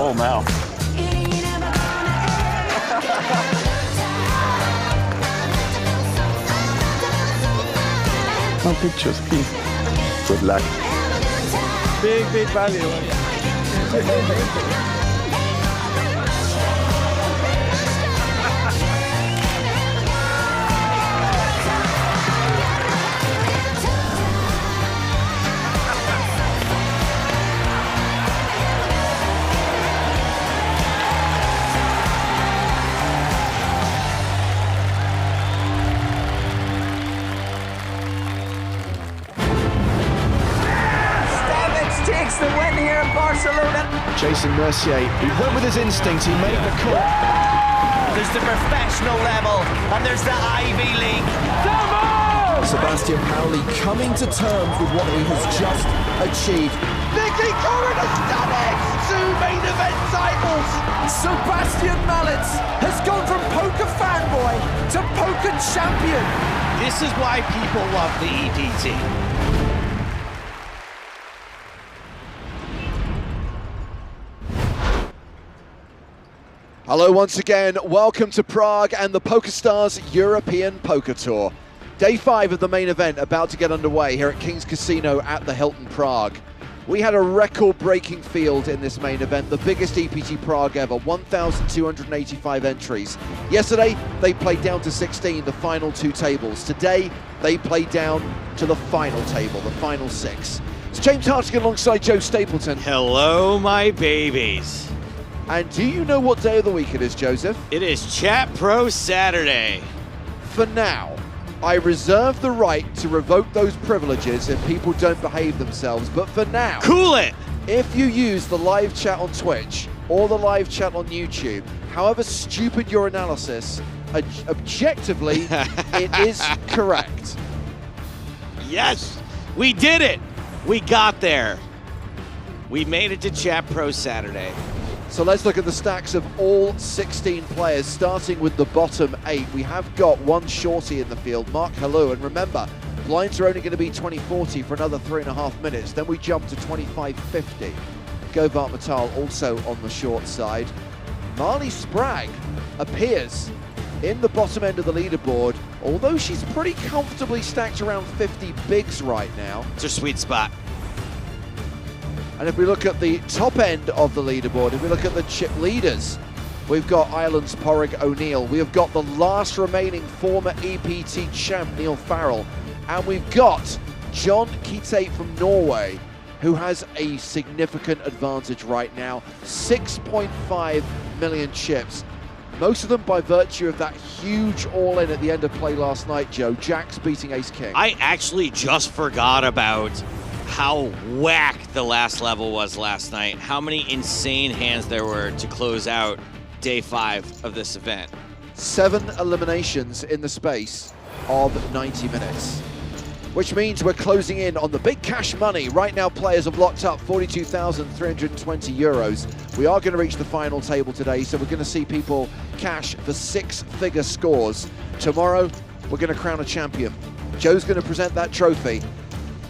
whole mouth. No pictures, please. Good luck. Big value. Takes the win here in Barcelona. Jason Mercier, he went with his instinct, he made the call. There's the professional level, and there's the Ivy League. Sebastian Paoli coming to terms with what he has just achieved. Nicky Corrin has done it! 2 main event titles! Sebastian Mallets has gone from poker fanboy to poker champion. This is why people love the EPT. Hello once again, welcome to Prague and the PokerStars European Poker Tour. Day 5 of the main event about to get underway here at King's Casino at the Hilton Prague. We had a record-breaking field in this main event, the biggest EPT Prague ever, 1,285 entries. Yesterday, they played down to 16, the final 2 tables. Today, they played down to the final table, the final 6. It's James Hartigan alongside Joe Stapleton. Hello, my babies. And do you know what day of the week it is, Joseph? It is Chat Pro Saturday. For now, I reserve the right to revoke those privileges if people don't behave themselves, but for now, Cool it! if you use the live chat on Twitch or the live chat on YouTube, however stupid your analysis, objectively, it is correct. Yes, we did it. We got there. We made it to Chat Pro Saturday. So let's look at the stacks of all 16 players, starting with the bottom 8. We have got one shorty in the field, Mark Halou, and remember, blinds are only going to be 20-40 for another 3.5 minutes. Then we jump to 25-50. Govart Matal also on the short side. Marley Sprague appears in the bottom end of the leaderboard, although she's pretty comfortably stacked around 50 bigs right now. It's her sweet spot. And if we look at the top end of the leaderboard, if we look at the chip leaders, we've got Ireland's Porrig O'Neill. We have got the last remaining former EPT champ, Neil Farrell. And we've got John Duthie from Norway, who has a significant advantage right now. 6.5 million chips. Most of them by virtue of that huge all-in at the end of play last night, Joe. Jacks beating Ace-King. I actually just forgot about how whack the last level was last night. How many insane hands there were to close out day 5 of this event. 7 eliminations in the space of 90 minutes. Which means we're closing in on the big cash money. Right now, players have locked up 42,320 euros. We are going to reach the final table today, so we're going to see people cash for 6-figure scores. Tomorrow, we're going to crown a champion. Joe's going to present that trophy,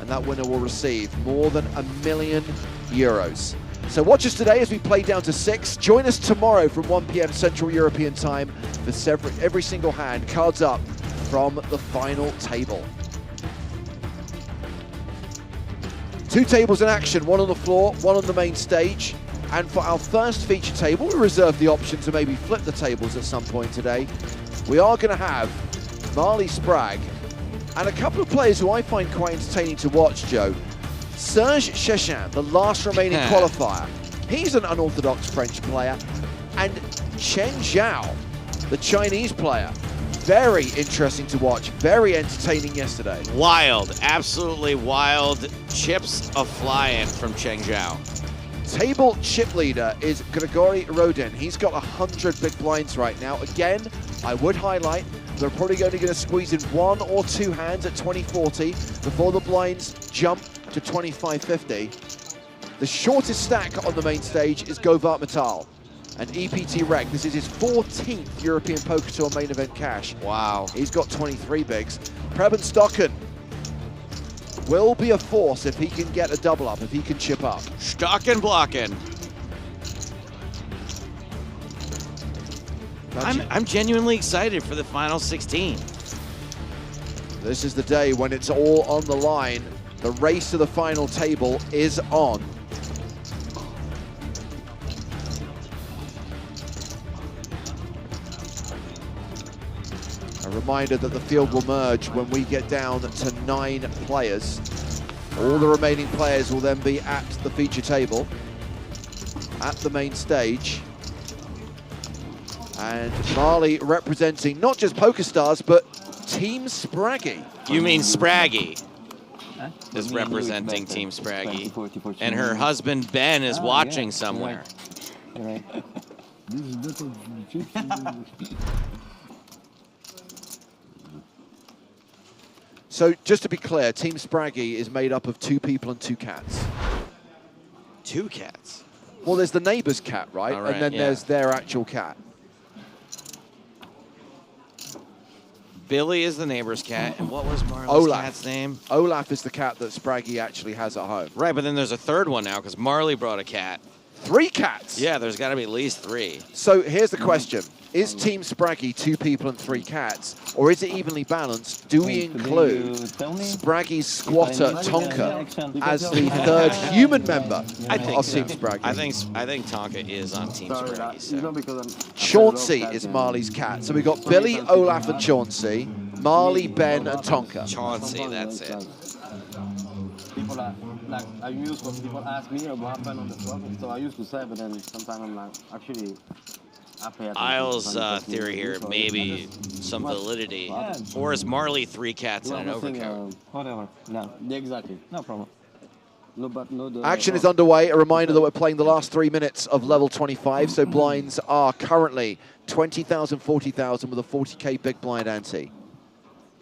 and that winner will receive more than €1 million. So watch us today as we play down to 6. Join us tomorrow from 1 p.m. Central European time for every single hand. Cards up from the final table. 2 tables in action, one on the floor, one on the main stage. And for our first feature table, we reserve the option to maybe flip the tables at some point today. We are going to have Marley Sprague and a couple of players who I find quite entertaining to watch, Joe. Serge Chechin, the last remaining qualifier. He's an unorthodox French player. And Cheng Zhao, the Chinese player. Very interesting to watch, very entertaining yesterday. Wild, absolutely wild. Chips a-flying from Cheng Zhao. Table chip leader is Grigory Rodin. He's got 100 big blinds right now. Again, I would highlight, they're probably only going to squeeze in 1 or 2 hands at 20-40 before the blinds jump to 25-50. The shortest stack on the main stage is Govart Matal. And EPT Rec, this is his 14th European Poker Tour main event cash. Wow. He's got 23 bigs. Preben Stocken will be a force if he can get a double up, if he can chip up. Stocken blocking. I'm genuinely excited for the final 16. This is the day when it's all on the line. The race to the final table is on. A reminder that the field will merge when we get down to 9 players. All the remaining players will then be at the feature table, at the main stage. And Marley representing not just PokerStars, but Team Spraggy. You mean Spraggy is representing Team Spraggy. And her husband Ben is watching somewhere. So just to be clear, Team Spraggy is made up of 2 people and 2 cats. 2 cats? Well, there's the neighbor's cat, right? All right, and then there's their actual cat. Billy is the neighbor's cat, and what was Marley's cat's name? Olaf is the cat that Spraggy actually has at home. Right, but then there's a third one now, because Marley brought a cat. 3 cats? Yeah, there's got to be at least 3. So here's the question. Is Team Spraggy 2 people and 3 cats, or is it evenly balanced? Do we include Spraggy's squatter, Tonka, as the 3rd human member of Team Spraggy? I think Tonka is on Team Spraggy. So. Chauncey is Marley's cat. So we've got Billy, Olaf, and Chauncey, Marley, Ben, and Tonka. Chauncey, that's it. People are, like, I use when people ask me what happened on the club, so I used to say, but then sometimes I'm like, actually, I pay attention. Isles' theory here, maybe some validity. Or is Marley 3 cats and an overcoat? Whatever. No, exactly. No problem. No, but no. Action is underway. A reminder that we're playing the last 3 minutes of level 25, so blinds are currently 20,000, 40,000 with a 40k big blind ante.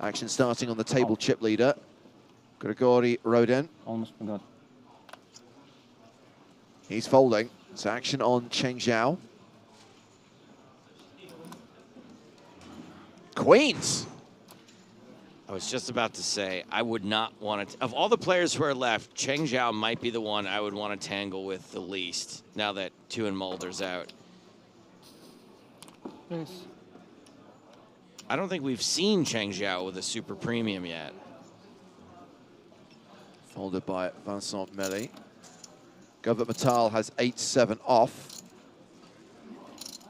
Action starting on the table chip leader. Grigori Rodin. Almost forgot. He's folding. It's action on Cheng Zhao. Queens. I was just about to say, I would not want to... Of all the players who are left, Cheng Zhao might be the one I would want to tangle with the least, now that Tuan Mulder's out. Yes. I don't think we've seen Cheng Zhao with a super premium yet. Folded by Vincent Melli. Govert Matal has 8-7 off.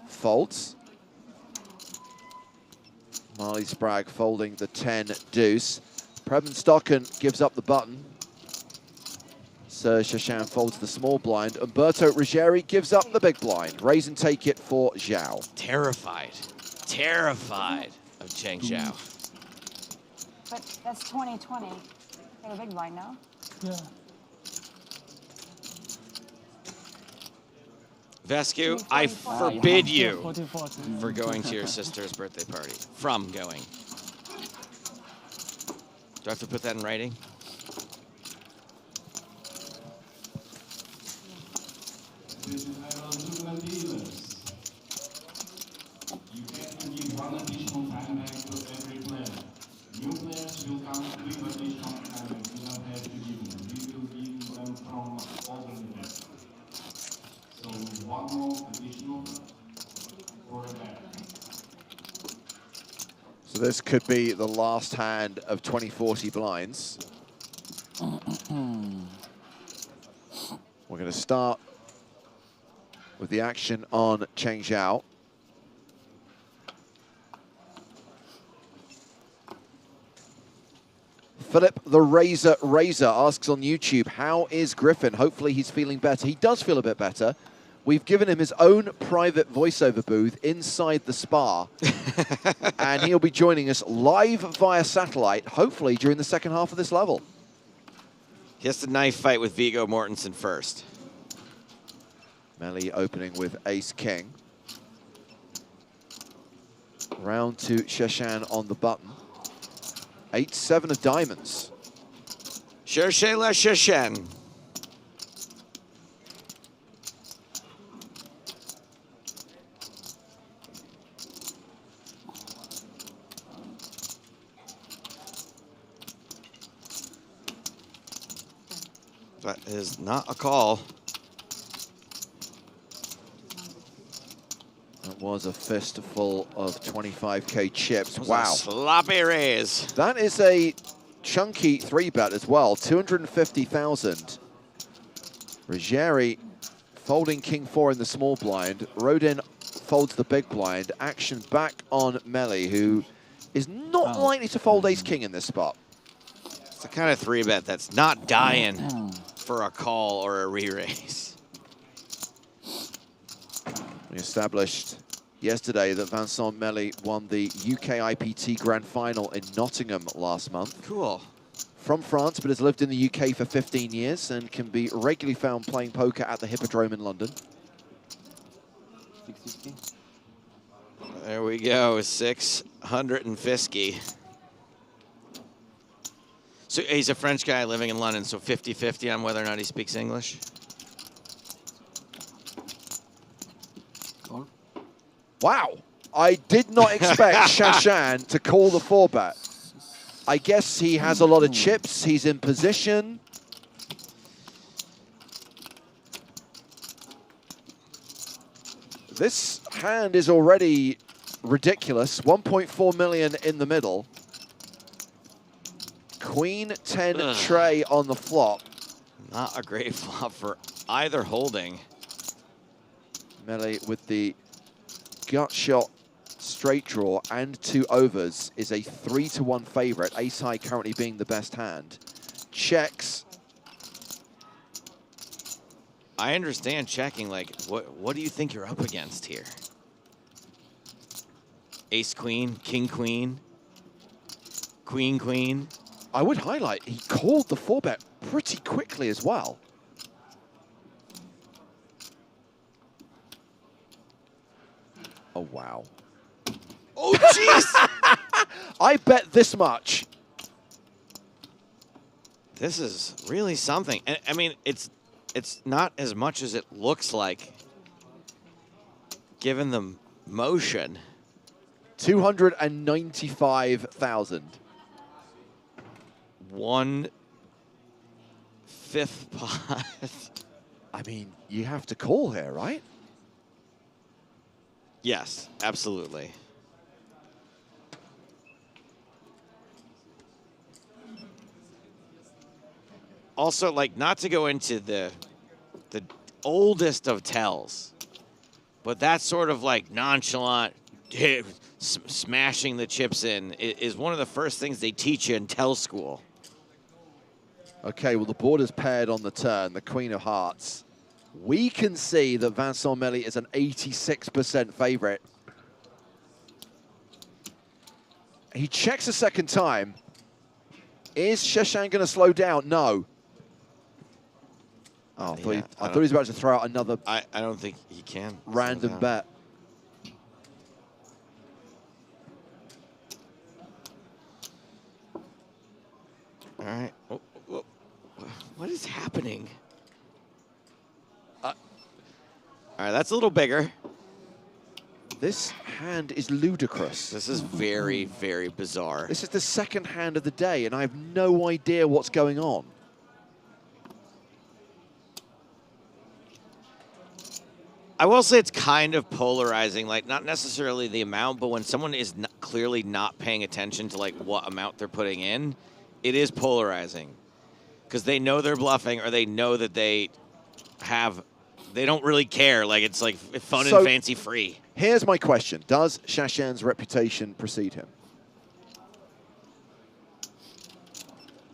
Folds. Marley Spragg folding the 10 deuce. Preben Stocken gives up the button. Serge Chachin folds the small blind. Umberto Ruggieri gives up the big blind. Raise and take it for Zhao. Terrified of Cheng Zhao. But that's 2020. They have a big blind now. Yeah. Vescu, I forbid you for going to your sister's birthday party. From going. Do I have to put that in writing? So this could be the last hand of 2040 blinds. We're going to start with the action on Cheng Zhao. Philip the Razor asks on YouTube, how is Griffin? Hopefully he's feeling better. He does feel a bit better. We've given him his own private voiceover booth inside the spa. And he'll be joining us live via satellite, hopefully during the second half of this level. He has to knife fight with Viggo Mortensen first. Melli opening with ace-king. Round to Chachin on the button. 8-7 of diamonds. Cherchez la Chachin. That is not a call. That was a fistful of 25K chips. Was Wow. a sloppy raise. That is a chunky 3-bet as well, 250,000. Ruggieri folding king 4 in the small blind. Rodin folds the big blind. Action back on Melly, who is not likely to fold ace king in this spot. It's the kind of 3-bet that's not dying for a call or a re-raise. We established yesterday that Vincent Melly won the UK IPT Grand Final in Nottingham last month. Cool. From France, but has lived in the UK for 15 years and can be regularly found playing poker at the Hippodrome in London. 650. There we go, 650. So he's a French guy living in London, so 50-50 on whether or not he speaks English. Call. Wow, I did not expect Shashan to call the 4-bet. I guess he has a lot of chips, he's in position. This hand is already ridiculous, 1.4 million in the middle. Queen 10 tray on the flop. Not a great flop for either holding. Melly with the gut shot straight draw and 2 overs is a 3-1 favorite. Ace high currently being the best hand. Checks. I understand checking, like, what do you think you're up against here? Ace queen, king queen, queen queen. I would highlight, he called the 4-bet pretty quickly as well. Oh, wow. Oh, jeez! I bet this much. This is really something. And I mean, it's not as much as it looks like, given the motion. 295,000. 1/5 pot. I mean, you have to call here, right? Yes, absolutely. Also, like, not to go into the oldest of tells, but that sort of like nonchalant smashing the chips in is one of the first things they teach you in tell school. Okay, well, the board is paired on the turn, the Queen of Hearts. We can see that Vincent Melly is an 86% favorite. He checks a second time. Is Shashan going to slow down? No. Oh, I thought he was about to throw out another I don't think he can. random bet. All right. Oh, what is happening? All right, that's a little bigger. This hand is ludicrous. This is very, very bizarre. This is the second hand of the day, and I have no idea what's going on. I will say it's kind of polarizing, like not necessarily the amount, but when someone is clearly not paying attention to like what amount they're putting in, it is polarizing because they know they're bluffing or they know that they don't really care. Like it's like fun and fancy free. Here's my question. Does Shashan's reputation precede him?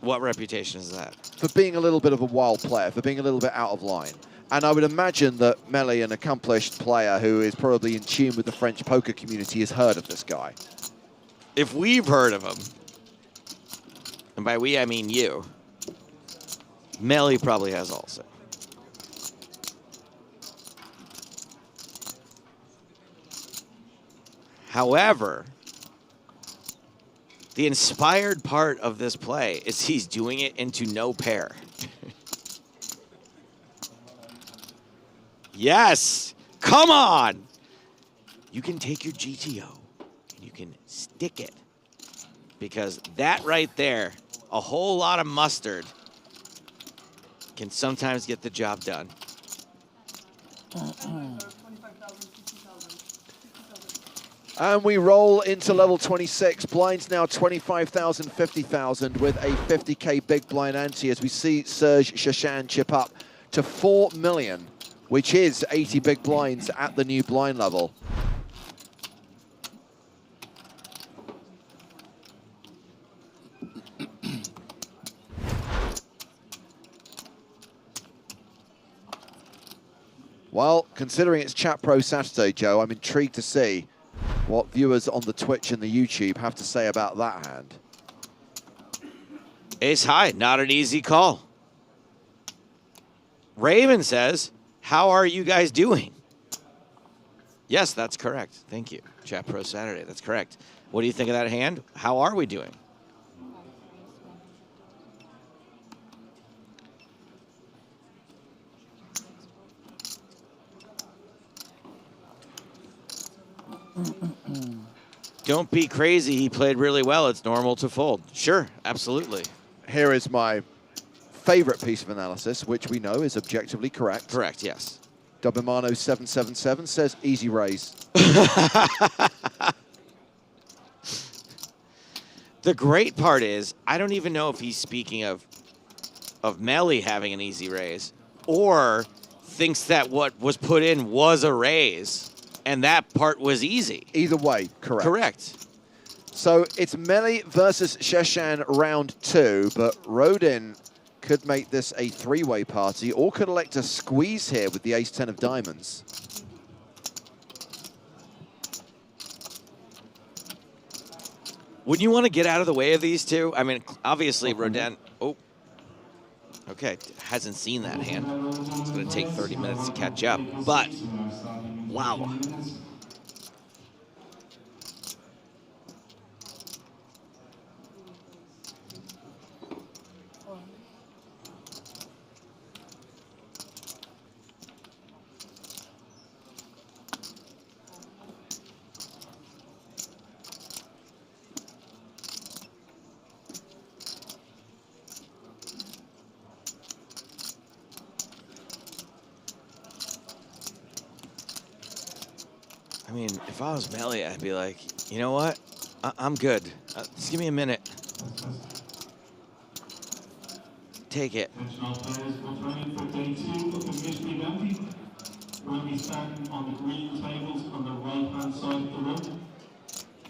What reputation is that? For being a little bit of a wild player, for being a little bit out of line. And I would imagine that Melly, an accomplished player who is probably in tune with the French poker community, has heard of this guy. If we've heard of him, and by we I mean you, Melly probably has also. However, the inspired part of this play is he's doing it into no pair. Yes, come on. You can take your GTO and you can stick it because that right there, a whole lot of mustard can sometimes get the job done. And we roll into level 26. Blinds now 25,000, 50,000 with a 50K big blind ante as we see Serge Shashan chip up to 4 million, which is 80 big blinds at the new blind level. Well, considering it's Chat Pro Saturday, Joe, I'm intrigued to see what viewers on the Twitch and the YouTube have to say about that hand. Ace high, not an easy call. Raven says, how are you guys doing? Yes, that's correct. Thank you. Chat Pro Saturday, that's correct. What do you think of that hand? How are we doing? Don't be crazy. He played really well. It's normal to fold. Sure, absolutely. Here is my favorite piece of analysis, which we know is objectively correct. Correct, yes. Dubimano777 says easy raise. The great part is, I don't even know if he's speaking of Melly having an easy raise or thinks that what was put in was a raise. And that part was easy. Either way, correct. Correct. So it's Melly versus Sheshan round 2, but Rodin could make this a three-way party or could elect a squeeze here with the ace-10 of diamonds. Wouldn't you want to get out of the way of these two? I mean, obviously, Rodin... Oh. Okay, hasn't seen that hand. It's going to take 30 minutes to catch up, but... Wow. I mean, if I was Melly, I'd be like, you know what? I'm good. Just give me a minute. Take it.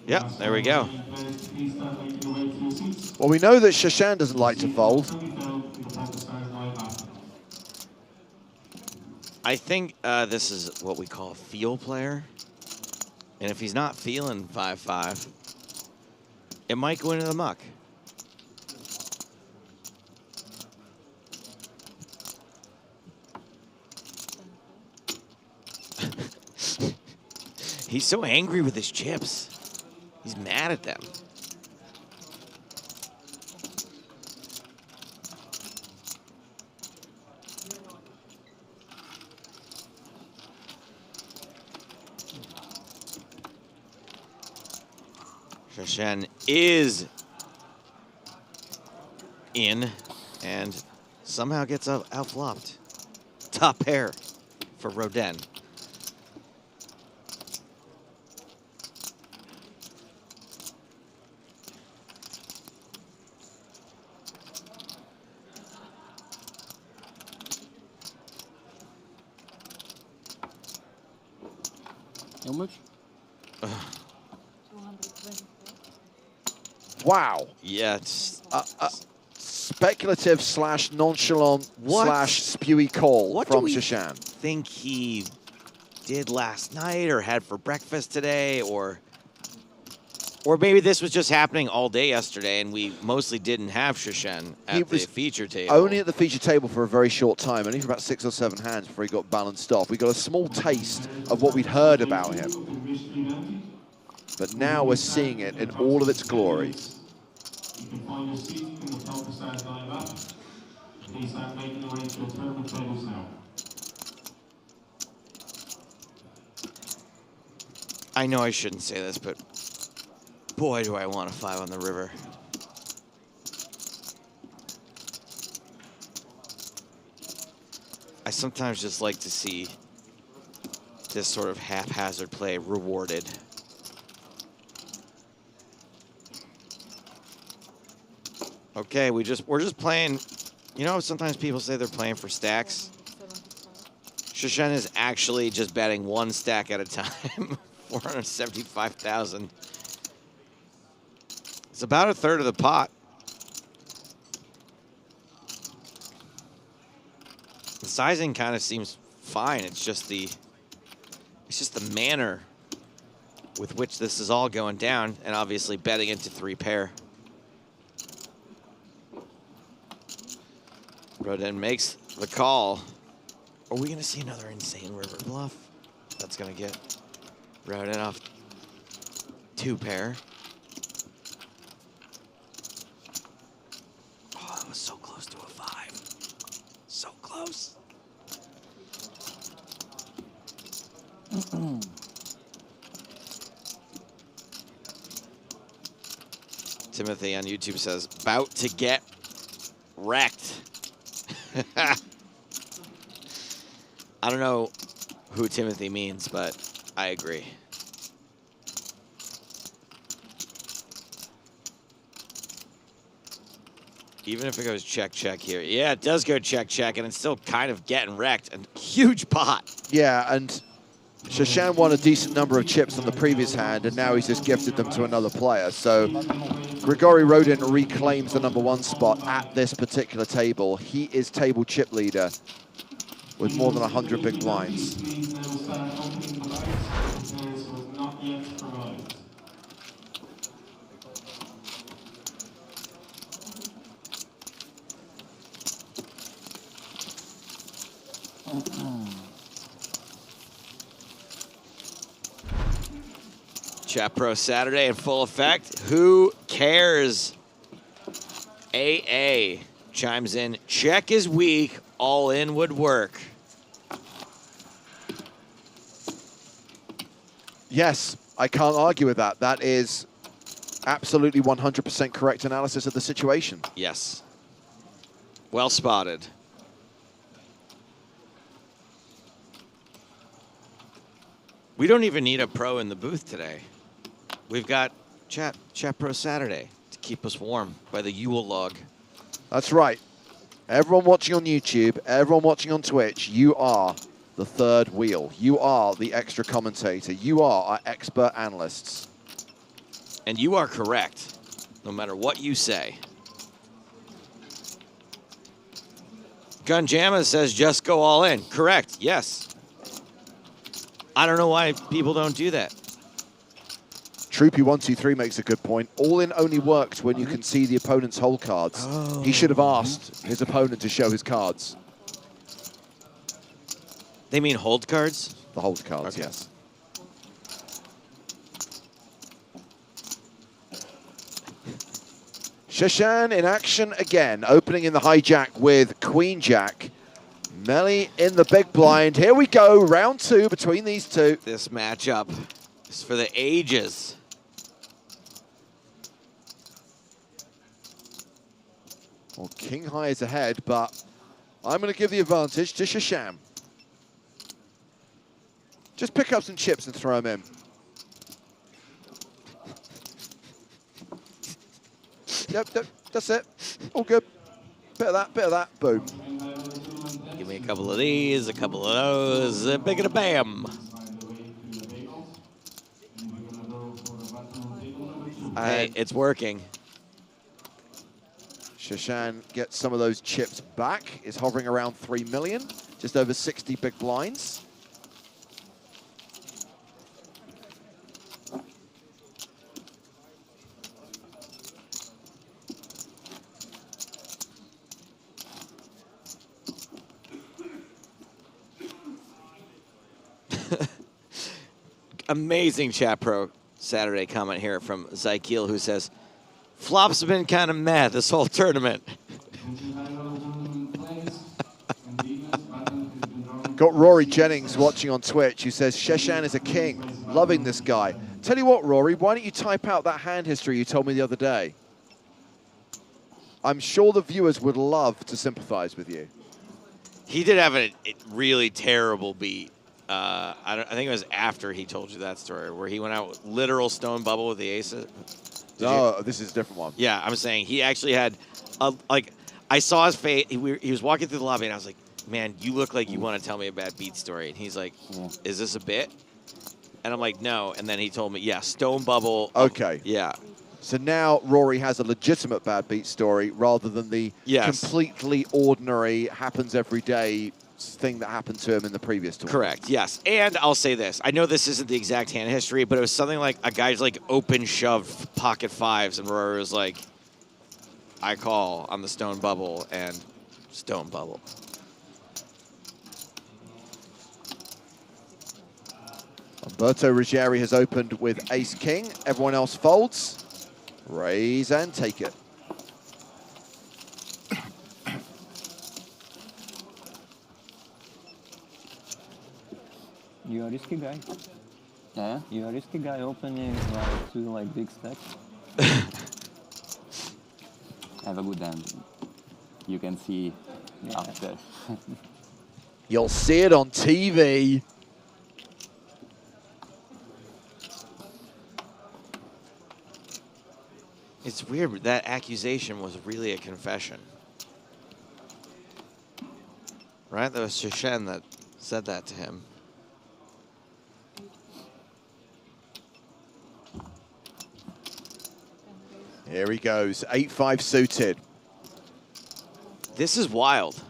Yep, there we go. Well, we know that Shashan doesn't like to fold. I think this is what we call a feel player. And if he's not feeling 5-5, it might go into the muck. He's so angry with his chips. He's mad at them. Shashan is in and somehow gets outflopped. Top pair for Rodin. How much? Wow. Yeah, it's speculative slash nonchalant slash spewy call what from do we Shashan. think he did last night or had for breakfast today, or maybe this was just happening all day yesterday and we mostly didn't have Shashan at the feature table. Only at the feature table for a very short time, only for about 6 or 7 hands before he got balanced off. We got a small taste of what we'd heard about him. But now we're seeing it in all of its glory. You can find your seat in the PokerStars Live app. Please start making your way to the tournament tables now. I know I shouldn't say this, but boy, do I want a 5 on the river. I sometimes just like to see this sort of haphazard play rewarded. Okay, we're just playing. You know, sometimes people say they're playing for stacks. Shashen is actually just betting one stack at a time. 475,000. It's about a third of the pot. The sizing kind of seems fine. It's just the manner with which this is all going down, and obviously betting into 3-pair. Rodin makes the call. Are we gonna see another insane river bluff? That's gonna get Rodin off 2-pair. Oh, that was so close to a 5. So close. Timothy on YouTube says, about to get wrecked. I don't know who Timothy means, but I agree. Even if it goes check, check here. Yeah, it does go check, check, and it's still kind of getting wrecked. And huge pot. Yeah, and Shashan won a decent number of chips on the previous hand, and now he's just gifted them to another player. So Grigori Rodin reclaims the #1 spot at this particular table. He is table chip leader with more than 100 big blinds. Chat Pro Saturday in full effect. Who cares? AA chimes in. Check is weak. All in would work. Yes, I can't argue with that. That is absolutely 100% correct analysis of the situation. Yes. Well spotted. We don't even need a pro in the booth today. We've got Chat Pro Saturday to keep us warm by the Yule log. That's right. Everyone watching on YouTube, everyone watching on Twitch, you are the third wheel. You are the extra commentator. You are our expert analysts. And you are correct, no matter what you say. Gunjama says just go all in. Correct, yes. I don't know why people don't do that. Troopy123 makes a good point. All in only works when you can see the opponent's hole cards. Oh. He should have asked his opponent to show his cards. They mean hold cards? The hold cards, Okay. yes. Shashan in action again, opening in the hijack with Queen Jack. Melly in the big blind. Here we go, round 2 between these two. This matchup is for the ages. Well, King High is ahead, but I'm going to give the advantage to Shashan. Just pick up some chips and throw them in. Yep, that's it. All good. Bit of that, boom. Give me a couple of these, a couple of those, a big and a bam. Hey, it's working. Shashan gets some of those chips back, is hovering around 3 million, just over 60 big blinds. Amazing Chat Pro Saturday comment here from Zykiel, who says, flops have been kind of mad this whole tournament. Got Rory Jennings watching on Twitch, who says, Shashan is a king. Loving this guy. Tell you what, Rory, why don't you type out that hand history you told me the other day? I'm sure the viewers would love to sympathize with you. He did have a really terrible beat. I think it was after he told you that story, where he went out with literal stone bubble with the aces. No, this is a different one. Yeah, I'm saying he actually had, like, I saw his face. He was walking through the lobby, and I was like, man, you look like you want to tell me a bad beat story. And he's like, is this a bit? And I'm like, no. And then he told me, yeah, Stone Bubble. Okay. Yeah. So now Rory has a legitimate bad beat story rather than the completely ordinary, happens every day thing that happened to him in the previous tournament. Correct, yes. And I'll say this. I know this isn't the exact hand history, but it was something like a guy's like open shoved pocket fives, and Rory was like, I call on the Stone Bubble, and Stone Bubble. Umberto Ruggieri has opened with ace-king. Everyone else folds. Raise and take it. You're a risky guy. Yeah? You're a risky guy opening two big stacks. Have a good hand. You can see after. You'll see it on TV. It's weird, that accusation was really a confession. Right? That was Shashen that said that to him. Here he goes, 8-5 suited. This is wild.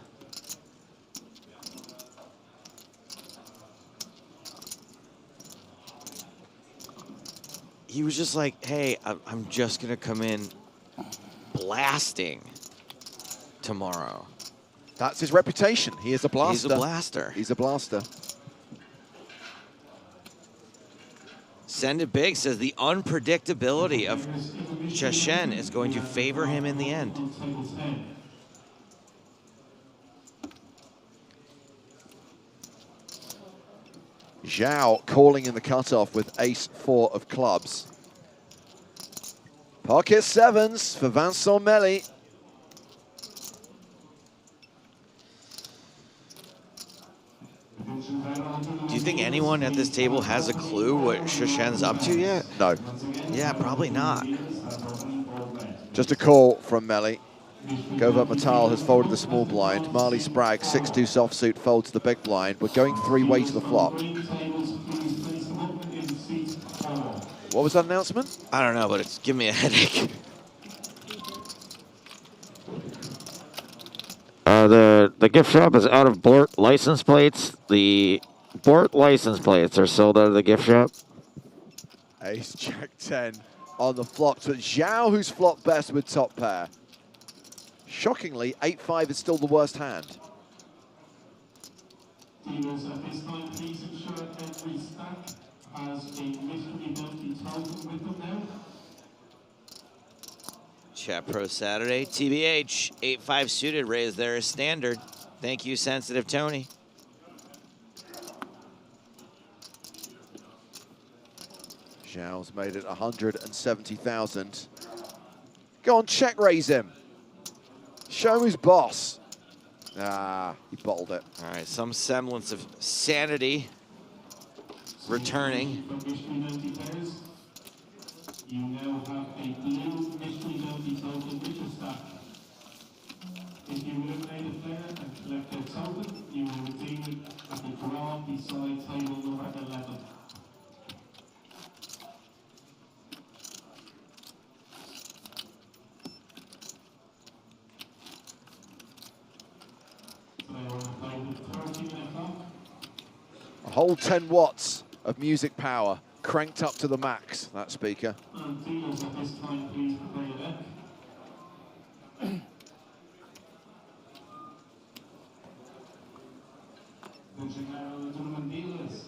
He was just like, hey, I'm just going to come in blasting tomorrow. That's his reputation. He is a blaster. He's a blaster. He's a blaster. Send it big says the unpredictability of Shashen is going to favor him in the end. Zhao calling in the cutoff with ace-4 of clubs. Pocket sevens for Vincent Melli. Do you think anyone at this table has a clue what Shashen's up to yet? No. Yeah, probably not. Just a call from Melli. Govert Matal has folded the small blind. Marley Sprague, 6-2 soft suit, folds the big blind. We're going three-way to the flop. What was that announcement? I don't know, but it's giving me a headache. The gift shop is out of Bort license plates. The Bort license plates are sold out of the gift shop. Ace Jack 10 on the flop. So it's Zhao who's flopped best with top pair. Shockingly, 8-5 is still the worst hand. Dealers at this time, please ensure every stack has a mystery multi token with them now. Chat Pro Saturday, TBH, 8-5 suited, raised there as standard. Thank you, Sensitive Tony. Zhao's made it 170,000. Go on, check raise him. Show him who's boss. Ah, he bottled it. All right, some semblance of sanity returning. You now have a blue mystery multi token with your stack. If you eliminate a player and collect their token, you will redeem it at the draw beside table number 11. A whole 10 watts of music power cranked up to the max, that speaker. And dealers at this time, please prepare your deck. Gentlemen dealers,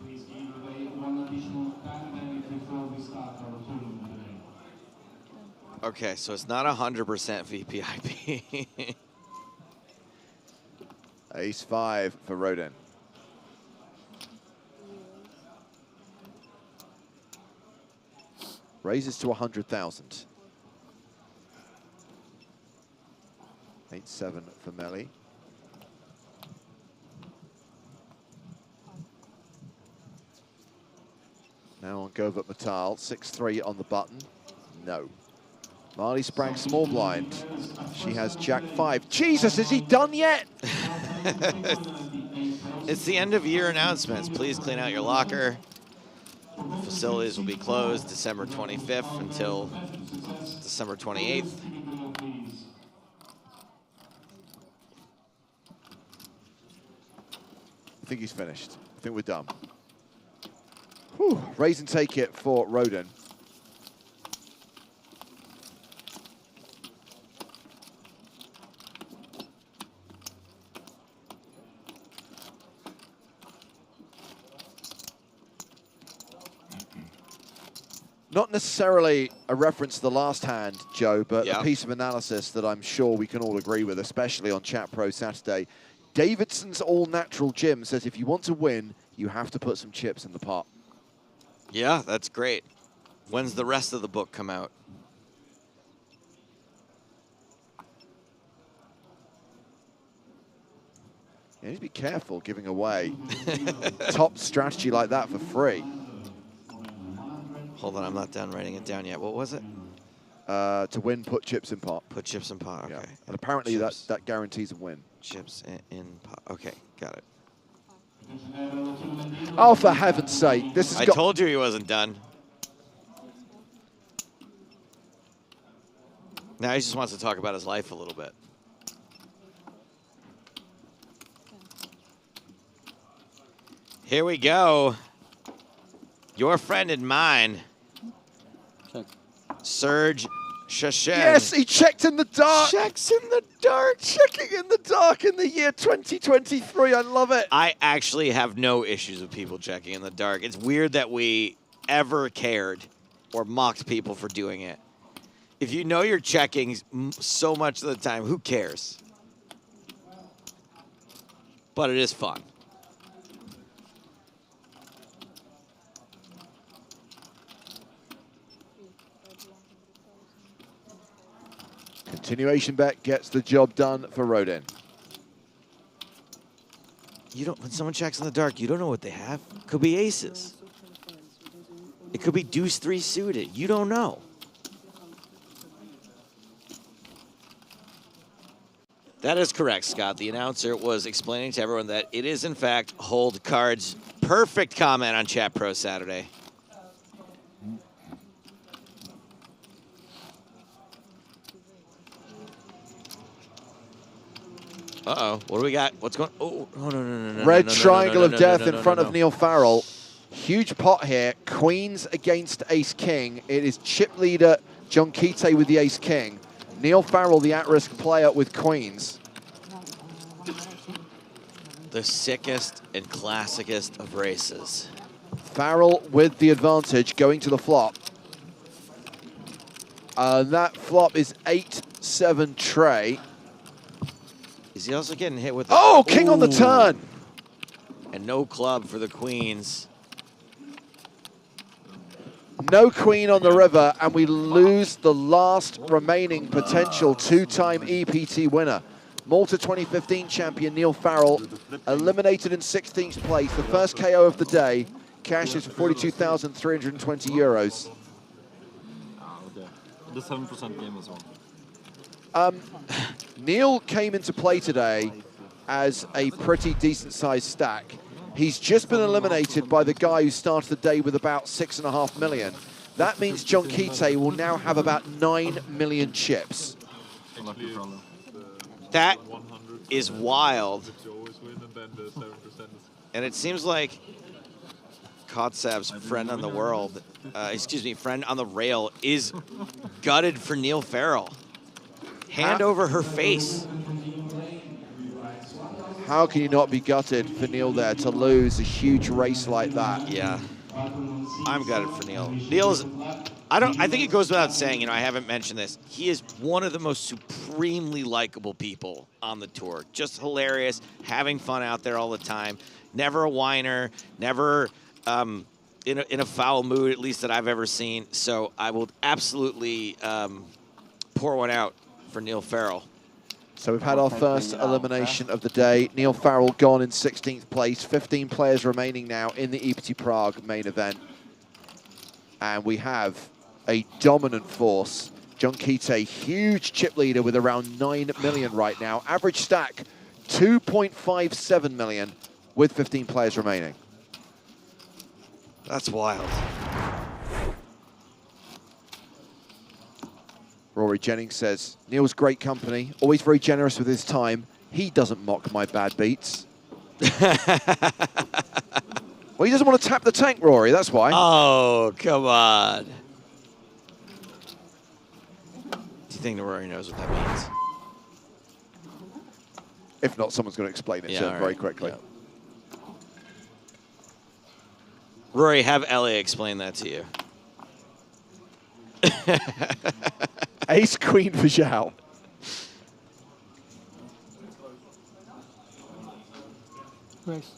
please give away one additional card before we start our tournament today. Okay, so it's not 100% VPIP. Ace-5 for Rodin. Raises to 100,000. 8-7 for Melli. Now on Govert Matal, 6-3 on the button. No. Marley Sprague small blind. She has Jack 5. Jesus, is he done yet? It's the end of year announcements. Please clean out your locker. Facilities will be closed December 25th until December 28th. I think he's finished. I think we're done. Whew. Raise and take it for Roden. Not necessarily a reference to the last hand, Joe, but a piece of analysis that I'm sure we can all agree with, especially on Chat Pro Saturday. Davidson's all-natural gym says if you want to win, you have to put some chips in the pot. Yeah, that's great. When's the rest of the book come out? You need to be careful giving away top strategy like that for free. Hold on, I'm not done writing it down yet. What was it? To win, put chips in pot. Put chips in pot, okay. Yeah. And apparently that guarantees a win. Chips in pot. Okay, got it. Oh, for heaven's sake. This is. I told you he wasn't done. Now he just wants to talk about his life a little bit. Here we go. Your friend and mine, Serge Chachin. Yes, he checked in the dark. Checks in the dark. Checking in the dark in the year 2023. I love it. I actually have no issues with people checking in the dark. It's weird that we ever cared or mocked people for doing it. If you know you're checking so much of the time, who cares? But it is fun. Continuation bet gets the job done for Rodin. You don't. When someone checks in the dark, you don't know what they have. Could be aces. It could be deuce 3 suited. You don't know. That is correct, Scott. The announcer was explaining to everyone that it is, in fact, hold cards. Perfect comment on Chat Pro Saturday. Uh-oh. What do we got? What's going on? Oh, no. Red triangle of death in front of Neil Farrell. Huge pot here. Queens against ace-king. It is chip leader John Duthie with the ace-king. Neil Farrell, the at-risk player with queens. The sickest and classicest of races. Farrell with the advantage going to the flop. That flop is 8-7 tray. Is he also getting hit with... Oh, king on the turn. And no club for the queens. No queen on the river, and we lose the last remaining potential two-time EPT winner. Malta 2015 champion Neil Farrell, eliminated in 16th place. The first KO of the day, cashes for 42,320 euros. Okay. The 7% game as well. Neil came into play today as a pretty decent-sized stack. He's just been eliminated by the guy who started the day with about 6.5 million. That means John Duthie will now have about 9 million chips. That is wild. And it seems like Kotsev's friend on the world, friend on the rail, is gutted for Neil Farrell. Hand over her face. How can you not be gutted for Neil there to lose a huge race like that? Yeah, I'm gutted for Neil. Neil's, I think it goes without saying, I haven't mentioned this. He is one of the most supremely likable people on the tour. Just hilarious, having fun out there all the time. Never a whiner, never in a foul mood, at least that I've ever seen. So I will absolutely pour one out for Neil Farrell. So we've had our first elimination of the day. Neil Farrell gone in 16th place. 15 players remaining now in the EPT Prague main event. And we have a dominant force. John Duthie, huge chip leader with around 9 million right now. Average stack, 2.57 million with 15 players remaining. That's wild. Rory Jennings says, Neil's great company, always very generous with his time. He doesn't mock my bad beats. Well, he doesn't want to tap the tank, Rory, that's why. Oh, come on. Do you think Rory knows what that means? If not, someone's going to explain it to him very quickly. Yeah. Rory, have Ellie explain that to you. Ace Queen for Zhao. Grace.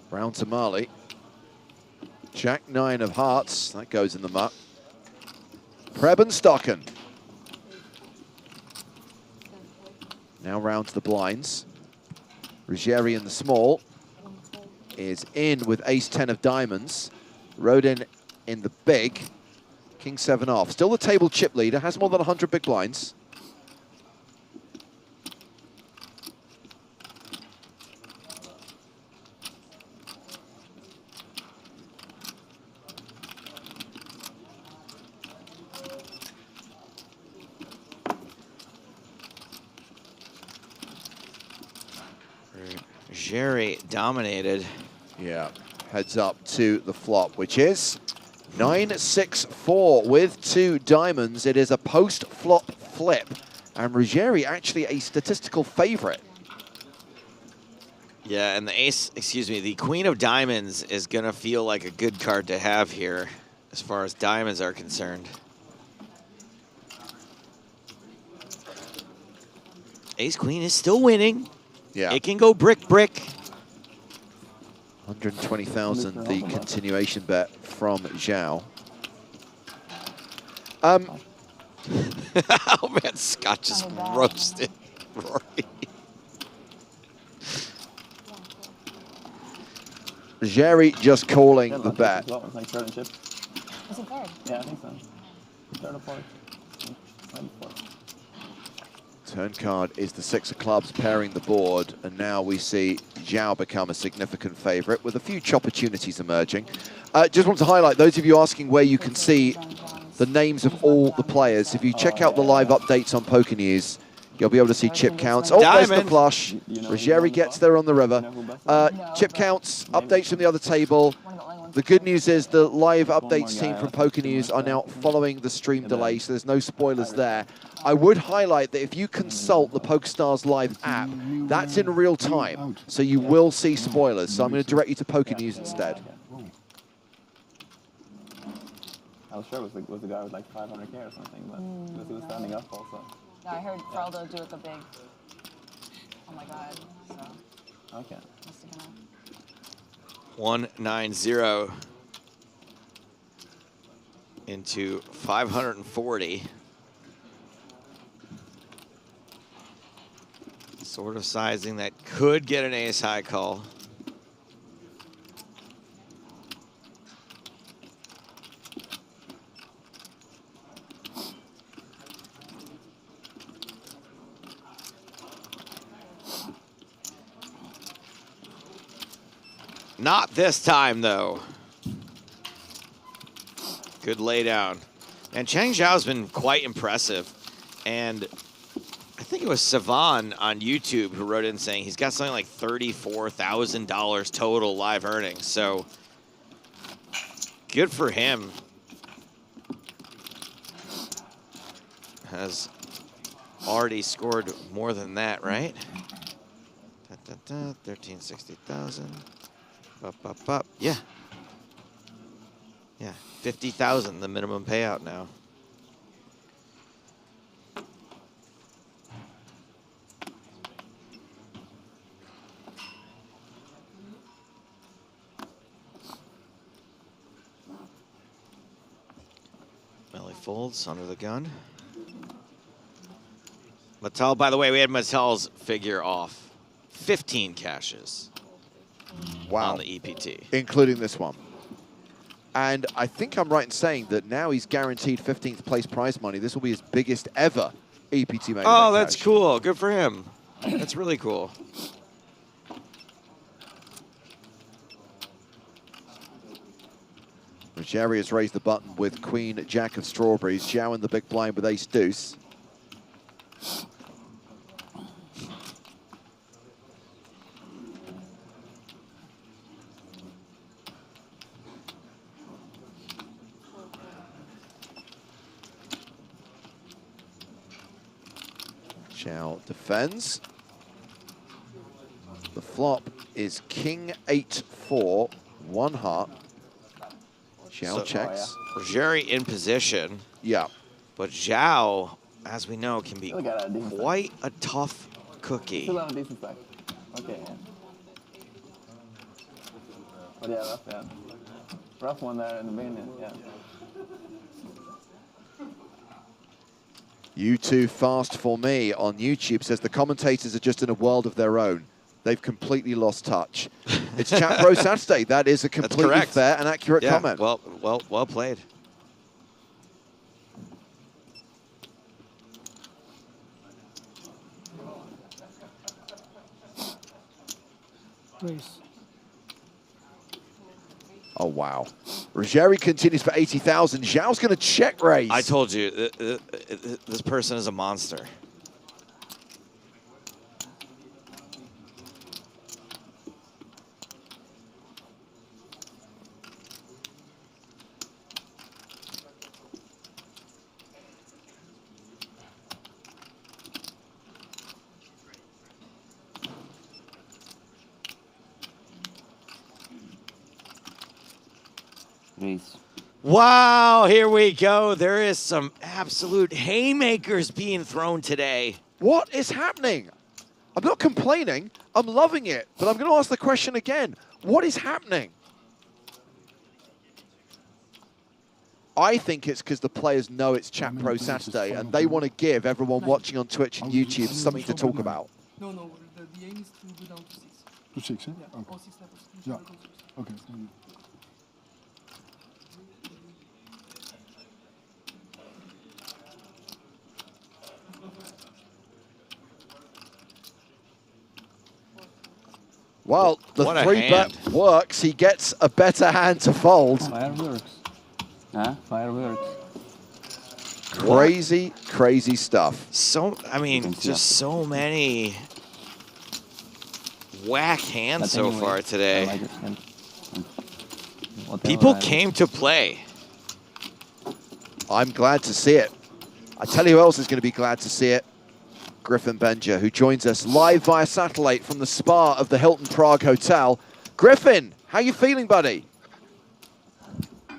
Round to Marley. Jack 9 of hearts. That goes in the muck. Preben Stocken. Now round to the blinds. Ruggieri in the small is in with ace 10 of diamonds. Rodin in the big. King 7 off. Still the table chip leader. Has more than 100 big blinds. Jerry dominated. Yeah, heads up to the flop, which is 9-6-4 with 2 diamonds. It is a post-flop flip, and Ruggieri actually a statistical favorite. Yeah, and the ace, excuse me, the queen of diamonds is going to feel like a good card to have here as far as diamonds are concerned. Ace queen is still winning. Yeah. It can go brick, brick. 120,000, the continuation bet from Zhao. Oh man, Scott just roasted Rory. Jerry just calling the bet. Like third and chip. Is it third? Yeah, I think so. Third or fourth. Turn card is the 6 of clubs pairing the board, and now we see Zhao become a significant favorite with a few opportunities emerging. Just want to highlight, those of you asking where you can see the names of all the players, if you check out the live updates on Poker News, you'll be able to see chip counts. Oh, there's the flush. Ruggieri gets there on the river. Chip counts, updates from the other table. The good news is the live updates team from Poker News are now following the stream delay, so there's no spoilers there. I would highlight that if you consult the PokerStars Live app, that's in real time, so you will see spoilers. So I'm going to direct you to Poker News instead. I was sure it was the guy with like 500K or something, but because he was standing up also. No, I heard Fraldo do it the big. Oh my God. So. Okay. 190 into 540. Sort of sizing that could get an ace high call. Not this time, though. Good laydown. And Chang Zhao's been quite impressive. And I think it was Savan on YouTube who wrote in saying he's got something like $34,000 total live earnings. So good for him. Has already scored more than that, right? 1360,000. Up. Yeah. Yeah, 50,000, the minimum payout now. Finally folds under the gun. Mattel, by the way, we had Mattel's figure off 15 cashes. Wow. On the EPT. Including this one. And I think I'm right in saying that now he's guaranteed 15th place prize money. This will be his biggest ever EPT main event Oh, that's cash. cool. Good for him. That's really cool. Jerry has raised the button with Queen Jack of Strawberries. Zhao in the big blind with Ace Deuce. Zhao defends. The flop is King 8-4, 1 heart. Zhao checks. Jerry in position. Yeah. But Zhao, as we know, can be quite a tough cookie. Still have a decent stack. Okay. But yeah, rough, yeah. Rough one there in the beginning, yeah. You too fast for me on YouTube says the commentators are just in a world of their own. They've completely lost touch. It's Chat Pro Saturday. That is a completely fair and accurate comment. Well played. Raise. Oh, wow. Ruggieri continues for 80,000. Zhao's going to check raise. I told you, this person is a monster. Wow, here we go. There is some absolute haymakers being thrown today. What is happening? I'm not complaining. I'm loving it. But I'm going to ask the question again. What is happening? I think it's because the players know it's Chat Pro Saturday and they want to give everyone watching on Twitch and YouTube something to talk about. No, the aim is to go down to 6. To 6, eh? Yeah, Okay. all 6 levels. Yeah. Okay. Thank you. Well, the What a 3-bet works. He gets a better hand to fold. Fireworks. Huh? Fireworks. Crazy, crazy stuff. So, I mean, just so many whack hands so far today. People came to play. I'm glad to see it. I tell you who else is going to be glad to see it. Griffin Benja, who joins us live via satellite from the spa of the Hilton Prague Hotel. Griffin, how you feeling, buddy?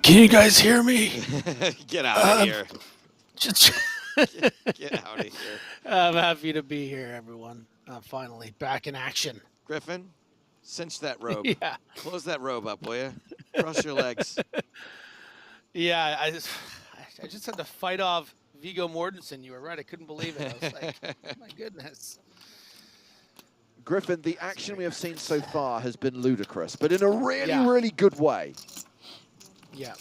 Can you guys hear me? Get out of here. Just Get out of here. I'm happy to be here, everyone. Finally, back in action. Griffin, cinch that robe. Yeah. Close that robe up, will you? Cross your legs. Yeah, I just had to fight off Viggo Mortensen. You were right. I couldn't believe it. I was like, oh my goodness. Griffin, the action we have seen so far has been ludicrous, but in a really, really good way. Yeah.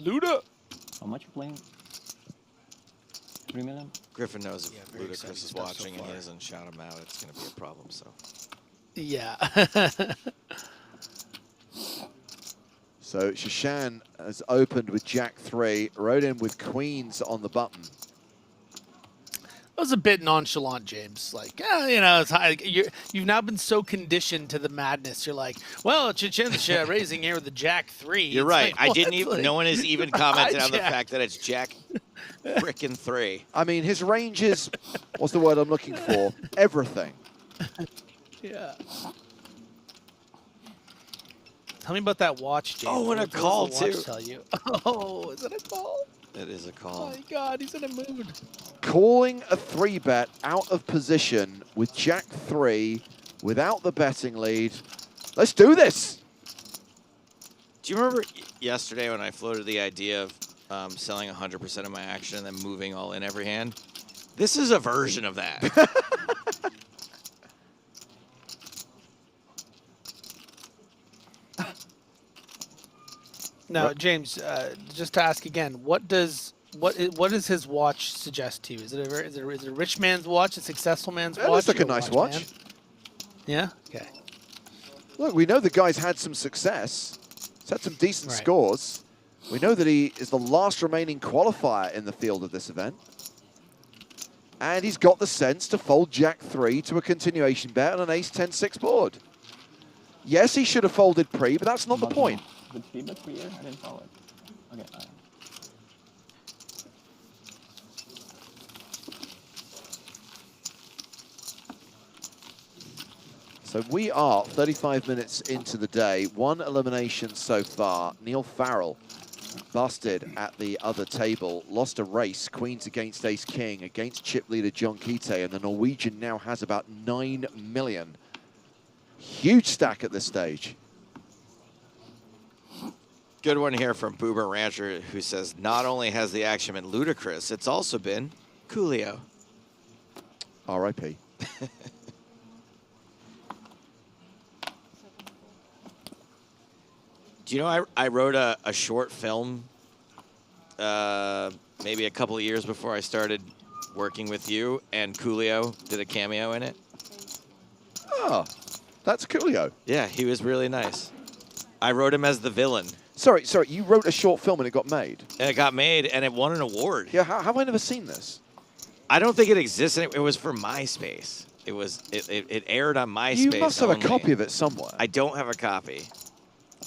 Luda. How much you playing? 3 million? Griffin knows if very Ludacris exciting is stuff watching so and he far. doesn't shout him out, it's going to be a problem. So. Yeah. So Shashan has opened with Jack 3, rode in with Queens on the button. That was a bit nonchalant, James. Like, you know, it's high. You've now been so conditioned to the madness. You're like, well, Chichincha raising here with the Jack 3. You're It's right. like, I didn't what? even. Like, No one has even commented on the Jack. fact that it's Jack frickin' 3. I mean, his range is, what's the word I'm looking for? Everything. Yeah. Tell me about that watch, James. Oh, and a What does call, the watch too. Tell you? Oh, is it a call? It is a Oh call. my God, he's in a mood. Calling a 3-bet out of position with Jack 3 without the betting lead. Let's do this. Do you remember yesterday when I floated the idea of selling 100% of my action and then moving all in every hand. This is a version of that. Now, James, just to ask again, what does his watch suggest to you? Is it a rich man's watch, a successful man's watch? Looks like a nice watch. Man? Yeah. Okay. Look, we know the guy's had some success. He's had some decent scores. We know that he is the last remaining qualifier in the field of this event. And he's got the sense to fold Jack 3 to a continuation bet on an Ace 10-6 board. Yes, he should have folded pre, but that's not the point. Did he bet for here? I didn't follow it. Okay. So we are 35 minutes into the day. One elimination so far. Neil Farrell busted at the other table. Lost a race. Queens against Ace King against chip leader John Duthie. And the Norwegian now has about 9 million. Huge stack at this stage. Good one here from Boober Rancher, who says, not only has the action been ludicrous, it's also been Coolio. R.I.P. Do you know I wrote a short film maybe a couple of years before I started working with you, and Coolio did a cameo in it? Oh, that's Coolio. Yeah, he was really nice. I wrote him as the villain. Sorry, you wrote a short film and it got made? And it got made, and it won an award. Yeah, how have I never seen this? I don't think it exists. It was for MySpace. It aired on MySpace. You must have only. a copy of it somewhere. I don't have a copy.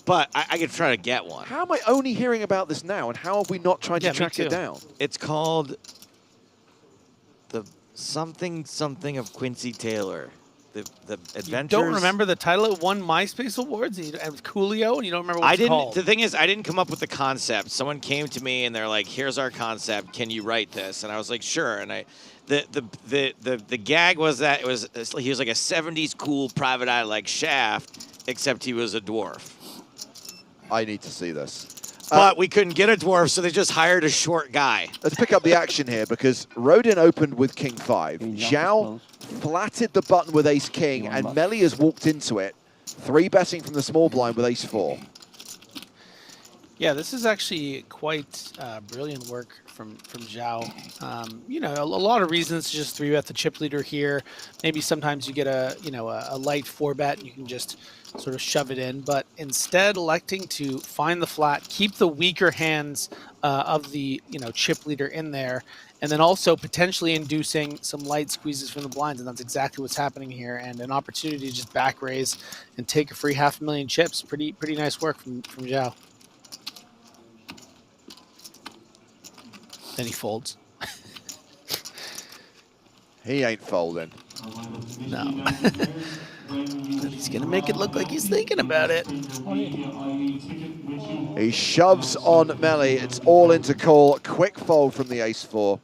But I could try to get one. How am I only hearing about this now, and how have we not tried to track it down? It's called the something of Quincy Taylor. The Adventures. You don't remember the title? It won MySpace Awards. It was Coolio, and you don't remember what it's called. The thing is, I didn't come up with the concept. Someone came to me and they're like, "Here's our concept. Can you write this?" And I was like, "Sure." And the gag was that he was like a '70s cool private eye like Shaft, except he was a dwarf. I need to see this. But we couldn't get a dwarf, so they just hired a short guy. Let's pick up the action here, because Rodin opened with King 5. Zhao flatted the button with Ace King, and Melly has walked into it. 3-betting from the small blind with Ace 4. Yeah, this is actually quite brilliant work from Zhao. You know, a lot of reasons to just 3-bet the chip leader here. Maybe sometimes you get a light 4-bet and you can just sort of shove it in, but instead electing to find the flat, keep the weaker hands of the chip leader in there, and then also potentially inducing some light squeezes from the blinds, and that's exactly what's happening here. And an opportunity to just back raise and take a free 500,000 chips. Pretty nice work from Zhao. Then he folds. He ain't folding. No. He's going to make it look like he's thinking about it. He shoves on Melly. It's all into call. Quick fold from the Ace 4.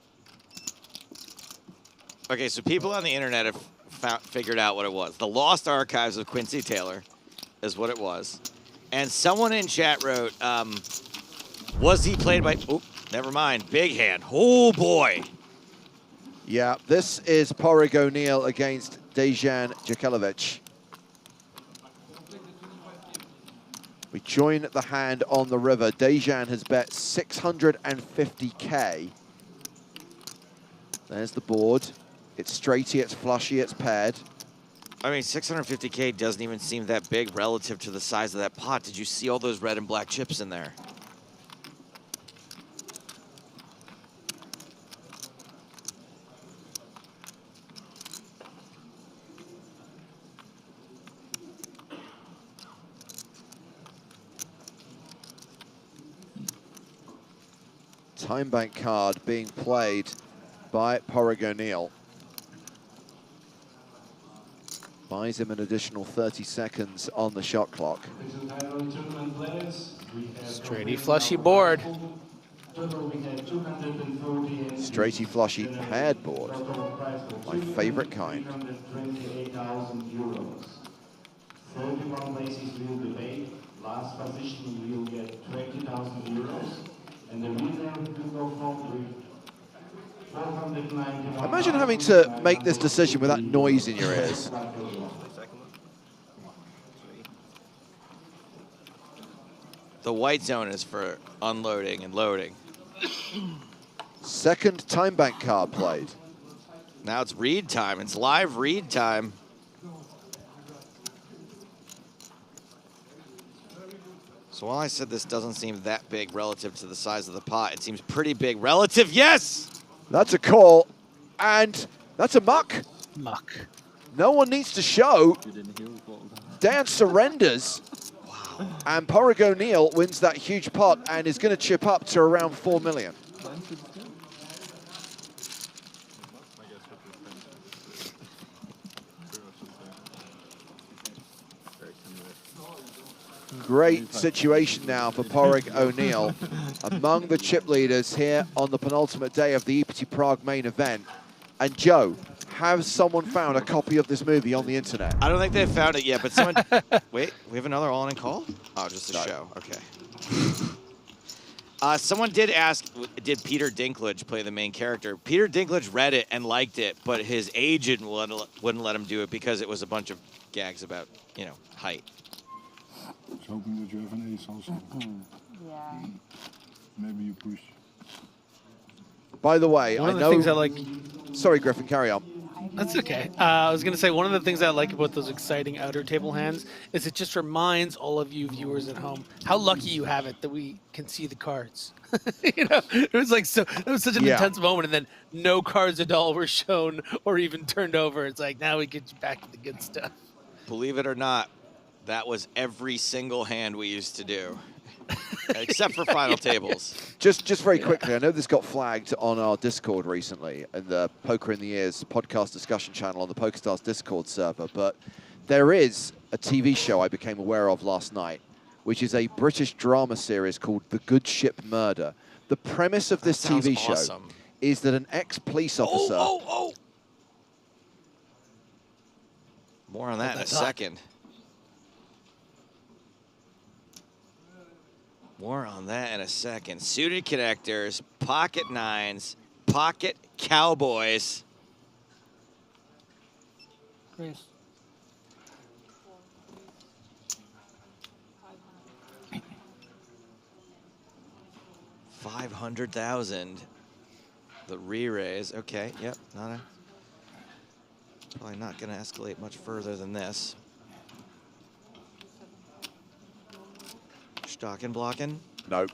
Okay, so people on the internet have figured out what it was. The Lost Archives of Quincy Taylor is what it was. And someone in chat wrote, was he played by... Oh, never mind. Big hand. Oh, boy. Yeah, this is Porrig O'Neill against Dejan Jakelovic. We join the hand on the river. Dejan has bet 650K. There's the board. It's straighty, it's flushy, it's paired. I mean, 650K doesn't even seem that big relative to the size of that pot. Did you see all those red and black chips in there? Time bank card being played by Porrig O'Neill. Buys him an additional 30 seconds on the shot clock. Straighty flushy board. Straighty flushy paired board. My favorite kind. 31 places will be paid. Last position will get 20,000 euros. And the winner will go home with 491. Imagine having to make this decision with that noise in your ears. The white zone is for unloading and loading. Second time bank card played. Now it's read time. It's live read time. So while I said this doesn't seem that big relative to the size of the pot, it seems pretty big relative. Yes! That's a call, and that's a muck. Muck. No one needs to show. Dan surrenders. Wow. And Porrig O'Neill wins that huge pot and is going to chip up to around 4 million. Great situation now for Porrig O'Neill among the chip leaders here on the penultimate day of the EPT Prague main event. And Joe, has someone found a copy of this movie on the internet? I don't think they've found it yet, but someone... Wait, we have another all-in call? Oh, just a show. Okay. Someone did ask, did Peter Dinklage play the main character? Peter Dinklage read it and liked it, but his agent wouldn't let him do it because it was a bunch of gags about, you know, height. I was hoping that you have an ace also. Yeah. Maybe you push. By the way, one I of the know... things I like... Sorry, Griffin, carry on. That's okay. I was going to say, one of the things I like about those exciting outer table hands is it just reminds all of you viewers at home how lucky you have it that we can see the cards. You know, it was like it was such an intense moment, and then no cards at all were shown or even turned over. It's like, now we get back to the good stuff. Believe it or not, that was every single hand we used to do, except for final tables. Just very quickly, I know this got flagged on our Discord recently, in the Poker in the Ears podcast discussion channel on the PokerStars Discord server, but there is a TV show I became aware of last night, which is a British drama series called The Good Ship Murder. The premise of this TV show is that an ex-police officer... More on that in a second. More on that in a second. Suited connectors, pocket nines, pocket cowboys. Chris. $500,000. The re-raise. Okay, yep. Probably not going to escalate much further than this. Stocking blocking? Nope.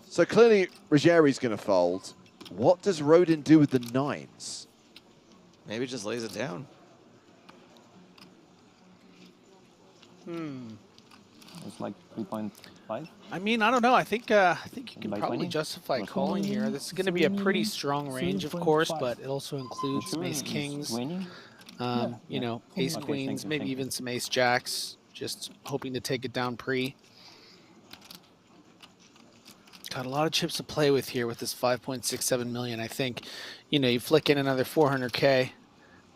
So clearly Ruggeri's going to fold. What does Rodin do with the nines? Maybe just lays it down. It's like 3.5. I mean, I don't know. I think you can By probably 20? justify calling here. This is going to be a pretty strong range, of course, but it also includes some ace kings, you know, ace queens, maybe even some ace jacks. Just hoping to take it down pre. Got a lot of chips to play with here with this 5.67 million. I think, you know, you flick in another 400K.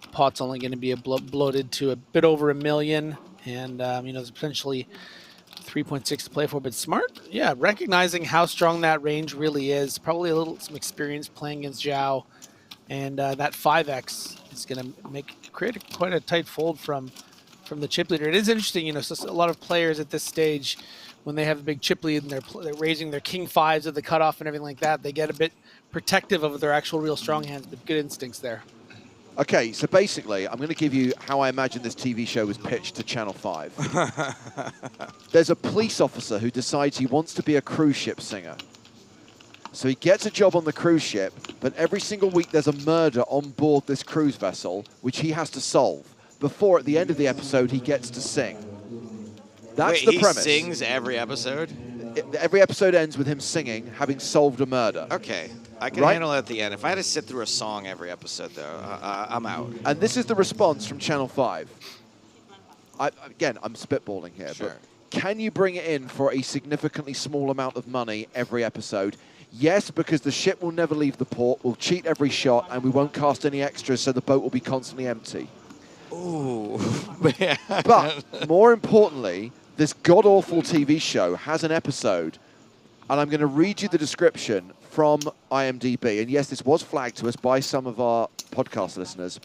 The pot's only going to be bloated to a bit over $1 million, and you know, there's potentially 3.6 to play for. But smart, yeah, recognizing how strong that range really is. Probably some experience playing against Zhao, and that 5x is going to create quite a tight fold from the chip leader. It is interesting, you know, so a lot of players at this stage, when they have a big chip lead and they're raising their king fives at the cutoff and everything like that, they get a bit protective of their actual real strong hands, but good instincts there. Okay, so basically, I'm going to give you how I imagine this TV show was pitched to Channel 5. There's a police officer who decides he wants to be a cruise ship singer. So he gets a job on the cruise ship, but every single week there's a murder on board this cruise vessel, which he has to solve, before at the end of the episode he gets to sing. That's the premise. He sings every episode? Every episode ends with him singing, having solved a murder. Okay, I can handle it at the end. If I had to sit through a song every episode, though, I'm out. And this is the response from Channel 5. Again, I'm spitballing here, but can you bring it in for a significantly small amount of money every episode? Yes, because the ship will never leave the port, we'll cheat every shot, and we won't cast any extras, so the boat will be constantly empty. Ooh, man. But more importantly, this god-awful TV show has an episode And I'm going to read you the description from IMDb. And yes, this was flagged to us by some of our podcast listeners.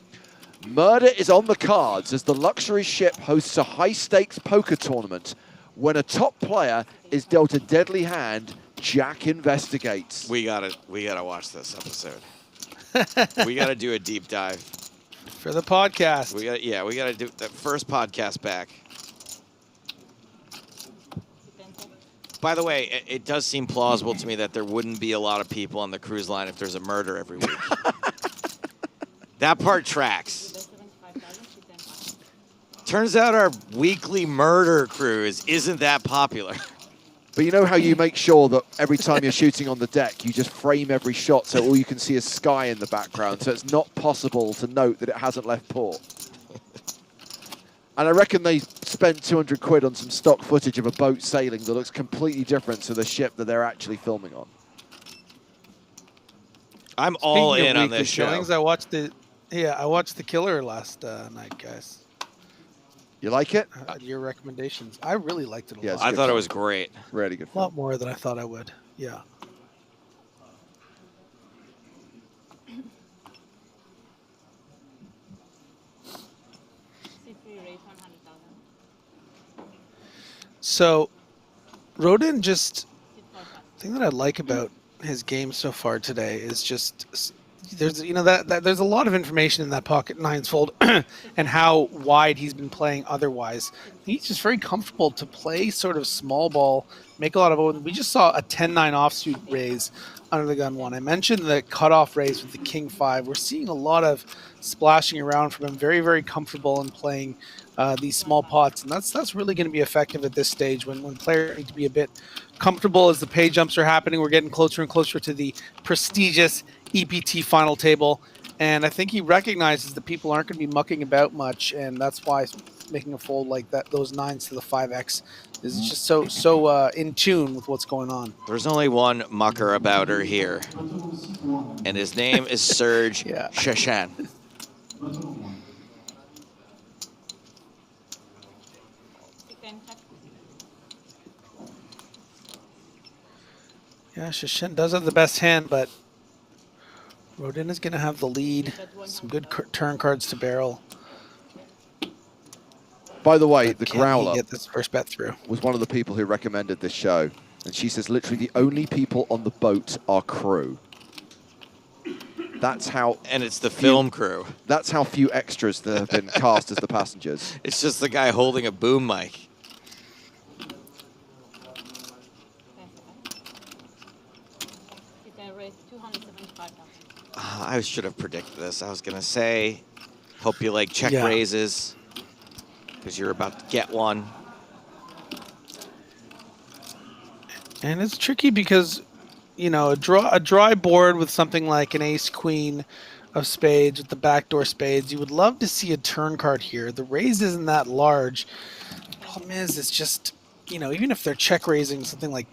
Murder is on the cards as the luxury ship hosts a high-stakes poker tournament. When a top player is dealt a deadly hand, Jack investigates. We gotta watch this episode. We gotta do a deep dive for the podcast. We gotta do that first podcast back. By the way, it does seem plausible to me that there wouldn't be a lot of people on the cruise line if there's a murder every week. That part tracks. Turns out our weekly murder cruise isn't that popular. But you know how you make sure that every time you're shooting on the deck, you just frame every shot so all you can see is sky in the background, so it's not possible to note that it hasn't left port. And I reckon they spent 200 quid on some stock footage of a boat sailing that looks completely different to the ship that they're actually filming on. I'm all in on this show. I watched the Killer last night, guys. You like it? Your recommendations. I really liked it a lot. I thought it was great. Really good. A lot more than I thought I would. Yeah. So, Rodin the thing that I like about his game so far today is just there's there's a lot of information in that pocket nines fold and how wide he's been playing otherwise. He's just very comfortable to play sort of small ball, make a lot of. We just saw a 10-9 offsuit raise under the gun one. I mentioned the cutoff raise with the king 5. We're seeing a lot of splashing around from him. Very, very comfortable in playing these small pots, and that's really going to be effective at this stage when players need to be a bit comfortable as the pay jumps are happening. We're getting closer and closer to the prestigious EPT final table, and I think he recognizes that people aren't going to be mucking about much, and that's why making a fold like that, those 9s to the 5x, is just so in tune with what's going on. There's only one mucker about her here, and his name is Serge Shashan. Yeah, Shashan does have the best hand, but Rodin is going to have the lead. Some good turn cards to barrel. By the way, the Growler get this first bet through. Was one of the people who recommended this show. And she says literally the only people on the boat are crew. That's how... And it's the film crew. That's how few extras there have been cast as the passengers. It's just the guy holding a boom mic. I should have predicted this. I was going to say, hope you like check raises, because you're about to get one. And it's tricky because, you know, a dry board with something like an ace-queen of spades with the backdoor spades, you would love to see a turn card here. The raise isn't that large. The problem is, it's just, you know, even if they're check raising something like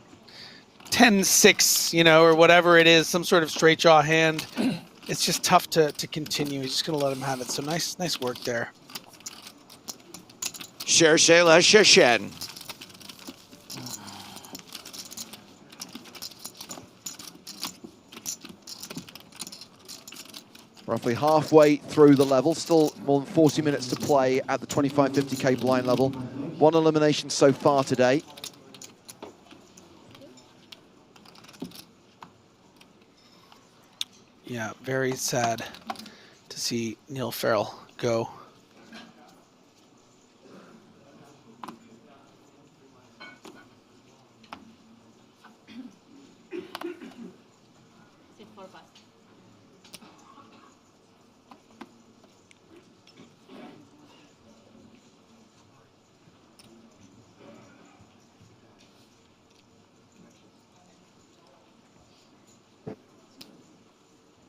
10-6, you know, or whatever it is, some sort of straight jaw hand, it's just tough to continue. He's just going to let him have it. So nice work there. Cherchez la Chachenne. Roughly halfway through the level, still more than 40 minutes to play at the 25-50K blind level. One elimination so far today. Yeah, very sad to see Neil Farrell go.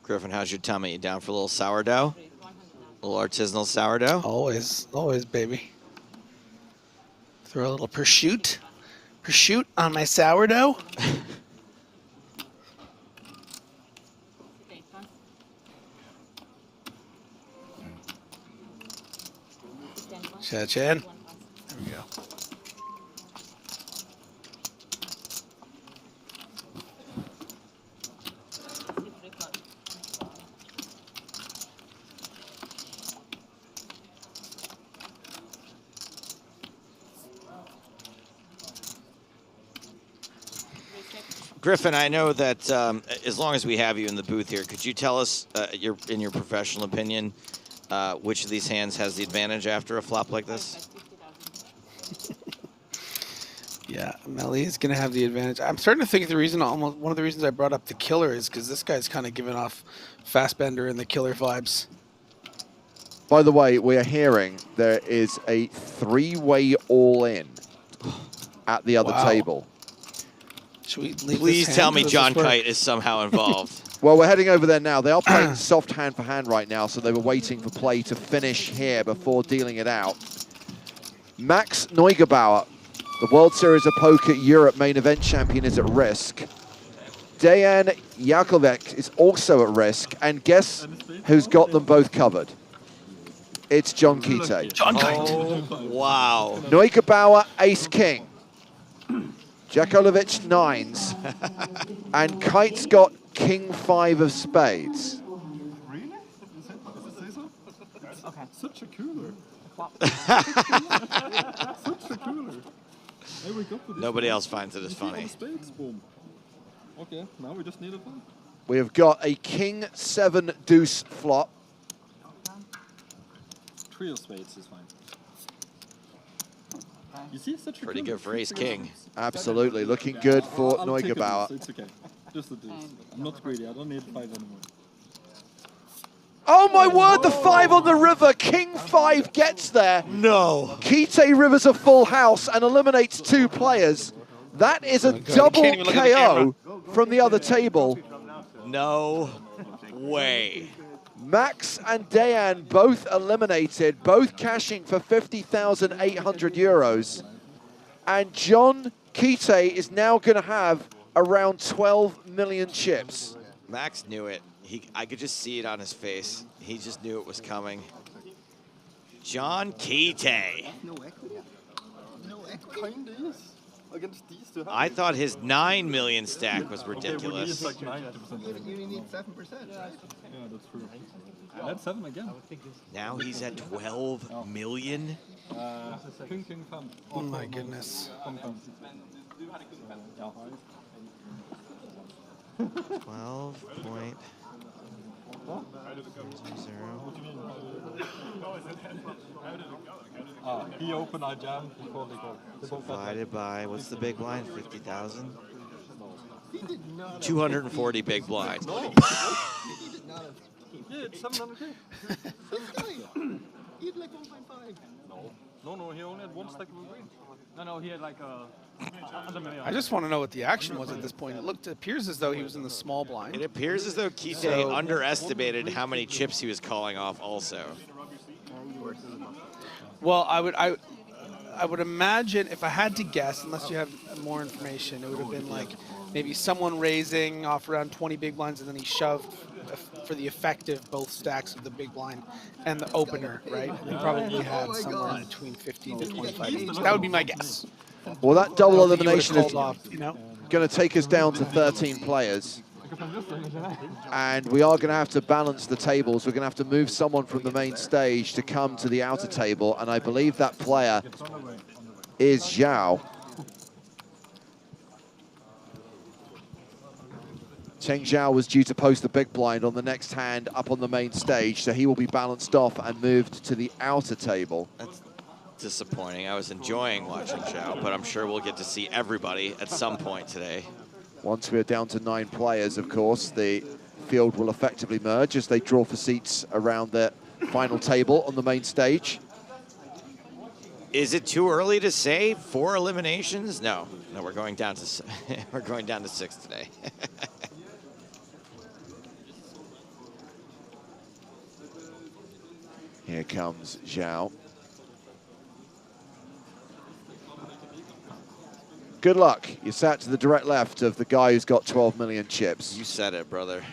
Griffin, how's your tummy? You down for a little sourdough? A little artisanal sourdough? Always, baby. Throw a little prosciutto on my sourdough. Chachan. There we go. Griffin, I know that as long as we have you in the booth here, could you tell us, in your professional opinion, which of these hands has the advantage after a flop like this? Yeah, Melly is going to have the advantage. I'm starting to think the reason, almost one of the reasons I brought up the killer is because this guy's kind of giving off Fastbender and the killer vibes. By the way, we are hearing there is a three-way all-in at the other table. Should we leave Please this tell hand? me Does John this work? Kite is somehow involved. Well, we're heading over there now. They are playing soft hand for hand right now, so they were waiting for play to finish here before dealing it out. Max Neugebauer, the World Series of Poker Europe main event champion, is at risk. Dejan Jakovic is also at risk, and guess who's got them both covered? It's John Kite. John Kite. Oh, wow. Neugebauer, ace-king. Jakovic, nines. And Kite's got king-5 of spades. Really? Is it so? Okay. Such a cooler. Such a cooler. Hey, we got to this. Nobody else finds it as funny. Spades, boom. Okay, now we just need a flop. We have got a king-7 deuce flop. Three of spades is fine. You see, such a Pretty cooler. good for ace-king. Absolutely, looking good for I'll take a Neugebauer. deuce, it's okay. Just a deuce. I'm not greedy, I don't need 5 anymore. Oh my word, the 5 on the river. King-5 gets there. No. Kite rivers a full house and eliminates 2 players. That is a double Can't even look at the KO from the other table. No way. Max and Dejan both eliminated, both cashing for 50,800 euros. And John Kite is now going to have around 12 million chips. Max knew it. I could just see it on his face. He just knew it was coming. John Kite. No equity? No equity? Kinda is. Against these two. I thought his 9 million stack was ridiculous. Okay, well, like you need 7%, right? Yeah, that's true. That's 7 again. Now he's at 12 million. King, king, thumb. Oh my goodness. 12.00. He opened, I jammed before they go. Divided by, what's the big blind? 50,000? 240 big blinds. Yeah, it's 700K. He had like 1.5. No, he only had 1 stack of green. No, he had like a I just want to know what the action was at this point. It appears as though he was in the small blind. It appears as though Kite underestimated how many chips he was calling off also. Well, I would imagine, if I had to guess, unless you have more information, it would have been like maybe someone raising off around 20 big blinds, and then he shoved for the effective both stacks of the big blind and the opener, right? And he probably had somewhere in between 15 to 25 each. That would be my guess. Well, that double elimination is off, you know? going to take us down to 13 players. And we are going to have to balance the tables. We're going to have to move someone from the main stage to come to the outer table. And I believe that player is Zhao. Cheng Zhao was due to post the big blind on the next hand up on the main stage, so he will be balanced off and moved to the outer table. That's disappointing. I was enjoying watching Zhao, but I'm sure we'll get to see everybody at some point today. Once we're down to 9 players, of course, the field will effectively merge as they draw for seats around the final table on the main stage. Is it too early to say 4 eliminations? No, we're going down to we're going down to 6 today. Here comes Zhao. Good luck. You sat to the direct left of the guy who's got 12 million chips. You said it, brother.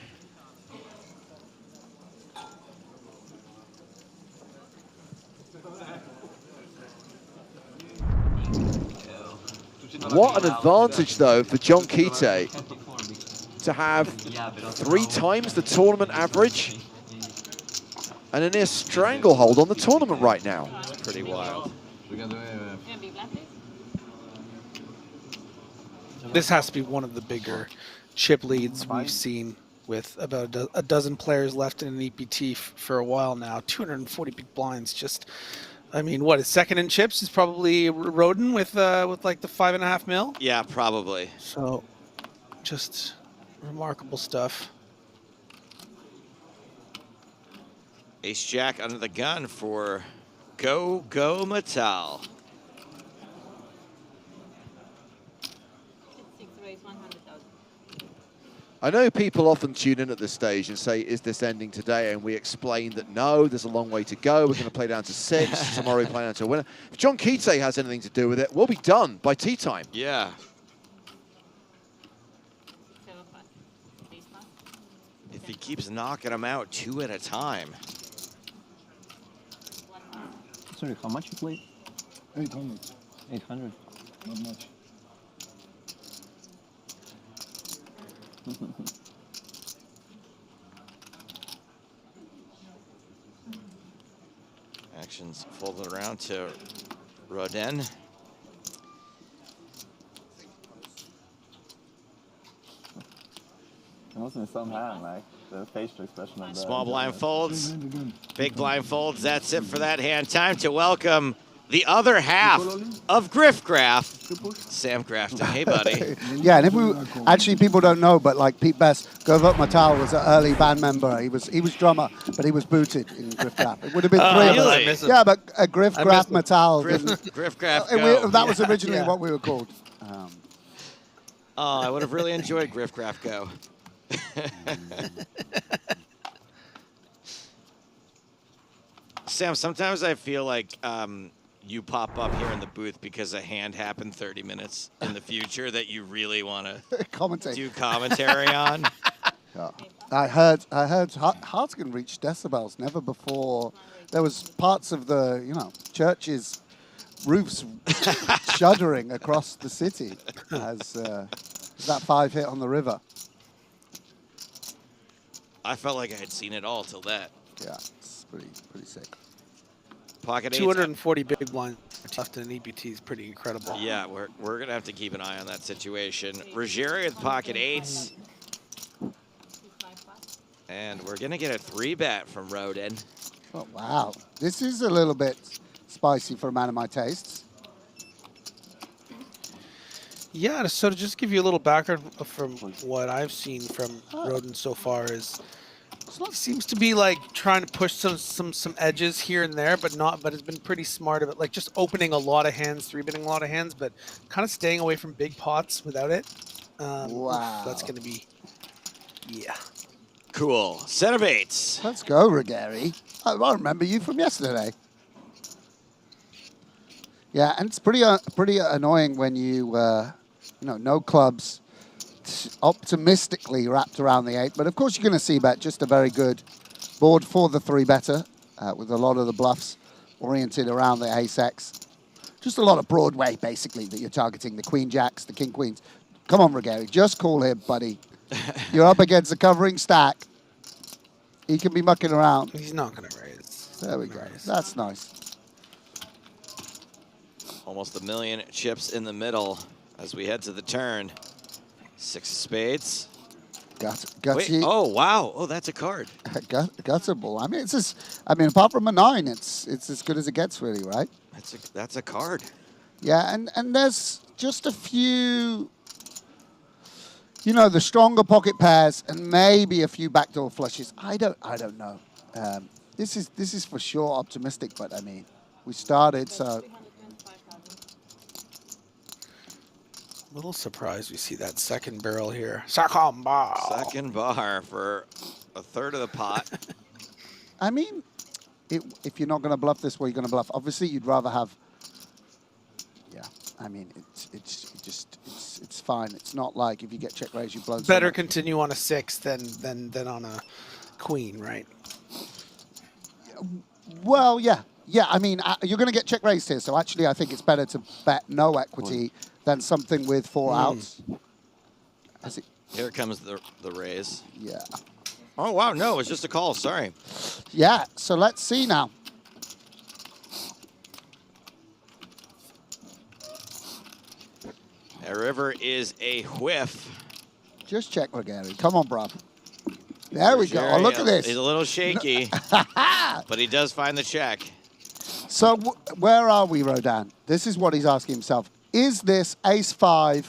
What an advantage, though, for John Kite to have 3 times the tournament average and a near stranglehold on the tournament right now. It's pretty wild. This has to be one of the bigger chip leads we've seen with about a dozen players left in an EPT for a while now. 240 big blinds. Just, I mean, what is second in chips is probably Roden with like the 5.5 mil. Yeah, probably. So, just remarkable stuff. Ace Jack under the gun for Go Metal. I know people often tune in at this stage and say, is this ending today? And we explain that no, there's a long way to go. We're going to play down to 6. Tomorrow we play down to a winner. If John Duthie has anything to do with it, we'll be done by tea time. Yeah. If he keeps knocking them out 2 at a time. Sorry, how much you played? 800. 800. Not much. Actions folded around to Roden. Det måste nästan här, like the facial expression of the Small blind folds, big blind folds. That's it for that hand. Time to welcome the other half of Griff Graff, Sam Grafton. Hey, buddy. Yeah, and if we actually, people don't know, but like Pete Best, Govert Matal was an early band member. He was drummer, but he was booted in Griff Graff. It would have been 3 of us. Yeah, but Griff Graff Matal. Griff Graff. That was originally what we were called. Oh, I would have really enjoyed Griff Graff Go. Sam, sometimes I feel like you pop up here in the booth because a hand happened 30 minutes in the future that you really want to do commentary on. Yeah. I heard hearts can reach decibels. Never before. There was parts of the church's roofs shuddering across the city as that 5 hit on the river. I felt like I had seen it all till that. Yeah, it's pretty sick. Pocket 240 big blinds left in an EPT is pretty incredible. Yeah, we're gonna have to keep an eye on that situation. Ruggieri with pocket 8s. And we're gonna get a 3-bet from Roden. Oh, wow. This is a little bit spicy for a man of my tastes. Yeah, so to just give you a little background from what I've seen from Roden so far is he seems to be like trying to push some edges here and there, but it's been pretty smart of it, like just opening a lot of hands, 3-betting a lot of hands, but kind of staying away from big pots without it. Wow. That's gonna be cool. Set of 8s. Let's go, Ruggieri. I remember you from yesterday. Yeah, and it's pretty annoying when you no clubs optimistically wrapped around the 8, but of course you're going to see bet just a very good board for the 3-better with a lot of the bluffs oriented around the ace-x. Just a lot of Broadway, basically, that you're targeting, the queen-jacks, the king-queens. Come on, Ruggieri, just call him, buddy. You're up against a covering stack. He can be mucking around. He's not going to raise. There we go. That's nice. Almost 1 million chips in the middle as we head to the turn. 6 of spades. Gutsy. Wait, oh, wow. Oh, that's a card. Guttable. I mean, it's just, apart from a 9, it's as good as it gets, really, right? That's a card. Yeah, and there's just a few, the stronger pocket pairs and maybe a few backdoor flushes. I don't know. This is for sure optimistic, but I mean, we started, so. A little surprised we see that second barrel here. Second bar. Second bar for a third of the pot. I mean, if you're not going to bluff this way, you're going to bluff. Obviously, you'd rather have. Yeah, I mean, it's fine. It's not like if you get check raise, you blow. Better continue on a 6 than on a queen, right? Well, yeah. I mean, you're going to get check raised here, so actually, I think it's better to bet no equity than something with 4 outs. Here comes the raise. Yeah. Oh, wow. No, it's just a call. Sorry. Yeah. So let's see now. A river is a whiff. Just check Regari. Come on, bruv. There we go. Oh, look at this. He's a little shaky, but he does find the check. So where are we, Rodan? This is what he's asking himself. Is this ace-5?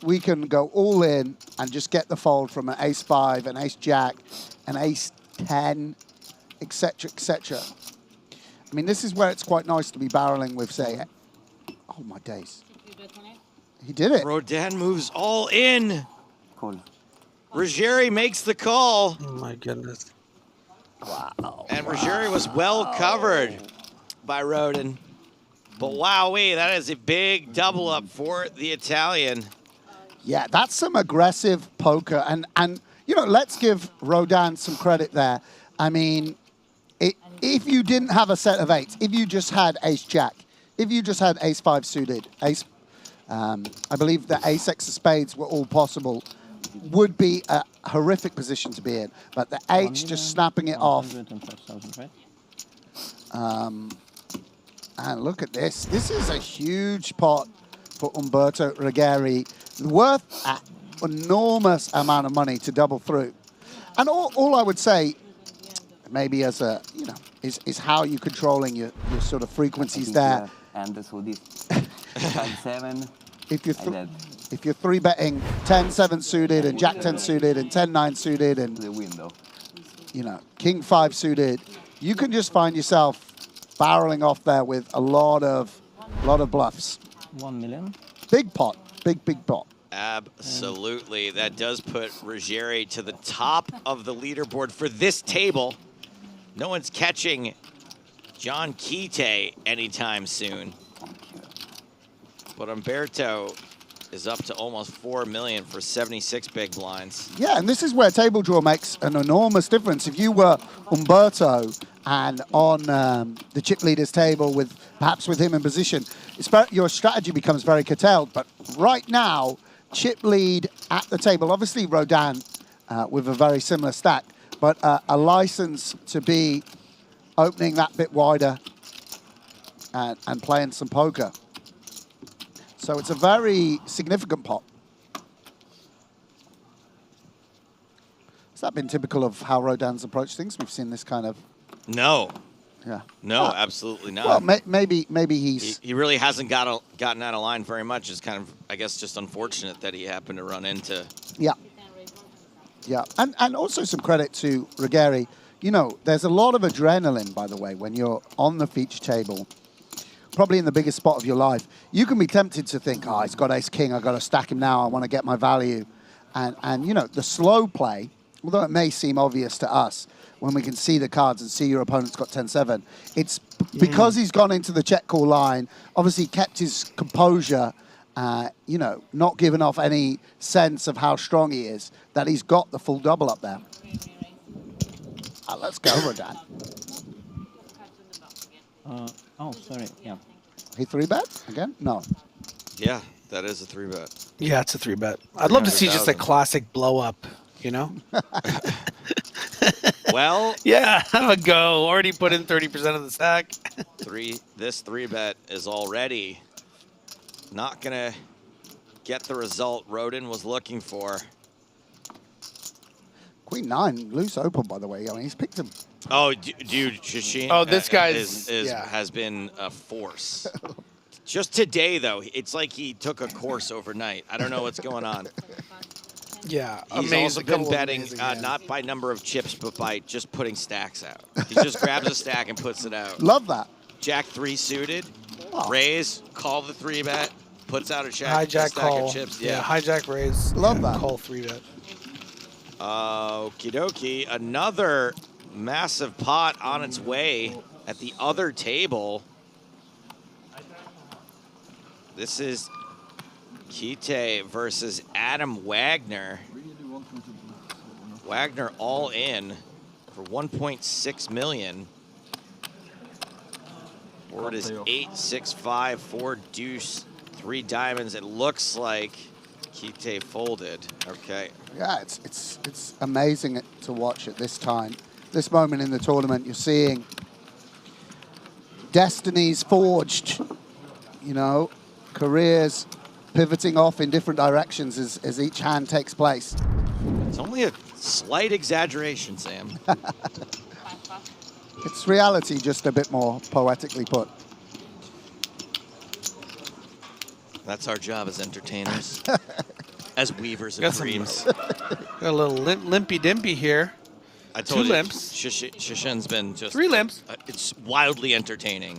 We can go all in and just get the fold from an ace-5, an ace-jack, an ace-10, etc., etc. I mean, this is where it's quite nice to be barreling with, say, oh, my days. He did it. Rodan moves all in. Cool. Ruggieri makes the call. Oh, my goodness. Wow. And Ruggieri was well covered by Rodan. But wowee, that is a big double up for the Italian. Yeah, that's some aggressive poker. And you know, let's give Rodan some credit there. I mean, if you didn't have a set of eights, if you just had ace-jack, if you just had ace-5 suited, I believe the ace-x of spades were all possible, would be a horrific position to be in. But the eights just snapping it off. And look at this. This is a huge pot for Umberto Ruggieri, worth an enormous amount of money to double through. And all I would say, maybe as a, you know, is how you're controlling your sort of frequencies there. And this will be 7. If you're 3-betting 10-7 suited and Jack-10 suited and 10-9 suited and the window, you know, King-5 suited, you can just find yourself barreling off there with a lot of bluffs. 1 million. Big pot, big pot. Absolutely. That does put Ruggieri to the top of the leaderboard for this table. No one's catching John Duthie anytime soon. But Umberto is up to almost 4 million for 76 big blinds. Yeah, and this is where table draw makes an enormous difference. If you were Umberto and on the chip leaders table, with perhaps with him in position, your strategy becomes very curtailed. But right now, chip lead at the table, obviously Rodan with a very similar stack, but a license to be opening that bit wider and playing some poker. So it's a very significant pot. Has that been typical of how Rodan's approached things? We've seen this kind of... No. Yeah. No, absolutely not. Well, maybe he's... He really hasn't gotten out of line very much. It's kind of, I guess, just unfortunate that he happened to run into... Yeah. Yeah, and also some credit to Ruggieri. You know, there's a lot of adrenaline, by the way, when you're on the feature table, probably in the biggest spot of your life. You can be tempted to think, oh, he's got ace-king, I've got to stack him now, I want to get my value. And you know, the slow play, although it may seem obvious to us, when we can see the cards and see your opponent's got 10-7, it's because he's gone into the check call line, obviously kept his composure, you know, not given off any sense of how strong he is, that he's got the full double up there. Let's go, Rodan. Oh, sorry, yeah. He 3-bet again? No. Yeah, that is a 3-bet. Yeah, it's a 3-bet. I'd love to see just a classic blow-up, you know? Well... yeah, have a go. Already put in 30% of the stack. This 3-bet is already not going to get the result Rodan was looking for. Queen 9, loose open, by the way. I mean, he's picked him. Oh, dude, Shashin. Oh, this guy has been a force. Just today, though, it's like he took a course overnight. I don't know what's going on. Yeah, he's also been betting not by number of chips, but by just putting stacks out. He just grabs a stack and puts it out. Love that. Jack 3 suited, raise, call the 3-bet, puts out a check, hijack a stack call. of chips. Yeah, hijack raise. Love that. Call 3-bet. Okie dokie. Another massive pot on its way at the other table. This is Duthie versus Adam Wagner. Wagner all in for 1.6 million. Board is 8-6-5, 4 deuce, 3 diamonds. It looks like Duthie folded. Okay. Yeah, it's amazing to watch at this time. This moment in the tournament, you're seeing destinies forged, you know, careers pivoting off in different directions as each hand takes place. It's only a slight exaggeration, Sam. It's reality, just a bit more poetically put. That's our job as entertainers, as weavers of dreams. Got a little limpy-dimpy here. I told 2 you, limps. Shishin's been just 3 limps. It's wildly entertaining.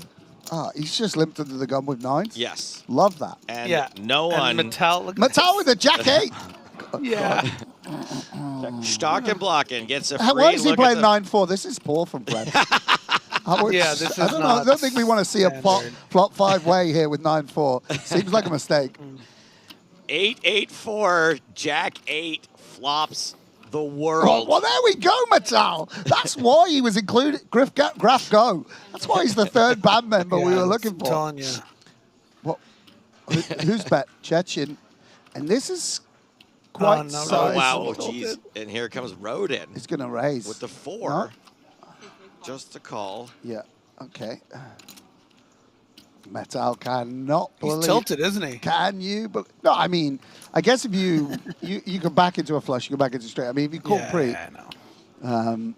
He's just limped under the gun with 9s. Yes. Love that. And Yeah. no one. And Mattel with a Jack 8. Yeah. Stock and blocking gets a free Why is he look playing at 9-4? This is poor from Brent. Yeah, this is I don't know. I don't think we want to see a flop 5-way here with 9-4. Seems like a mistake. 8-8-4, Jack 8 flops the world. Well, there we go, Mattel. That's why he was included. Graf Go. That's why he's the 3rd band member we were looking for. I'm telling you. What? Who's bet? Chechen. And this is quite sizable. Oh, wow. Oh, geez. And here comes Rodin. He's going to raise. With the 4. No? Just a call. Yeah. Okay. Metal cannot believe. He's tilted, isn't he? Can you? No, I mean, I guess if you can back into a flush, you can back into straight. I mean, if you call pre. Yeah, I know.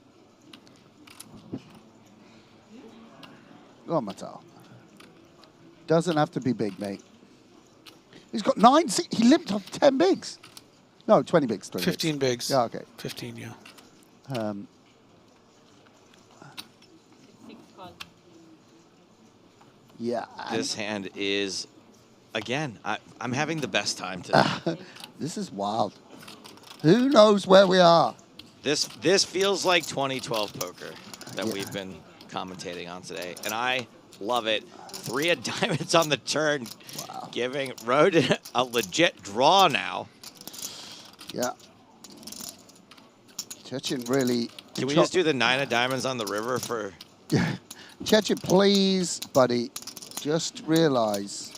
Go on, Metal. Doesn't have to be big, mate. He's got 9. He limped off 10 bigs. No, 20 bigs. 15 bigs. Yeah, okay. 15, yeah. Yeah. This hand is, again, I'm having the best time today. This is wild. Who knows where we are? This feels like 2012 poker that we've been commentating on today, and I love it. 3 of diamonds on the turn, giving Rodin a legit draw now. Yeah. Chechen really... Can we just do the 9 of diamonds on the river for... Chechen, please, buddy, just realize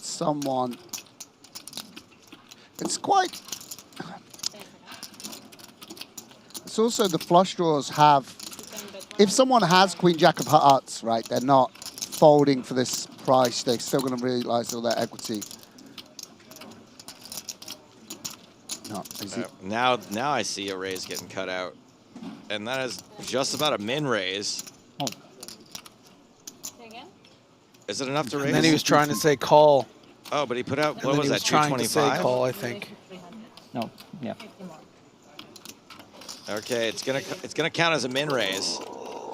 someone... It's quite... It's also the flush draws have... If someone has Queen Jack of Hearts, right, they're not folding for this price. They're still going to realize all their equity. No, is it? Now I see a raise getting cut out. And that is just about a min raise. Say again? Is it enough to raise? And then he was trying to say call. Oh, but he put out, And what then was he that, was trying to say 225? call, I think. No, yeah. Okay, it's gonna count as a min raise.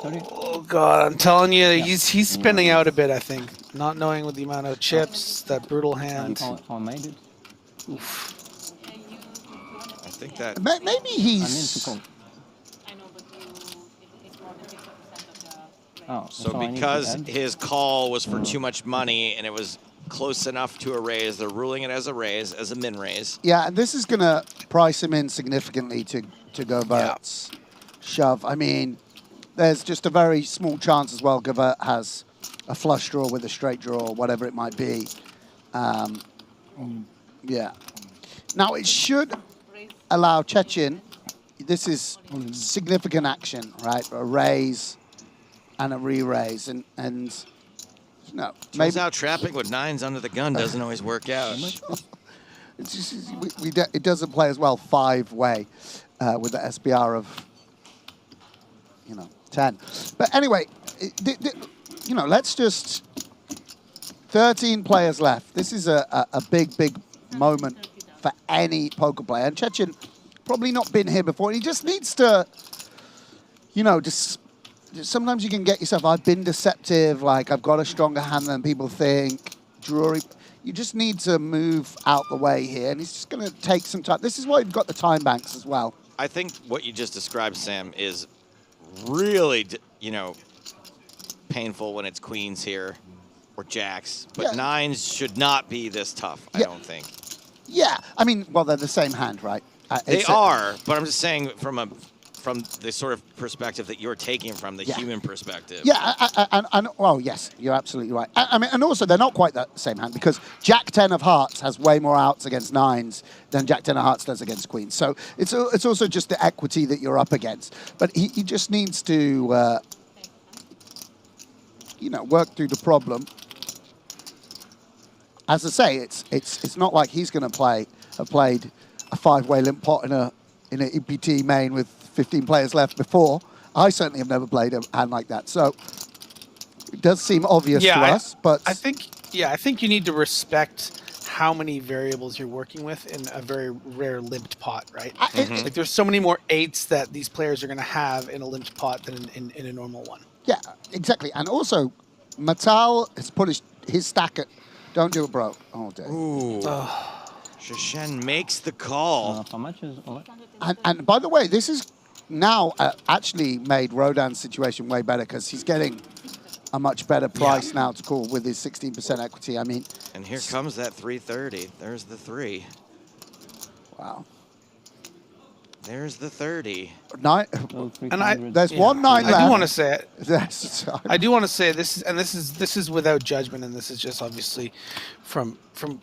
Oh God, I'm telling you, he's spinning out a bit. I think, not knowing with the amount of chips, that brutal hand. Oof. I think that maybe he's. So because his call was for too much money and it was close enough to a raise, they're ruling it as a raise, as a min raise. Yeah, and this is going to price him in significantly to Govert's shove. I mean, there's just a very small chance as well Govert has a flush draw with a straight draw or whatever it might be. Yeah. Now, it should allow Chechen, this is significant action, right? A raise and a re-raise. And you know, Turns out trapping with 9s under the gun doesn't always work out. It's just, it doesn't play as well 5-way with the SBR of, 10. But anyway, let's just 13 players left. This is a big moment for any poker player. And Chechen probably not been here before. He just needs to, just sometimes you can get yourself, I've been deceptive, like I've got a stronger hand than people think. Drury, you just need to move out the way here. And it's just going to take some time. This is why you've got the time banks as well. I think what you just described, Sam, is really, painful when it's queens here or jacks. But 9s should not be this tough, I don't think. Yeah, I mean, well, they're the same hand, right? They are, but I'm just saying from the sort of perspective that you're taking from the human perspective. Yeah, and well, yes, you're absolutely right. I mean, and also they're not quite the same hand because Jack 10 of Hearts has way more outs against 9s than Jack 10 of Hearts does against Queens. So it's also just the equity that you're up against. But he just needs to, work through the problem. as I say, it's not like he's going to have played a 5-way limp pot in an EPT main with 15 players left before. I certainly have never played a hand like that. So it does seem obvious to us, but I think you need to respect how many variables you're working with in a very rare limped pot, right? Like there's so many more 8s that these players are going to have in a limped pot than in a normal one. Yeah, exactly. And also, Matal has put his stack at, don't do it, bro. Oh, damn. Ooh. Shashen makes the call. How much is... And by the way, this is now actually made Rodan's situation way better because he's getting a much better price now to call with his 16% equity. I mean... And here comes that 330. There's the 3. Wow. There's the 30. And there's 1 9 left. I do want to say it. Yes. I do want to say this is without judgment, and this is just obviously from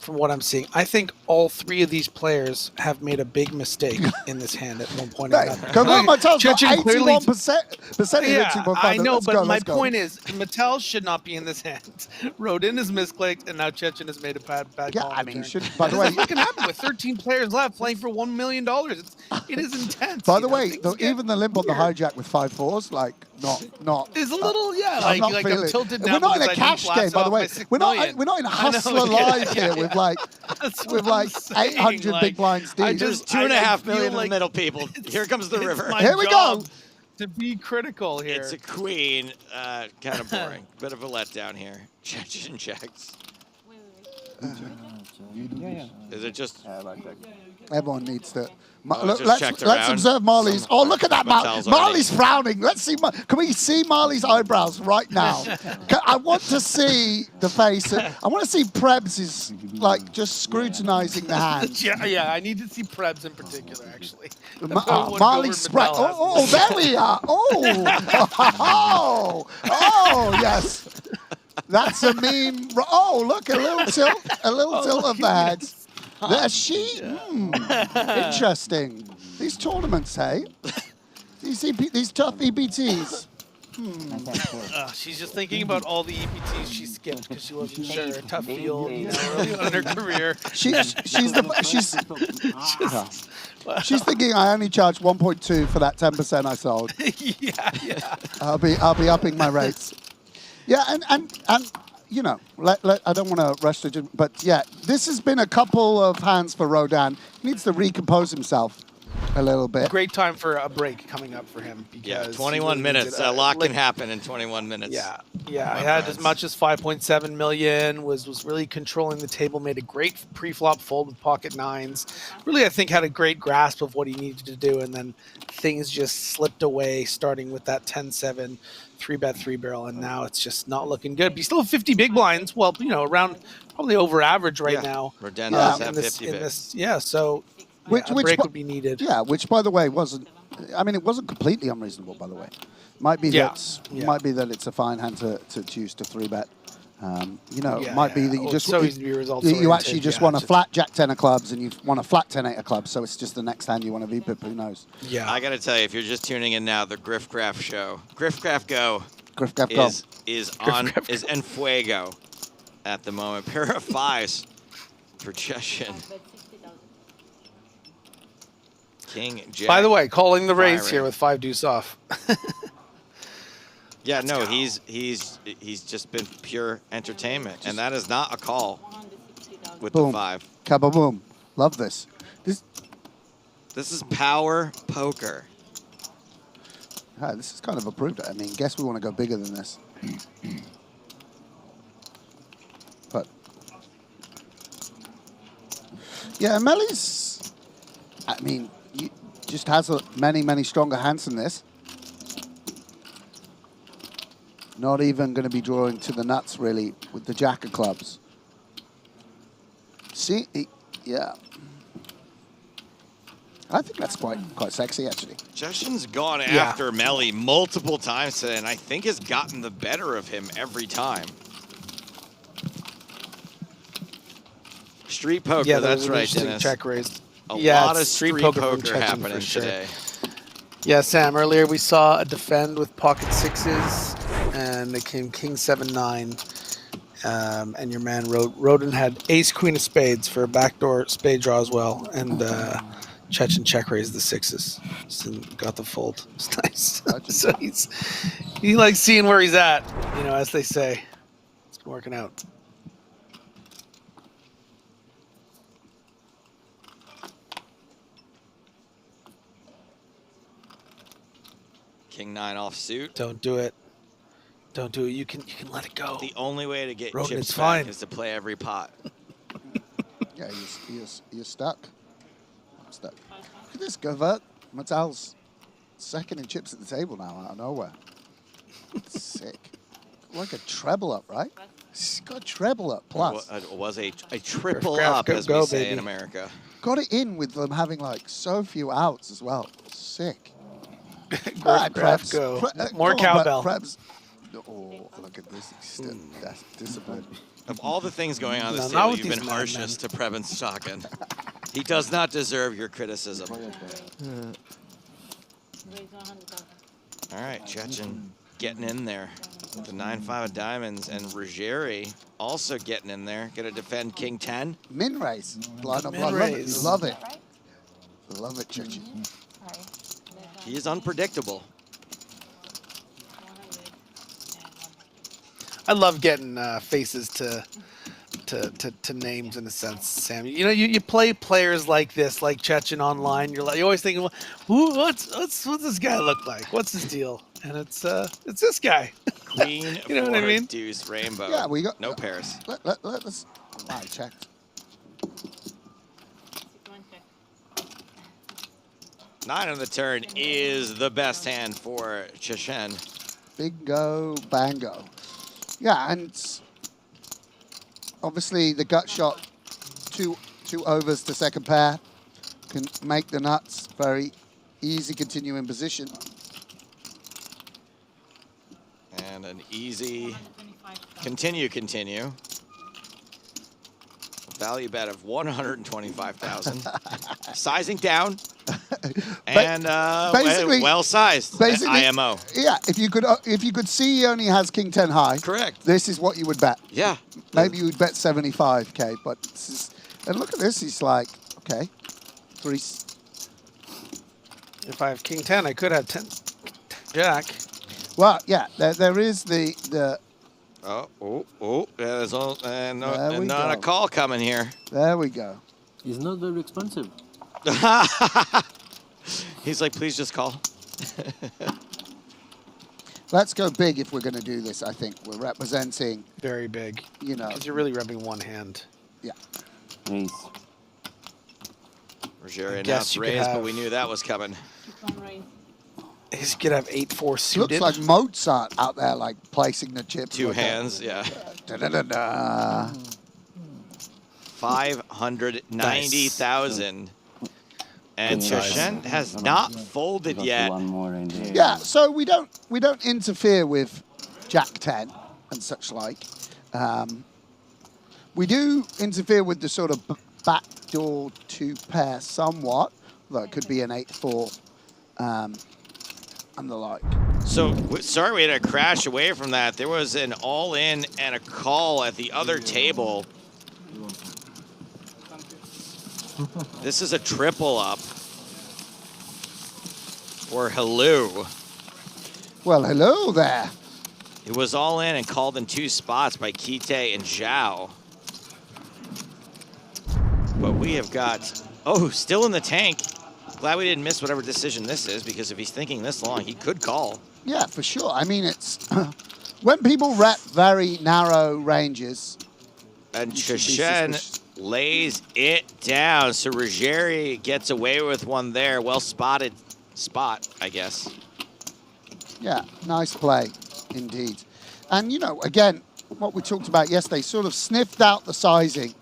what I'm seeing. I think all 3 of these players have made a big mistake in this hand at one point or another. Come on, Mattel's got Chechen clearly 81%. Yeah, I know, but my point is, Mattel should not be in this hand. Rodin is misclicked, and now Chechen has made a bad call. I mean, by the way, what can happen with 13 players left playing for $1 million? It is intense. By the way, even the limp on the hijack with 5 4s, like not. Is a little like I'm tilted now. We're not in a cash game, by the way. We're not in a hustler live here with like 800 big blinds deep. Just 2.5 million in the middle, people. Here comes the river. Here we go. To be critical here. It's a queen. Kind of boring. Bit of a letdown here. Chechen checks. Is it just... Everyone needs to... let's let's observe Marley's... Oh, look at that. Marley's frowning. Let's see... Can we see Marley's eyebrows right now? I want to see the face. I want to see Prebz is like just scrutinizing the hand. Yeah, I need to see Prebz in particular, actually. Marley's spread. Oh, there we are. Oh, yes. That's a mean... Oh, look, a little tilt of the head. There's she. Interesting. These tournaments, hey? These tough EPTs. She's just thinking about all the EPTs she skipped because she wasn't sure. A tough field, early on in her career. She's thinking I only charged 1.2 for that 10% I sold. Yeah. I'll be upping my rates. Yeah, and you know, I don't want to rush to, but yeah, this has been a couple of hands for Rodan. He needs to recompose himself a little bit. Great time for a break coming up for him. Because 21 minutes. A lot can happen in 21 minutes. Yeah. I had as much as 5.7 million, was really controlling the table, made a great pre-flop fold with pocket 9s. Really, I think had a great grasp of what he needed to do, and then things just slipped away, starting with that 10-7, 3-bet 3-barrel, and now it's just not looking good. But you still have 50 big blinds. Well, around probably over average right now. Rodan does have 50 bigs. So a break would be needed. Yeah, which by the way wasn't. I mean, it wasn't completely unreasonable. By the way, might be that it's a fine hand to choose to 3-bet. Might be that you just you actually just want a flat Jack 10 of clubs and you want a flat 10-8 of clubs, so it's just the next hand you want to VPIP. Who knows? Yeah, I gotta tell you, if you're just tuning in now, the Griffcraft show, Griffcraft Go, is en fuego at the moment. Pair of 5s for Chechen. King Jack. By the way, calling the raise here with 5 deuce off. Yeah, no, he's just been pure entertainment, and that is not a call with the 5. Kaboom! Love this. This is power poker. This is kind of approved. I mean, guess we want to go bigger than this. But yeah, Melly's. I mean, just has many stronger hands than this. Not even going to be drawing to the nuts, really, with the Jack of clubs. See? Yeah. I think that's quite sexy, actually. Chechen's gone after Melly multiple times today, and I think has gotten the better of him every time. Street poker, that's right, Dennis. Check raised. A lot of street poker happening today. Yeah, Sam, earlier we saw a defend with pocket 6s. And it came King 7-9, and your man Rodin had ace queen of spades for a backdoor spade draw as well, and Chechen check raised the sixes, so got the fold. It's nice. So he likes seeing where he's at, you know, as they say. It's been working out. King 9 offsuit. Don't do it. Don't do it. You can let it go. The only way to get Rodin, chips it's back fine. is to play every pot. Yeah, you're stuck. I'm stuck. Look at this, Govert. Mattel's second in chips at the table now out of nowhere. Sick. Like a treble up, right? He's got a treble up plus. It was a triple Grab, up, as go, we say baby. in America. Got it in with them having like so few outs as well. Sick. Grab, go. More cowbell. Krebs. Oh, look at this. That's discipline. Of all the things going on this No, not table, with you've been these harshest to Preben Stocken. He does not deserve your criticism. All right, Chechen getting in there with the 9-5 of diamonds, and Ruggieri also getting in there. Gonna defend King 10. Min raise. Line up, love it. Love it. Love it, Chechen. He is unpredictable. I love getting faces to names in a sense, Sam. You know, you play players like this, like Chechen online. You're always thinking, well, what's this guy look like? What's his deal? And it's this guy. Queen, you know what I mean? Deuce, rainbow. Yeah, we got no pairs. Let us. I checked. 9 on the turn is the best hand for Chechen. Bingo, bango. Yeah, and obviously the gut shot, two overs to second pair, can make the nuts very easy, continue in position. And an easy continue. Value bet of 125,000. Sizing down. And basically, well sized. Basically, IMO. Yeah, if you could see he only has King 10 high. Correct. This is what you would bet. Yeah. Maybe you would bet 75k, but this is, and look at this. He's like, okay, three. If I have King 10, I could have 10 Jack. Well, yeah, there is the. Yeah, there's not a call coming here. There we go. It's not very expensive. He's like, please just call. Let's go big if we're going to do this, I think. We're representing... Very big. You know. Because you're really rubbing one hand. Yeah. Ace. Ruggieri announced raise, but we knew that was coming. He's going to have 8-4 suited. Looks like Mozart out there, like, placing the chips. Two hands, yeah. Da-da-da-da. 590,000. And Chechen has not folded yet. Yeah, so we don't interfere with Jack 10 and such like. We do interfere with the sort of backdoor 2 pair somewhat, though it could be an 8-4 and the like. So sorry we had to crash away from that. There was an all-in and a call at the other table. This is a triple up. Or hello. Well, hello there. It was all in and called in 2 spots by Kite and Zhao. But we have got, still in the tank. Glad we didn't miss whatever decision this is, because if he's thinking this long, he could call. Yeah, for sure. I mean, it's when people rep very narrow ranges. And Chechen lays it down. So Ruggieri gets away with one there. Well spotted spot, I guess. Yeah, nice play indeed. And, you know, again, what we talked about yesterday, sort of sniffed out the sizing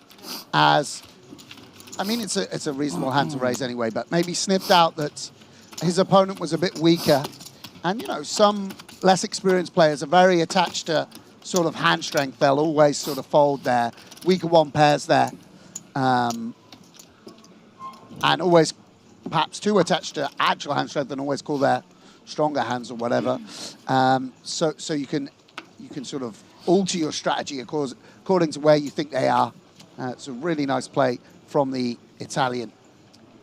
as, I mean, it's a reasonable hand to raise anyway, but maybe sniffed out that his opponent was a bit weaker. And, you know, some less experienced players are very attached to sort of hand strength. They'll always sort of fold their weaker 1 pairs there. And always perhaps too attached to actual hand strength and always call their stronger hands or whatever. So you can sort of alter your strategy according to where you think they are. It's a really nice play from the Italian.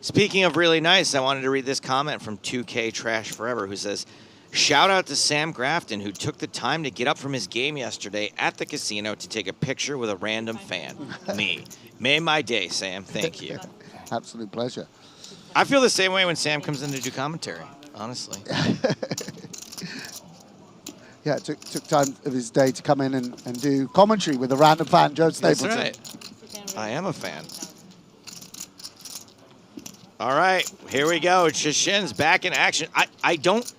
Speaking of really nice, I wanted to read this comment from 2K Trash Forever, who says, shout out to Sam Grafton, who took the time to get up from his game yesterday at the casino to take a picture with a random fan. Me. Made my day, Sam. Thank you. Absolute pleasure. I feel the same way when Sam comes in to do commentary, honestly. Yeah, it took time of his day to come in and do commentary with a random fan, Joe Stapleton. That's right. I am a fan. All right, here we go. Chashin's back in action. I don't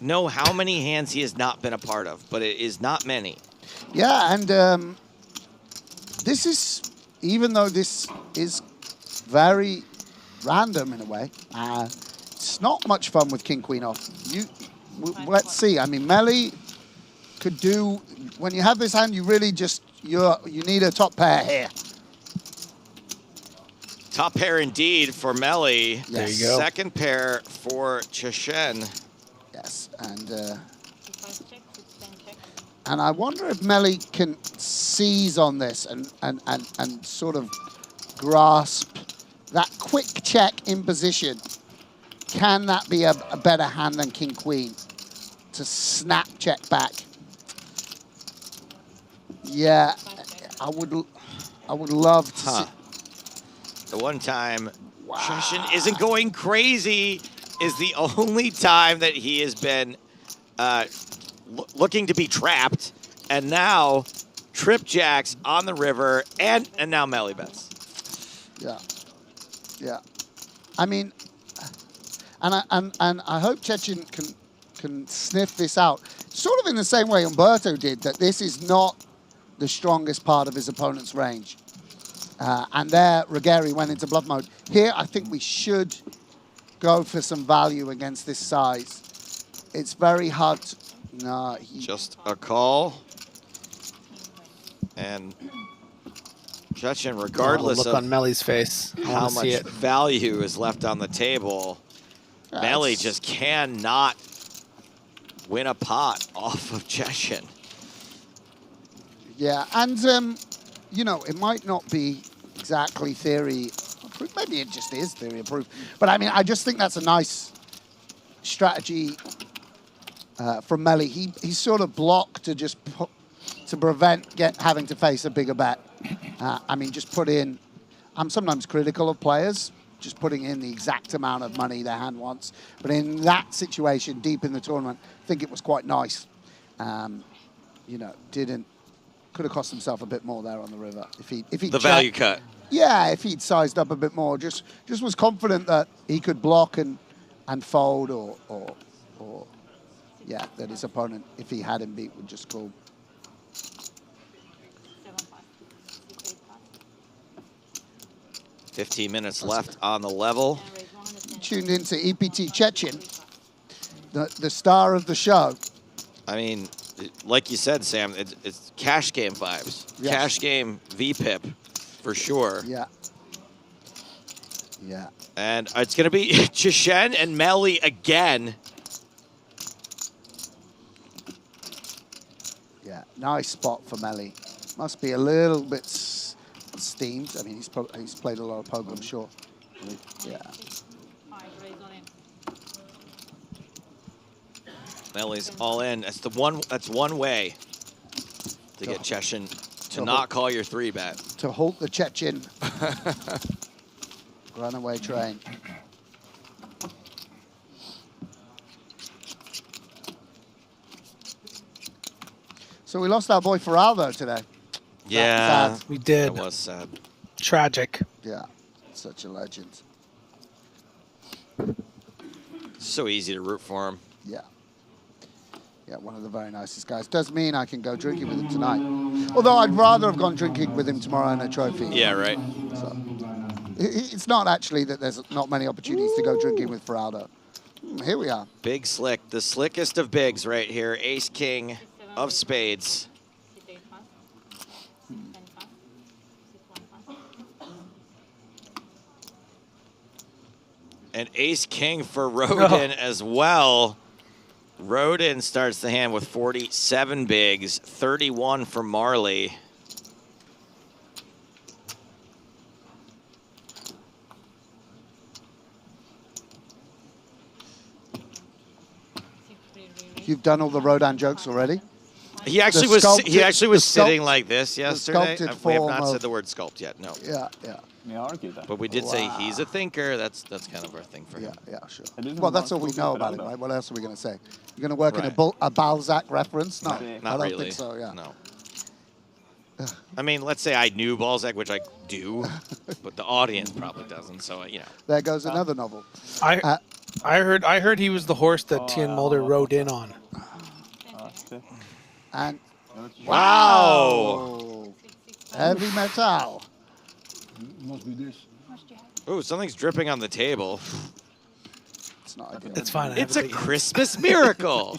know how many hands he has not been a part of, but it is not many. Yeah, and this is, even though this is very random in a way, it's not much fun with King Queen off. Let's see. I mean, Melly could do, when you have this hand, you really just, you need a top pair here. Top pair indeed for Melly. Yes. There you go. Second pair for Chashin. Yes, and I wonder if Melly can seize on this and sort of grasp that quick check in position. Can that be a better hand than King Queen to snap check back? Yeah, I would love to see. The one time Chashin isn't going crazy is the only time that he has been looking to be trapped, and now trip jacks on the river, and now Melly bets. Yeah. I mean, and I hope Chechin can sniff this out, sort of in the same way Umberto did, that this is not the strongest part of his opponent's range. And there, Ruggeri went into bluff mode. Here, I think we should go for some value against this size. It's very hard to, no. Just a call. And Chechin, regardless look of on Melly's face, how much value is left on the table, Melly just cannot win a pot off of Chechin. Yeah, and, you know, it might not be exactly theory proof. Maybe it just is theory of proof. But, I mean, I just think that's a nice strategy from Melly. He's sort of blocked to just to prevent having to face a bigger bet. I mean, just put in, I'm sometimes critical of players, just putting in the exact amount of money their hand wants. But in that situation, deep in the tournament, I think it was quite nice. You know, could have cost himself a bit more there on the river. If he the value cut. Yeah, if he'd sized up a bit more, just was confident that he could block and fold or yeah, that his opponent, if he had him beat, would just call. $15 minutes left on the level. You tuned into EPT Chechin, the star of the show. I mean, like you said, Sam, it's cash game vibes. Yes. Cash game VPIP, for sure. Yeah. Yeah. And it's going to be Chashin and Melly again. Yeah, nice spot for Melly. Must be a little bit steamed. I mean, he's played a lot of poker, I'm sure. Yeah. Melly's all in. That's one way to get Chechin to not call your 3-bet. To halt the Chechin runaway train. So we lost our boy Feraldo today. Yeah, we did. It was sad. Tragic. Yeah, such a legend. So easy to root for him. Yeah. Yeah, one of the very nicest guys. Does mean I can go drinking with him tonight. Although I'd rather have gone drinking with him tomorrow in a trophy. Yeah, right. So, it's not actually that there's not many opportunities to go drinking with Feraldo. Here we are. Big slick, the slickest of bigs right here. Ace King of spades. And Ace King for Rodin as well. Rodin starts the hand with 47 bigs, 31 for Marley. You've done all the Rodin jokes already? He actually was sitting like this yesterday. We have not said the word sculpt yet. No. Yeah, yeah. But we did say he's a thinker. That's kind of our thing for him. Yeah, sure. Well, that's all we know about it, right? What else are we going to say? You're going to work in a Balzac reference? No, I don't really. think so. Yeah. No. I mean, let's say I knew Balzac, which I do, but the audience probably doesn't. So you know. There goes another novel. I heard he was the horse that Tien Mulder rode in on. And wow, heavy metal. Must be this. Oh, something's dripping on the table. It's not ideal. It's fine. It's a Christmas miracle.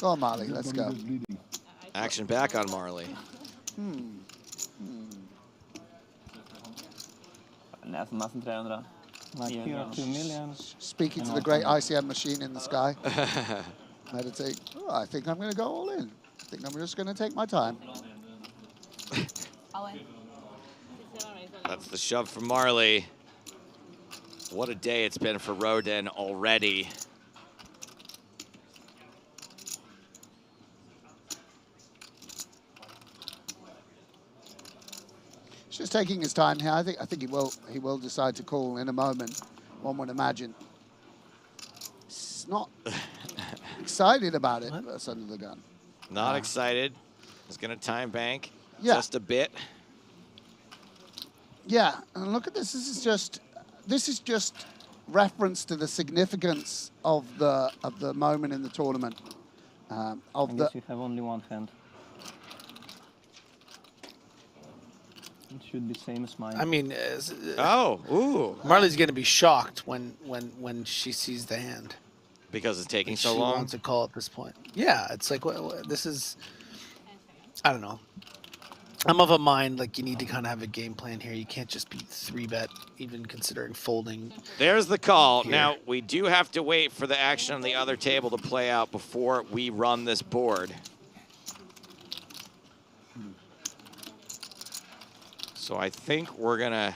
Go on, Marley. Let's go. Action back on Marley. Speaking to the great ICM machine in the sky. Meditate. Oh, I think I'm going to go all in. I think I'm just going to take my time. All in. That's the shove from Marley. What a day it's been for Rodin already. He's just taking his time here. I think he will decide to call in a moment. One would imagine. He's not excited about it. That's under the gun. Not excited. He's gonna time bank. Yeah. Just a bit. Yeah, and look at this. This is just reference to the significance of the moment in the tournament. You have only one hand. It should be same as mine. I mean, Marley's going to be shocked when she sees the hand. Because it's taking so she long? wants to call at this point. Yeah, it's like, this is, I don't know. I'm of a mind, like, you need to kind of have a game plan here. You can't just be 3-bet, even considering folding. There's the call. Here. Now, we do have to wait for the action on the other table to play out before we run this board. So I think we're going to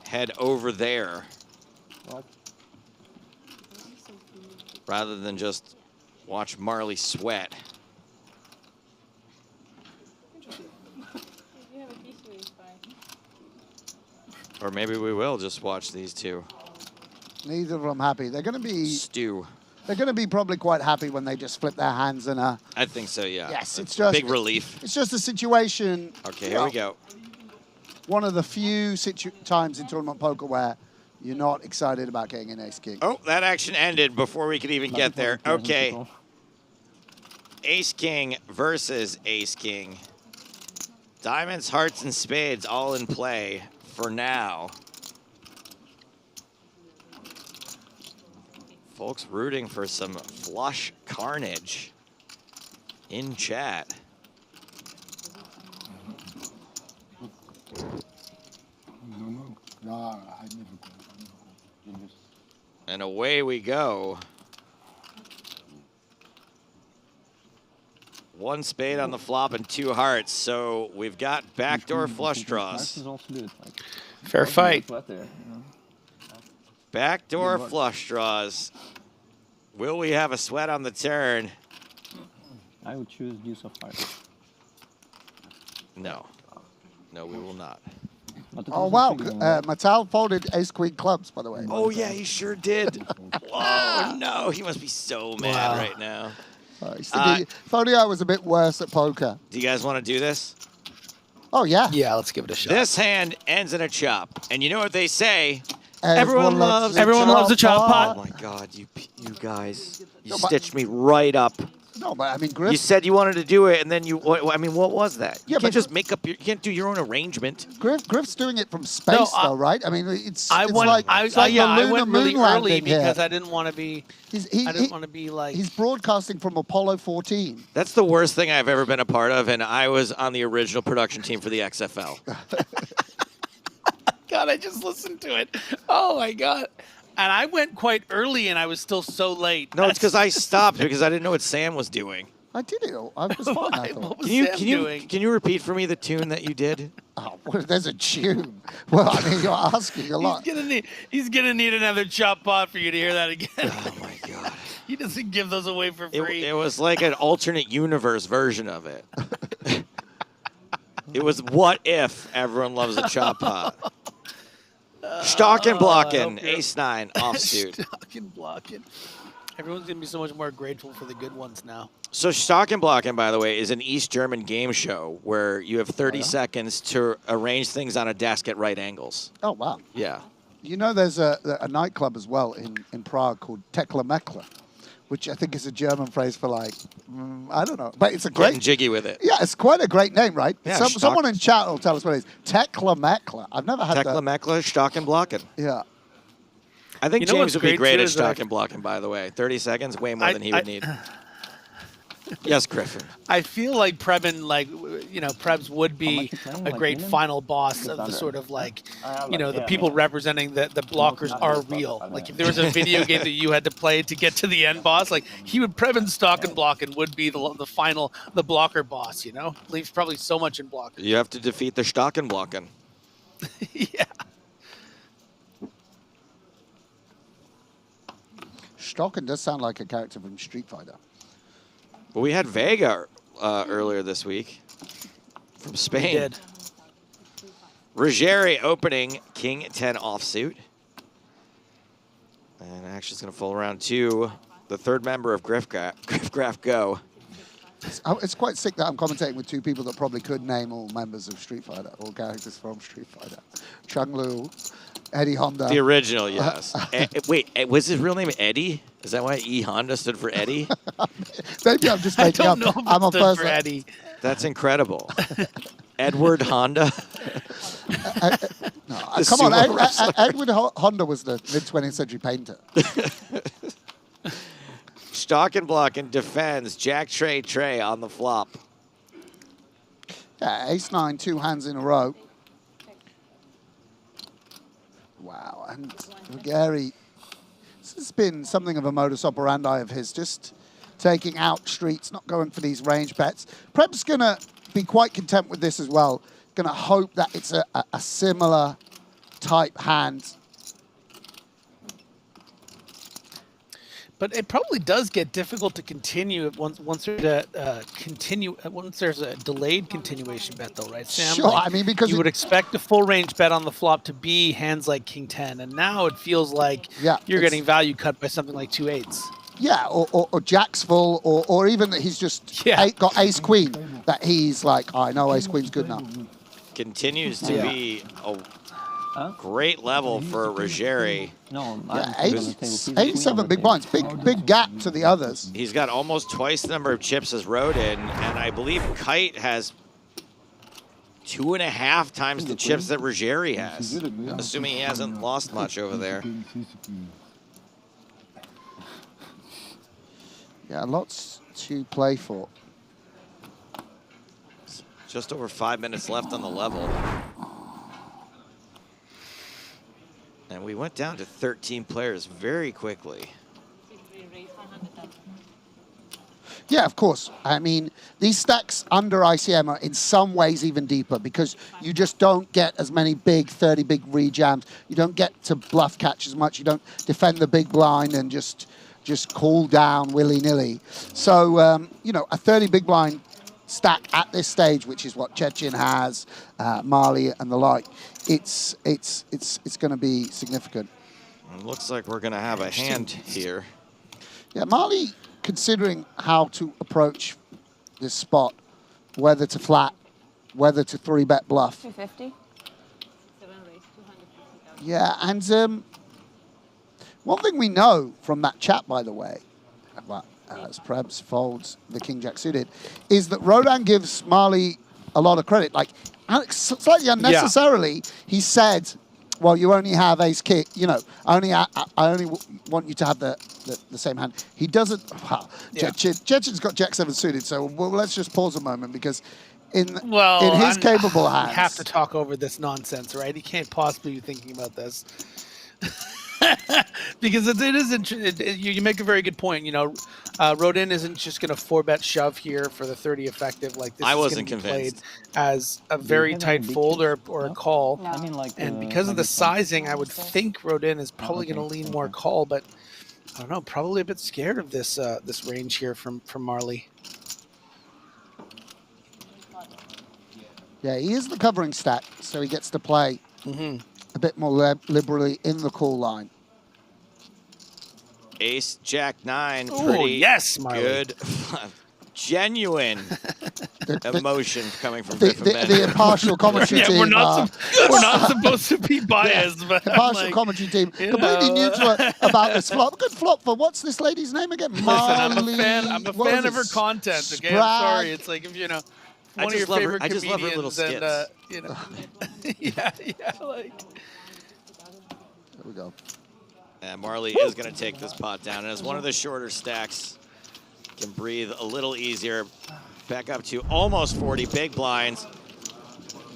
head over there. Rather than just watch Marley sweat. Or maybe we will just watch these two. Neither of them happy. They're going to be stew. They're going to be probably quite happy when they just flip their hands and I think so, yeah. Yes, it's just big relief. It's just a situation. Okay, here we go. One of the few times in tournament poker where you're not excited about getting an ace-king. Oh, that action ended before we could even get there. Okay. Ace-king versus ace-king. Diamonds, hearts, and spades all in play for now. Folks rooting for some flush carnage in chat. And away we go. One spade on the flop and 2 hearts. So we've got backdoor flush draws. Fair fight. Backdoor flush draws. Will we have a sweat on the turn? I would choose deuce of hearts. No. No, we will not. Oh, wow. Matal folded ace-queen clubs, by the way. Oh, yeah, he sure did. Oh, no. He must be so mad right now. If only I was a bit worse at poker. Do you guys want to do this? Oh, yeah. Yeah, let's give it a shot. This hand ends in a chop. And you know what they say? Everyone loves a chop pot. Oh, my God. You guys. You stitched me right up. No, but I mean, Griff. You said you wanted to do it, and then I mean, what was that? Yeah, you can't just make up you can't do your own arrangement. Griff's doing it from space, though, right? I mean, I went really early because I didn't want to be. I didn't want to be like. He's broadcasting from Apollo 14. That's the worst thing I've ever been a part of, and I was on the original production team for the XFL. God, I just listened to it. Oh my God. And I went quite early, and I was still so late. No, it's because I stopped because I didn't know what Sam was doing. I did it. I was fine, I thought. What was Sam doing? Can you repeat for me the tune that you did? Oh, well, there's a tune. Well, I mean, you're asking a lot. He's gonna need another chop pot for you to hear that again. Oh my god. He doesn't give those away for free. It was like an alternate universe version of it. It was what if everyone loves a chop pot. Stock and blocking, ace-9 offsuit. Stock and blocking. Everyone's gonna be so much more grateful for the good ones now. So Stock and blocking, by the way, is an East German game show where you have 30 seconds to arrange things on a desk at right angles. Oh, wow. Yeah. You know, there's a nightclub as well in Prague called Tekla Mekla, which I think is a German phrase for like, I don't know. But it's a great... Getting jiggy with it. Yeah, it's quite a great name, right? Yeah, Someone in chat will tell us what it is. Tekla Mekla. I've never had Tekla Mekla, Stock and blocking. Yeah. I think You know James what's would be great great too at is that stock and blocking, by the way. 30 seconds, way more than he would need. Yes, Griffin. I feel like Preben, Prebs would be a great final boss of the sort of like, the people representing the blockers are real. Like if there was a video game that you had to play to get to the end boss, like Preben stock and blocking would be the final, the blocker boss, Leaves probably so much in blocking. You have to defeat the stock and blocking. Yeah. Stocken does sound like a character from Street Fighter. But we had Vega earlier this week from Spain. We did. Ruggieri opening King 10 offsuit. And actually it's going to fold around to the third member of Griffgraph Go. It's quite sick that I'm commentating with two people that probably could name all members of Street Fighter, all characters from Street Fighter. Chung Lu, Eddie Honda. The original, yes. Wait, was his real name Eddie? Is that why E Honda stood for Eddie? Maybe I'm just making up. I'm a person. Eddie. That's incredible. Edward Honda. Come on, Edward Honda was the mid-20th century painter. Stock and blocking defends Jack Trey on the flop. Yeah, ace-9, 2 hands in a row. Wow, and Ruggieri, this has been something of a modus operandi of his, just taking out streets, not going for these range bets. Preb's going to be quite content with this as well. Going to hope that it's a similar type hand. But it probably does get difficult to continue once there's a delayed continuation bet, though, right, Sam? Sure, I mean, because you would expect a full range bet on the flop to be hands like King 10, and now it feels like you're getting value cut by something like 2 8s. Yeah, or Jack's full, or even that he's just got Ace Queen, that he's like, oh, I know Ace Queen's good now. Continues to be a great level for Ruggieri. No, yeah, 87 big blinds, big gap to the others. He's got almost twice the number of chips as Rodin, and I believe Kite has 2.5 times the chips that Ruggieri has, assuming he hasn't lost much over there. Yeah, lots to play for. Just over 5 minutes left on the level. And we went down to 13 players very quickly. Yeah, of course. I mean, these stacks under ICM are in some ways even deeper because you just don't get as many big 30 big rejams. You don't get to bluff catch as much. You don't defend the big blind and just call down willy-nilly. So, you know, a 30 big blind stack at this stage, which is what Chechen has, Mali and the like, it's going to be significant. It looks like we're going to have a hand here. Yeah, Mali, considering how to approach this spot, whether to flat, whether to 3-bet bluff. 250. Yeah, and one thing we know from that chat, by the way, as Prebz folds the King Jack suited, is that Rodan gives Mali a lot of credit. Like, slightly unnecessarily, he said, well, you only have ace king, you know, I only want you to have the same hand. He doesn't, wow. Chechen's got Jack 7 suited, so let's just pause a moment because in his capable hands. We have to talk over this nonsense, right? He can't possibly be thinking about this. Because it is you make a very good point. You know, Rodin isn't just going to 4-bet shove here for the 30 effective. Like this I is wasn't gonna be played convinced. as a very tight fold or a call. No. I mean, like, And because of the sizing, I would think Rodin is probably going to lean more call, but I don't know, probably a bit scared of this this range here from Marley. Yeah, he is the covering stack, so he gets to play a bit more liberally in the call line. Ace, Jack 9, Ooh, pretty yes, Marley. good. Genuine emotion coming from The impartial commentary team. We're not supposed to be biased, but Impartial like, commentary team. you Completely know. neutral about this flop. Good flop for what's this lady's name again? Listen, Marley. I'm a fan of her content. Okay, I'm sorry. It's like if you know I one of just your love her- favorite I just love her little comedians, and skits. you know, yeah, like. There we go. And Marley is going to take this pot down. And as one of the shorter stacks, can breathe a little easier. Back up to almost 40 big blinds.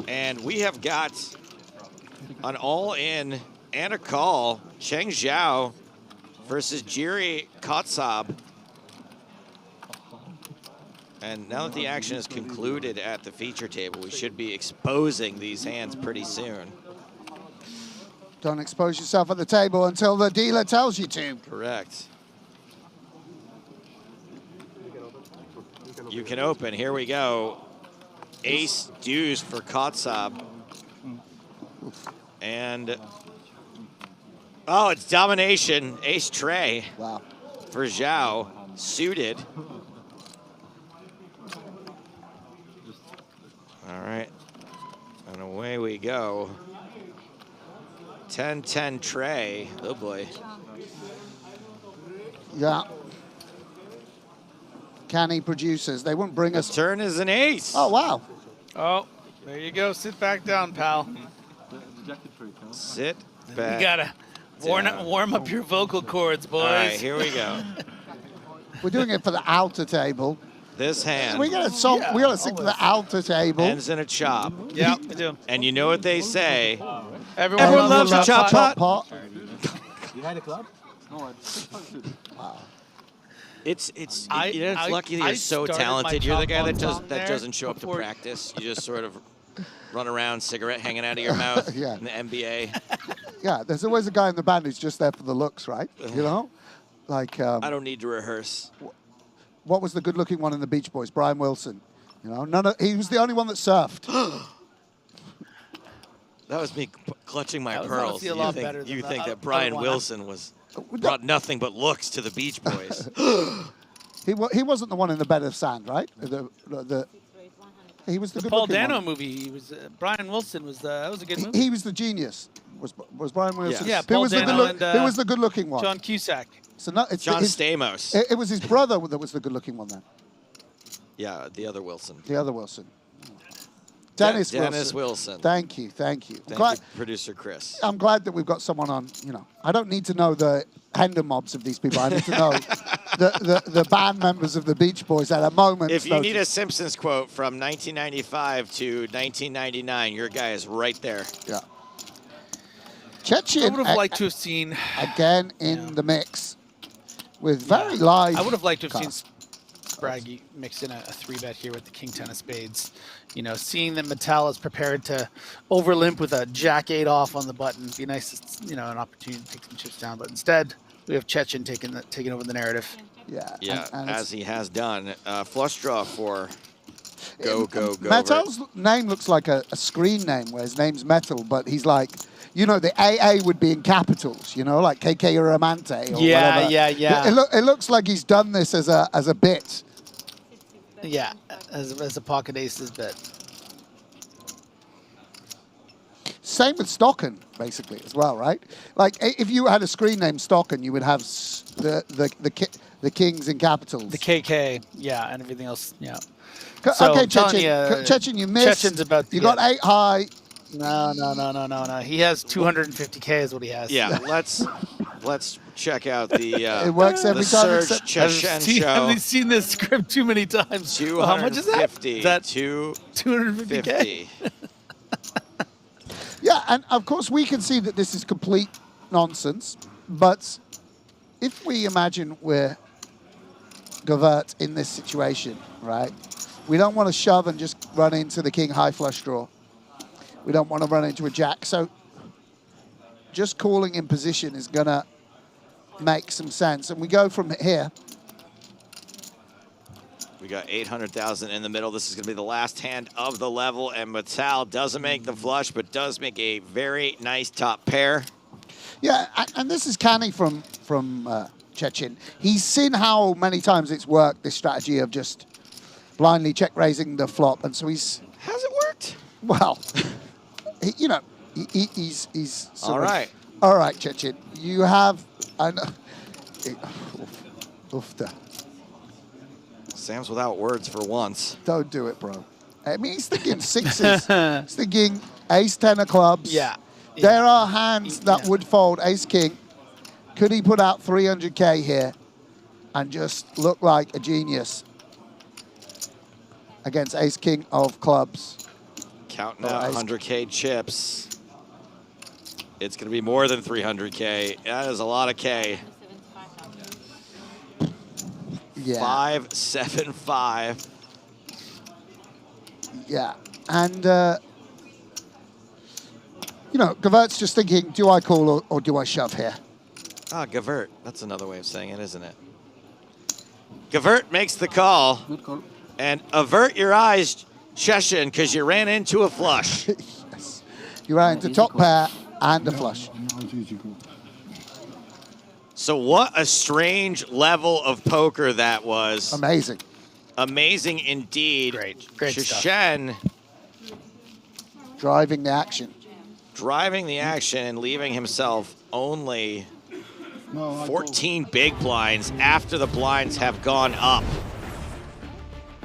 And we have got an all-in and a call. Cheng Zhao versus Jiri Kotsab. And now that the action is concluded at the feature table, we should be exposing these hands pretty soon. Don't expose yourself at the table until the dealer tells you to. Correct. You can open. Here we go. Ace deuce for Kotsab. And oh, it's domination. Ace tray. Wow. For Zhao, suited. All right. And away we go. 10-10 tray. Oh boy. Yeah. Canny producers. They wouldn't bring us. Turn is an ace. Oh, wow. Oh, there you go. Sit back down, pal. Sit back. You gotta warm up your vocal cords, boys. All right, here we go. We're doing it for the outer table. This hand. We got to stick to the outer table. Ends in a chop. Yeah, we do. And you know what they say. Everyone loves a chop pot. You had a club? No, Wow. It's lucky that you're so talented. You're the guy that doesn't show up to practice. You just sort of run around, cigarette hanging out of your mouth Yeah. in the NBA. Yeah, there's always a guy in the band who's just there for the looks, right? You know? Like, I don't need to rehearse. what was the good-looking one in the Beach Boys? Brian Wilson. You know, he was the only one that surfed. That was me clutching my That was pearls. honestly a lot better than You the think other that Brian one. Wilson brought nothing but looks to the Beach Boys. He wasn't the one in the bed of sand, right? He was the Paul good-looking Dano one. movie. He was Brian Wilson was that was a good movie. He was the genius. Was Brian Wilson? Yeah, Who Paul was the Dano who was the good-looking one? John Cusack. So no, it's John his, Stamos. It was his brother that was the good-looking one then. Yeah, the other Wilson. The other Wilson. Dennis Wilson. Thank you. Thank you, producer Chris. I'm glad that we've got someone on, you know. I don't need to know the Hender mobs of these people. I need to know the band members of the Beach Boys at a moment. If you need a Simpsons quote from 1995 to 1999, your guy is right there. Yeah. Chechen I would have liked to have seen again in the mix with very live. I would have liked to have cuts. seen Braggy mix in a 3-bet here with the King 10 of spades. You know, seeing that Mattel is prepared to overlimp with a Jack 8 off on the button. Be nice, you know, an opportunity to take some chips down. But instead, we have Chechen taking over the narrative. Yeah. Yeah, and as he has done. Flush draw for go. Metal's name looks like a screen name where his name's Metal, but he's like, you know, the AA would be in capitals, you know, like KK Ramante or whatever. Yeah. It looks like he's done this as a bit. Yeah, as a pocket aces bit. Same with Stocken, basically, as well, right? Like, if you had a screen name Stocken, you would have the kings in capitals. The KK, yeah, and everything else, yeah. Okay, Chechen, you missed. Chechen's about to you got 8 high. No. He has 250K is what he has. Yeah, let's check out the it works every time. Serge Chechen show. I've seen this script too many times. How much is that? Is that 250K? Yeah, and of course we can see that this is complete nonsense. But if we imagine we're Govert in this situation, right? We don't want to shove and just run into the king high flush draw. We don't want to run into a jack. So just calling in position is going to make some sense. And we go from here. We got 800,000 in the middle. This is going to be the last hand of the level, and Metal doesn't make the flush, but does make a very nice top pair. Yeah, and this is canny from Chechin. He's seen how many times it's worked, this strategy of just blindly check raising the flop, and so he's... Has it worked? Well, you know, he's all right. All right, Chechin, you have... Sam's without words for once. Don't do it, bro. I mean, he's thinking sixes. He's thinking ace, 10 of clubs. Yeah. There are hands that would fold. Ace, king. Could he put out 300K here and just look like a genius against ace, king of clubs? Counting out 100K chips. It's going to be more than 300K. That is a lot of K. Yeah. 5-7-5. Yeah, and you know, Gavert's just thinking, do I call or do I shove here? Ah, Gavert. That's another way of saying it, isn't it? Gavert makes the call. Good call. And avert your eyes, Cheshin, because you ran into a flush. Yes. You ran into top pair and a flush. So what a strange level of poker that was. Amazing. Amazing indeed. Great Cheshin driving the action. Driving the action and leaving himself only 14 big blinds after the blinds have gone up.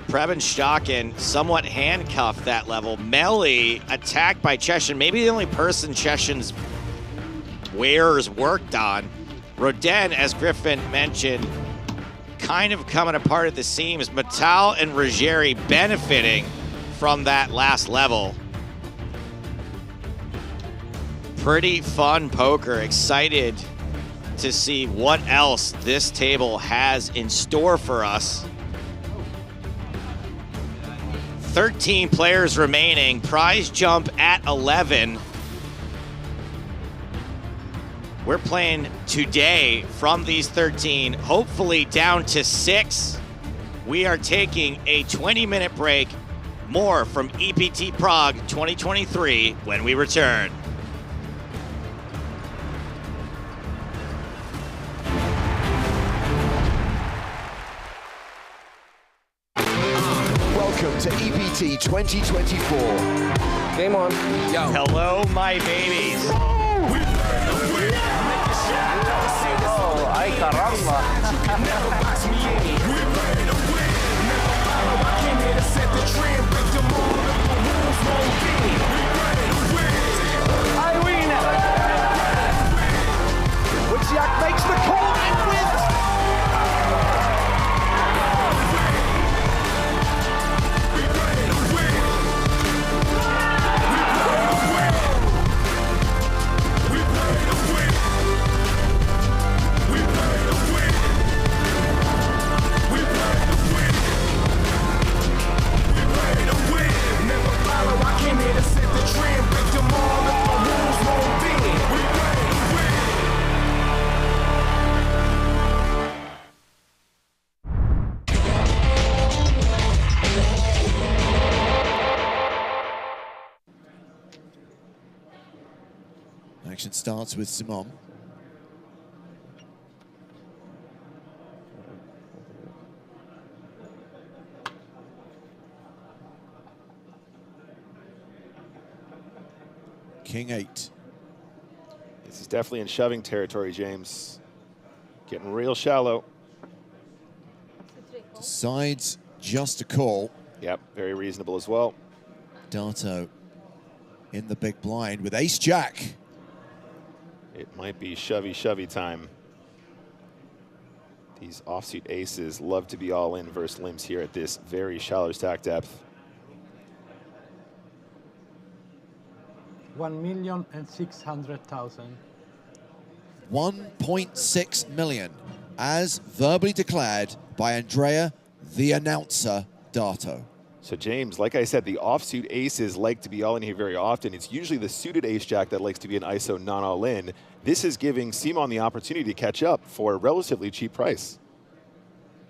Preben Stocken somewhat handcuffed that level. Melly attacked by Cheshin, maybe the only person Cheshin's wares worked on. Rodin, as Griffin mentioned, kind of coming apart at the seams. Metal and Ruggieri benefiting from that last level. Pretty fun poker. Excited to see what else this table has in store for us. 13 players remaining. Prize jump at 11. We're playing today from these 13, hopefully down to 6. We are taking a 20-minute break. More from EPT Prague 2023 when we return. Welcome to EPT 2024. Game on. Yo. Hello, my babies. Oh, ay caramba. Wojciak makes the call and wins. Action starts with Simon. King 8. This is definitely in shoving territory, James. Getting real shallow. Decides just a call. Yep, very reasonable as well. Dato in the big blind with ace-jack. It might be shovey time. These offsuit aces love to be all in versus limbs here at this very shallow stack depth. 1,600,000. 1.6 million, as verbally declared by Andrea, the announcer, Dato. So James, like I said, the offsuit aces like to be all in here very often. It's usually the suited ace-jack that likes to be an ISO non-all-in. This is giving Simon the opportunity to catch up for a relatively cheap price.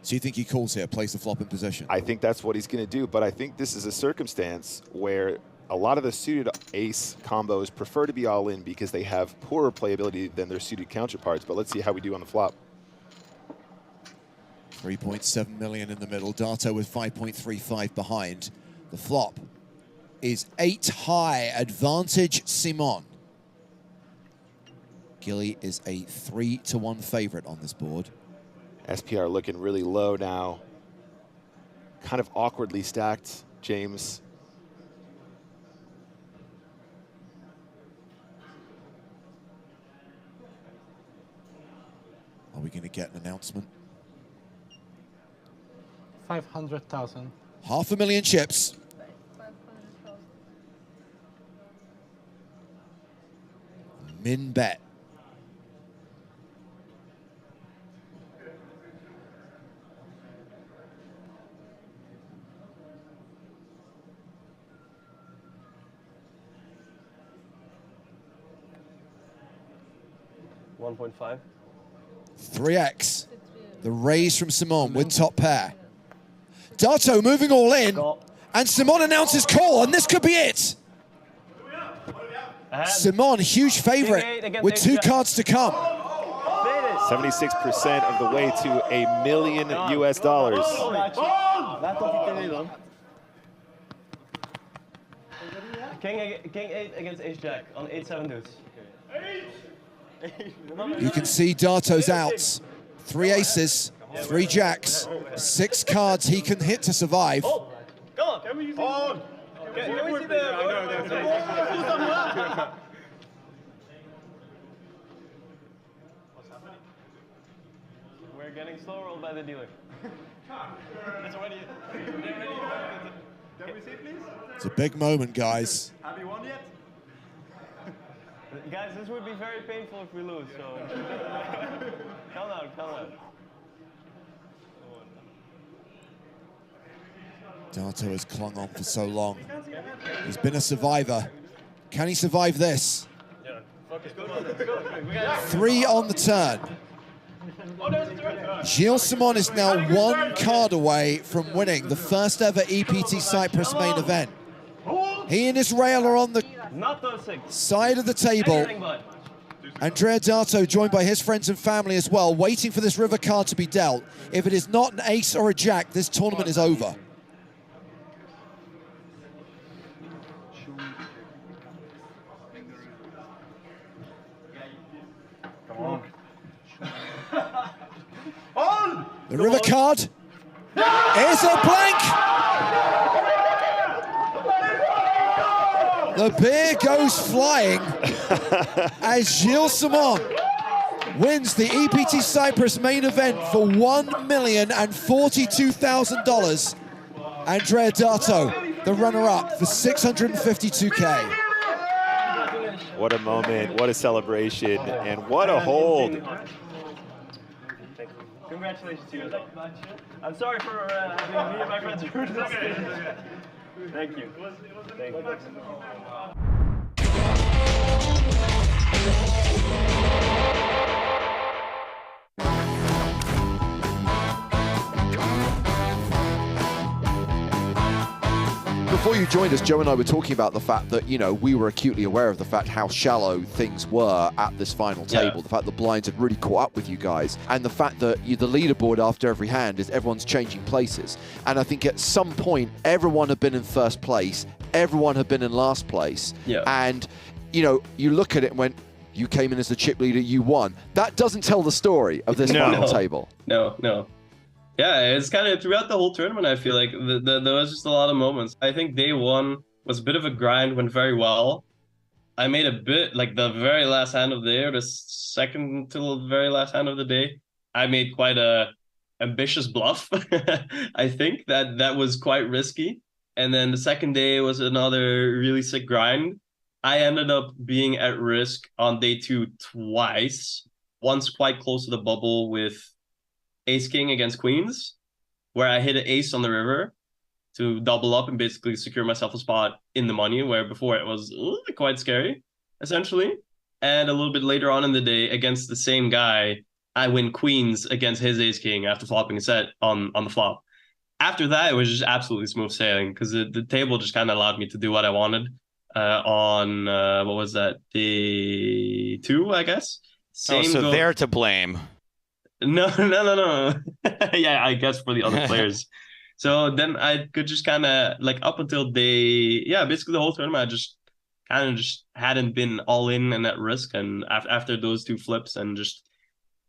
So you think he calls here, plays the flop in position? I think that's what he's going to do, but I think this is a circumstance where a lot of the suited ace combos prefer to be all in because they have poorer playability than their suited counterparts. But let's see how we do on the flop. 3.7 million in the middle. Dato with 5.35 behind. The flop is 8 high, advantage Simon. Gilly is a 3-1 favorite on this board. SPR looking really low now. Kind of awkwardly stacked, James. Are we going to get an announcement? 500,000. 500,000 chips. Min bet. $1.5. 3x. The raise from Simon with top pair. Dato moving all in. And Simon announces call, and this could be it. Simon, huge favorite with 2 cards to come. 76% of the way to $1 million US. King 8 against ace jack on 8-7 deuce. You can see Dato's outs. 3 aces, 3 jacks, 6 cards he can hit to survive. Go on. Can we see the... Can we see the... We're getting slow rolled by the dealer. It's already... Can we see it, please? It's a big moment, guys. Have you won yet? Guys, this would be very painful if we lose, so... Count out, count out. Dato has clung on for so long. He's been a survivor. Can he survive this? Yeah. Focus, go. 3 on the turn. Gilles Simon is now 1 card away from winning the first ever EPT Cyprus main event. He and Israel are on the side of the table. Andrea Dato joined by his friends and family as well, waiting for this river card to be dealt. If it is not an ace or a jack, this tournament is over. The river card is a blank. The beer goes flying as Gilles Simon wins the EPT Cyprus main event for $1,042,000. Andrea Dato, the runner-up, for $652K. What a moment, what a celebration, and what a hold. Congratulations to you. I'm sorry for having me and my friends rude this game. Thank you. Thank you. Before you joined us, Joe and I were talking about the fact that, you know, we were acutely aware of the fact how shallow things were at this final table. The fact the blinds had really caught up with you guys. And the fact that the leaderboard after every hand is everyone's changing places. And I think at some point, everyone had been in first place. Everyone had been in last place. And, you know, you look at it and went, you came in as the chip leader, you won. That doesn't tell the story of this final table. No. Yeah, it's kind of throughout the whole tournament, I feel like there was just a lot of moments. I think day one was a bit of a grind, went very well. I made a bit, like the very last hand of the day, or the second to the very last hand of the day, I made quite a ambitious bluff. I think that was quite risky. And then the second day was another really sick grind. I ended up being at risk on day two twice. once quite close to the bubble with ace-king against queens, where I hit an ace on the river to double up and basically secure myself a spot in the money, where before it was quite scary, essentially. And a little bit later on in the day, against the same guy, I win queens against his ace-king after flopping a set on the flop. After that, it was just absolutely smooth sailing, because the table just kind of allowed me to do what I wanted on, what was that, day 2, I guess? So they're to blame. No. Yeah, I guess for the other players. So then I could just kind of, like, up until basically the whole tournament, I just kind of just hadn't been all in and at risk. And after those 2 flips, and just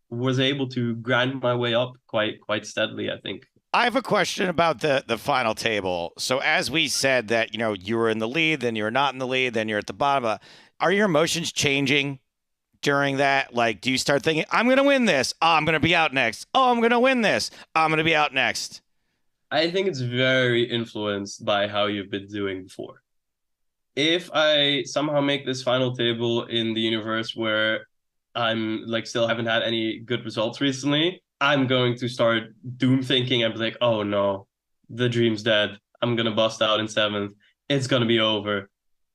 was able to grind my way up quite steadily, I think. I have a question about the final table. So as we said that, you were in the lead, then you're not in the lead, then you're at the bottom. Are your emotions changing during that? Like, do you start thinking, I'm going to win this. Oh, I'm going to be out next. Oh, I'm going to win this. I'm going to be out next. I think it's very influenced by how you've been doing before. If I somehow make this final table in the universe where I'm like still haven't had any good results recently, I'm going to start doom thinking and be like, oh no, the dream's dead. I'm going to bust out in 7th. It's going to be over.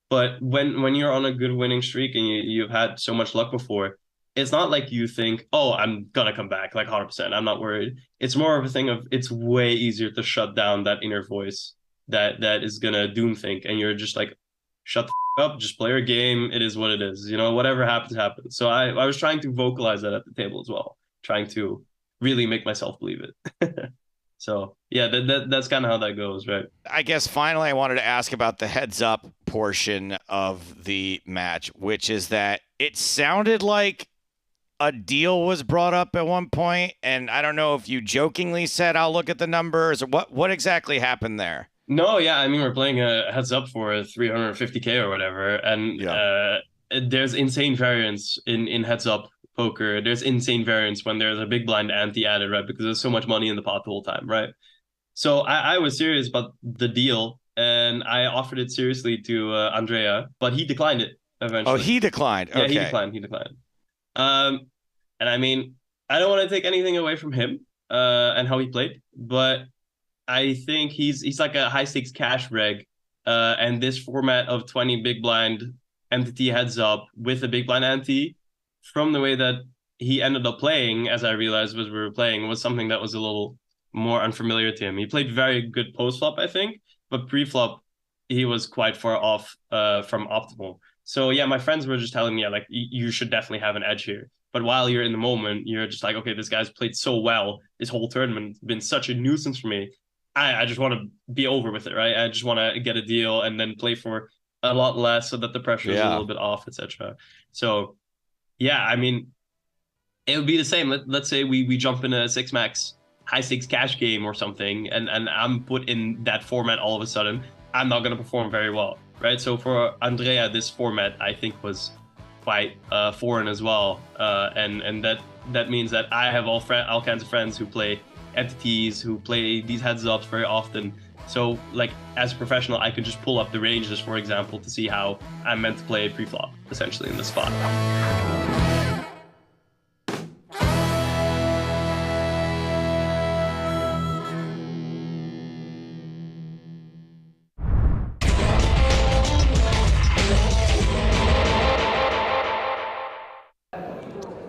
But when you're on a good winning streak and you've had so much luck before, it's not like you think, oh, I'm going to come back like 100%. I'm not worried. It's more of a thing of it's way easier to shut down that inner voice that is going to doom think. And you're just like, shut the up, just play your game. It is what it is. Whatever happens, happens. So I was trying to vocalize that at the table as well, trying to really make myself believe it. So yeah, that's kind of how that goes, right? I guess finally I wanted to ask about the heads up portion of the match, which is that it sounded like a deal was brought up at one point, and I don't know if you jokingly said, I'll look at the numbers, or what exactly happened there? No, yeah, I mean, we're playing a heads up for 350K or whatever, and there's insane variance in heads up poker. There's insane variance when there's a big blind ante added, right? Because there's so much money in the pot the whole time, right? So I was serious about the deal, and I offered it seriously to Andrea, but he declined it eventually. Oh, he declined. Yeah, Okay. he declined. And I mean, I don't want to take anything away from him and how he played, but I think he's like a high stakes cash reg, and this format of 20 big blind MTT heads up with a big blind ante, from the way that he ended up playing, as I realized as we were playing, was something that was a little more unfamiliar to him. He played very good post flop, I think, but pre flop he was quite far off from optimal. So yeah, my friends were just telling me, like, you should definitely have an edge here. But while you're in the moment, you're just like, okay, this guy's played so well this whole tournament. It's been such a nuisance for me. I just want to be over with it, right? I just want to get a deal and then play for a lot less so that the pressure is a little bit off, etc. So yeah, I mean, it would be the same. Let's say we jump in a 6-max high stakes cash game or something, and I'm put in that format all of a sudden. I'm not going to perform very well, right? So for Andrea, this format I think was quite foreign as well, and that means that I have all kinds of friends who play entities, who play these heads ups very often. So like as a professional, I could just pull up the ranges, for example, to see how I'm meant to play pre-flop essentially in this spot.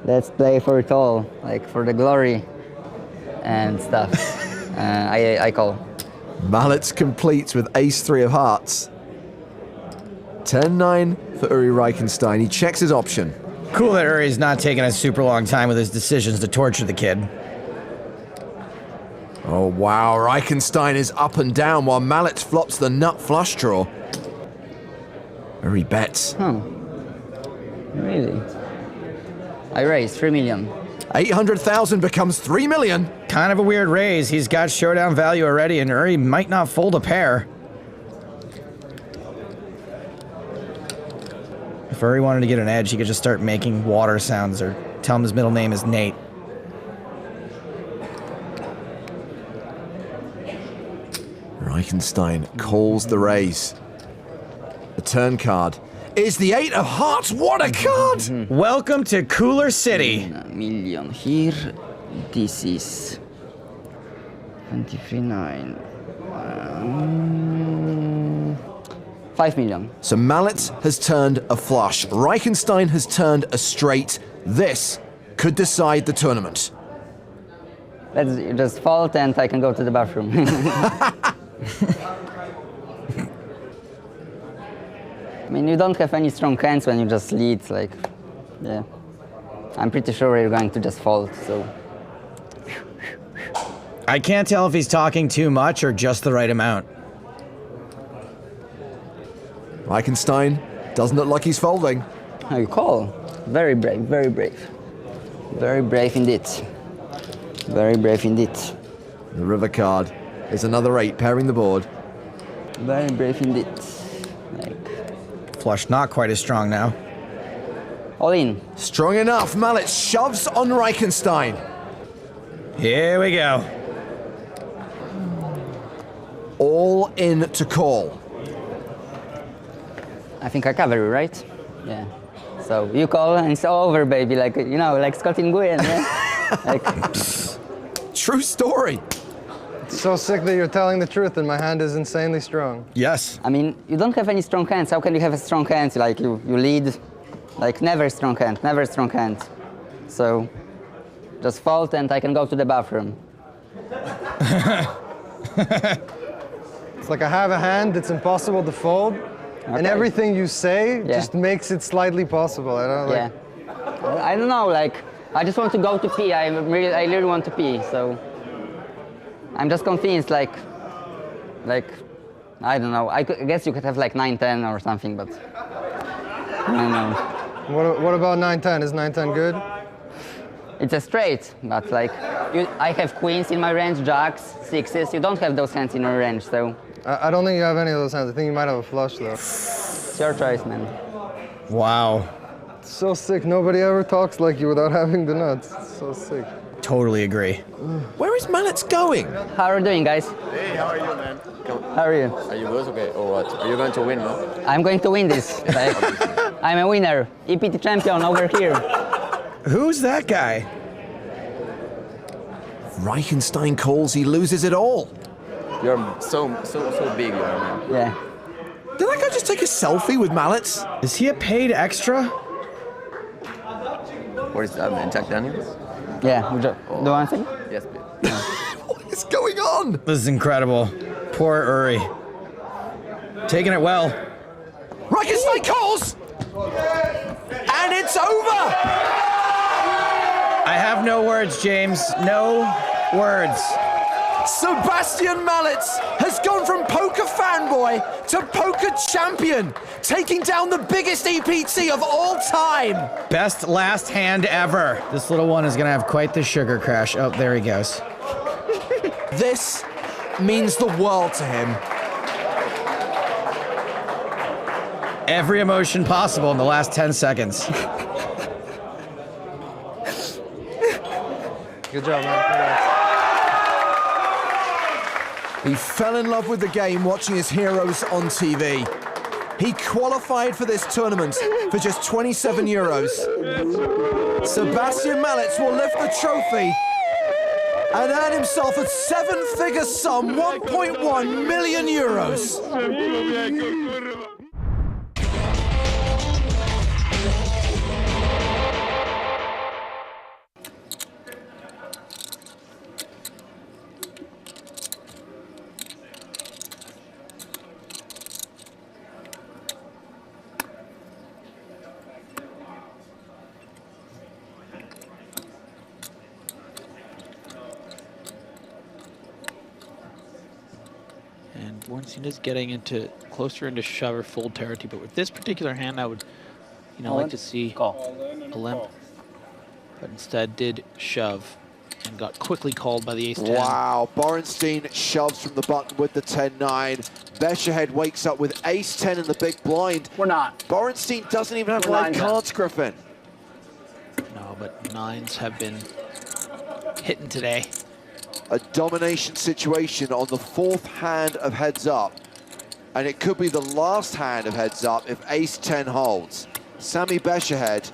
Let's play for it all, like for the glory and stuff. I call. Mallets completes with ace-3 of hearts. 10-9 for Uri Reichenstein. He checks his option. Cool that Uri's not taking a super long time with his decisions to torture the kid. Oh wow, Reichenstein is up and down while Mallets flops the nut flush draw. Uri bets. Oh, really? I raised 3 million. 800,000 becomes 3 million. Kind of a weird raise. He's got showdown value already, and Uri might not fold a pair. If Uri wanted to get an edge, he could just start making water sounds or tell him his middle name is Nate. Reichenstein calls the raise. The turn card. is the 8 of hearts. What a card! Welcome to Cooler City. Million here. This is 23.9. 5 million. So Mallet has turned a flush. Reichenstein has turned a straight. This could decide the tournament. Let's just fold and I can go to the bathroom. I mean, you don't have any strong hands when you just lead, like, yeah. I'm pretty sure you're going to just fold, so. I can't tell if he's talking too much or just the right amount. Reichenstein doesn't look like he's folding. How you call? Very brave, very brave. Very brave indeed. Very brave indeed. The river card is another 8 pairing the board. Very brave indeed. Flush not quite as strong now. All in. Strong enough. Mallet shoves on Reichenstein. Here we go. All in to call. I think I cover you, right? Yeah. So you call and it's over, baby. Like, you know, like Scott in Nguyen, yeah? Like. True story. It's so sick that you're telling the truth and my hand is insanely strong. Yes. I mean, you don't have any strong hands. How can you have a strong hand? Like, you lead, like, never strong hand, never strong hand. So, just fold and I can go to the bathroom. It's like I have a hand, it's impossible to fold, and everything you say just makes it slightly possible. I don't like. Yeah. I don't know, like, I just want to go to pee. I really want to pee, so. I'm just convinced, like, I don't know. I guess you could have like 9-10 or something, but I don't know. What about 9-10? Is 9-10 good? It's a straight, but like, I have queens in my range, jacks, sixes. You don't have those hands in your range, so. I don't think you have any of those hands. I think you might have a flush, though. It's your choice, man. Wow. It's so sick. Nobody ever talks like you without having the nuts. It's so sick. Totally agree. Where is Mallet going? How are you doing, guys? Hey, how are you, man? How are you? Are you good? Okay, or what? Are you going to win, no? I'm going to win this. Like, I'm a winner. EPT champion over here. Who's that guy? Reichenstein calls, he loses it all. You're so big, you are, man. Yeah. Did that guy just take a selfie with Mallet? Is he a paid extra? What is that, man? Jack Daniels? Yeah, do you want to? Yes, please. What is going on? This is incredible. Poor Uri. Taking it well. Reichenstein calls! And it's over! I have no words, James. No words. Sebastian Mallet has gone from poker fanboy to poker champion, taking down the biggest EPT of all time. Best last hand ever. This little one is gonna have quite the sugar crash. Oh, there he goes. This means the world to him. Every emotion possible in the last 10 seconds. Good job, man. He fell in love with the game watching his heroes on TV. He qualified for this tournament for just 27 euros. Sebastian Mallet will lift the trophy and earn himself a 7-figure sum, 1.1 million euros. Bornstein is getting closer into shove or fold territory, but with this particular hand, I would, like to see a limp, but instead did shove and got quickly called by the ace-10. Wow, Bornstein shoves from the button with the 10-9. Bescherhead wakes up with ace-10 in the big blind. We're not. Bornstein doesn't even have live cards, Griffin. No, but nines have been hitting today. A domination situation on the fourth hand of heads up. and it could be the last hand of heads up if ace-10 holds. Sami Becherhead,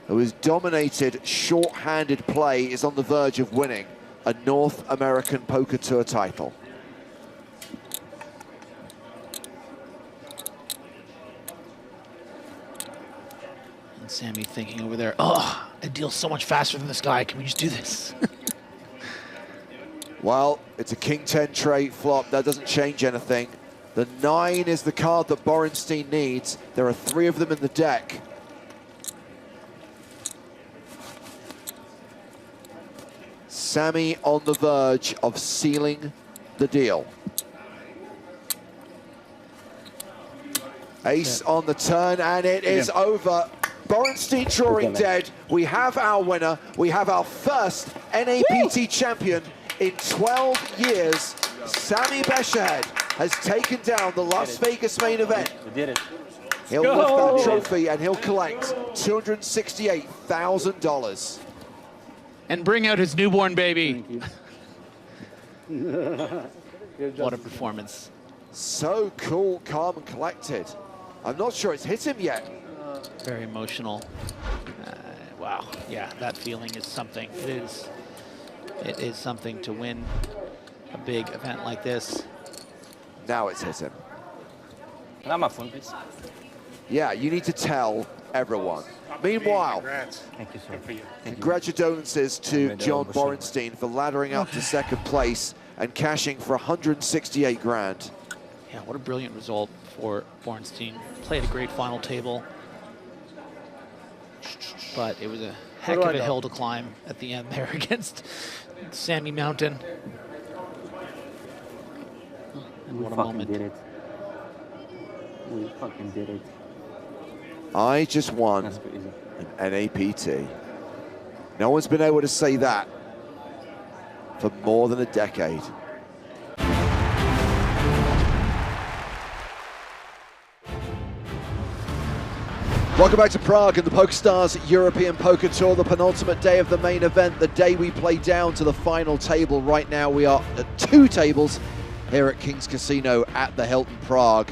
who has dominated short-handed play, is on the verge of winning a North American Poker Tour title. And Sammy thinking over there, oh, I deal so much faster than this guy. Can we just do this? Well, it's a king-10 trait flop. That doesn't change anything. The 9 is the card that Borenstein needs. There are 3 of them in the deck. Sammy on the verge of sealing the deal. Ace on the turn, and it is over. Borenstein drawing dead. We have our winner. We have our first NAPT champion in 12 years. Sami Becherhead has taken down the Las Vegas main event. We did it. He'll lift that trophy and he'll collect $268,000. And bring out his newborn baby. What a performance. So cool, calm and collected. I'm not sure it's hit him yet. Very emotional. Wow, yeah, that feeling is something. It is something to win a big event like this. Now it's hit him. Not my phone, please. Yeah, you need to tell everyone. Meanwhile, Thank you, sir. congratulations to John Borenstein for laddering up to second place and cashing for 168 grand. Yeah, what a brilliant result for Borenstein. Played a great final table, but it was a heck of a hill to climb at the end there against Sammy Mountain. And what a moment. Did it. We fucking did it. I just won an NAPT. No one's been able to say that for more than a decade. Welcome back to Prague and the PokerStars European Poker Tour, the penultimate day of the main event, the day we play down to the final table. Right now we are at 2 tables here at King's Casino at the Hilton Prague.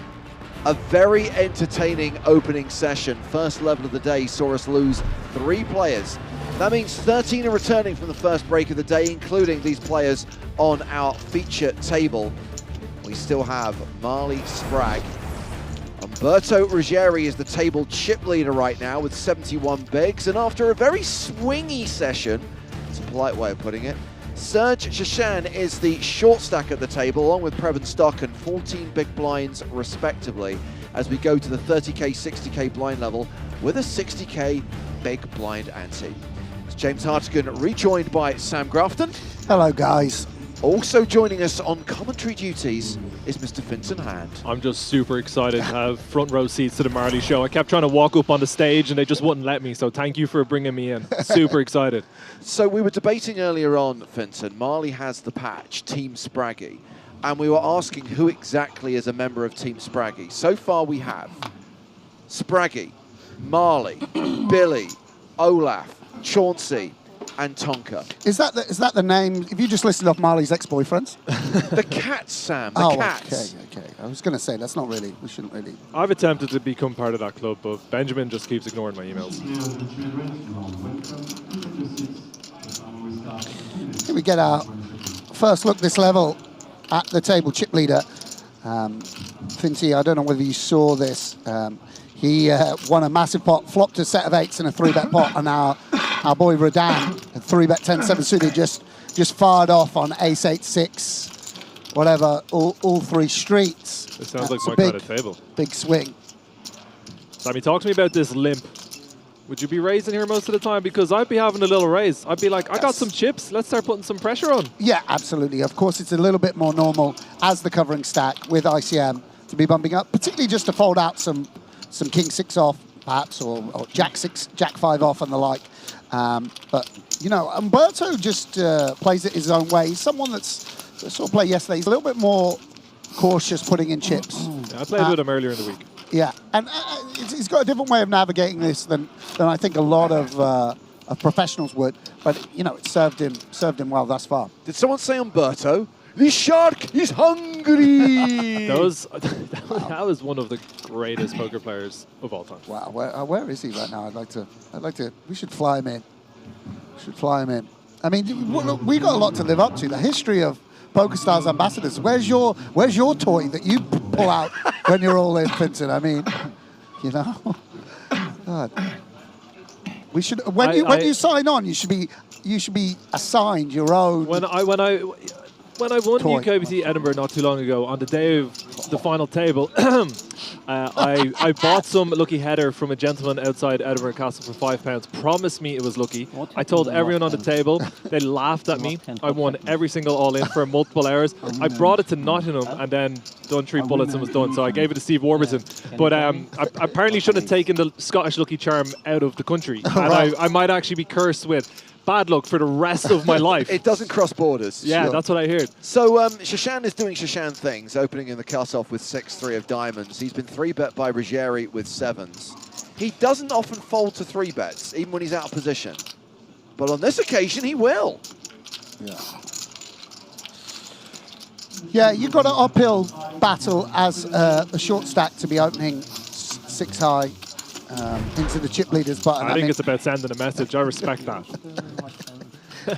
A very entertaining opening session. First level of the day saw us lose 3 players. That means 13 are returning from the first break of the day, including these players on our feature table. We still have Marley Sprague. Umberto Ruggieri is the table chip leader right now with 71 bigs, and after a very swingy session, it's a polite way of putting it, Serge Shashan is the short stack at the table, along with Previn Stock and 14 big blinds respectively, as we go to the 30k, 60k blind level with a 60k big blind ante. It's James Hartigan, rejoined by Sam Grafton. Hello, guys. Also joining us on commentary duties is Mr. Vincent Hand. I'm just super excited to have front row seats to the Marley show. I kept trying to walk up on the stage and they just wouldn't let me, so thank you for bringing me in. Super excited. So we were debating earlier on, Vincent, Marley has the patch, Team Spraggy, and we were asking who exactly is a member of Team Spraggy. So far we have Spraggy, Marley, Billy, Olaf, Chauncey, and Tonka. Is that the name? If you just listed off Marley's ex-boyfriends? The cats, Sam. The cats. Okay. I was going to say that's not really. We shouldn't really. I've attempted to become part of that club, but Benjamin just keeps ignoring my emails. Here we get our first look this level at the table chip leader. Finty, I don't know whether you saw this. He won a massive pot, flopped a set of 8s in a 3-bet pot, and our boy Rodan, a 3-bet 10-7 suited, just fired off on ace 8-6, whatever, all 3 streets. This sounds like my kind of table. Big swing. Sammy, talk to me about this limp. Would you be raising here most of the time? Because I'd be having a little raise. I'd be like, I got some chips. Let's start putting some pressure on. Yeah, absolutely. Of course, it's a little bit more normal as the covering stack with ICM to be bumping up, particularly just to fold out some king 6 off, perhaps, or jack 6, jack 5 off and the like. But, you know, Umberto just plays it his own way. He's someone that's saw play yesterday. He's a little bit more cautious putting in chips. Yeah, I played with him earlier in the week. Yeah, and he's got a different way of navigating this than I think a lot of professionals would. But, you know, it served him well thus far. Did someone say Umberto? The shark is hungry. That was one of the greatest poker players of all time. Wow, where is he right now? I'd like to. We should fly him in. I mean, we got a lot to live up to. The history of PokerStars ambassadors. Where's your toy that you pull out when you're all in, Vincent? I mean, you know, God. We should when you sign on, you should be assigned your own. When I won toy. UKBT Edinburgh not too long ago, on the day of the final table, I bought some lucky header from a gentleman outside Edinburgh Castle for £5. Promised me it was lucky. I told everyone on the table. They laughed at me. I won every single all-in for multiple hours. I brought it to Nottingham and then done 3 bullets and was done. So I gave it to Steve Warburton. But I apparently shouldn't have taken the Scottish lucky charm out of the country. And I might actually be cursed with bad luck for the rest of my life. It doesn't cross borders. Yeah, Sure. that's what I heard. So Shashan is doing Shashan things, opening in the cutoff with 6-3 of diamonds. He's been 3-bet by Ruggieri with 7s. He doesn't often fold to 3-bets, even when he's out of position. But on this occasion, he will. Yeah, you've got an uphill battle as a short stack to be opening 6 high into the chip leaders button. I think it's about sending a message. I respect that.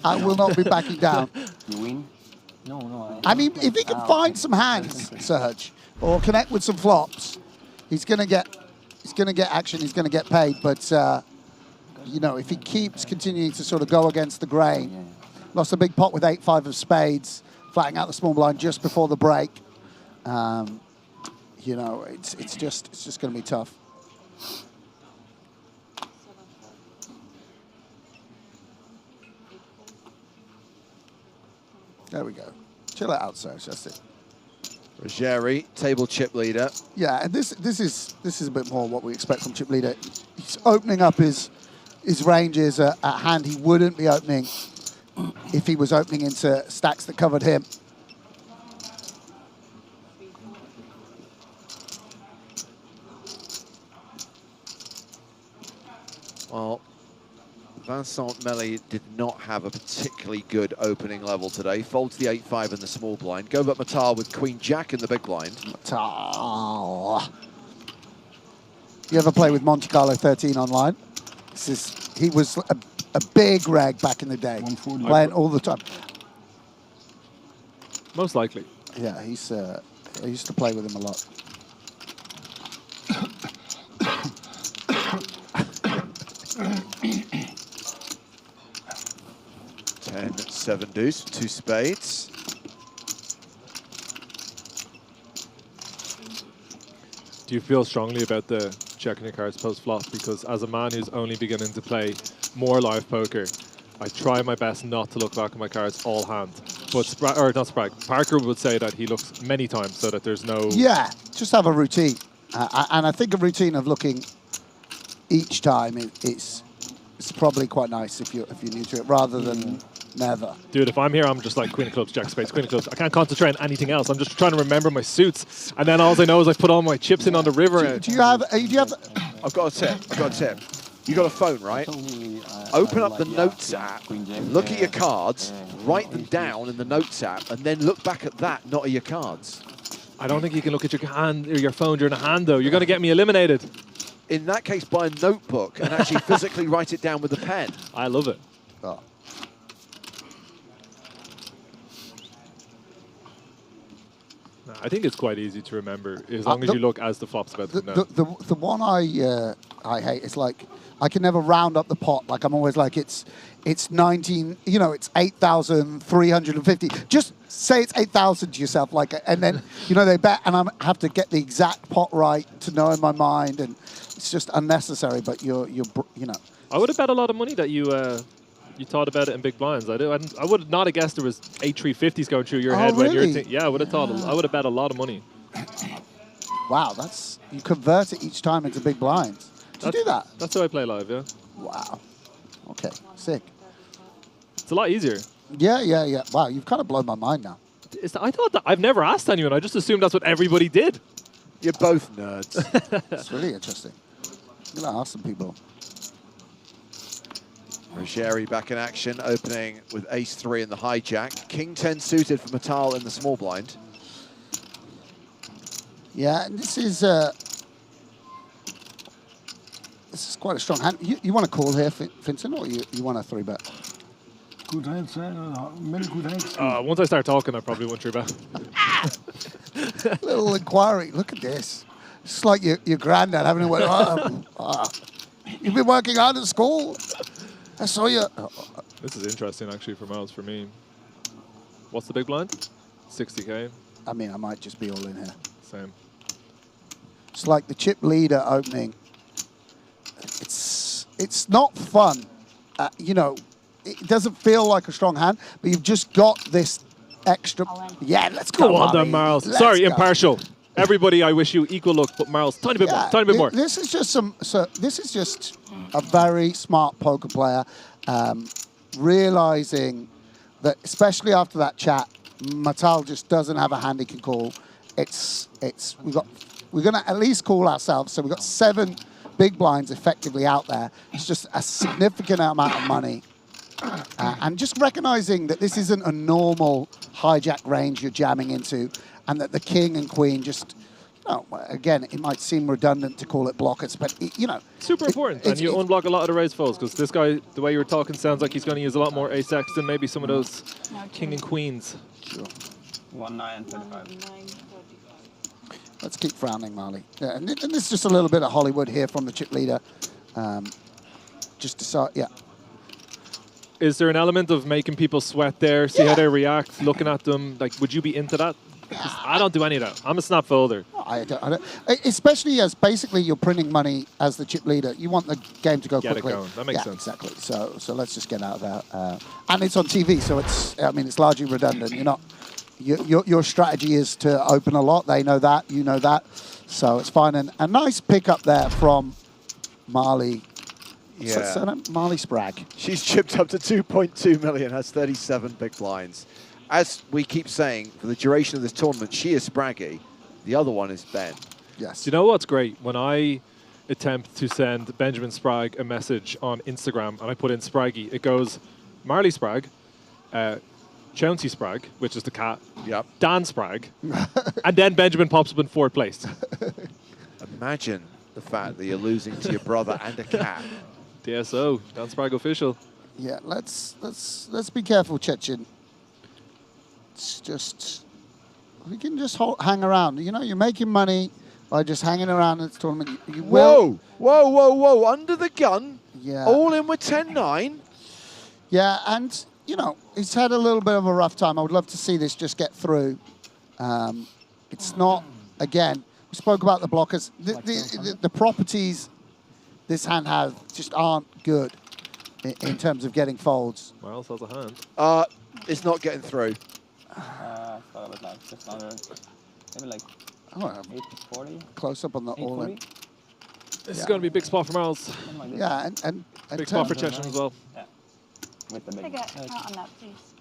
I will not be backing down. You win? No. I mean, if he can find some hands, Serge, or connect with some flops, he's gonna get action. He's gonna get paid. But you know, if he keeps continuing to sort of go against the grain, lost a big pot with 8-5 of spades, flattening out the small blind just before the break. You know, it's just gonna be tough. There we go. Chill it out, Serge. That's it. Ruggieri, table chip leader. Yeah, and this is a bit more what we expect from chip leader. He's opening up his ranges at hand he wouldn't be opening if he was opening into stacks that covered him. Well, Vincent Melly did not have a particularly good opening level today. Folds the 8-5 in the small blind. Go back Matar with Queen Jack in the big blind. Matar. You ever play with Monte Carlo 13 online? He was a big reg back in the day, playing all the time. Most likely. Yeah, I used to play with him a lot. 7 deuce, 2 spades. Do you feel strongly about the checking your cards post-flop? Because as a man who's only beginning to play more live poker, I try my best not to look back at my cards all hand. But Parker would say that he looks many times so that there's no... Yeah, just have a routine. And I think a routine of looking each time it's probably quite nice if you're new to it, rather than never. Dude, if I'm here, I'm just like Queen of Clubs, Jack of Spades, Queen of Clubs. I can't concentrate on anything else. I'm just trying to remember my suits, and then all I know is I put all my chips in on the river. Do you have? I've got a tip. You got a phone, right? Open up the Notes app, look at your cards, write them down in the Notes app, and then look back at that, not at your cards. I don't think you can look at your hand or your phone during a hand, though. You're going to get me eliminated. In that case, buy a notebook and actually physically write it down with a pen. I love it. Oh. I think it's quite easy to remember as long as you look as the flop's about to know. The one I hate is like I can never round up the pot. Like I'm always like it's 19. You know, it's 8,350. Just say it's 8,000 to yourself, like, and then you know they bet, and I have to get the exact pot right to know in my mind, and it's just unnecessary. But you know. I would have bet a lot of money that you thought about it in big blinds. I would not have guessed there was 8-350s going through your head when really? you're. Yeah, I would have thought. I would have bet a lot of money. Wow, you convert it each time into big blinds. Did you do that? That's how I play live. Yeah. Wow. Okay. Sick. It's a lot easier. Yeah. Wow, you've kind of blown my mind now. I thought that I've never asked anyone. I just assumed that's what everybody did. You're both nerds. It's really interesting. I'm gonna ask some people. Ruggieri back in action, opening with ace-3 in the hijack. King-10 suited for Matal in the small blind. Yeah, and this is quite a strong hand. You want to call here, Vincent, or you want a 3-bet? Good hands, many good hands. Once I start talking, I probably won't 3-bet. Little inquiry. Look at this. It's like your granddad having a word. You've been working hard at school. I saw you. This is interesting, actually, for Miles, for me. What's the big blind? 60K. I mean, I might just be all in here. Same. It's like the chip leader opening. It's not fun. You know, it doesn't feel like a strong hand, but you've just got this extra. Yeah, let's go. Go on then, Miles. Sorry, impartial. Everybody, I wish you equal luck, but Miles, tiny bit more, tiny bit more. This is just this is just a very smart poker player, realizing that, especially after that chat, Matal just doesn't have a hand he can call. We're gonna at least call ourselves. So we've got 7 big blinds effectively out there. It's just a significant amount of money. And just recognizing that this isn't a normal hijack range you're jamming into, and that the king and queen just, you know, again, it might seem redundant to call it blockers, but, you know. Super important, and you unblock a lot of the raise folds, because this guy, the way you were talking, sounds like he's going to use a lot more ace-x than maybe some of those king and queens. Sure. 1-9 and 35. Let's keep frowning, Marley. Yeah, and this is just a little bit of Hollywood here from the chip leader. Just decide, yeah. Is there an element of making people sweat there, see how they react, looking at them? Like, would you be into that? I don't do any of that. I'm a snap folder. I don't. Especially as basically you're printing money as the chip leader. You want the game to go quickly. Get it going. That makes sense. Exactly. So let's just get out of that. And it's on TV, so it's largely redundant. You're not. Your strategy is to open a lot. They know that. You know that. So it's fine. And a nice pickup there from Marley. Yeah. Marley Sprague. She's chipped up to 2.2 million, has 37 big blinds. As we keep saying, for the duration of this tournament, she is Spraggy. The other one is Ben. Yes. Do you know what's great? When I attempt to send Benjamin Sprague a message on Instagram and I put in Spraggy, it goes Marley Sprague, Chauncey Sprague, which is the cat, Dan Sprague, and then Benjamin pops up in 4th place. Imagine the fact that you're losing to your brother and a cat. DSO, Dan Sprague official. Yeah, let's be careful, Chechen. It's just, we can just hang around. You know, you're making money by just hanging around in this tournament. You will. Whoa, under the gun. Yeah. All in with 10-9. Yeah, and, you know, he's had a little bit of a rough time. I would love to see this just get through. It's not, again, we spoke about the blockers. The properties this hand has just aren't good in terms of getting folds. Miles has a hand. It's not getting through. Thought it was like just under, maybe like 840. Close up on the all-in. This is going to be a big spot for Miles. Yeah, and big spot for Chechen as well. Yeah. With the big. Take a count on that, please.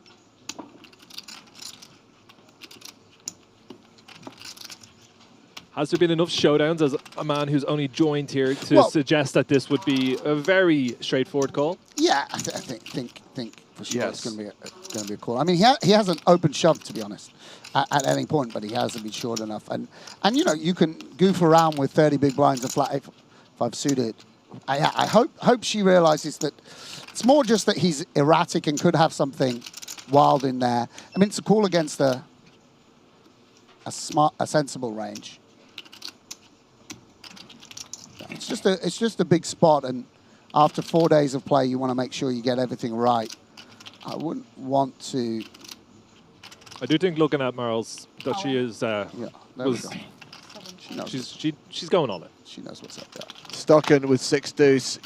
Has there been enough showdowns as a man who's only joined here to suggest that this would be a very straightforward call? Yeah, I think for sure it's going to be a call. I mean, he hasn't open shoved, to be honest, at any point, but he hasn't been short enough. And you know, you can goof around with 30 big blinds and flat 5 suited. I hope she realizes that it's more just that he's erratic and could have something wild in there. I mean, it's a call against a sensible range. It's just a big spot, and after 4 days of play, you want to make sure you get everything right. I wouldn't want to. I do think, looking at Marls, that she is. She's going on it. She knows what's up there. Stocken with 6 deuce,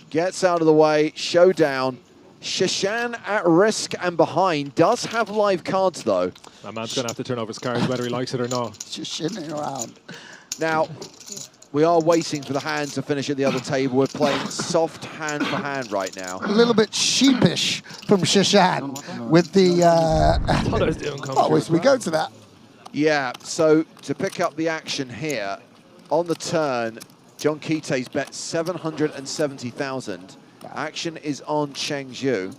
gets out of the way. Showdown. Shashan at risk and behind. Does have live cards though. That man's going to have to turn over his cards whether he likes it or not. Just shinning around. Now, we are waiting for the hand to finish at the other table. We're playing soft hand for hand right now. A little bit sheepish from Shashan with the... we go to that. Yeah, so to pick up the action here, on the turn, John Keite's bet 770,000. Action is on Cheng Zhou.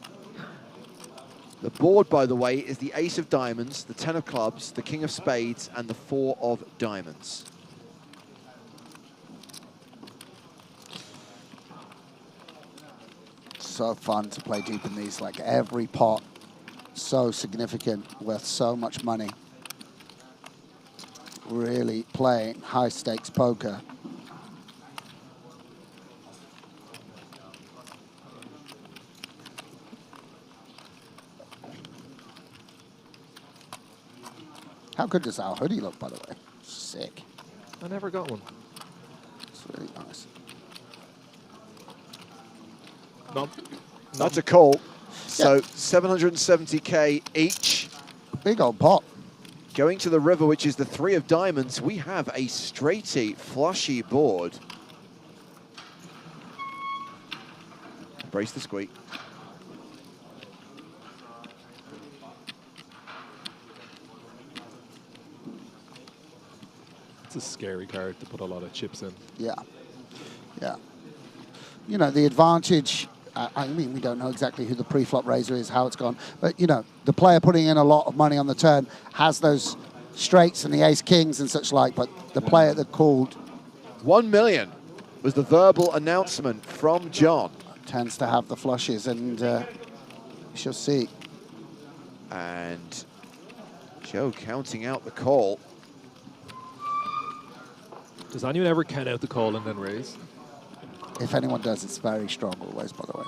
The board, by the way, is the ace of diamonds, the 10 of clubs, the king of spades, and the 4 of diamonds. So fun to play deep in these, like every pot so significant, worth so much money. Really playing high stakes poker. How good does our hoodie look, by the way? Sick. I never got one. It's really nice. That's a call. So 770K each. Big old pot. Going to the river, which is the 3 of diamonds, we have a straighty, flushy board. Brace the squeak. It's a scary card to put a lot of chips in. Yeah. Yeah. You know, the advantage, I mean, we don't know exactly who the pre-flop raiser is, how it's gone, but, you know, the player putting in a lot of money on the turn has those straights and the ace-kings and such like, but the player that called... 1 million was the verbal announcement from John. Tends to have the flushes, and we shall see. And Joe counting out the call. Does anyone ever count out the call and then raise? If anyone does, it's very strong always, by the way.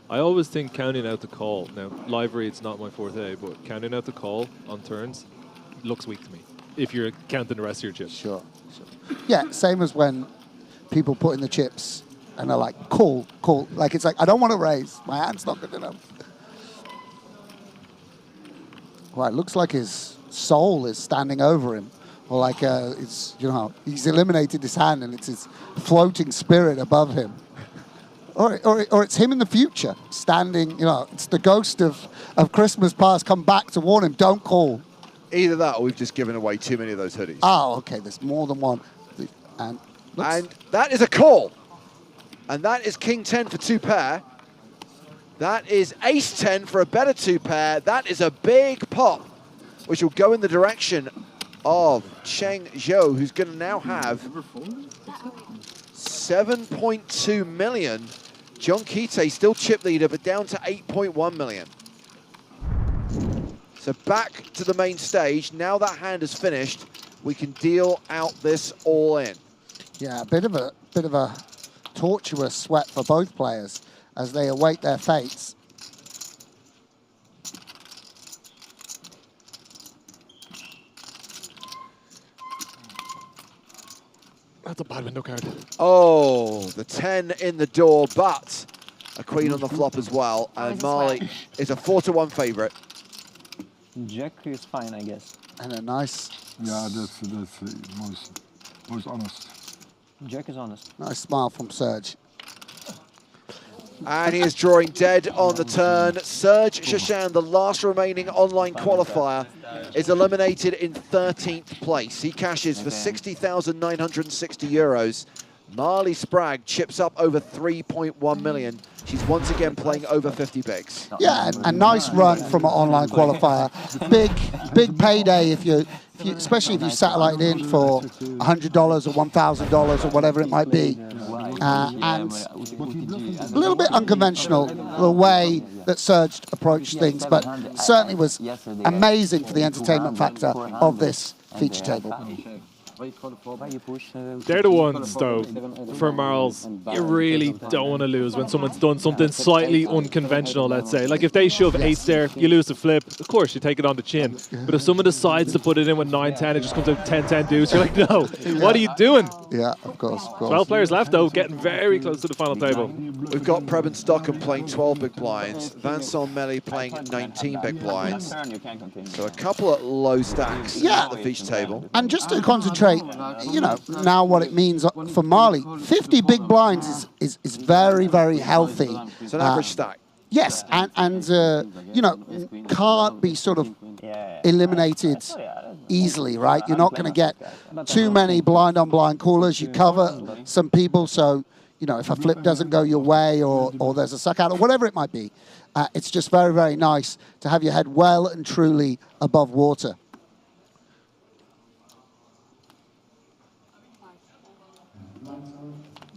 I always think counting out the call, now live read's not my forte, but counting out the call on turns looks weak to me, if you're counting the rest of your chips. Sure. Yeah, same as when people put in the chips and they're like, call. Like, it's like, I don't want to raise. My hand's not good enough. Well, it looks like his soul is standing over him. Or like, it's, you know, he's eliminated his hand and it's his floating spirit above him. Or it's him in the future, standing, you know, it's the ghost of Christmas past come back to warn him, don't call. Either that or we've just given away too many of those hoodies. Oh, okay, there's more than one. And that is a call. And that is king 10 for 2 pair. That is ace 10 for a better 2 pair. That is a big pop, which will go in the direction of Cheng Zhou, who's going to now have 7.2 million. John Kite still chip leader, but down to 8.1 million. So back to the main stage. Now that hand is finished, we can deal out this all in. Yeah, a bit of a tortuous sweat for both players as they await their fates. That's a bad window card. Oh, the 10 in the door, but a queen on the flop as well. And Marley is a 4-1 favorite. Jack is fine, I guess. And a nice... Yeah, that's most honest. Jack is honest. Nice smile from Serge. And he is drawing dead on the turn. Serge Shashan, the last remaining online qualifier, is eliminated in 13th place. He cashes for 60,960 euros. Marley Sprague chips up over 3.1 million. She's once again playing over 50 bigs. Yeah, a nice run from an online qualifier. Big payday if you especially if you satellite in for $100 or $1,000 or whatever it might be. And a little bit unconventional, the way that Serge approached things, but certainly was amazing for the entertainment factor of this feature table. They're the ones, though, for Marls, you really don't want to lose when someone's done something slightly unconventional, let's say. Like, if they shove ace there, you lose the flip. Of course, you take it on the chin. But if someone decides to put it in with 9-10, it just comes out 10-10 deuce, you're like, no, what are you doing? Yeah, of course. 12 players left, though, getting very close to the final table. We've got Preben Stockholm playing 12 big blinds, Vincent Melly playing 19 big blinds. So a couple of low stacks at the feature table. And just to concentrate, you know, now what it means for Marley, 50 big blinds is very, very healthy. It's an average stack. Yes, and you know, can't be sort of eliminated easily, right? You're not going to get too many blind-on-blind callers. You cover some people, so, you know, if a flip doesn't go your way or there's a suck out or whatever it might be, it's just very, very nice to have your head well and truly above water.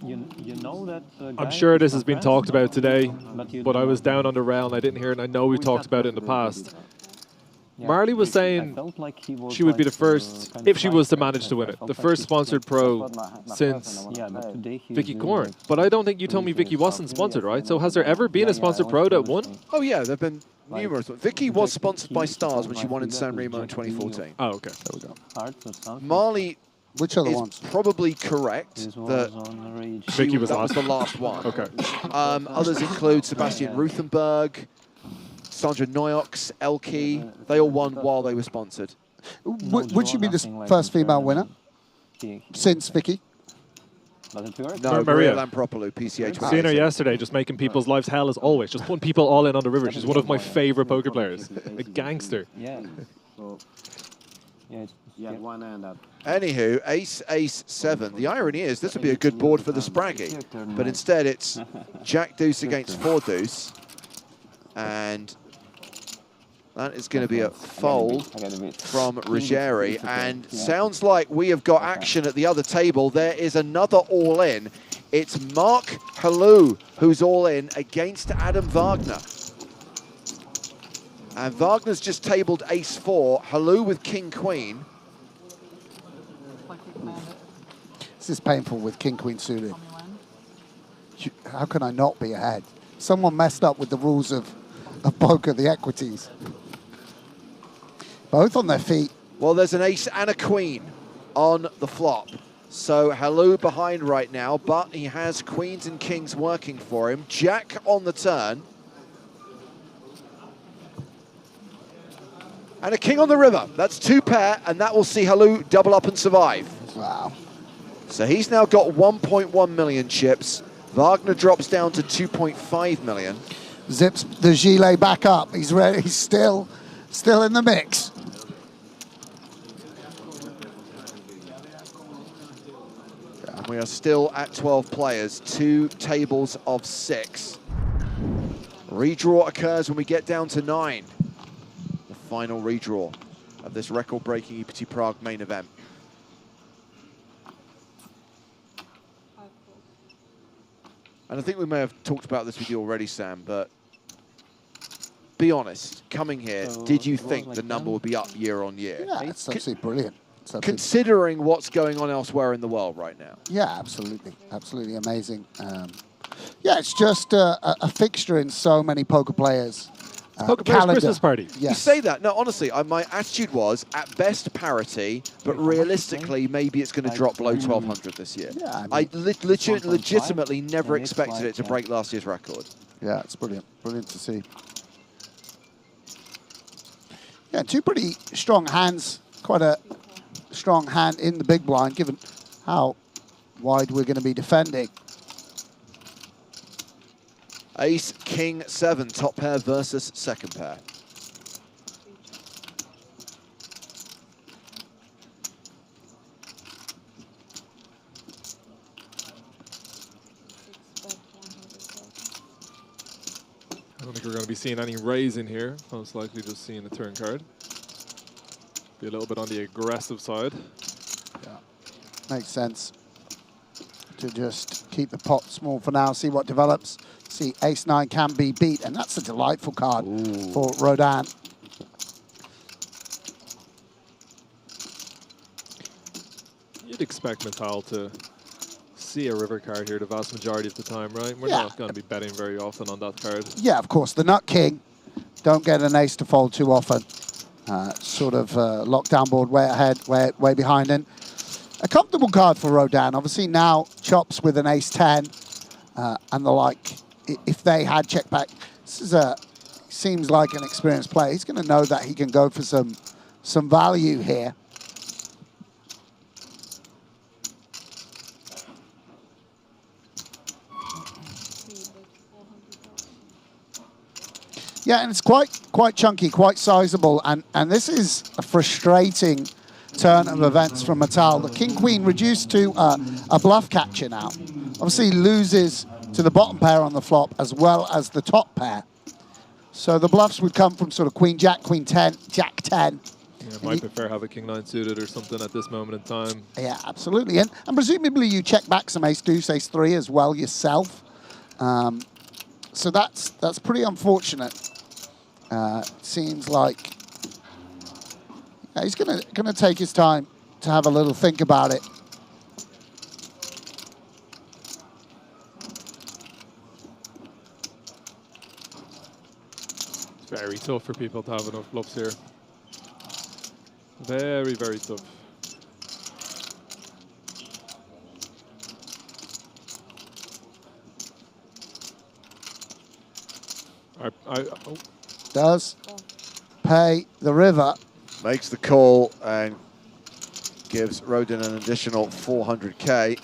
You know that I'm sure this has been talked about today, but I was down on the rail and I didn't hear it, and I know we've talked about it in the past. Marley was saying she would be the first, if she was to manage to win it, the first sponsored pro since Vicky Korn. But I don't think you told me Vicky wasn't sponsored, right? So has there ever been a sponsored pro that won? Oh yeah, there have been numerous. Vicky was sponsored by Stars when she won in San Remo in 2014. Oh, okay. There we go. Marley Which are the is ones? probably correct that Vicky was that was the last one. Okay. Others include Sebastian Ruthenberg, Sandra Noyox, Elke. They all won while they were sponsored. Would she be the first female winner since Vicky? No, Maria Lampropoulou, PCA 20. Seen her yesterday, just making people's lives hell as always. Just putting people all in on the river. She's one of my favorite poker players. A gangster. Yeah. So, yeah, one and up. Anywho, ace, ace, 7. The irony is this would be a good board for the Spraggy, but instead it's Jack Deuce against 4 Deuce, and that is going to be a fold from Ruggieri, and sounds like we have got action at the other table. There is another all-in. It's Mark Halou who's all-in against Adam Wagner. And Wagner's just tabled ace-4, Halou with king-queen. This is painful with king-queen suited. How can I not be ahead? Someone messed up with the rules of poker, the equities. Both on their feet. Well, there's an ace and a queen on the flop. So Halou behind right now, but he has queens and kings working for him. Jack on the turn. And a king on the river. That's 2 pair, and that will see Halou double up and survive. Wow. So he's now got 1.1 million chips. Wagner drops down to 2.5 million. Zips the gilet back up. He's ready. He's still in the mix. And we are still at 12 players, 2 tables of 6. Redraw occurs when we get down to 9. The final redraw of this record-breaking EPT Prague main event. And I think we may have talked about this with you already, Sam, but be honest, coming here, did you think the number would be up year on year? Yeah, it's absolutely brilliant. It's absolutely considering what's going on elsewhere in the world right now. Yeah, absolutely. Absolutely amazing. Yeah, it's just a fixture in so many poker players. Poker players' Christmas party. Yes. You say that. No, honestly, my attitude was, at best, parity, but realistically, maybe it's going to drop below 1,200 this year. Yeah, I legitimately never expected it to break last year's record. Yeah, it's brilliant. Brilliant to see. Yeah, 2 pretty strong hands. Quite a strong hand in the big blind, given how wide we're going to be defending. Ace, king, 7, top pair versus second pair. I don't think we're going to be seeing any raise in here. Most likely just seeing a turn card. Be a little bit on the aggressive side. Yeah, makes sense to just keep the pot small for now, see what develops. See, ace-9 can be beat, and that's a delightful card for Rodin. You'd expect Mittal to see a river card here the vast majority of the time, right? We're Yeah. not going to be betting very often on that card. Yeah, of course, the nut king. Don't get an ace to fold too often. Sort of lockdown board way ahead, way behind. And a comfortable card for Rodin. Obviously now chops with an ace-10 and the like. If they had check back, this is seems like an experienced player. He's going to know that he can go for some value here. Yeah, and it's quite chunky, quite sizable, and this is frustrating turn of events from Matal. The king-queen reduced to a bluff catcher now. Obviously loses to the bottom pair on the flop as well as the top pair. So the bluffs would come from sort of queen jack, queen 10, jack 10. Yeah, might prefer have a king 9 suited or something at this moment in time. Yeah, absolutely. And presumably you check back some ace deuce, ace 3 as well yourself. So that's pretty unfortunate. Seems like he's gonna take his time to have a little think about it. It's very tough for people to have enough bluffs here. Very, very tough. Does pay the river. Makes the call and gives Rodin an additional 400k.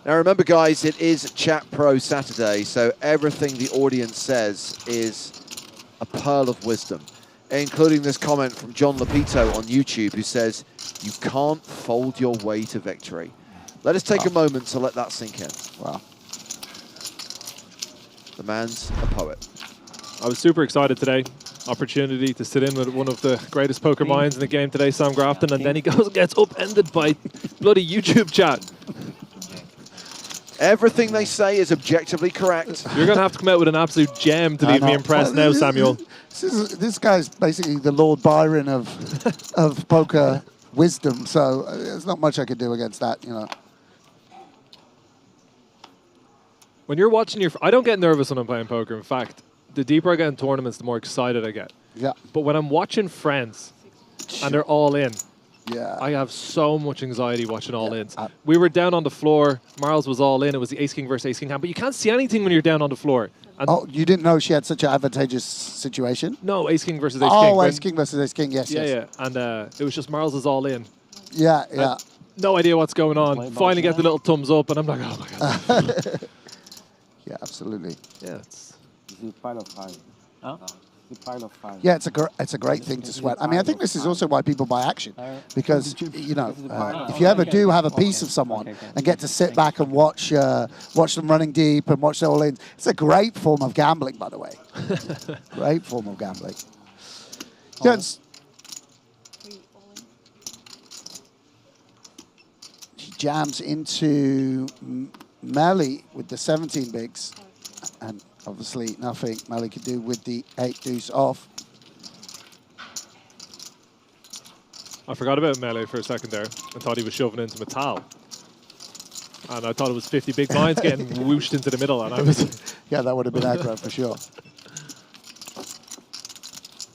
Now remember guys, it is Chat Pro Saturday, so everything the audience says is a pearl of wisdom, including this comment from John Lapito on YouTube who says, you can't fold your way to victory. Let us take a moment to let that sink in. Wow. The man's a poet. I was super excited today. Opportunity to sit in with one of the greatest poker minds in the game today, Sam Grafton, and then he goes and gets upended by bloody YouTube chat. Everything they say is objectively correct. You're going to have to come out with an absolute gem to leave me impressed now, Samuel. This guy's basically the Lord Byron of poker wisdom, so there's not much I could do against that, you know. When you're watching your... I don't get nervous when I'm playing poker. In fact, the deeper I get in tournaments, the more excited I get. Yeah. But when I'm watching friends and they're all in, yeah, I have so much anxiety watching all-ins. We were down on the floor. Marls was all in. It was the ace-king versus ace-king hand. But you can't see anything when you're down on the floor. And oh, you didn't know she had such an advantageous situation? No, ace-king versus ace-king. Oh, ace-king versus ace-king, yes, yeah, yes. Yeah, and it was just Marls is all in. Yeah, yeah. No idea what's going on. Finally get the little thumbs up, and I'm like, oh, my God. Yeah, absolutely. Yeah, it's... The pile of 5. Huh? The pile of 5. Yeah, it's a great thing to sweat. I mean, I think this is also why people buy action, because you know, if you ever do have a piece of someone and get to sit back and watch them running deep and watch them all in, it's a great form of gambling, by the way. Great form of gambling. Yeah, she jams into Melly with the 17 bigs, and obviously nothing Melly could do with the 8 deuce off. I forgot about Melee for a second there. I thought he was shoving into Metal. And I thought it was 50 big blinds getting whooshed into the middle. And I was yeah, that would have been aggro for sure.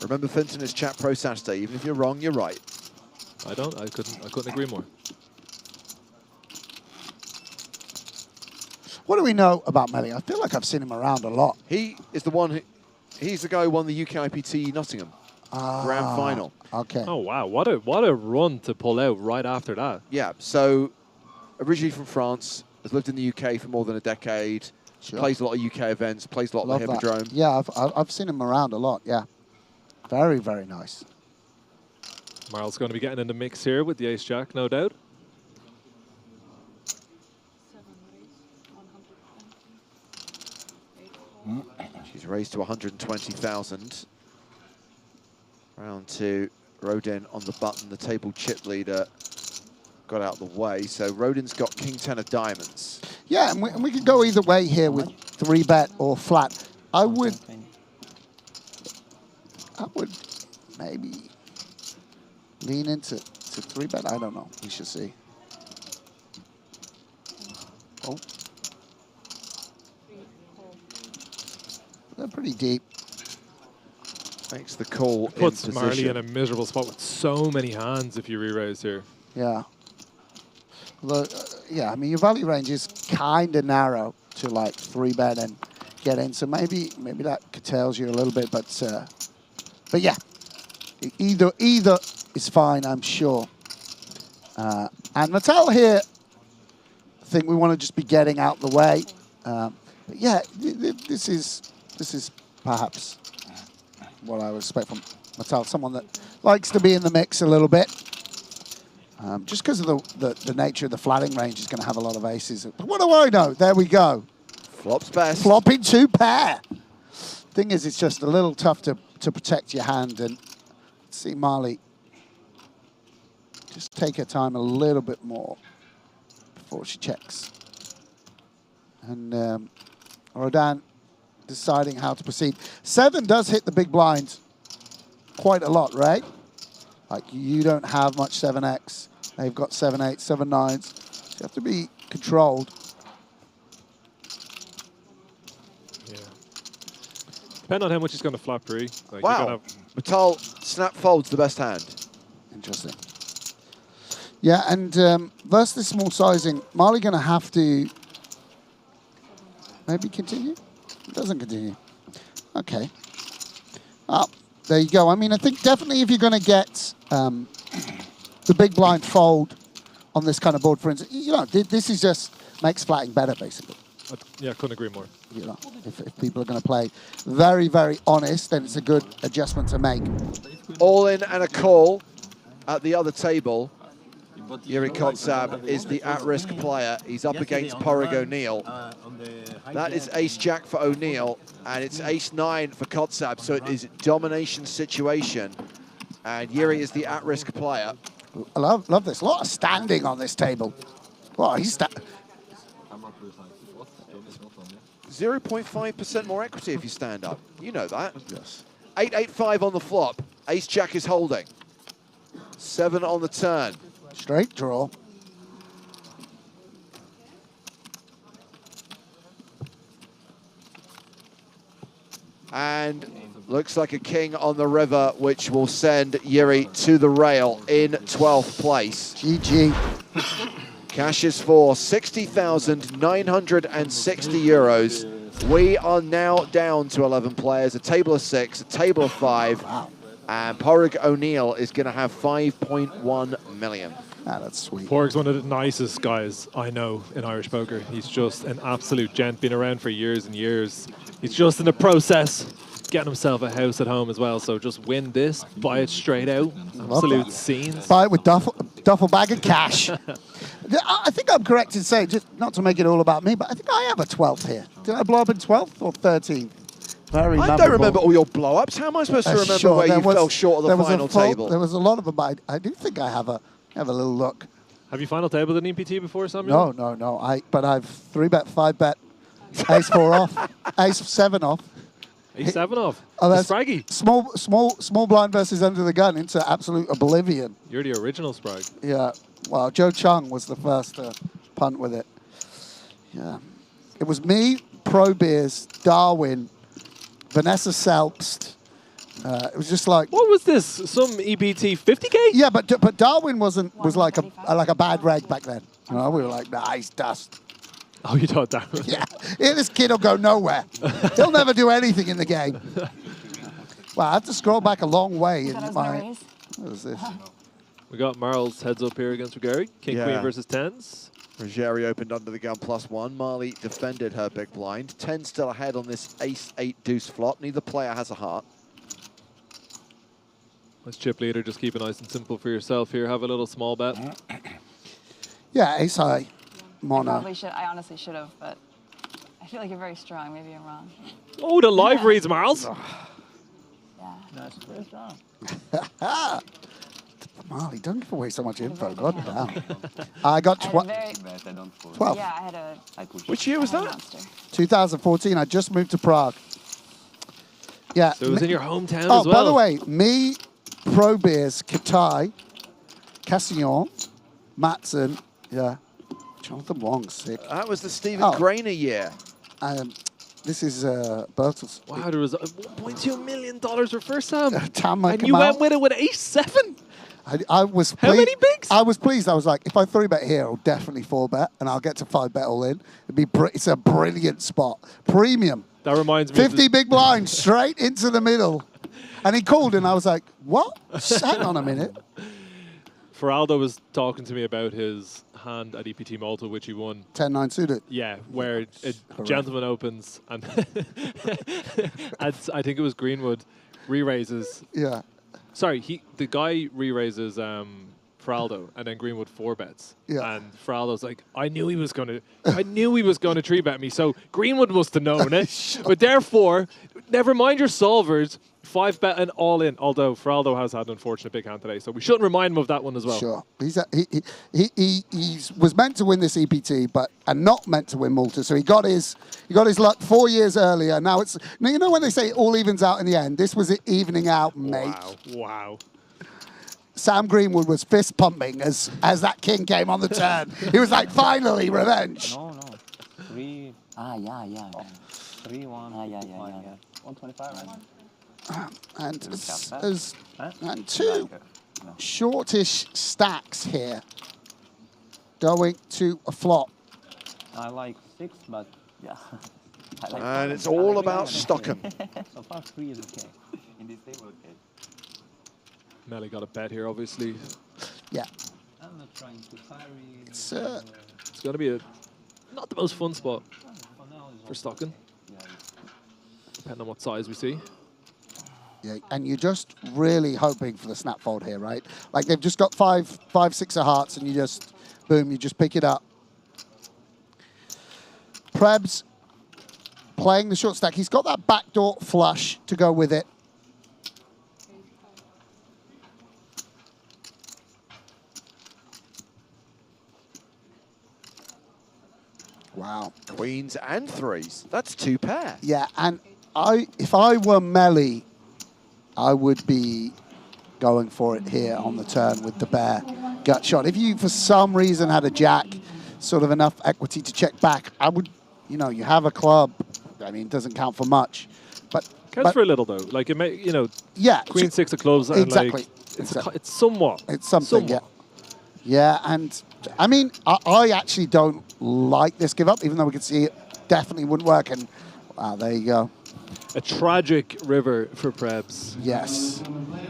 Remember, Finton is Chat Pro Saturday. Even if you're wrong, you're right. I couldn't agree more. What do we know about Melly? I feel like I've seen him around a lot. He is the one he's the guy who won the UK IPT Nottingham Grand Final. Okay. Oh wow, what a run to pull out right after that. Yeah, so originally from France, has lived in the UK for more than a decade, plays a lot of UK events, plays a lot of the Hippodrome. Yeah, I've seen him around a lot, yeah. Very, very nice. Marl's going to be getting in the mix here with the ace-jack, no doubt. She's raised to 120,000. Round 2, Rodin on the button. The table chip leader got out of the way. So Rodin's got king 10 of diamonds. Yeah, and we could go either way here with 3-bet or flat. I would maybe lean into 3-bet. I don't know. We should see. Oh. They're pretty deep. Makes the call. Puts Marley in a miserable spot with so many hands if you re-raise here. Yeah. Although, yeah, I mean, your value range is kind of narrow to like 3-bet and get in. So maybe that curtails you a little bit, but yeah, either is fine, I'm sure. And Mattel here, I think we want to just be getting out the way. But yeah, this is perhaps what I would expect from Mattel, someone that likes to be in the mix a little bit. Just because of the nature of the flatting range is going to have a lot of aces. But what do I know? There we go. Flops best. Flopping 2 pair. Thing is, it's just a little tough to protect your hand. And see Marley just take her time a little bit more before she checks. And Rodan deciding how to proceed. 7 does hit the big blind quite a lot, right? Like, you don't have much 7x. They've got 7-8, 7-9s. So you have to be controlled. Yeah. Depending on how much he's going to flop pre. Like, Wow. Vital snap folds the best hand. Interesting. Yeah, and versus this small sizing, Marley going to have to maybe continue? It doesn't continue. Okay. Oh, there you go. I mean, I think definitely if you're going to get the big blind fold on this kind of board, for instance, you know, this is just makes flatting better, basically. Yeah, couldn't agree more. You know, if people are going to play very, very honest, then it's a good adjustment to make. All in and a call at the other table. Yuri Kotsab is the at-risk player. He's up against Porrig O'Neill. That is ace-jack for O'Neill, and it's ace-9 for Kotsab, so it is domination situation. And Yuri is the at-risk player. I love this. A lot of standing on this table. Wow, he's 0.5% more equity if you stand up. You know that. Yes. 8-8-5 on the flop. Ace-jack is holding. 7 on the turn. Straight draw. And looks like a king on the river, which will send Yuri to the rail in 12th place. GG. Cash is for 60,960 euros. We are now down to 11 players, a table of 6, a table of 5. Wow. And Porrig O'Neill is going to have 5.1 million. Ah, that's sweet. Porg's one of the nicest guys I know in Irish poker. He's just an absolute gent, been around for years and years. He's just in the process getting himself a house at home as well. So just win this, buy it straight out. Absolute scenes. Buy it with duffel bag of cash. I think I'm correct in saying, just not to make it all about me, but I think I have a 12th here. Did I blow up in 12th or 13th? Very I don't remember all your blow-ups. How am I supposed to remember where you fell short of the final table? There was a lot of them, but I do think I have a little look. Have you final tabled an EPT before, Samuel? No. But I've 3-bet, 5-bet, ace-4 off, ace-7 off. Ace-7 off. Oh, that's Spraggy. Small blind versus under the gun into absolute oblivion. You're the original Sprag. Yeah. Well, Joe Chung was the first to punt with it. Yeah. It was me, Pro Beers, Darwin, Vanessa Selbst. It was just like, what was this? Some EPT 50K? Yeah, but Darwin was like a bad reg back then. You know, we were like, nah, he's dust. Oh, you thought that? Yeah, this kid will go nowhere. He'll never do anything in the game. Well, I have to scroll back a long way in my. What is this? We got Marl's heads up here against Ruggieri. King Queen versus tens. Ruggieri opened under the gun +1. Marley defended her big blind. 10 still ahead on this ace-8 deuce flop. Neither player has a heart. Let's chip leader. Just keep it nice and simple for yourself here. Have a little small bet. Yeah, ace high, mono. I honestly should have, but I feel like you're very strong. Maybe I'm wrong. Oh, the live reads, Marls. That's very strong. Marley, don't give away so much info. God damn. I got 12. Yeah, I had a. Which year was that? 2014. I just moved to Prague. Yeah. So it was in your hometown as well. Oh, by the way, me, Pro Beers, Katai, Cassillon, Matson, yeah. Jonathan Wong, sick. That was the Stephen Grainer year. This is Bertels. Wow, there was $1.2 million for first time. And you went with it with ace-7? I was pleased. How many bigs? I was pleased. I was like, if I 3-bet here, I'll definitely 4-bet, and I'll get to 5-bet all in. It's a brilliant spot. Premium. That reminds me 50 big blinds straight into the middle. And he called, and I was like, what? Hang on a minute. Feraldo was talking to me about his hand at EPT Malta, which he won. 10-9 suited. Yeah, where a gentleman opens, and I think it was Greenwood, re-raises. Yeah. Sorry, the guy re-raises Fraldo, and then Greenwood 4-bets. Yeah. And Fraldo's like, I knew he was going to 3-bet me, so Greenwood must have known it. But therefore, never mind your solvers, 5-bet and all in. Although Fraldo has had an unfortunate big hand today, so we shouldn't remind him of that one as well. Sure. He was meant to win this EPT, and not meant to win Malta. So he got his luck 4 years earlier. Now it's you know when they say it all evens out in the end. This was it evening out, mate. Wow. Sam Greenwood was fist pumping as that king came on the turn. He was like, finally, revenge. No. 3. Yeah. 3, 1. Yeah. 125, right? And two shortish stacks here going to a flop. I like 6, but yeah. And it's all about Stockholm. So far 3 is okay. In this table, okay. Melly got a bet here, obviously. Yeah. I'm not trying to carry. It's going to be not the most fun spot for Stockholm, depending on what size we see. Yeah, and you're just really hoping for the snap fold here, right? Like they've just got 5, 6 of hearts, and you just, boom, you just pick it up. Prebz playing the short stack. He's got that backdoor flush to go with it. Wow. Queens and 3s. That's 2 pair. Yeah, and if I were Melly, I would be going for it here on the turn with the bear gut shot. If you, for some reason, had a jack, sort of enough equity to check back, I would, you know, you have a club. I mean, it doesn't count for much. But counts for a little, though. Like, it may, you know, yeah, Queen 6 of clubs. And exactly. Like, it's somewhat. It's something, yeah. Yeah, and I mean, I actually don't like this give up, even though we could see it definitely wouldn't work. And wow, there you go. A tragic river for Prebz. Yes.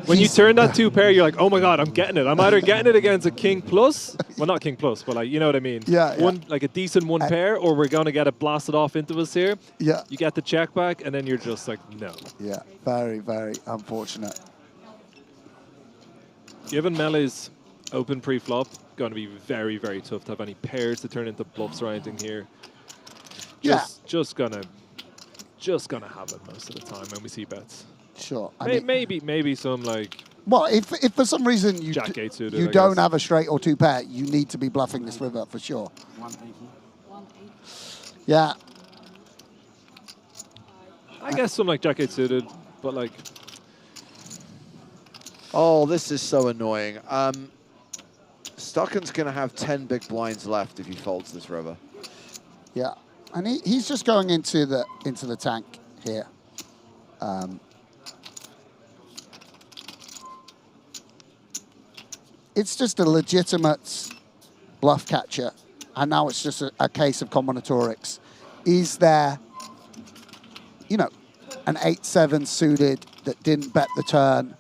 When you turn that 2 pair, you're like, oh my God, I'm getting it. I'm either getting it against a king plus, well, not king plus, but like, you know what I mean? Yeah. One, like a decent 1 pair, or we're going to get it blasted off into us here. Yeah. You get the check back, and then you're just like, no. Yeah, very, very unfortunate. Given Melee's open pre-flop, going to be very, very tough to have any pairs to turn into bluffs or anything here. Just gonna have it most of the time when we see bets. Sure. Maybe some like. Well, if for some reason you suited, don't have a straight or 2 pair, you need to be bluffing this river for sure. 180. Yeah. I guess some like Jack 8 suited, but like. Oh, this is so annoying. Stockton's going to have 10 big blinds left if he folds this river. Yeah, and he's just going into the tank here. It's just a legitimate bluff catcher, and now it's just a case of combinatorics. Is there, you know, an 8-7 suited that didn't bet the turn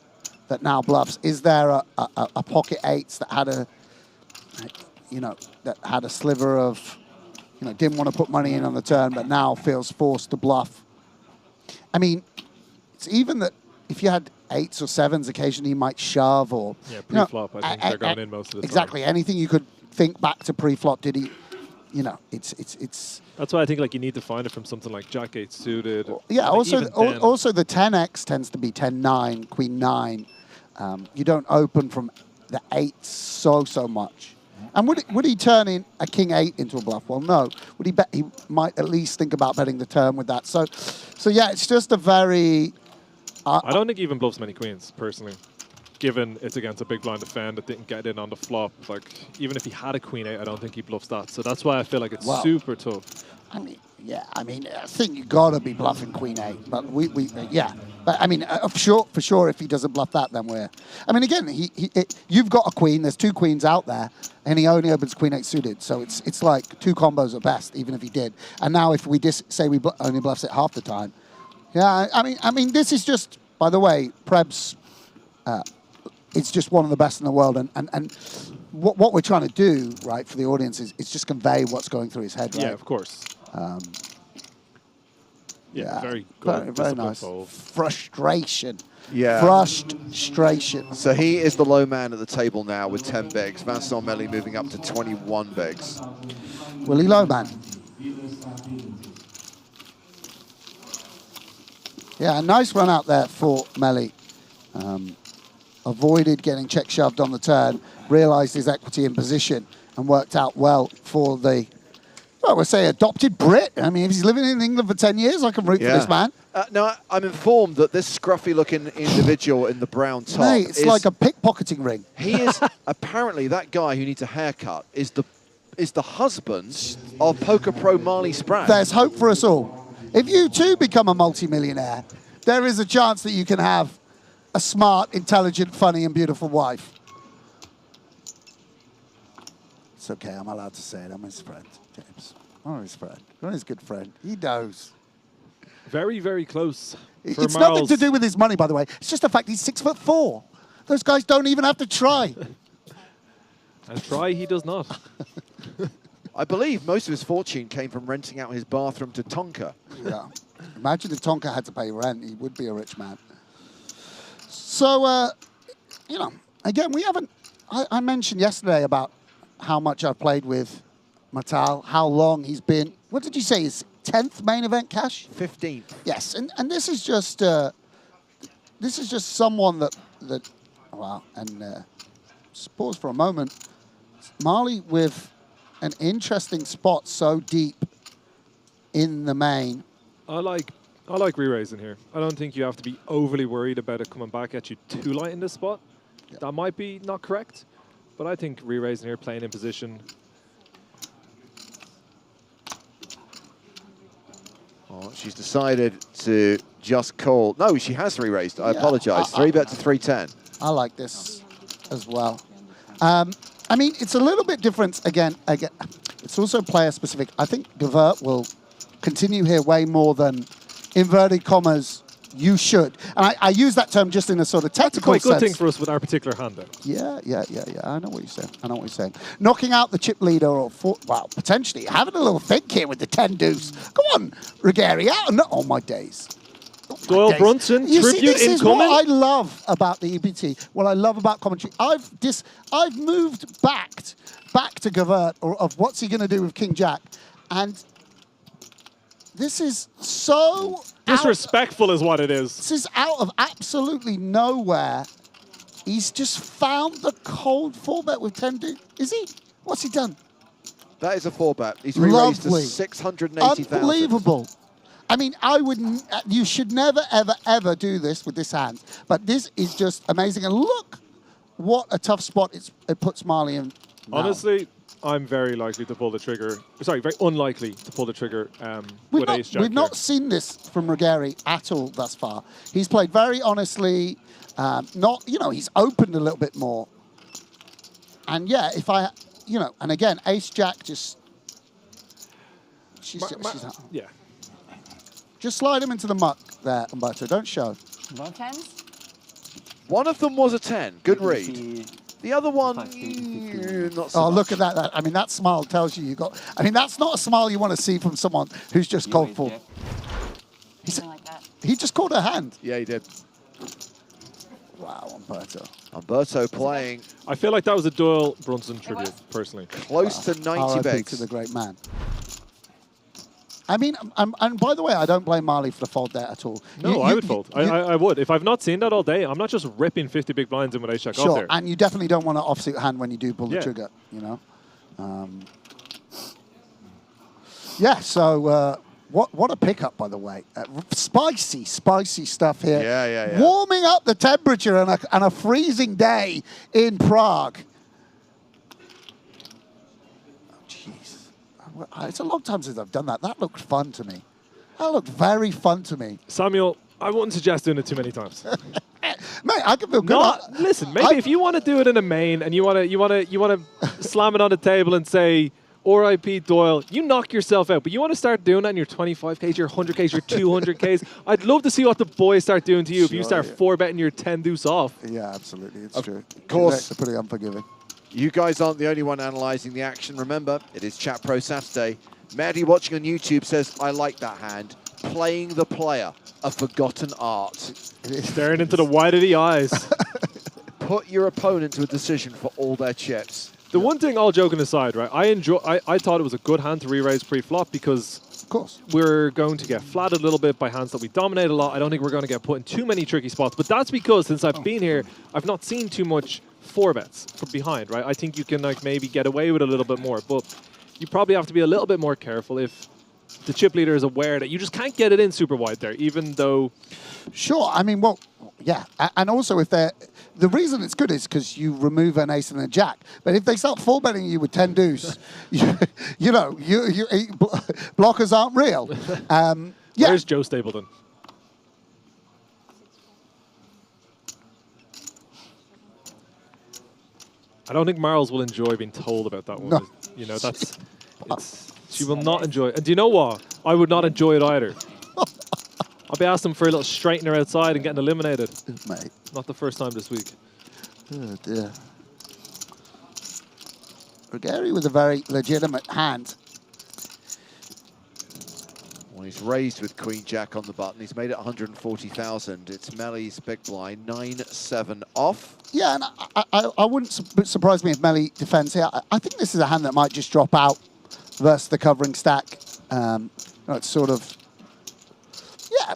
that now bluffs? Is there a pocket 8s that had a, you know, that had a sliver of, you know, didn't want to put money in on the turn, but now feels forced to bluff? I mean, it's even that if you had 8s or 7s, occasionally you might shove or... Yeah, pre-flop, I think they're going in most of the time. Exactly. Anything you could think back to pre-flop, did he, you know, it's... That's why I think like you need to find it from something like Jack 8 suited. Yeah, like also the 10x tends to be 10-9, Queen 9. You don't open from the 8 so much. And would he turn in a King 8 into a bluff? Well, no. Would he bet? He might at least think about betting the turn with that. So yeah, it's just a very... I don't think he even bluffs many queens, personally. Given it's against a big blind defend that didn't get in on the flop. Like, even if he had a Queen 8, I don't think he bluffs that. So that's why I feel like it's super tough. I mean, yeah, I mean, I think you got to be bluffing Queen 8. But yeah. But I mean, for sure, if he doesn't bluff that, then we're... I mean, again, you've got a queen. There's 2 queens out there, and he only opens Queen 8 suited. So it's like 2 combos at best, even if he did. And now if we say we only bluffs it half the time. Yeah, I mean, this is just, by the way, Prebz... it's just one of the best in the world, and what we're trying to do, right, for the audience is just convey what's going through his head, right? Yeah, of course. Yeah, very good. Very nice. Fold. Frustration. Yeah. Frustration. So he is the low man at the table now with 10 bigs. Vincent Melly moving up to 21 bigs. Willie Lowman. Yeah, a nice run out there for Melly. Avoided getting check shoved on the turn, realised his equity in position, and worked out well for the, well, we'll say adopted Brit. I mean, if he's living in England for 10 years, I can root for this man. Now, I'm informed that this scruffy-looking individual in the brown top Mate, it's like a pickpocketing ring. He is apparently that guy who needs a haircut is the husband of poker pro Marley Spragg. There's hope for us all. If you too become a multi-millionaire, there is a chance that you can have a smart, intelligent, funny, and beautiful wife. It's okay, I'm allowed to say it. I'm his friend, James. I'm his friend. I'm his good friend. He knows. Very, very close. It's nothing to do with his money, by the way. It's just the fact he's 6'4". Those guys don't even have to try. And try he does not. I believe most of his fortune came from renting out his bathroom to Tonka. Yeah. Imagine if Tonka had to pay rent, he would be a rich man. So, you know, again, we haven't... I mentioned yesterday about how much I've played with Matal, how long he's been... What did you say, his 10th main event cash? 15th. Yes, and this is just someone that wow, and just pause for a moment. Marley with an interesting spot so deep in the main. I like re-raising here. I don't think you have to be overly worried about it coming back at you too light in this spot. Yeah. That might be not correct, but I think re-raising here, playing in position. Oh, she's decided to just call. No, she has re-raised. I apologise. 3-bet to 310. I like this as well. I mean, it's a little bit different. Again, it's also player specific. I think Gavert will continue here way more than inverted commas. You should, and I use that term just in a sort of technical sense. That's a quite good thing for us with our particular hand, though. Yeah. I know what you're saying. I know what you're saying. Knocking out the chip leader, or well, potentially having a little think here with the 10 deuce. Come on, Ruggieri out. No, oh my days. Doyle Brunson, you tribute see, this incoming. Is what I love about the EPT. What I love about commentary. I've moved back to Gavert, or of what's he going to do with King Jack, and this is so disrespectful is what it is. This is out of absolutely nowhere. He's just found the cold 4-bet with 10 deuce. Is he? What's he done? That is a 4-bet. He's re-raised to 680,000. Unbelievable. I mean, you should never, ever, ever do this with this hand. But this is just amazing. And look what a tough spot it puts Marley in now. Honestly, I'm very likely to pull the trigger. Sorry, very unlikely to pull the trigger with ace jack. We've not seen this from Ruggieri at all thus far. He's played very honestly. He's opened a little bit more. And yeah, and again, ace jack just... She's out. Yeah. Just slide him into the muck there, Umberto. Don't show. Tens? One of them was a 10. Good read. The other one, not so much. Look at that. I mean, that smile tells you got... I mean, that's not a smile you want to see from someone who's just called for. He just called her hand. Yeah, he did. Wow, Umberto. Umberto playing. I feel like that was a Doyle Brunson tribute, personally. Close to 90 bigs. To the great man. I mean, and by the way, I don't blame Marley for the fold there at all. No, I would fold. I would. If I've not seen that all day, I'm not just ripping 50 big blinds in with ace jack off there. And you definitely don't want an offsuit hand when you do pull the trigger, you know. So what a pickup, by the way. Spicy stuff here. Yeah. Warming up the temperature on a freezing day in Prague. It's a long time since I've done that. That looked fun to me. That looked very fun to me. Samuel, I wouldn't suggest doing it too many times. Mate, I can feel good. Listen, maybe if you want to do it in a main and you want to slam it on the table and say, RIP Doyle, you knock yourself out. But you want to start doing that in your 25Ks, your 100Ks, your 200Ks. I'd love to see what the boys start doing to you if you start 4-betting your 10 deuce off. Yeah, absolutely. It's true. Of course. They're pretty unforgiving. You guys aren't the only one analysing the action. Remember, it is Chat Pro Saturday. Maddie watching on YouTube says, I like that hand. playing the player, a forgotten art. Staring into the white of the eyes. Put your opponent to a decision for all their chips. The one thing, all joking aside, right? I thought it was a good hand to re-raise pre-flop because of course we're going to get flattered a little bit by hands that we dominate a lot. I don't think we're going to get put in too many tricky spots, but that's because since I've been here, I've not seen too much 4-bets from behind, right? I think you can like maybe get away with a little bit more, but you probably have to be a little bit more careful if the chip leader is aware that you just can't get it in super wide there, even though... Sure, I mean, well, yeah. And also if they're... The reason it's good is because you remove an ace and a jack. But if they start 4-betting you with 10 deuce, blockers aren't real. Yeah. Where's Joe Stapleton? I don't think Marls will enjoy being told about that one. No. You know, she will not enjoy it. And do you know what? I would not enjoy it either. I'll be asking for a little straightener outside and getting eliminated. Mate. Not the first time this week. Oh, dear. Ruggieri with a very legitimate hand. Well, he's raised with Queen Jack on the button. He's made it 140,000. It's Melly's big blind, 9-7 off. Yeah, and I wouldn't surprise me if Melly defends here. I think this is a hand that might just drop out versus the covering stack. It's sort of, yeah.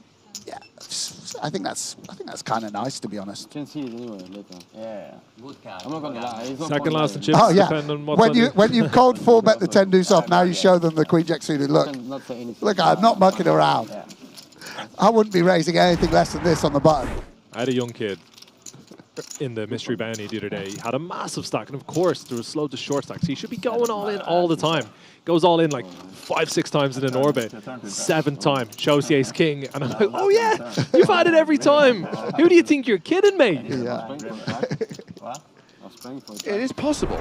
I think that's kind of nice, to be honest. Can see it anyway later. Yeah. Good card. I'm not gonna lie. Second last of chips. Oh yeah. Depending on what's when you've called 4-bet the 10 deuce off, now you show them the Queen Jack suited. Look, I'm not mucking around. I wouldn't be raising anything less than this on the button. I had a young kid in the mystery bounty the other day. He had a massive stack, and of course there was slow to short stacks. He should be going all in all the time. Goes all in like 5-6 times in an orbit. 7th time shows the ace king, and I'm like, oh yeah, you've had it every time. Who do you think you're kidding me? Yeah. It is possible.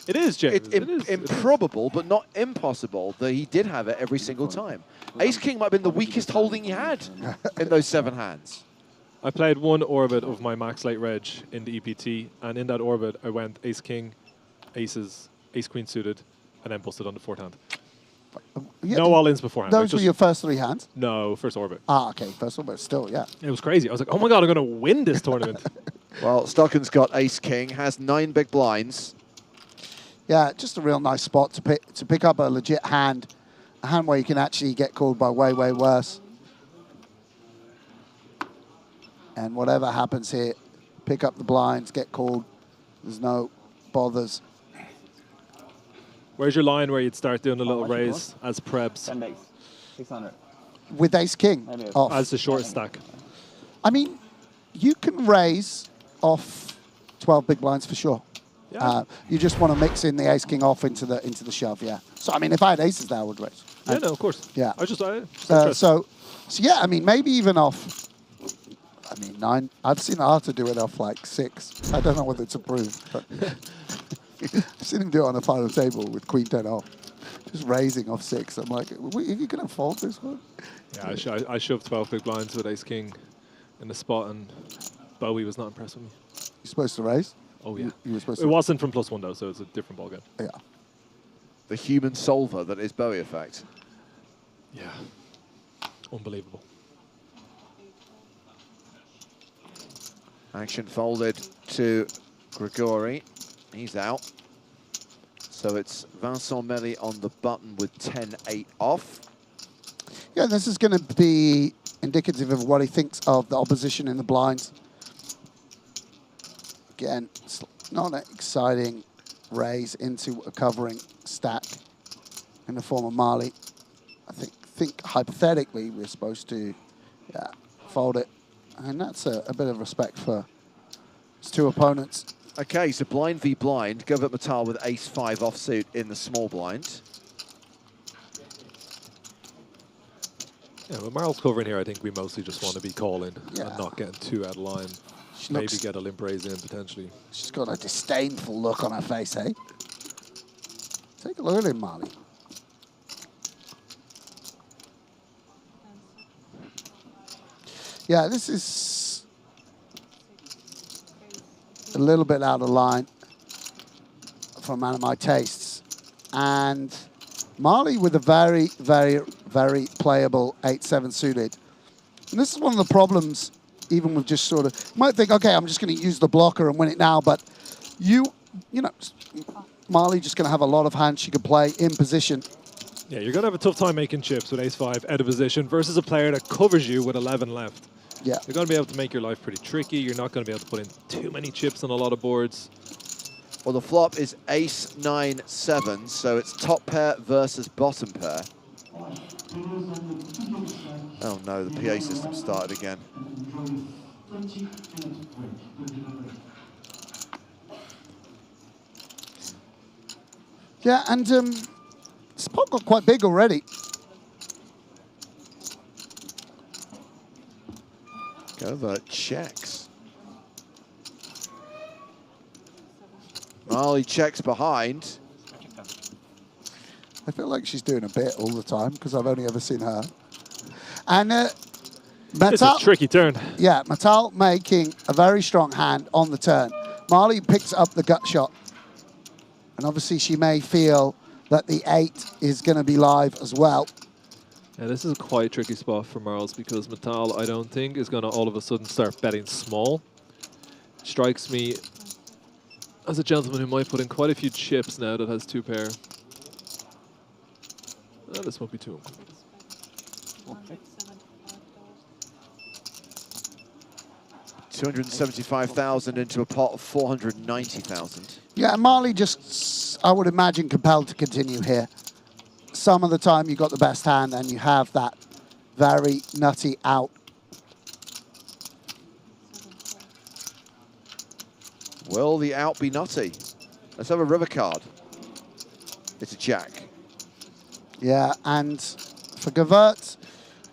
It is, James. It's improbable, but not impossible that he did have it every single time. Ace king might have been the weakest holding he had in those 7 hands. I played one orbit of my max late reg in the EPT, and in that orbit I went ace king, aces, ace queen suited, and then busted on the 4th hand. Yeah, no all-ins beforehand. Those were your first 3 hands? No, first orbit. Ah, okay, first orbit, still, yeah. It was crazy. I was like, oh my god, I'm going to win this tournament. Well, Stocken's got ace king, has 9 big blinds. Yeah, just a real nice spot to pick up a legit hand, a hand where you can actually get called by way, way worse. And whatever happens here, pick up the blinds, get called. There's no bothers. Where's your line where you'd start doing a little raise as prebs? 10 days. 600. With ace king off. As the short stack. I mean, you can raise off 12 big blinds for sure. Yeah. You just want to mix in the ace king off into the shove, yeah. So I mean, if I had aces there, I would raise. Yeah, no, of course. Yeah. So yeah, I mean, maybe even off. I mean, 9. I've seen Arthur do it off like 6. I don't know whether it's approved, but I've seen him do it on the final table with Queen 10 off, just raising off 6. I'm like, are you gonna fold this one? Yeah, I shoved 12 big blinds with ace king in the spot, and Bowie was not impressed with me. You're supposed to raise? Oh yeah. You were supposed it wasn't from +1 though, so it's a different ballgame. Yeah. The human solver that is Bowie effect. Yeah. Unbelievable. Action folded to Grigori. He's out. So it's Vincent Melly on the button with 10-8 off. Yeah, this is going to be indicative of what he thinks of the opposition in the blinds. Again, it's not an exciting raise into a covering stack in the form of Marley. I think hypothetically we're supposed to fold it. And that's a bit of respect for his 2 opponents. Okay, so blind v blind. Govert Matar with ace-5 offsuit in the small blind. Yeah, with Marl's covering here, I think we mostly just want to be calling and not getting too out of line. Maybe get a limp raise in, potentially. She's got a disdainful look on her face, eh? Take a look at him, Marley. Yeah, this is a little bit out of line for a man of my tastes. And Marley with a very, very very playable 8-7 suited. And this is one of the problems, even with just sort of, you might think, okay, I'm just going to use the blocker and win it now, but you know, Marley just going to have a lot of hands she could play in position. Yeah, you're going to have a tough time making chips with ace-5 out of position versus a player that covers you with 11 left. Yeah. You're going to be able to make your life pretty tricky. You're not going to be able to put in too many chips on a lot of boards. Well, the flop is ace-9-7, so it's top pair versus bottom pair. Oh no, the PA system started again. Yeah, and this pot got quite big already. Go checks. Marley checks behind. I feel like she's doing a bit all the time because I've only ever seen her. And It's a tricky turn. Yeah, Matal making a very strong hand on the turn. Marley picks up the gut shot. And obviously she may feel that the 8 is going to be live as well. Yeah, this is a quite tricky spot for Marls because Matal, I don't think, is going to all of a sudden start betting small. Strikes me as a gentleman who might put in quite a few chips now that has 2 pair. Oh, this won't be too Okay. 275,000 into a pot of 490,000. Yeah, and Marley just, I would imagine, compelled to continue here. Some of the time you got the best hand and you have that very nutty out. Will the out be nutty? Let's have a river card. It's a jack. Yeah, and for Gavert,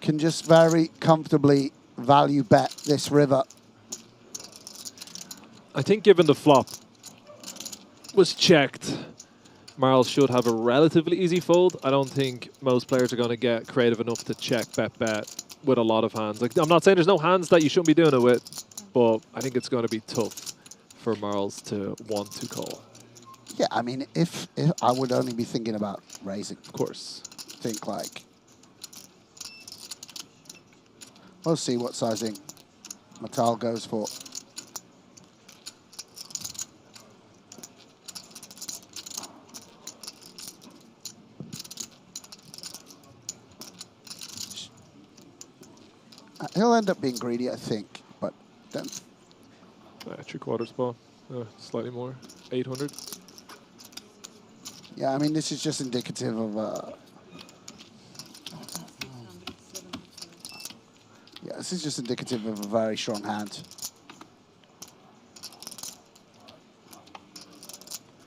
can just very comfortably value bet this river. I think given the flop was checked, Marl should have a relatively easy fold. I don't think most players are going to get creative enough to check bet with a lot of hands. Like, I'm not saying there's no hands that you shouldn't be doing it with, but I think it's going to be tough for Marls to want to call. Yeah, I mean, if I would only be thinking about raising. Of course. Think like. We'll see what sizing Matal goes for. He'll end up being greedy, I think, but then. 3/4 spot, slightly more, 800. Yeah, I mean, this is just indicative of. Yeah, this is just indicative of a very strong hand.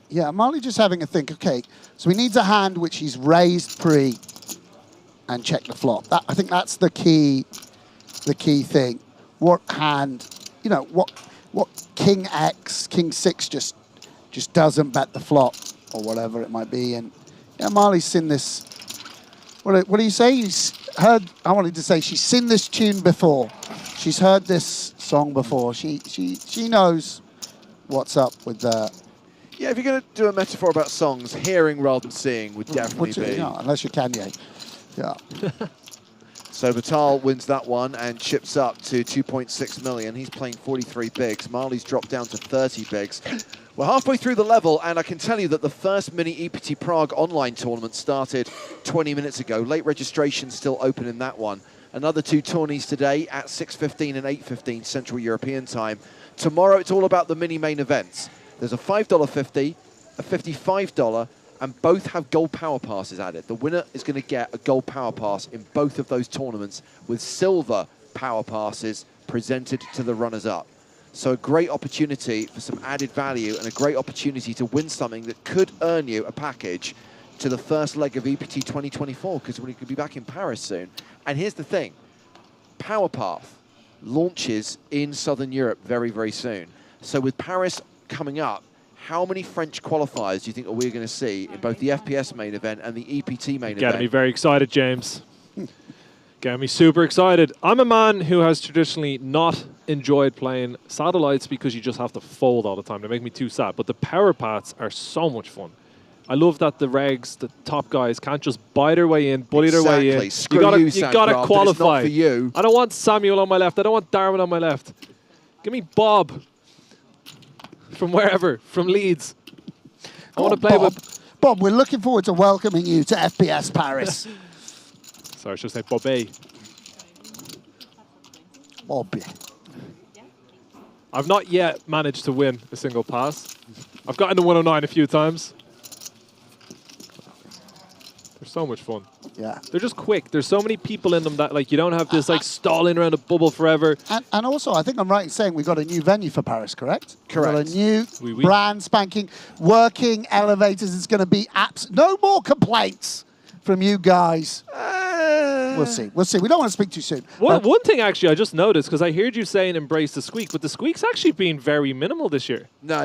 Yeah, Marley just having a think. Okay, so he needs a hand which he's raised pre and check the flop. I think that's the key thing. What hand, you know, what King X, King 6 just doesn't bet the flop or whatever it might be. And yeah, Marley's seen this. What do you say? He's heard. I wanted to say she's seen this tune before. She's heard this song before. She knows what's up with the. Yeah, if you're going to do a metaphor about songs, hearing rather than seeing would definitely be. No, unless you're Kanye. Yeah. So Vital wins that one and chips up to 2.6 million. He's playing 43 bigs. Marley's dropped down to 30 bigs. We're halfway through the level, and I can tell you that the first mini EPT Prague online tournament started 20 minutes ago. Late registration still open in that one. Another 2 tourneys today at 6:15 and 8:15 Central European time. Tomorrow, it's all about the mini main events. There's a $5.50, a $55, and both have gold power passes added. The winner is going to get a gold power pass in both of those tournaments with silver power passes presented to the runners-up. So a great opportunity for some added value and a great opportunity to win something that could earn you a package to the first leg of EPT 2024, because we could be back in Paris soon. And here's the thing, Power Path launches in Southern Europe very, very soon. So with Paris coming up, how many French qualifiers do you think we're going to see in both the FPS main event and the EPT main event? Getting me very excited, James. Getting me super excited. I'm a man who has traditionally not enjoyed playing satellites because you just have to fold all the time. They make me too sad. But the power paths are so much fun. I love that the regs, the top guys, can't just buy their way in, bully their way in. Screw you Sandgraf, gotta but it's qualify. not for you. I don't want Samuel on my left. I don't want Darwin on my left. Give me Bob from wherever, from Leeds. I want to play with Bob. We're looking forward to welcoming you to FPS Paris. Sorry, I should say Bobby. Bobby. I've not yet managed to win a single pass. I've gotten to 109 a few times. They're so much fun. Yeah. They're just quick. There's so many people in them that like you don't have this like stalling around a bubble forever. And also, I think I'm right in saying we've got a new venue for Paris, correct? Correct. We've got a new brand spanking, working elevators. It's going to be no more complaints from you guys. We'll see. We'll see. We don't want to speak too soon. One thing actually I just noticed, because I heard you saying embrace the squeak, but the squeak's actually been very minimal this year. No.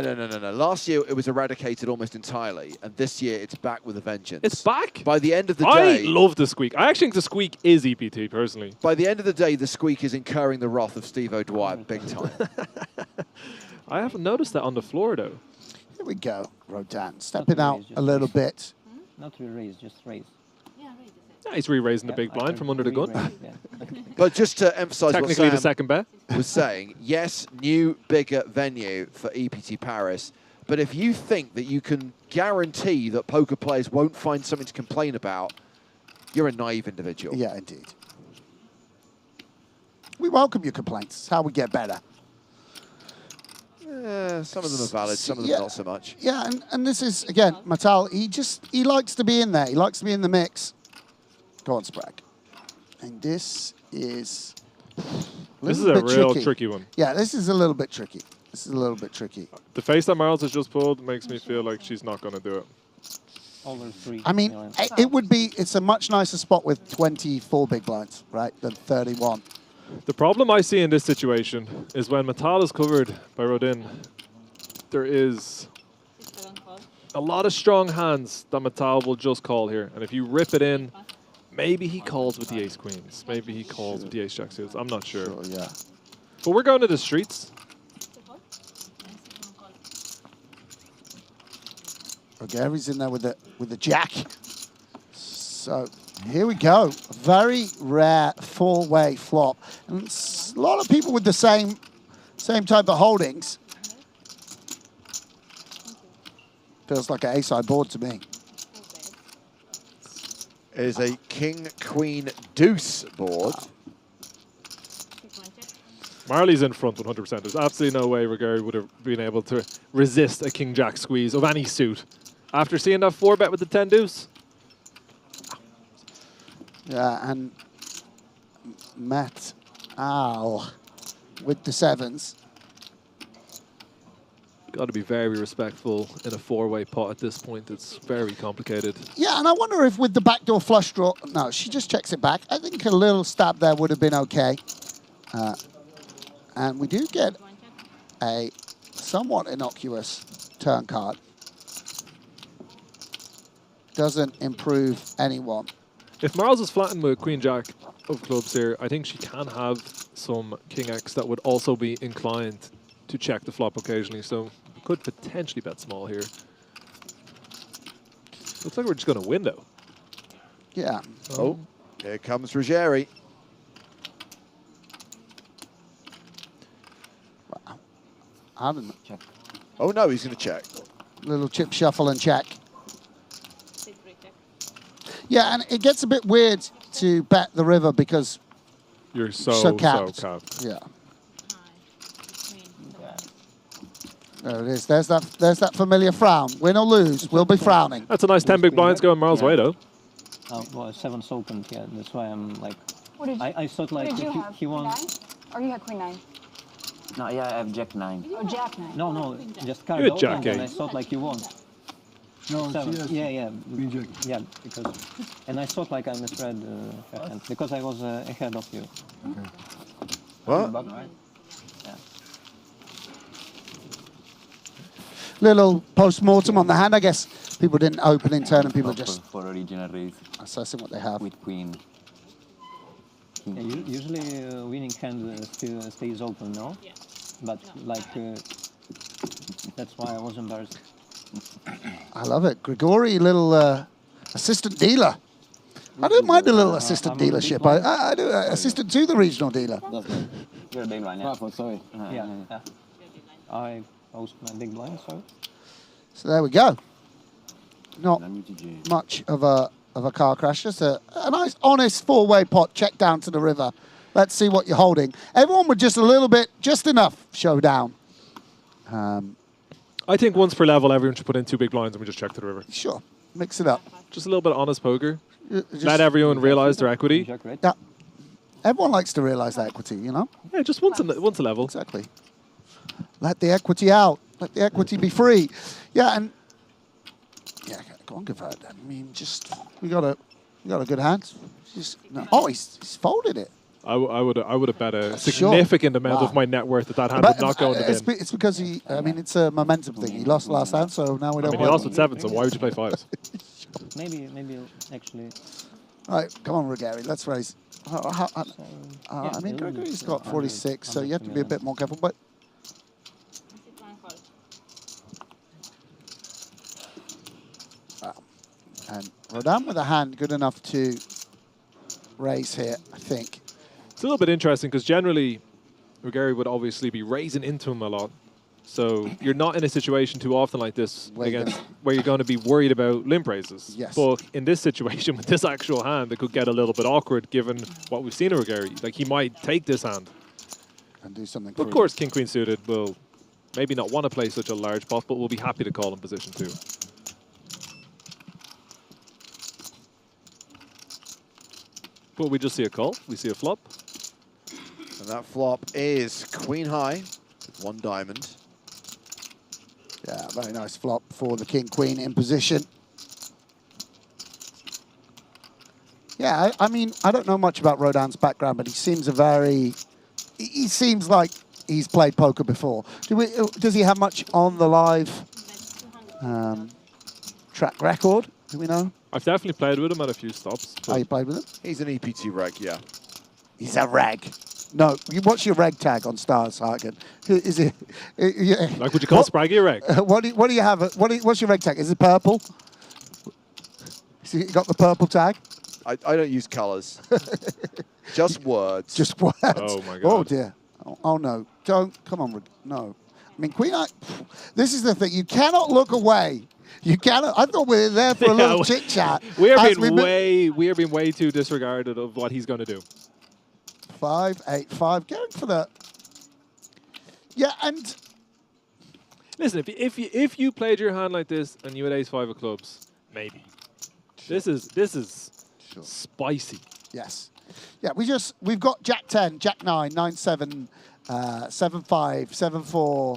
Last year it was eradicated almost entirely, and this year it's back with a vengeance. It's back? By the end of the day... I love the squeak. I actually think the squeak is EPT, personally. By the end of the day, the squeak is incurring the wrath of Steve O'Dwyer big time. I haven't noticed that on the floor, though. Here we go, Rodan. Stepping out a little bit. Not re-raise, just raise. Yeah, he's re-raising the big blind from under the gun. But just to emphasise what Technically Sam the second bet. was saying, yes, new, bigger venue for EPT Paris, but if you think that you can guarantee that poker players won't find something to complain about, you're a naive individual. Yeah, indeed. We welcome your complaints. It's how we get better. Some of them are valid, some of them not so much. Yeah, and this is, again, Matal, he likes to be in there. He likes to be in the mix. Go on, Sprague. And this is a real tricky one. Yeah, this is a little bit tricky. This is a little bit tricky. The face that Marls has just pulled makes me feel like she's not going to do it. I mean, it's a much nicer spot with 24 big blinds, right, than 31. The problem I see in this situation is when Matal is covered by Rodin, there is a lot of strong hands that Matal will just call here. And if you rip it in, maybe he calls with the ace-queens. Maybe he calls with the ace-jack suits. I'm not sure. Yeah. But we're going to the streets. Gary's in there with the jack. So here we go. Very rare four-way flop. And a lot of people with the same type of holdings. Feels like an ace-high board to me. It is a king, queen, deuce board. Marley's in front 100%. There's absolutely no way Gary would have been able to resist a king-jack squeeze of any suit. After seeing that 4-bet with the 10 deuce. Yeah, and Matt Al with the sevens. Got to be very respectful in a four-way pot at this point. It's very complicated. Yeah, and I wonder if with the backdoor flush draw... No, she just checks it back. I think a little stab there would have been okay. And we do get a somewhat innocuous turn card. Doesn't improve anyone. If Marls is flattened with Queen-Jack of clubs here, I think she can have some King-X that would also be inclined to check the flop occasionally, so we could potentially bet small here. Looks like we're just going to win, though. Yeah. Oh, here comes Ruggieri. Wow. I don't know. Check. Oh, no, he's going to check. Little chip shuffle and check. Yeah, and it gets a bit weird to bet the river because you're so capped. Yeah. There it is. There's that familiar frown. Win or lose, we'll be frowning. That's a nice 10 big blinds going Marl's way, though. Well, 7's opened, yeah. That's why I'm like... I thought like he won... Or you had Queen 9? No, yeah, I have Jack 9. Oh, Jack 9. No, just card you had Jack opened, 8. and I thought like you won. No, yeah, because... And I thought like I misread because I was ahead of you. Okay. What? Yeah. Little post-mortem on the hand. I guess people didn't open in turn and people just... For original raise. Assessing what they have. With Queen. Yeah, usually winning hand still stays open, no? Yeah. But like... that's why I was embarrassed. I love it. Grigori, little assistant dealer. I don't mind a little assistant dealership. I do assistant to the regional dealer. You're a big blind, yeah. Sorry. Yeah. I host my big blind, so. So there we go. Not much of a car crash. Just a nice, honest four-way pot. Check down to the river. Let's see what you're holding. Everyone with just a little bit, just enough showdown. I think once per level, everyone should put in 2 big blinds and we just check to the river. Sure. Mix it up. Just a little bit of honest poker. Let everyone realize their equity. Yeah. Everyone likes to realize their equity, you know? Yeah, just once a level. Exactly. Let the equity out. Let the equity be free. Yeah, and yeah, go on, Gavard. I mean, just we got a good hand. Just no. Oh, he's folded it. I would have bet a significant amount of my net worth that hand would not go in the bin. It's because I mean, it's a momentum thing. He lost last hand, so now we don't. He lost with 7, so why would you play 5s? Maybe actually. All right, come on, Ruggieri, let's raise. I mean, Gregory's got 46, so you have to be a bit more careful. But and Rodan with a hand good enough to raise here, I think. It's a little bit interesting because generally, Ruggieri would obviously be raising into him a lot. So you're not in a situation too often like this where you're going to be worried about limp raises. Yes. But in this situation with this actual hand, it could get a little bit awkward given what we've seen of Ruggieri. Like he might take this hand and do something. But of course, King Queen suited will maybe not want to play such a large pot, but will be happy to call in position too. But we just see a call. We see a flop. And that flop is Queen High, 1 diamond. Yeah, very nice flop for the King Queen in position. Yeah, I mean, I don't know much about Rodan's background, but he seems he seems like he's played poker before. Does he have much on the live track record? Do we know? I've definitely played with him at a few stops. Oh, you played with him? He's an EPT reg, yeah. He's a reg. No, what's your reg tag on Stars, Hagen? Is it? Yeah. Like, would you call Spraggy a reg? What do you have? What's your reg tag? Is it purple? So you got the purple tag? I don't use colours. Just words. Just words. Oh my god. Oh dear. Oh no. Don't. Come on. No. I mean, Queen Eye. This is the thing. You cannot look away. You cannot. I thought we were there for a little chit chat. We are being way too disregarded of what he's going to do. 5, 8, 5. Going for the. Yeah, and listen, if you played your hand like this and you had ace-5 of clubs, maybe. This is spicy. Yes. Yeah, we've got Jack 10, Jack 9, 9 7, 7 5, 7 4,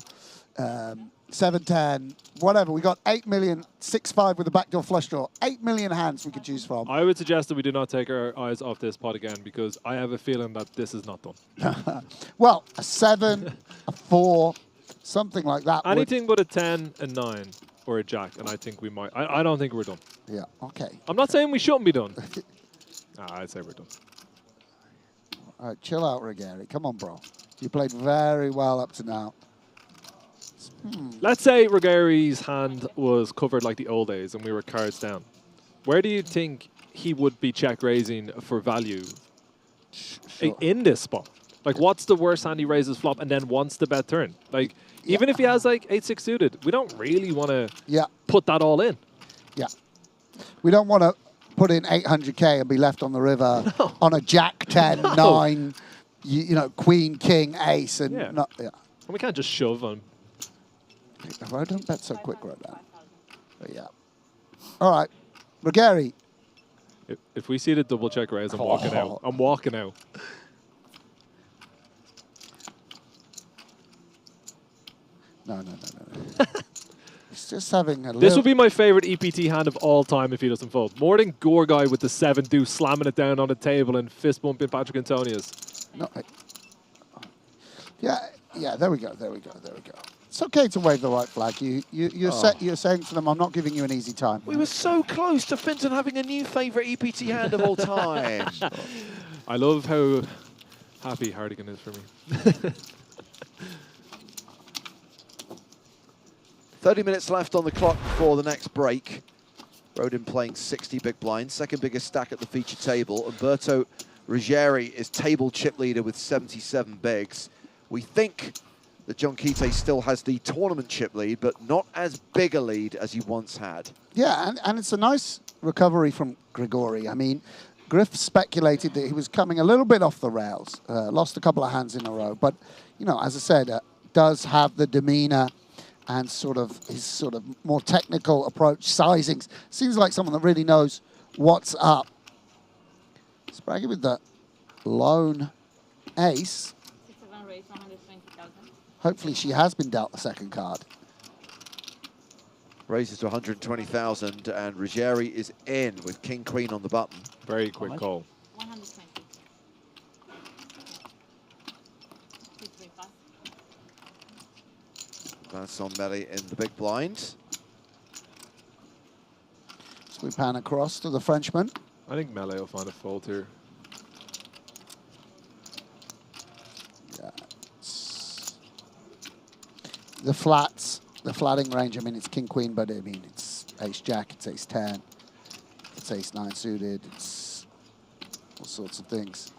7 10, whatever. We got 8 million, 6 5 with a backdoor flush draw. 8 million hands we could choose from. I would suggest that we do not take our eyes off this pot again because I have a feeling that this is not done. Well, a 7, a 4, something like that. Anything but a 10, a 9, or a jack, and I think we might. I don't think we're done. Yeah, okay. I'm not saying we shouldn't be done. I'd say we're done. All right, chill out, Ruggieri. Come on, bro. You played very well up to now. Let's say Ruggieri's hand was covered like the old days and we were cards down. Where do you think he would be check raising for value in this spot? Like, what's the worst hand he raises flop and then wants the bet turn? Like, even if he has like 8-6 suited, we don't really want to put that all in. Yeah. We don't want to put in 800K and be left on the river on a Jack 10, 9, you know, Queen, King, Ace. And And we can't just shove on. I don't bet so quick right now. But yeah. All right. Ruggieri. If we see the double check raise, I'm walking out. I'm walking out. No. He's just having a little... This would be my favorite EPT hand of all time if he doesn't fold. More than Gore Guy with the 7 deuce slamming it down on the table and fist bumping Patrick Antonius. No, yeah, there we go. It's okay to wave the white flag. You're saying to them, I'm not giving you an easy time. We were so close to Finton having a new favourite EPT hand of all time. I love how happy Hardigan is for me. 30 minutes left on the clock before the next break. Rodin playing 60 big blinds, second biggest stack at the feature table. Umberto Ruggieri is table chip leader with 77 bigs. We think that John Duthie still has the tournament chip lead, but not as big a lead as he once had. Yeah, and it's a nice recovery from Grigori. I mean, Griff speculated that he was coming a little bit off the rails, lost a couple of hands in a row, but, you know, as I said, does have the demeanor and his sort of more technical approach, sizings. Seems like someone that really knows what's up. Spraggy with the lone ace. Hopefully she has been dealt the second card. Raises to 120,000 and Ruggieri is in with King Queen on the button. Very quick call. 120. That's on Melly in the big blind. So we pan across to the Frenchman. I think Melee will find a fold here. Yeah. The flats, the flatting range, I mean, it's King Queen, but I mean, it's Ace Jack, it's Ace 10, it's Ace 9 suited, it's all sorts of things.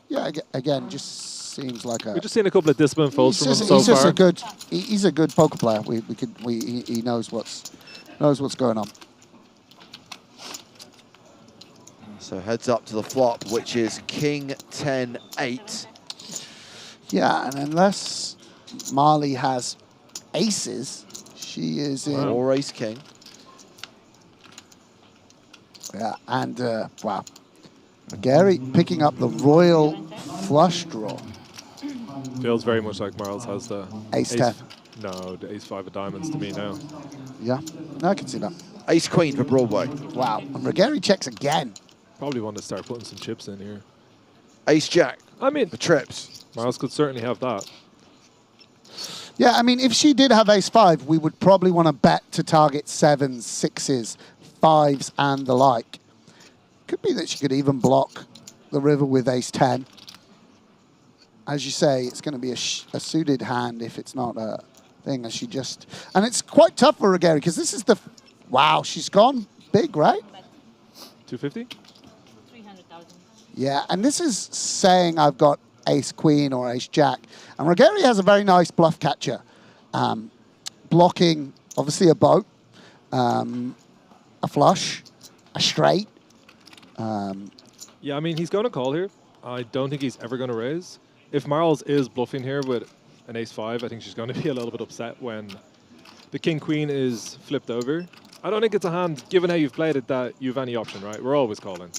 Yeah, again, just seems like a... We've just seen a couple of discipline folds from him so far. He's just a good, he's a good poker player. He knows what's going on. So heads up to the flop, which is King 10-8. Yeah, and unless Marley has aces, she is in... Or Ace King. Yeah, and wow. Gary picking up the royal flush draw. Feels very much like Marles has the Ace 10. No, the Ace 5 of diamonds to me now. Yeah, no, I can see that. Ace Queen for Broadway. Wow, and Gary checks again. Probably want to start putting some chips in here. Ace Jack. I mean, the trips. Marles could certainly have that. Yeah, I mean, if she did have Ace 5, we would probably want to bet to target 7s, 6s, 5s, and the like. Could be that she could even block the river with Ace 10. As you say, it's going to be a suited hand if it's not a thing. As she just... And it's quite tough for Ruggieri, because this is the... Wow, she's gone big, right? 250? 300,000. Yeah, and this is saying I've got Ace Queen or Ace Jack. And Ruggieri has a very nice bluff catcher. Blocking, obviously, a boat, a flush, a straight. Yeah, I mean, he's going to call here. I don't think he's ever going to raise. If Marles is bluffing here with an Ace 5, I think she's going to be a little bit upset when the King Queen is flipped over. I don't think it's a hand, given how you've played it, that you have any option, right? We're always calling.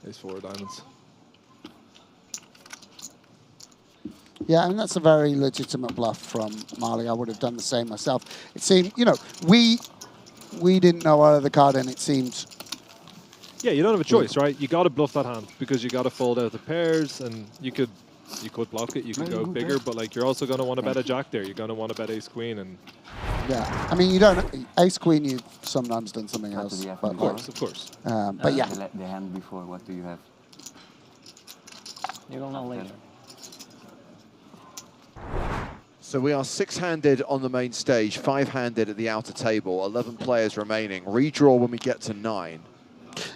Ace 4 diamonds. Yeah, I mean, that's a very legitimate bluff from Marley. I would have done the same myself. It seemed, you know, we didn't know our other card, and it seemed... Yeah, you don't have a choice, right? You got to bluff that hand because you got to fold out the pairs, and you could block it, you could go bigger, but like you're also going to want to bet a jack there. You're going to want to bet Ace Queen, and yeah, I mean, you don't Ace Queen. You've sometimes done something else, but of course. But yeah, the hand before. What do you have? You don't know later. So we are 6-handed on the main stage, 5-handed at the outer table, 11 players remaining. Redraw when we get to 9.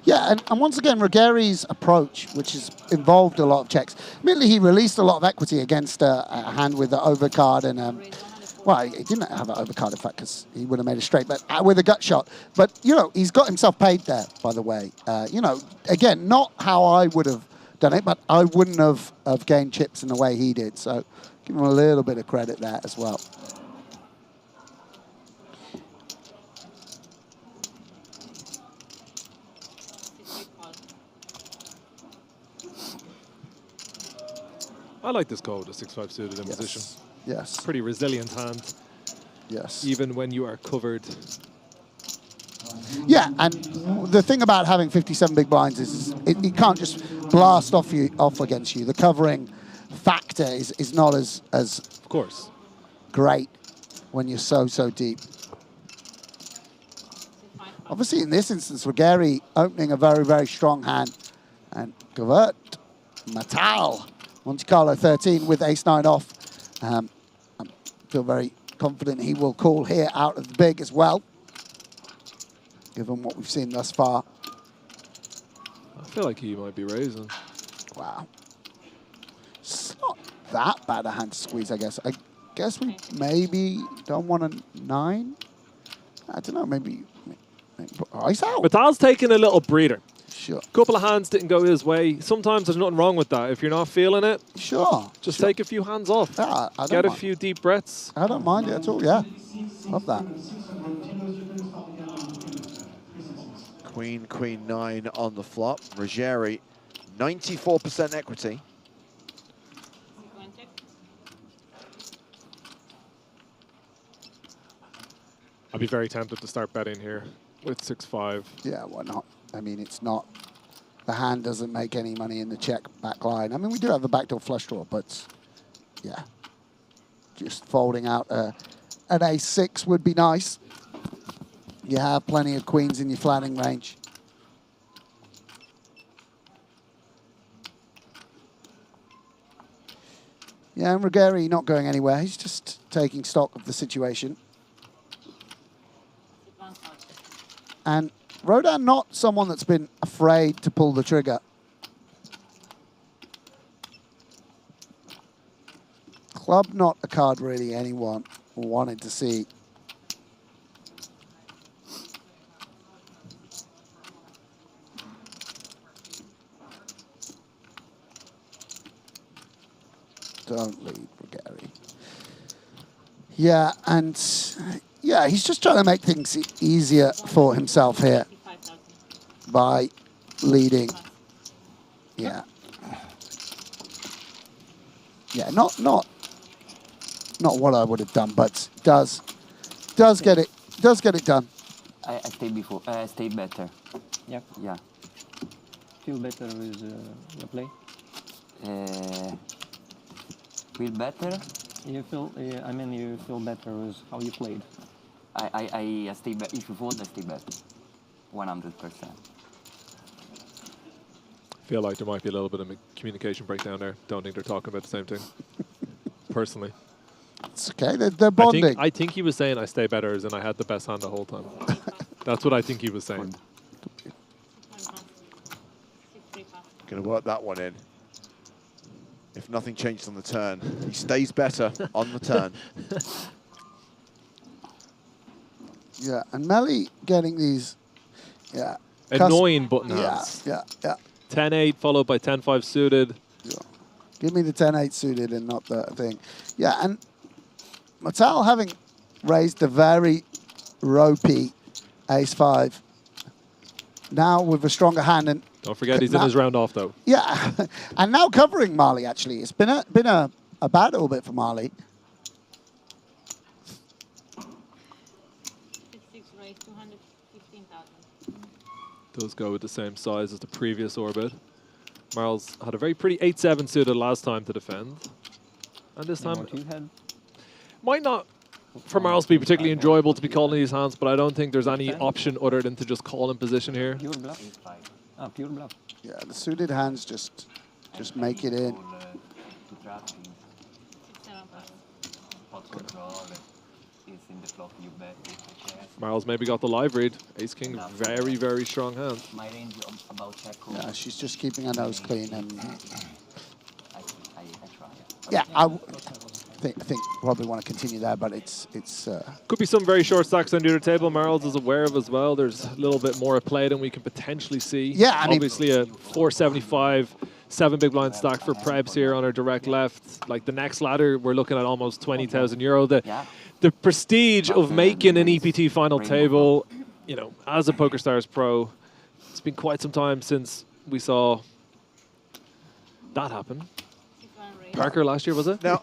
Yeah, and once again, Ruggieri's approach, which has involved a lot of checks. Admittedly, he released a lot of equity against a hand with the overcard and, well, he didn't have an overcard, in fact, because he would have made a straight, but with a gut shot. But, you know, he's got himself paid there, by the way. You know, again, not how I would have done it, but I wouldn't have gained chips in the way he did. So give him a little bit of credit there as well. I like this call with a 6-5 suited in position. Yes. Pretty resilient hand. Yes. Even when you are covered. Yeah, and the thing about having 57 big blinds is it can't just blast off against you. The covering factor is not as of course great when you're so deep. Obviously, in this instance, Ruggieri opening a very strong hand, and Gavert Matal Monte Carlo 13 with ace-9 off. I feel very confident he will call here out of the big as well, given what we've seen thus far. I feel like he might be raising. Wow. It's not that bad a hand to squeeze, I guess. I guess we maybe don't want a 9. I don't know, maybe ice out. Vital's taking a little breather. Sure. Couple of hands didn't go his way. Sometimes there's nothing wrong with that. If you're not feeling it, sure, just take a few hands off. Yeah, I don't Get a mind. few deep breaths. I don't mind it at all, yeah. Love that. Queen, Queen 9 on the flop. Ruggieri, 94% equity. I'd be very tempted to start betting here with 6-5. Yeah, why not? I mean, it's not, the hand doesn't make any money in the Czech back line. I mean, we do have a backdoor flush draw, but yeah, just folding out an ace-6 would be nice. You have plenty of queens in your flatting range. Yeah, and Ruggieri not going anywhere. He's just taking stock of the situation. And Rodan not someone that's been afraid to pull the trigger. Club not a card really anyone wanted to see. Don't lead Ruggieri. Yeah, and yeah, he's just trying to make things easier for himself here by leading. Yeah. Yeah, not what I would have done, but does get it done. I stay better. Yeah. Yeah. Feel better with your play? Feel better? You feel, I mean, you feel better with how you played. I stay better. If you fold, I stay better. 100%. Feel like there might be a little bit of a communication breakdown there. Don't think they're talking about the same thing. Personally. It's okay, they're bonding. I think he was saying I stay better as in I had the best hand the whole time. That's what I think he was saying. Going to work that one in. If nothing changes on the turn, he stays better on the turn. Yeah, and Melly getting these, yeah. Annoying button hands. Yeah. 10-8 followed by 10-5 suited. Yeah. Give me the 10-8 suited and not the thing. Yeah, and Matal having raised a very ropey ace-5, now with a stronger hand. And don't forget he's in his round off though. Yeah, and now covering Marley actually. It's been a bad little bit for Marley. Does go with the same size as the previous orbit. Marl's had a very pretty 8-7 suited last time to defend. And this time might not for Marl's be particularly enjoyable to be calling these hands, but I don't think there's any option other than to just call in position here. Pure bluff. Pure bluff. Yeah, the suited hands just make it in. Marl's maybe got the live read. Ace King, very, very strong hand. Yeah, she's just keeping her nose clean. And yeah, I think probably want to continue there, but it's could be some very short stacks on the other table. Marl's is aware of as well. There's a little bit more at play than we can potentially see. Yeah, I mean, obviously a 475, 7 big blind stack for Prebz here on our direct left. Like the next ladder, we're looking at almost 20,000 euro. The prestige of making an EPT final table, you know, as a PokerStars Pro, it's been quite some time since we saw that happen. Parker last year, was it? Now,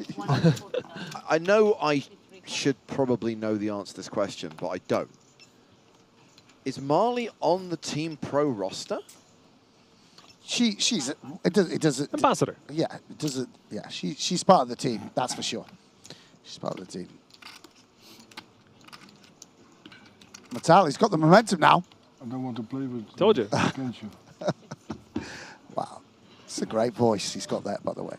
I know I should probably know the answer to this question, but I don't. Is Marley on the Team Pro roster? She's it does ambassador. Yeah, it does it. Yeah, she's part of the team. That's for sure. She's part of the team. Matali's got the momentum now. I don't want to play with. Told you. Against you. Wow, it's a great voice he's got there, by the way.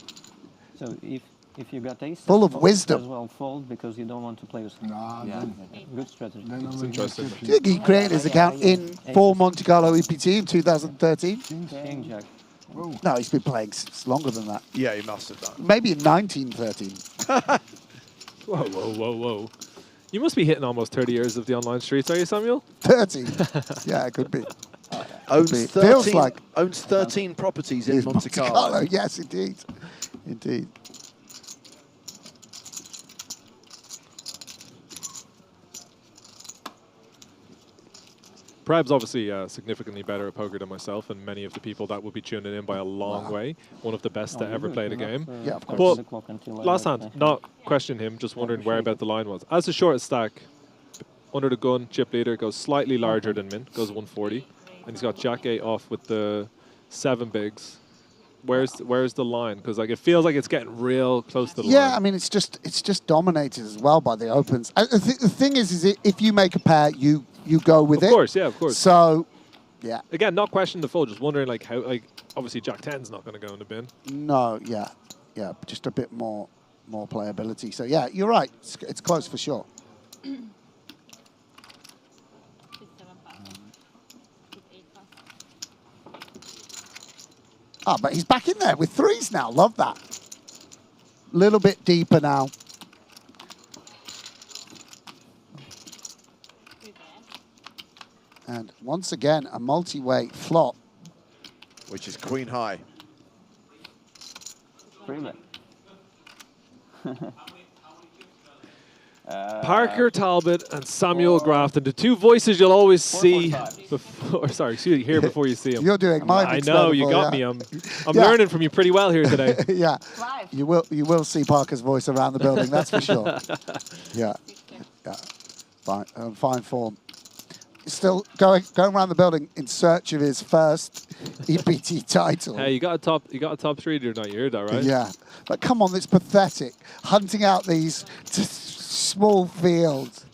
So if you got ace, Full of wisdom. as well fold because you don't want to play with. Yeah, good strategy. It's interesting. Do you think he created his account for Monte Carlo EPT in 2013? King Jack. No, he's been playing longer than that. Yeah, he must have done. Maybe in 1913. Whoa, whoa, whoa, whoa. You must be hitting almost 30 years of the online streets, are you, Samuel? 30. Yeah, it could be. Owns Could be. 13, Feels like owns 13 properties in Here's Monte Carlo. Yes, indeed. Indeed. Prab's obviously significantly better at poker than myself and many of the people that will be tuning in by a long way. One of the best to ever play the game. Yeah, of course. But last hand, not question him, just wondering where about the line was. As the shortest stack, under the gun, chip leader goes slightly larger than min, goes 140. And he's got Jack 8 off with the 7 bigs. Where's the line? Because like it feels like it's getting real close to the line. Yeah, I mean it's just dominated as well by the opens. The thing is if you make a pair, you go with it. Of course, yeah, of course. So, yeah. Again, not questioning the fold, just wondering like how obviously Jack 10's not going to go in the bin. No, yeah, just a bit more playability. So yeah, you're right. It's close for sure. Ah, but he's back in there with threes now. Love that. Little bit deeper now. And once again, a multi-way flop. Which is queen high. Parker Talbot and Samuel Grafton, the two voices you'll always see before. Sorry, hear before you see them. You're doing my I know you got me. I'm Yeah. learning from you pretty well here today. Yeah, you will see Parker's voice around the building. That's for sure. Yeah, fine form. Still going around the building in search of his first EPT title. Hey, you got a top 3 tonight. You heard that, right? Yeah, but come on, it's pathetic. Hunting out these small fields.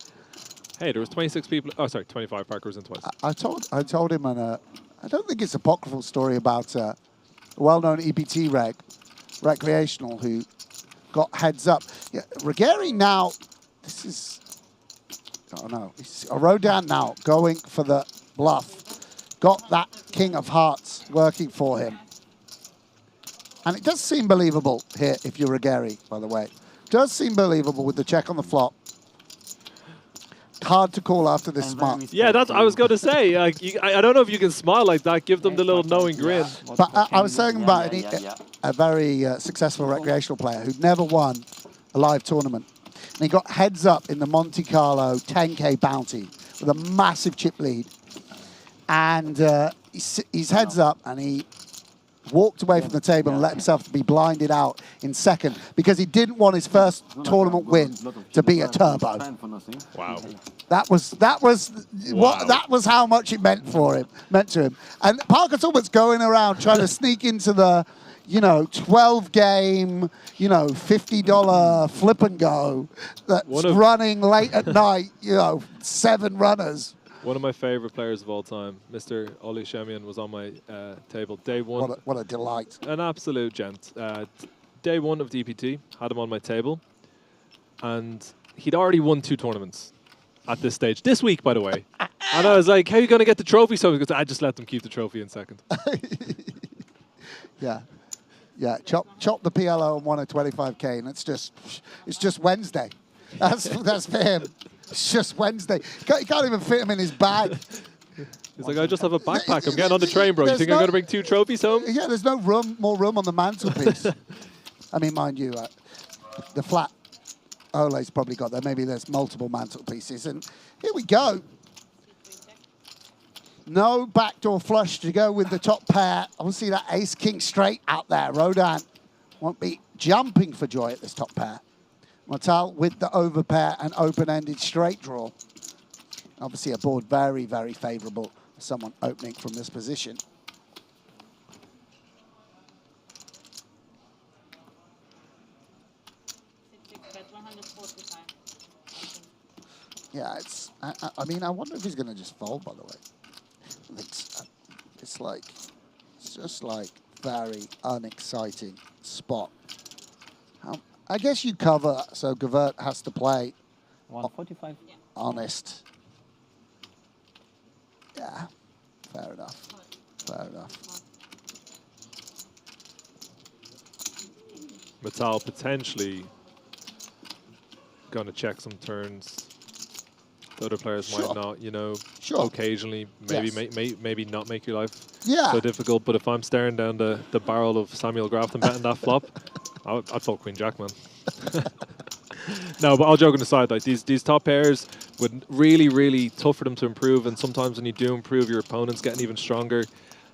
Hey, there was 26 people. Oh, sorry, 25. Parker was in twice. I told him, and I don't think it's an apocryphal story about a well-known EPT recreational who got heads up. Yeah, Regeri now. This is. I don't know. A Rodan now going for the bluff. Got that King of Hearts working for him. And it does seem believable here if you're Regeri, by the way. Does seem believable with the check on the flop. Hard to call after this smart. Yeah, that's. I was going to say. Like, I don't know if you can smile like that. Give them the little knowing grin. But I was saying about a very successful recreational player who'd never won a live tournament. And he got heads up in the Monte Carlo 10K bounty with a massive chip lead. And he's heads up and he walked away from the table and let himself be blinded out in second because he didn't want his first tournament win to be a turbo. Wow. That was how much it meant to him. And Parker Talbot's going around trying to sneak into the 12-game, $50 flip and go that's running late at night, 7 runners. One of my favorite players of all time, Mr. Oli Shemian, was on my table day one. What a delight. An absolute gent. Day one of DPT, had him on my table. And he'd already won 2 tournaments at this stage. This week, by the way. And I was like, how are you going to get the trophy? So because I just let them keep the trophy in second. Yeah, chop the PLO and won a 25K, and it's just Wednesday. That's for him. It's just Wednesday. You can't even fit him in his bag. He's like, I just have a backpack. I'm getting on the train, bro. You think I'm going to bring 2 trophies home? Yeah, there's no more room on the mantelpiece. I mean, mind you, the flat Ole's probably got there. Maybe there's multiple mantelpieces. And here we go. No backdoor flush to go with the top pair. Obviously, that ace-king straight out there. Rodan won't be jumping for joy at this top pair. Mortal with the overpair and open-ended straight draw. Obviously, a board very, very favorable for someone opening from this position. Yeah, I mean, I wonder if he's going to just fold, by the way. It's just like very unexciting spot I guess you cover, so Gavert has to play 145. Honest. Yeah, fair enough. Fair enough. Metal potentially going to check some turns. The other players might not, you know, occasionally, maybe maybe not make your life so difficult. But if I'm staring down the barrel of Samuel Grafton betting that flop, I'd fold Queen Jack, man. No, but all joking aside, like these top pairs would really tough for them to improve. And sometimes when you do improve, your opponent's getting even stronger.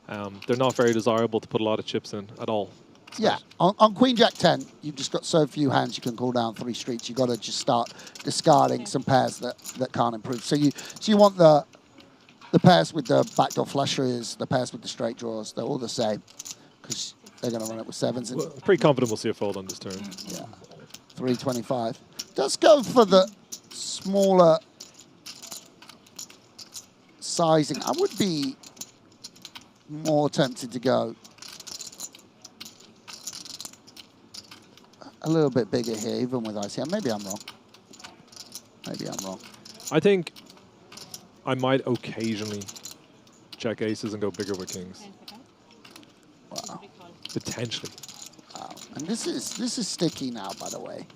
They're not very desirable to put a lot of chips in at all. Yeah, on Queen Jack 10, you've just got so few hands you can call down 3 streets. You've got to just start discarding some pairs that can't improve. So you want the pairs with the backdoor flushes, the pairs with the straight draws. They're all the same because they're going to run it with 7s. Well, pretty confident we'll see a fold on this turn. Yeah, 325. Does go for the smaller sizing. I would be more tempted to go a little bit bigger here, even with ICM. Maybe I'm wrong. Maybe I'm wrong. I think I might occasionally check aces and go bigger with kings. Wow. Potentially. Wow. And this is sticky now, by the way.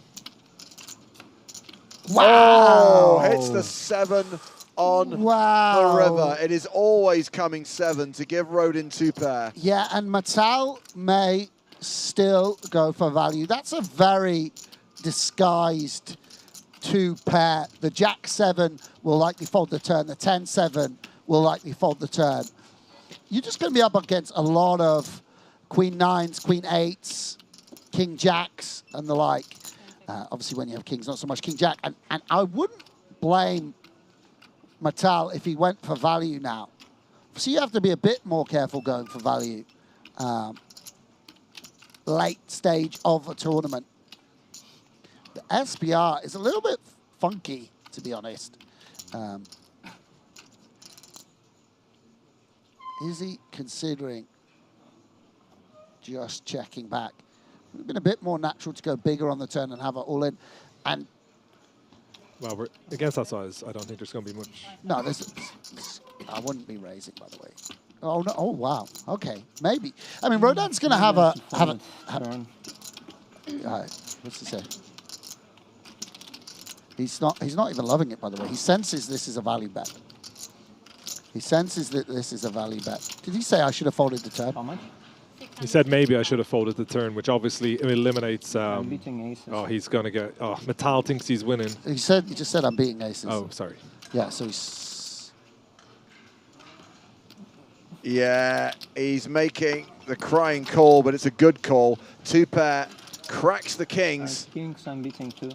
Wow! Hits the 7 on the river. It is always coming 7 to give Rodin 2 pair. Yeah, and Metal may still go for value. That's a very disguised 2 pair. The Jack 7 will likely fold the turn. The 10-7 will likely fold the turn. You're just going to be up against a lot of Queen 9s, Queen 8s, King Jacks, and the like. Obviously, when you have kings, not so much King Jack. And I wouldn't blame Metal if he went for value now. So you have to be a bit more careful going for value. Late stage of a tournament. The SPR is a little bit funky, to be honest. Is he considering just checking back? It would have been a bit more natural to go bigger on the turn and have it all in. And well, we're against that size, I don't think there's going to be much. no, I wouldn't be raising, by the way. Oh no! Oh wow. Okay, maybe. I mean, Rodin's going to have a. What's he say? He's not even loving it, by the way. He senses this is a value bet. He senses that this is a value bet. Did he say I should have folded the turn? How much? He said maybe I should have folded the turn, which obviously eliminates. I'm beating aces. Oh, he's going to get. Oh, Metal thinks he's winning. He just said I'm beating aces. Oh, sorry. Yeah, so he's. Yeah, he's making the crying call, but it's a good call. 2 pair cracks the kings. Kings, I'm beating 2.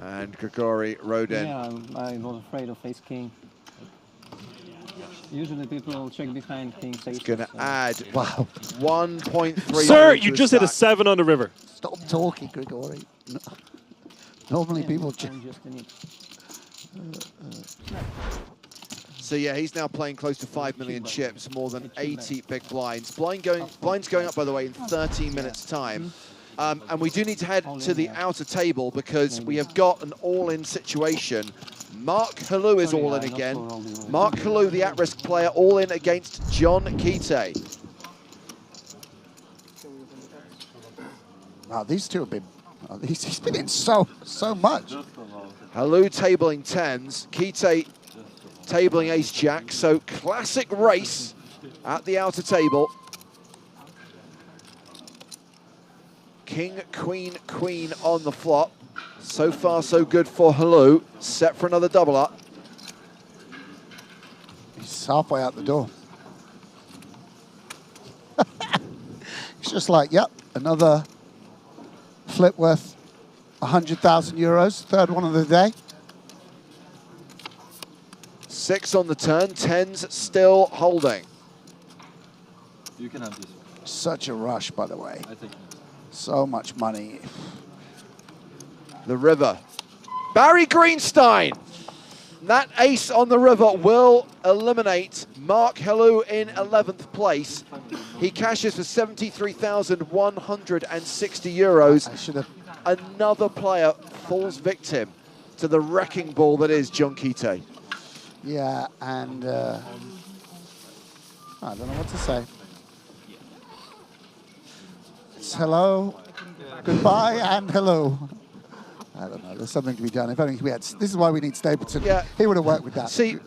And Grigori Rodin. Yeah, I was afraid of ace king. Usually people will check behind king. He's going to add 1.3. Sir, you just hit a 7 on the river. Stop talking, Grigori. No. Normally people check. So yeah, he's now playing close to 5 million chips, more than 80 big blinds. Blinds going up, by the way, in 13 minutes' time. And we do need to head to the outer table because we have got an all-in situation. Mark Halou is all in again. Mark Halou, the at-risk player, all in against John Duthie. Wow, these two have been. He's been in so much. Halou tabling 10s, Duthie tabling ace-jack. So classic race at the outer table. King, queen, queen on the flop. So far, so good for Halou. Set for another double up. He's halfway out the door. It's just like, yep, another flip worth 100,000 euros. Third one of the day. 6 on the turn, 10s still holding. You can have this one. Such a rush, by the way. I think. So much money. The river. Barry Greenstein. That ace on the river will eliminate Mark Halou in 11th place. He cashes for 73,160 euros. I should have. Another player falls victim to the wrecking ball that is John Duthie. Yeah, and I don't know what to say. It's hello, goodbye, and hello. I don't know. There's something to be done. If only we had. This is why we need Stapleton. Yeah, he would have worked with that. See,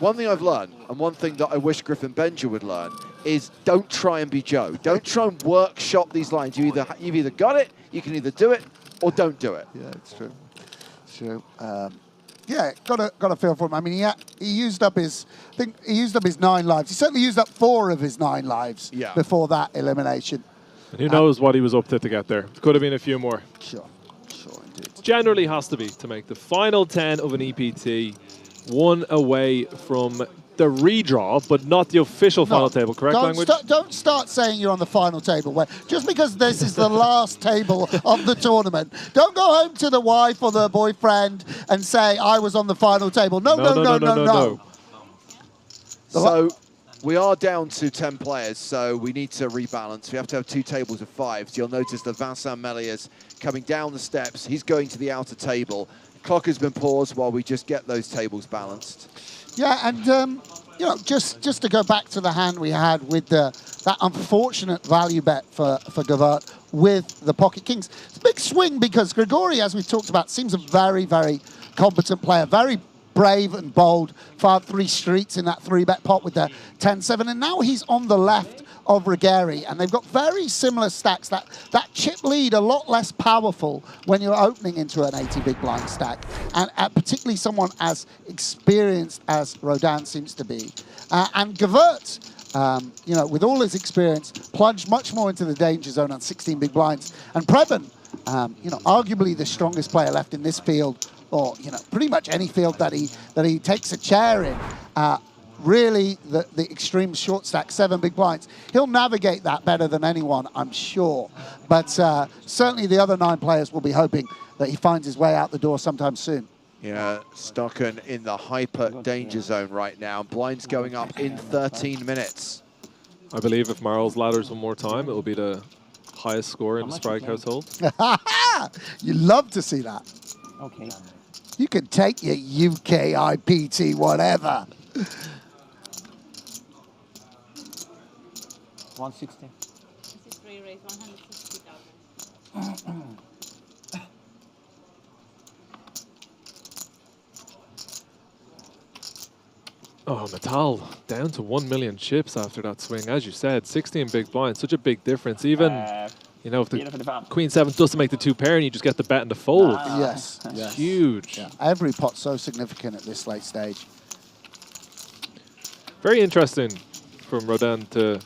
one thing I've learned, and one thing that I wish Griffin Benja would learn, is don't try and be Joe. Don't try and workshop these lines. You've either got it, you can either do it, or don't do it. Yeah, it's true. It's true. Yeah, got a feel for him. I mean, he used up his. I think he used up his 9 lives. He certainly used up 4 of his 9 lives before that elimination. And who knows what he was up to get there. Could have been a few more. Sure, indeed. Generally has to be to make the final 10 of an EPT, 1 away from the redraw, but not the official final table, correct language? Don't start saying you're on the final table. Just because this is the last table of the tournament, don't go home to the wife or the boyfriend and say, I was on the final table. No. So we are down to 10 players, so we need to rebalance. We have to have 2 tables of 5s. You'll notice that Vincent Melius coming down the steps. He's going to the outer table. Clock has been paused while we just get those tables balanced. Yeah, and you know, just to go back to the hand we had with that unfortunate value bet for Gavert with the pocket kings. It's a big swing because Grigori, as we talked about, seems a very, very competent player, very brave and bold, fired 3 streets in that 3-bet pot with the 10-7, and now he's on the left of Rigeri, and they've got very similar stacks. That chip lead a lot less powerful when you're opening into an 80 big blind stack, and particularly someone as experienced as Rodin seems to be. And Gavert, you know, with all his experience, plunged much more into the danger zone on 16 big blinds. And Preben, you know, arguably the strongest player left in this field, or you know, pretty much any field that he takes a chair in. Really, the extreme short stack, 7 big blinds. He'll navigate that better than anyone, I'm sure. But certainly the other 9 players will be hoping that he finds his way out the door sometime soon. Yeah, Stocken in the hyper danger zone right now. Blinds going up in 13 minutes. I believe if Marl's ladders one more time, it will be the highest score in the Sprague household. You love to see that. Okay. You can take your UK IPT, whatever. 160. This is free raise 160,000. Oh, Metal down to 1 million chips after that swing. As you said, 16 big blinds, such a big difference. Even, you know, if the Queen 7 doesn't make the 2 pair and you just get the bet and the fold. Yes. It's huge. Yeah. Every pot's so significant at this late stage. Very interesting from Rodin to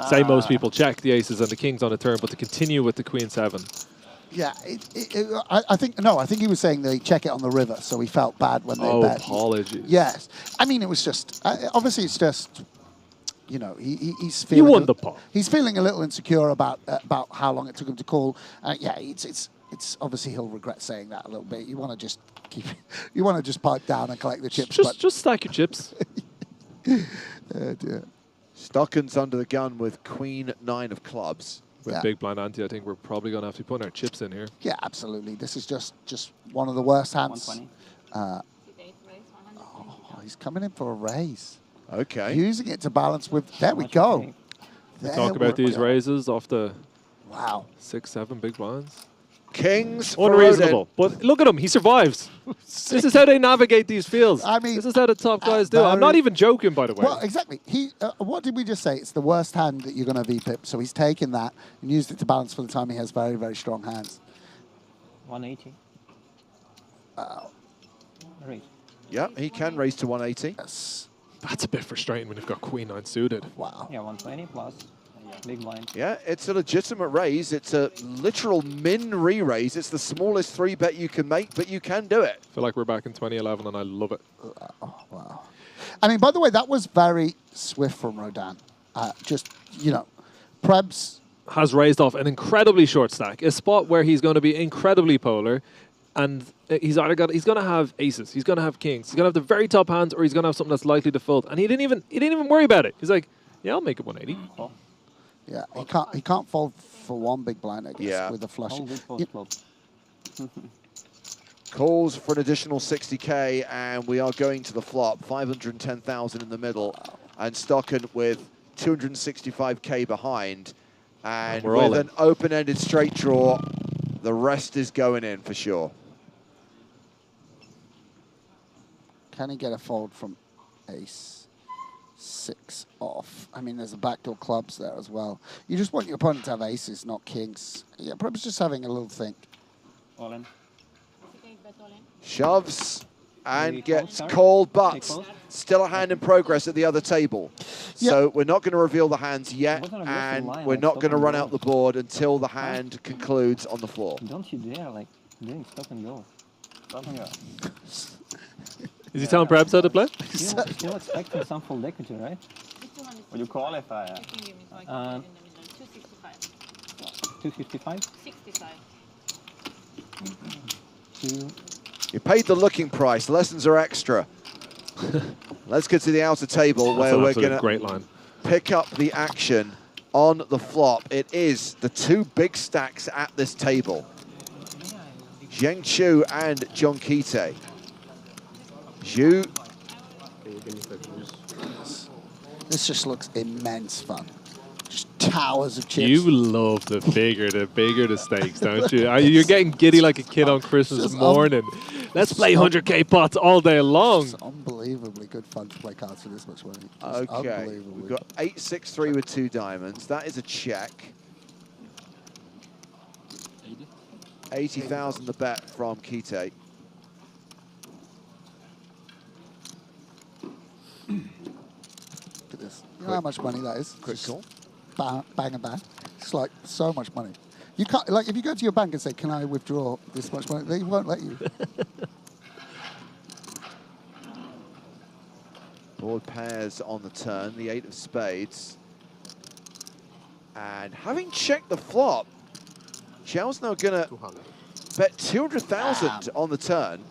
say most people check the aces and the kings on a turn, but to continue with the Queen 7. Yeah, I think he was saying they check it on the river, so he felt bad when they bet. Oh, apologies. Yes. I mean, it was just, obviously it's just, you know, he's feeling... You won the pot. He's feeling a little insecure about how long it took him to call. Yeah, it's obviously he'll regret saying that a little bit. You want to just you want to just pipe down and collect the chips. Just stack your chips. Oh dear. Stocken's under the gun with Queen 9 of clubs. With big blind ante, I think we're probably going to have to be putting our chips in here. Yeah, absolutely. This is just one of the worst hands. 120. He's coming in for a raise. Okay. Using it to balance with... There we go. We talk about these raises off the 6-7 big blinds. Kings unreasonable. But look at him, he survives. This is how they navigate these fields. I mean, this is how the top guys do. I'm not even joking, by the way. Well, exactly. What did we just say? It's the worst hand that you're going to VPIP. So he's taken that and used it to balance for the time he has very, very strong hands. 180. Raise. Yeah, he can raise to 180. Yes. That's a bit frustrating when you've got Queen 9 suited. Wow. Yeah, 120 plus. Big blind. Yeah, it's a legitimate raise. It's a literal min re-raise. It's the smallest 3-bet you can make, but you can do it. I feel like we're back in 2011, and I love it. Oh, wow. I mean, by the way, that was very swift from Rodin. Just, you know, Prebz has raised off an incredibly short stack, a spot where he's going to be incredibly polar, and he's going to have aces, he's going to have kings, he's going to have the very top hands, or he's going to have something that's likely to fold. And he didn't even worry about it. He's like, yeah, I'll make it 180. Oh. Yeah, he can't fold for one big blind, I guess, with a flush. Calls for an additional 60k, and we are going to the flop. 510,000 in the middle, and Stocken with 265k behind. And with an open-ended straight draw, the rest is going in for sure. Can he get a fold from ace-6 off? I mean, there's a backdoor clubs there as well. You just want your opponent to have aces, not kings. Yeah, probably just having a little think. All in. Shoves and gets called, but still a hand in progress at the other table. So we're not going to reveal the hands yet, and we're not going to run out the board until the hand concludes on the floor. Don't you dare, like, doing stop and go. Stop and go. Is he telling Brabs how to play? Still expecting some full equity, right? Will you qualify? 255? 65. You paid the looking price. Lessons are extra. Let's get to the outer table where we're going to pick up the action on the flop. It is the two big stacks at this table. Zheng Chu and John Kite. Zhu. This just looks immense fun. Just towers of chips. You love the bigger the stakes, don't you? You're getting giddy like a kid on Christmas morning. Let's play 100k pots all day long. It's unbelievably good fun to play cards for this much money. Okay, we've got 8-6-3 with 2 diamonds. That is a check. 80,000 the bet from Kite. Look at this. You know how much money that is? Quick call. Bang, bang and bang. It's like so much money. You can't, like, if you go to your bank and say, "Can I withdraw this much money?" They won't let you. Board pairs on the turn, the 8 of spades. And having checked the flop, Zhao's now going to bet 200,000 on the turn.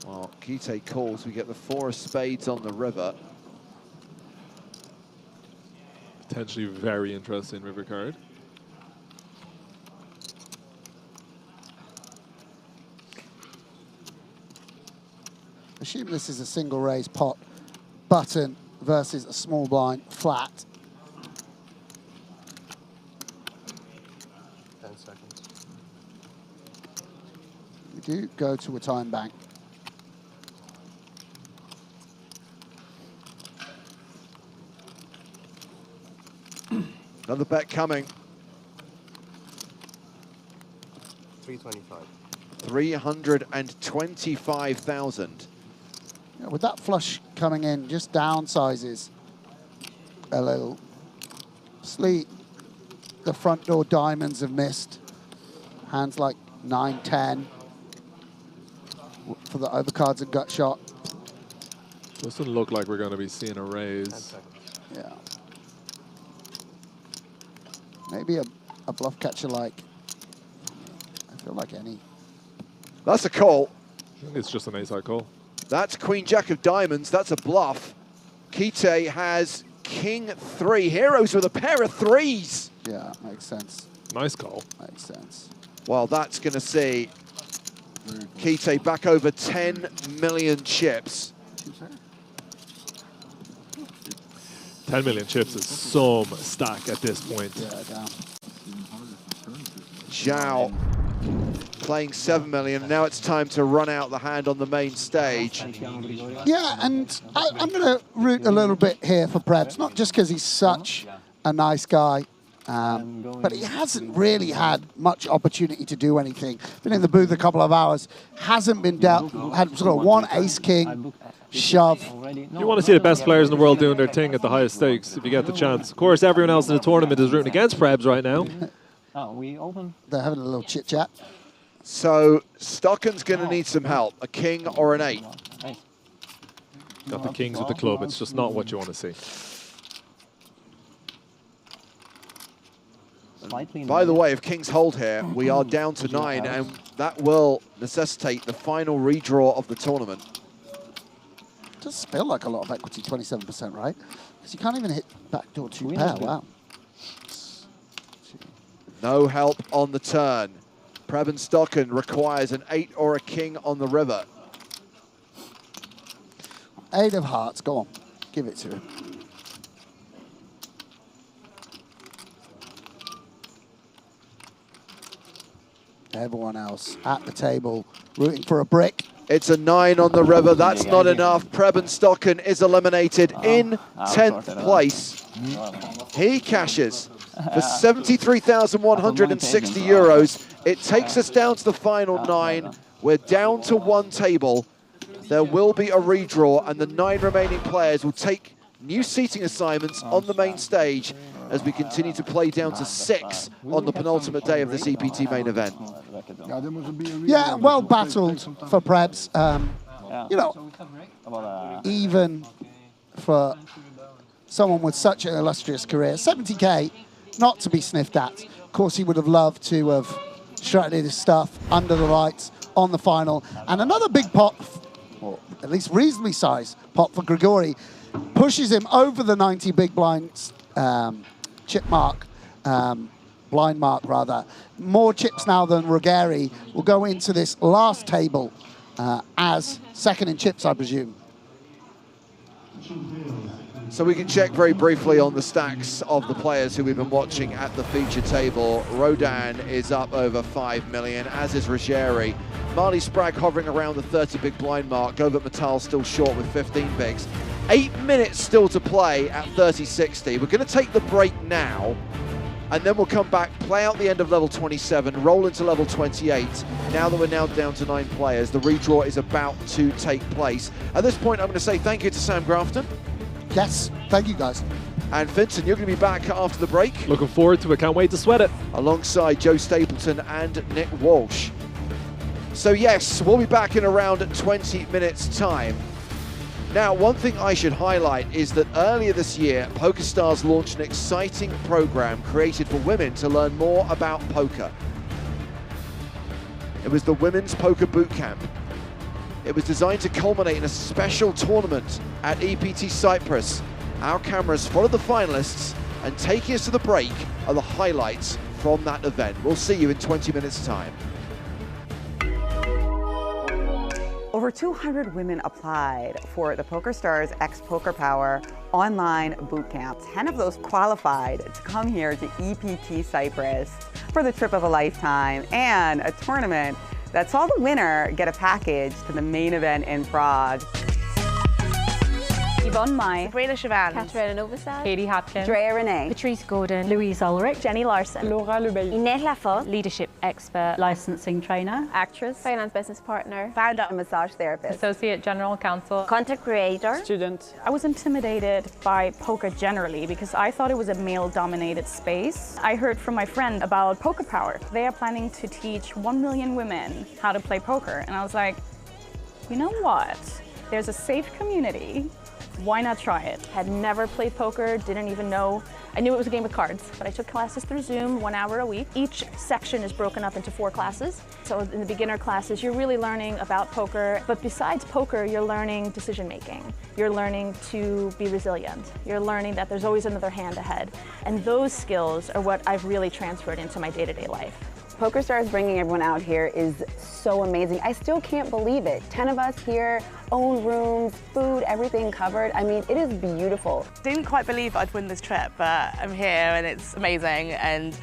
Well, Kite calls, we get the 4 of spades on the river. Potentially very interesting river card. Assume this is a single raise pot button versus a small blind flat. 10 seconds. We do go to a time bank. Another bet coming. 325. 325,000. Yeah, with that flush coming in, just downsizes a little. Sleep. The front door diamonds have missed. Hands like 9, 10 for the overcards and gut shot. Doesn't look like we're going to be seeing a raise. Yeah. Maybe a bluff catcher like, I feel like any. That's a call. I think it's just an ace-high call. That's Queen Jack of diamonds. That's a bluff. Kite has King 3. Heroes with a pair of 3s. Yeah, makes sense. Nice call. Makes sense. Well, that's going to see Kite back over 10 million chips. 10 million chips is some stack at this point. Yeah, down. Zhao playing 7 million. Now it's time to run out the hand on the main stage. Yeah, and I'm going to root a little bit here for Prebz, not just because he's such a nice guy, But he hasn't really had much opportunity to do anything. Been in the booth a couple of hours, hasn't been dealt, had sort of one ace-king shove. You want to see the best players in the world doing their thing at the highest stakes if you get the chance. Of course, everyone else in the tournament is rooting against Prebz right now. They're having a little chit-chat. So Stocken's going to need some help, a king or an 8. Got the kings with the club, it's just not what you want to see. By the way, if kings hold here, we are down to 9, and that will necessitate the final redraw of the tournament. Does feel like a lot of equity, 27%, right? Because you can't even hit backdoor 2 pair, wow. No help on the turn. Preben Stocken requires an 8 or a king on the river. 8 of hearts, go on, give it to him. Everyone else at the table rooting for a brick. It's a 9 on the river, that's not enough. Preben Stocken is eliminated in 10th place. He cashes for 73,160 euros. It takes us down to the final 9. We're down to 1 table. There will be a redraw, and the 9 remaining players will take new seating assignments on the main stage as we continue to play down to 6 on the penultimate day of this EPT main event. Yeah, well battled for Prebz. You know, even for someone with such an illustrious career, 70K, not to be sniffed at. Of course, he would have loved to have strutted his stuff under the lights on the final. And another big pot, or at least reasonably sized pot for Grigori, pushes him over the 90 big blinds chip mark, blind mark rather. More chips now than Ruggieri will go into this last table as second in chips, I presume. So we can check very briefly on the stacks of the players who we've been watching at the feature table. Rodan is up over 5 million, as is Ruggieri. Marley Sprague hovering around the 30 big blind mark. Govert Metal still short with 15 bigs. 8 minutes still to play at 30-60. We're going to take the break now, and then we'll come back, play out the end of level 27, roll into level 28. Now that we're now down to 9 players, the redraw is about to take place. At this point, I'm going to say thank you to Sam Grafton. Yes, thank you guys. And Vincent, you're going to be back after the break. Looking forward to it, can't wait to sweat it. Alongside Joe Stapleton and Nick Walsh. So yes, we'll be back in around 20 minutes time. Now, one thing I should highlight is that earlier this year, PokerStars launched an exciting program created for women to learn more about poker. It was the Women's Poker Bootcamp. It was designed to culminate in a special tournament at EPT Cyprus. Our cameras followed the finalists, and taking us to the break are the highlights from that event. We'll see you in 20 minutes time. Over 200 women applied for the PokerStars X Poker Power online bootcamp. 10 of those qualified to come here to EPT Cyprus for the trip of a lifetime and a tournament that saw the winner get a package to the main event in Prague. Yvonne Mai, Sabrina Chavan, Katerina Novosad, Katie Hopkins, Drea Renee, Patrice Gordon, Louise Ulrich, Jenny Larson, Laura Lebeil, Inès Lafont, leadership expert, licensing trainer, actress, finance business partner, founder, massage therapist, associate general counsel, content creator, student. I was intimidated by poker generally because I thought it was a male-dominated space. I heard from my friend about Poker Power. They are planning to teach 1 million women how to play poker, and I was like, you know what? There's a safe community. Why not try it? Had never played poker, didn't even know. I knew it was a game of cards, but I took classes through Zoom, 1 hour a week. Each section is broken up into 4 classes. So in the beginner classes, you're really learning about poker, but besides poker, you're learning decision making. You're learning to be resilient. You're learning that there's always another hand ahead. And those skills are what I've really transferred into my day-to-day life. PokerStars bringing everyone out here is so amazing. I still can't believe it. 10 of us here, own rooms, food, everything covered. I mean, it is beautiful. Didn't quite believe I'd win this trip, but I'm here and it's amazing. And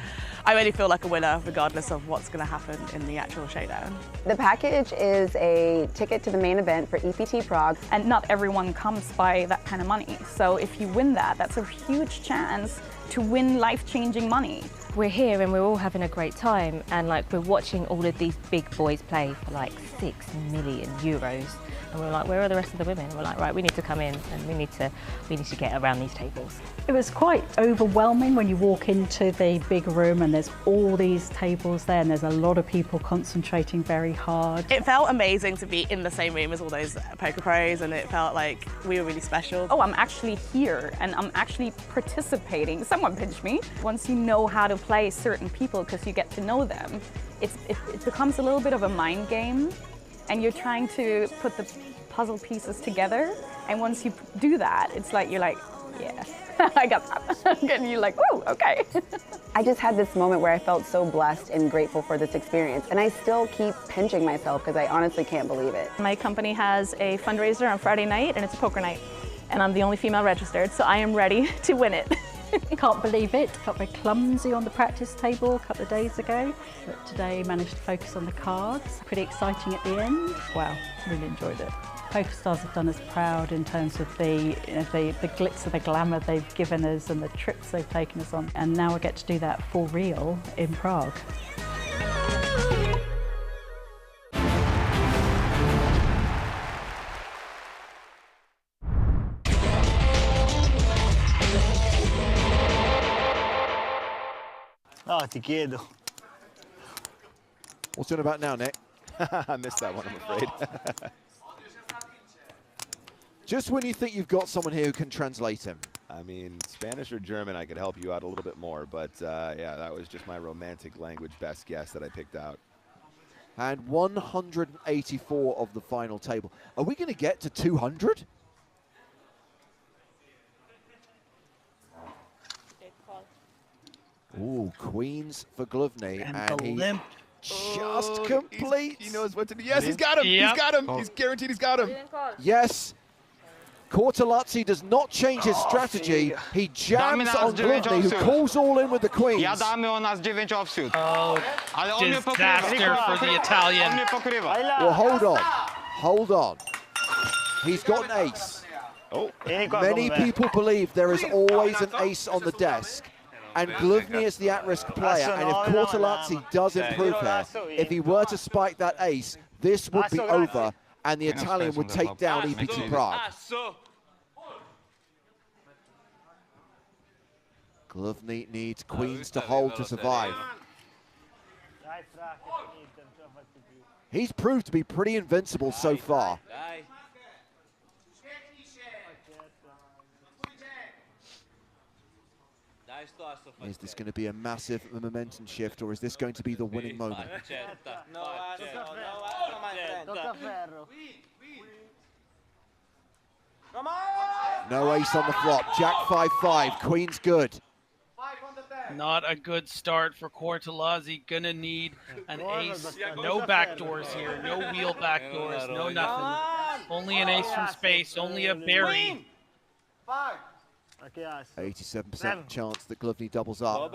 I really feel like a winner regardless of what's going to happen in the actual showdown. The package is a ticket to the main event for EPT Prague. And not everyone comes by that kind of money. So if you win that, that's a huge chance to win life-changing money. We're here and we're all having a great time, and like we're watching all of these big boys play for like 6 million euros. And we're like, where are the rest of the women? And we're like, right, we need to come in and we need to get around these tables. It was quite overwhelming when you walk into the big room and there's all these tables there and there's a lot of people concentrating very hard. It felt amazing to be in the same room as all those poker pros, and it felt like we were really special. Oh, I'm actually here and I'm actually participating. Someone pinched me. Once you know how to play certain people because you get to know them, it becomes a little bit of a mind game. And you're trying to put the puzzle pieces together. And once you do that, it's like, you're like, yeah, I got that. And you're like, oh, okay. I just had this moment where I felt so blessed and grateful for this experience. And I still keep pinching myself because I honestly can't believe it. My company has a fundraiser on Friday night and it's a poker night. And I'm the only female registered, so I am ready to win it. Can't believe it. Got very clumsy on the practice table a couple of days ago, but today managed to focus on the cards. Pretty exciting at the end. Wow, really enjoyed it. PokerStars have done us proud in terms of the glitz and the glamour they've given us and the trips they've taken us on. And now we get to do that for real in Prague. No, ti chiedo. What's it about now, Nick? I missed that one, I'm afraid. Just when you think you've got someone here who can translate him. I mean, Spanish or German, I could help you out a little bit more, but yeah, that was just my romantic language best guess that I picked out. And 184 of the final table. Are we going to get to 200? Ooh, queens for Glovny, and he limp. just complete. He knows what to do. Yes, he's got him. Yep. He's got him. He's guaranteed he's got him. Yes. Cortellazzi does not change his strategy. He jams on Glovny, who calls all in with the queens. Oh, disaster for the Italian. Well, hold on. Hold on. He's got an ace. Oh. Many people believe there is always an ace on the desk. And Glovny is the at-risk player, and if Cortellazzi does improve here, if he were to spike that ace, this would be over, and the Italian would take down EPT Prague. Glovny needs queens to hold to survive. He's proved to be pretty invincible so far. Is this going to be a massive momentum shift, or is this going to be the winning moment? No ace on the flop. Jack 5-5. Queen's good. Not a good start for Cortellazzi. Gonna need an ace. No backdoors here. No wheel backdoors. No nothing. Only an ace from space. Only a berry. 87% chance that Glovny doubles up.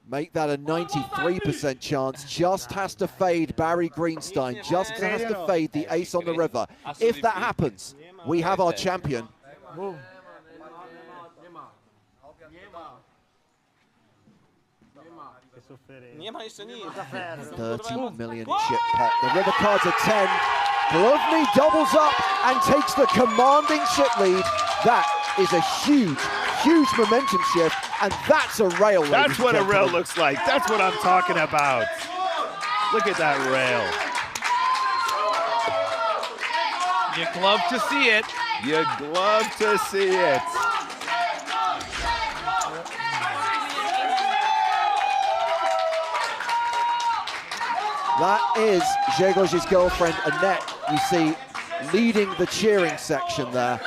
Make that a 93% chance. Just has to fade Barry Greenstein. Just has to fade the ace on the river. If that happens, we have our champion. 30 million chip pot. The river cards are 10. Glovny doubles up and takes the commanding chip lead. That is a huge, huge momentum shift, and that's a rail. That's what a rail looks like. That's what I'm talking about. Look at that rail. You glove to see it. You glove to see it. That is Grzegorz' girlfriend, Annette, you see, leading the cheering section there.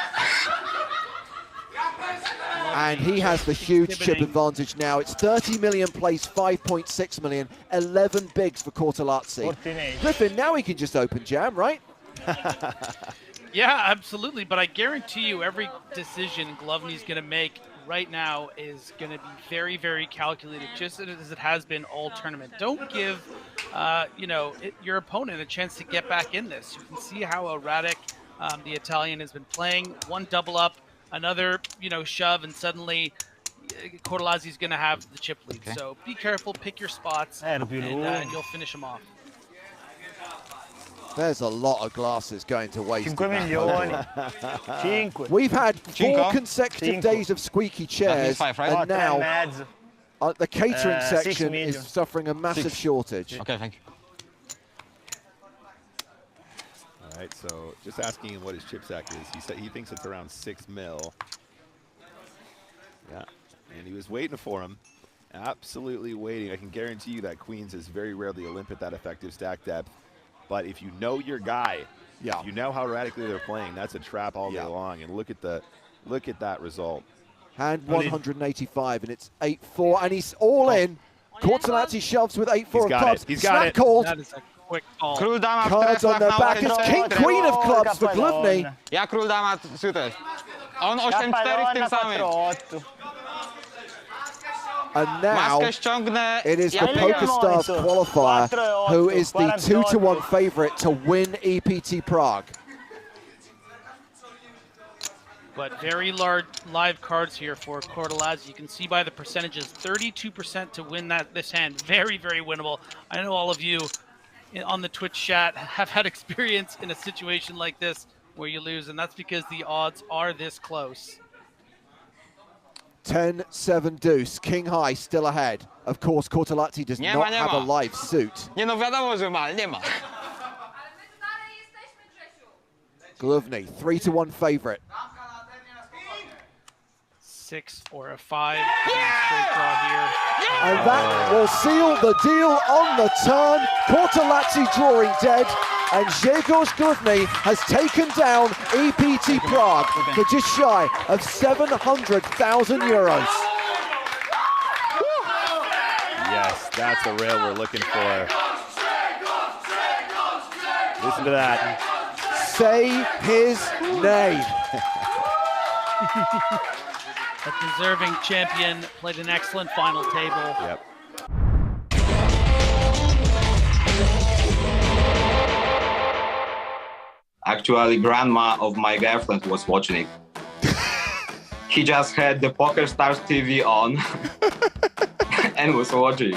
And he has the huge chip advantage now. It's 30 million place, 5.6 million, 11 bigs for Cortellazzi. Griffin, now he can just open jam, right? Yeah, absolutely. But I guarantee you every decision Glovny's going to make right now is going to be very, very calculated, just as it has been all tournament. Don't give, your opponent a chance to get back in this. You can see how erratic the Italian has been playing. One double up, another, shove, and suddenly Cortellazzi's going to have the chip lead. Okay. So be careful, pick your spots, and you'll finish him off. There's a lot of glasses going to waste. 5 milioni. 5. We've had 4 Cinco. consecutive 5. days of squeaky chairs, That means 5, right? and now 3,5. the catering 6 section million. is suffering a massive 6. shortage. Okay, thank you. All right, so just asking him what his chip stack is. He said he thinks it's around 6 mil. Yeah, and he was waiting for him. Absolutely waiting. I can guarantee you that Queens is very rarely a limp at that effective stack depth. But if you know your guy, you know how erratically they're playing, that's a trap all day long. And look at that result. Hand 185, and it's 8-4, and he's all in. Cortellazzi shoves with 8-4 of clubs. He's got it. Called. That is a quick call. Król dama Cards on their back. It's King Queen of clubs for Gluvny. Ja król dama suited. A on 8-4 w tym samym. And now Maskę ściągnę. it is the Ja PokerStars qualifier who is the 2-1 favorite to win EPT Prague. But very large live cards here for Cortellazzi. You can see by the percentages, 32% to win this hand. Very, very winnable. I know all of you on the Twitch chat have had experience in a situation like this where you lose, and that's because the odds are this close. 10-7 deuce. King high still ahead. Of course, Cortellazzi does not have a live suit. Nie no wiadomo, że ma, nie ma. Gluvny, 3-1 favorite. 6 or a 5. Straight draw here. And that will seal the deal on the turn. Cortellazzi drawing dead. And Grzegorz Gluvny has taken down EPT Prague for just shy of 700,000 euros. Yes, that's the rail we're looking for. Listen to that. Say his name. A deserving champion, played an excellent final table. Yep. Actually, grandma of my girlfriend was watching it. He just had the PokerStars TV on and was watching.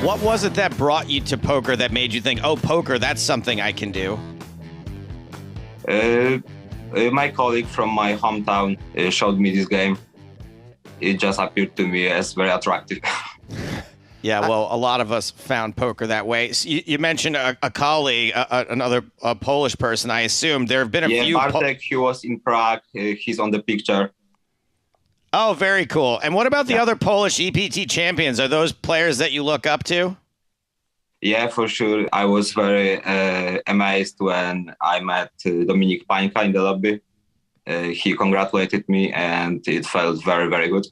What was it that brought you to poker that made you think, oh, poker, that's something I can do? My colleague from my hometown showed me this game. It just appeared to me as very attractive. Yeah, well, a lot of us found poker that way. So you mentioned a colleague, another Polish person, I assume. There have been a few... Yeah, Bartek, he was in Prague. He's on the picture. Oh, very cool. And what about the other Polish EPT champions? Are those players that you look up to? Yeah, for sure. I was very amazed when I met Dominik Pańka in the lobby. He congratulated me, and it felt very, very good.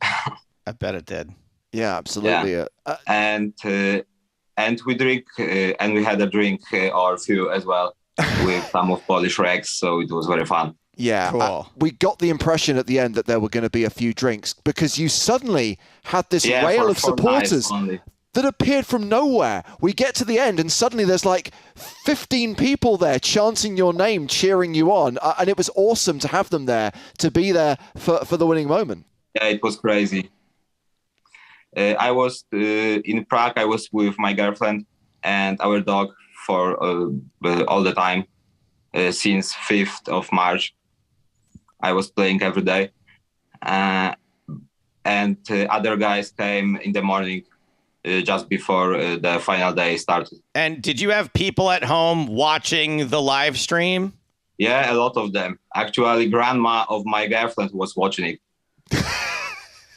I bet it did. Yeah, absolutely. Yeah. And we drink, and we had a drink or two as well with some of Polish regs, so it was very fun. Yeah, cool. We got the impression at the end that there were going to be a few drinks because you suddenly had this Yeah, rail for of 4 supporters nights only. that appeared from nowhere. We get to the end and suddenly there's like 15 people there chanting your name, cheering you on. And it was awesome to have them there, to be there for the winning moment. Yeah, it was crazy. I was in Prague. I was with my girlfriend and our dog for all the time since 5th of March. I was playing every day. And other guys came in the morning just before the final day started. And did you have people at home watching the live stream? Yeah, a lot of them. Actually, grandma of my girlfriend was watching it.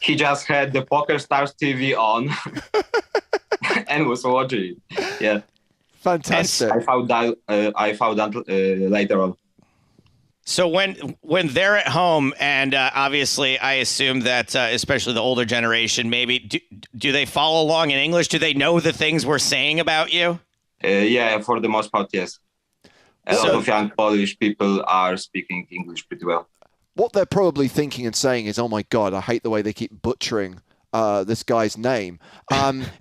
He just had the PokerStars TV on and was watching it. Yeah. Fantastic. I found out later on. So when they're at home, and obviously I assume that especially the older generation, maybe do they follow along in English? Do they know the things we're saying about you? Yeah, for the most part, yes. A lot of young Polish people are speaking English pretty well. What they're probably thinking and saying is, oh my God, I hate the way they keep butchering this guy's name.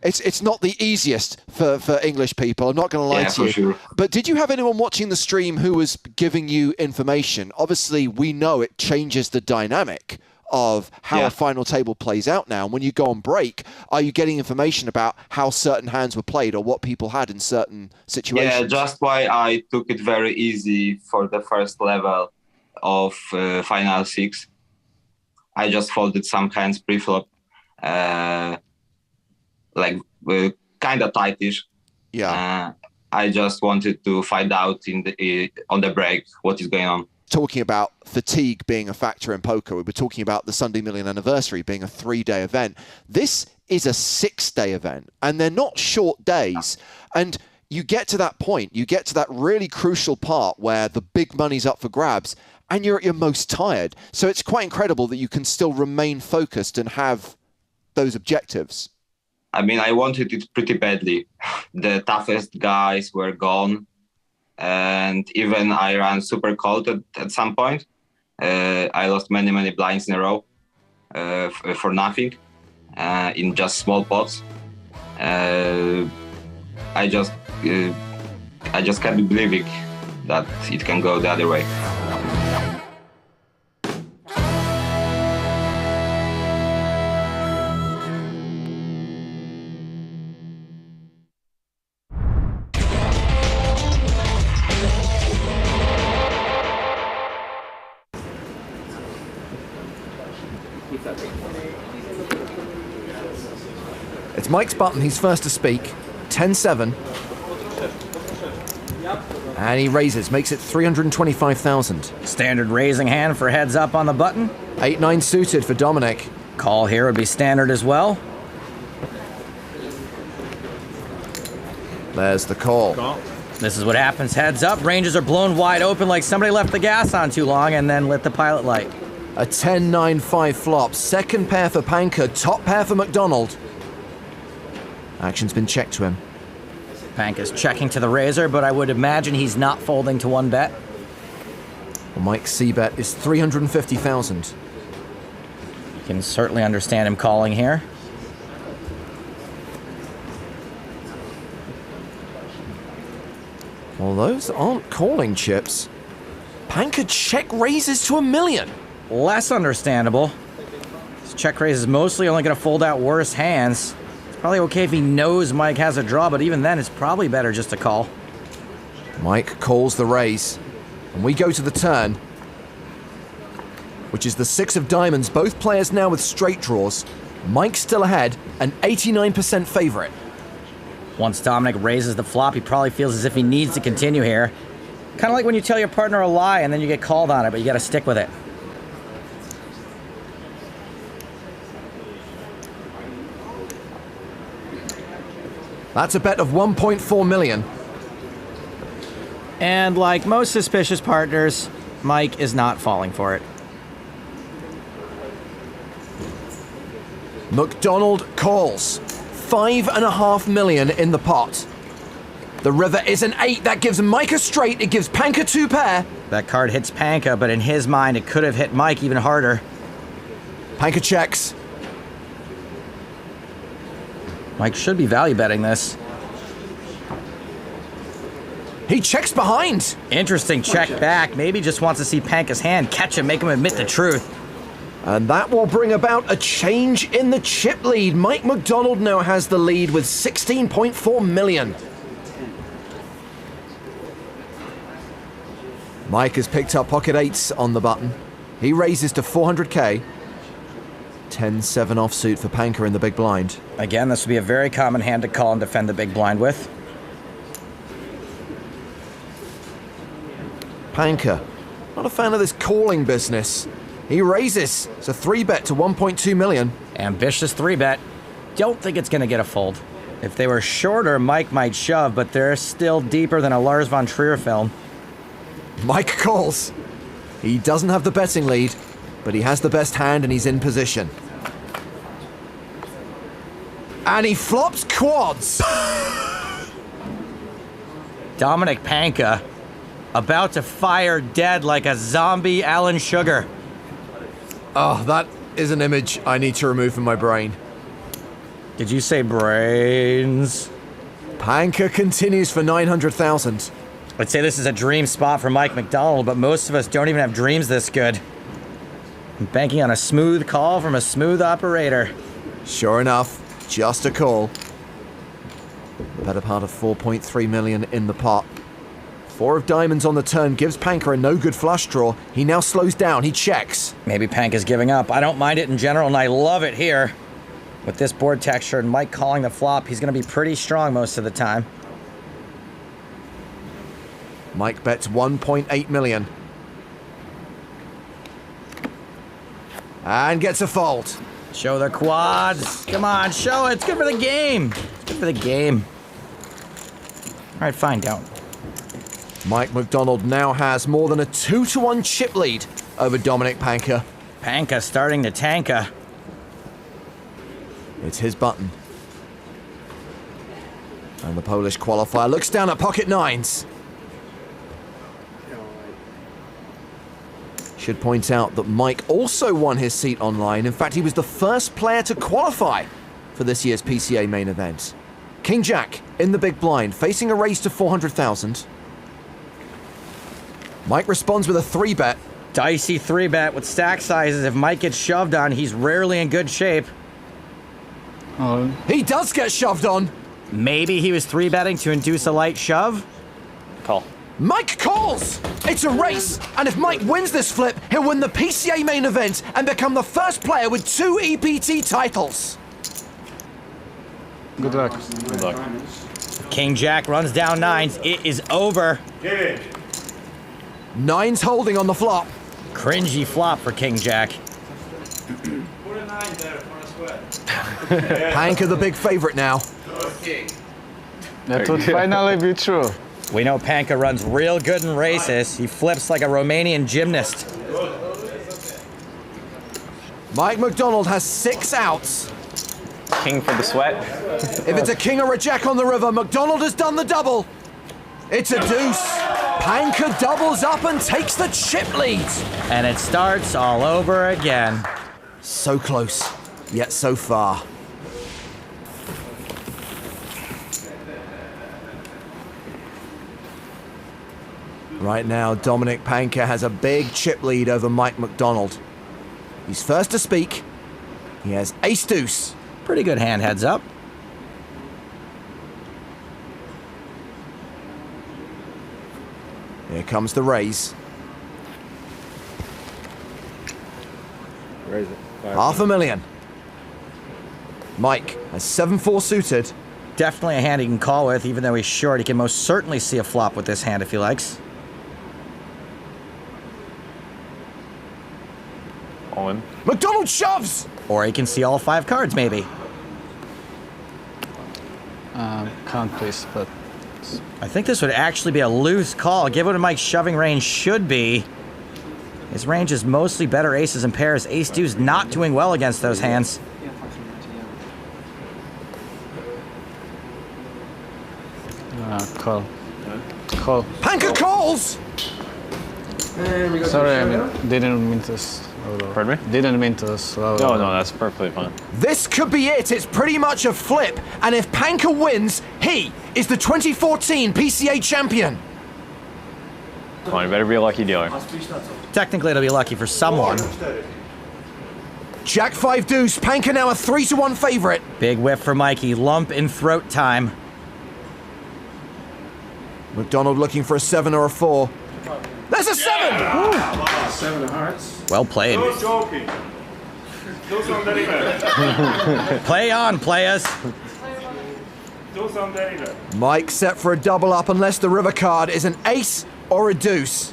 It's not the easiest for English people, I'm not going to lie to you. Sure. But did you have anyone watching the stream who was giving you information? Obviously, we know it changes the dynamic of how a final table plays out now. And when you go on break, are you getting information about how certain hands were played or what people had in certain situations? Yeah, just why I took it very easy for the first level of final 6. I just folded some hands pre-flop, like kind of tightish. Yeah. I just wanted to find out on the break what is going on. Talking about fatigue being a factor in poker, we were talking about the Sunday Million Anniversary being a 3-day event. This is a 6-day event, and they're not short days. And you get to that point, you get to that really crucial part where the big money's up for grabs, and you're at your most tired. So it's quite incredible that you can still remain focused and have those objectives. I mean, I wanted it pretty badly. The toughest guys were gone. And even I ran super cold at some point. I lost many blinds in a row for nothing in just small pots. I just can't believe that it can go the other way. It's Mike's button, he's first to speak. 10-7. And he raises, makes it 325,000. Standard raising hand for heads up on the button. 8-9 suited for Dominic. Call here would be standard as well. There's the call. This is what happens heads up. Ranges are blown wide open like somebody left the gas on too long and then lit the pilot light. A 10-9-5 flop. Second pair for Panker, top pair for McDonald. Action's been checked to him. Panker's checking to the razor, but I would imagine he's not folding to 1 bet. Well, Mike's C-bet is 350,000. You can certainly understand him calling here. Well, those aren't calling chips. Panker check raises to 1 million. Less understandable. His check raise is mostly only going to fold out worse hands. It's probably okay if he knows Mike has a draw, but even then, it's probably better just to call. Mike calls the raise, and we go to the turn, which is the 6 of diamonds. Both players now with straight draws. Mike's still ahead, an 89% favorite. Once Dominic raises the flop, he probably feels as if he needs to continue here. Kind of like when you tell your partner a lie and then you get called on it, but you got to stick with it. That's a bet of 1.4 million. And like most suspicious partners, Mike is not falling for it. McDonald calls. 5.5 million in the pot. The river is an 8. That gives Mike a straight. It gives Panker 2 pair. That card hits Panker, but in his mind, it could have hit Mike even harder. Panker checks. Mike should be value betting this. He checks behind. Interesting check back. Maybe just wants to see Panker's hand, catch him, make him admit the truth. And that will bring about a change in the chip lead. Mike McDonald now has the lead with 16.4 million. Mike has picked up pocket 8s on the button. He raises to 400k. 10-7 offsuit for Panker in the big blind. Again, this would be a very common hand to call and defend the big blind with. Panker, not a fan of this calling business. He raises. It's a 3-bet to 1.2 million. Ambitious 3-bet. Don't think it's going to get a fold. If they were shorter, Mike might shove, but they're still deeper than a Lars von Trier film. Mike calls. He doesn't have the betting lead, but he has the best hand and he's in position. And he flops quads. Dominic Panka about to fire dead like a zombie Alan Sugar. Oh, that is an image I need to remove from my brain. Did you say brains? Panka continues for 900,000. I'd say this is a dream spot for Mike McDonald, but most of us don't even have dreams this good. I'm banking on a smooth call from a smooth operator. Sure enough, just a call. The better part of 4.3 million in the pot. 4 of diamonds on the turn gives Panka a no-good flush draw. He now slows down, he checks. Maybe Panka's giving up. I don't mind it in general, and I love it here. With this board texture and Mike calling the flop, he's going to be pretty strong most of the time. Mike bets 1.8 million. And gets a fold. Show the quads. Come on, show it. It's good for the game. It's good for the game. All right, fine, don't. Mike McDonald now has more than a 2-to-1 chip lead over Dominic Panka. Panka starting to tanka. It's his button. And the Polish qualifier looks down at pocket nines. Should point out that Mike also won his seat online. In fact, he was the first player to qualify for this year's PCA main event. King Jack in the big blind, facing a raise to 400,000. Mike responds with a 3-bet. Dicey 3-bet with stack sizes. If Mike gets shoved on, he's rarely in good shape. He does get shoved on. Maybe he was 3-betting to induce a light shove? Call. Mike calls! It's a race, and if Mike wins this flip, he'll win the PCA main event and become the first player with 2 EPT titles. Good luck. Good luck. King Jack runs down nines. It is over. Nines holding on the flop. Cringy flop for King Jack. Panka the big favorite now. That would finally be true. We know Panka runs real good in races. He flips like a Romanian gymnast. Mike McDonald has 6 outs. King for the sweat. If it's a king or a jack on the river, McDonald has done the double. It's a deuce. Panka doubles up and takes the chip lead. And it starts all over again. So close, yet so far. Right now, Dominic Panka has a big chip lead over Mike McDonald. He's first to speak. He has ace-deuce. Pretty good hand, heads up. Here comes the raise. Raise it. $500,000. Mike has 7-4 suited. Definitely a hand he can call with, even though he's short. He can most certainly see a flop with this hand if he likes. All in. McDonald shoves! Or he can see all 5 cards, maybe. Can't please, but... I think this would actually be a loose call, given what Mike's shoving range should be. His range is mostly better aces and pairs. Ace-deuce not doing well against those hands. Call. Call. Panka calls! Sorry, I didn't mean to... Pardon me? Didn't mean to slow. No, that's perfectly fine. This could be it. It's pretty much a flip. And if Panka wins, he is the 2014 PCA champion. Come on, you better be a lucky dealer. Technically, it'll be lucky for someone. Jack 5 deuce. Panka now a 3-to-1 favorite. Big whiff for Mikey. Lump in throat time. McDonald looking for a 7 or a 4. There's a 7! Wow, 7 of hearts. Well played. No joking. Do something better. Play on, players. Do something better. Mike set for a double up unless the river card is an ace or a deuce.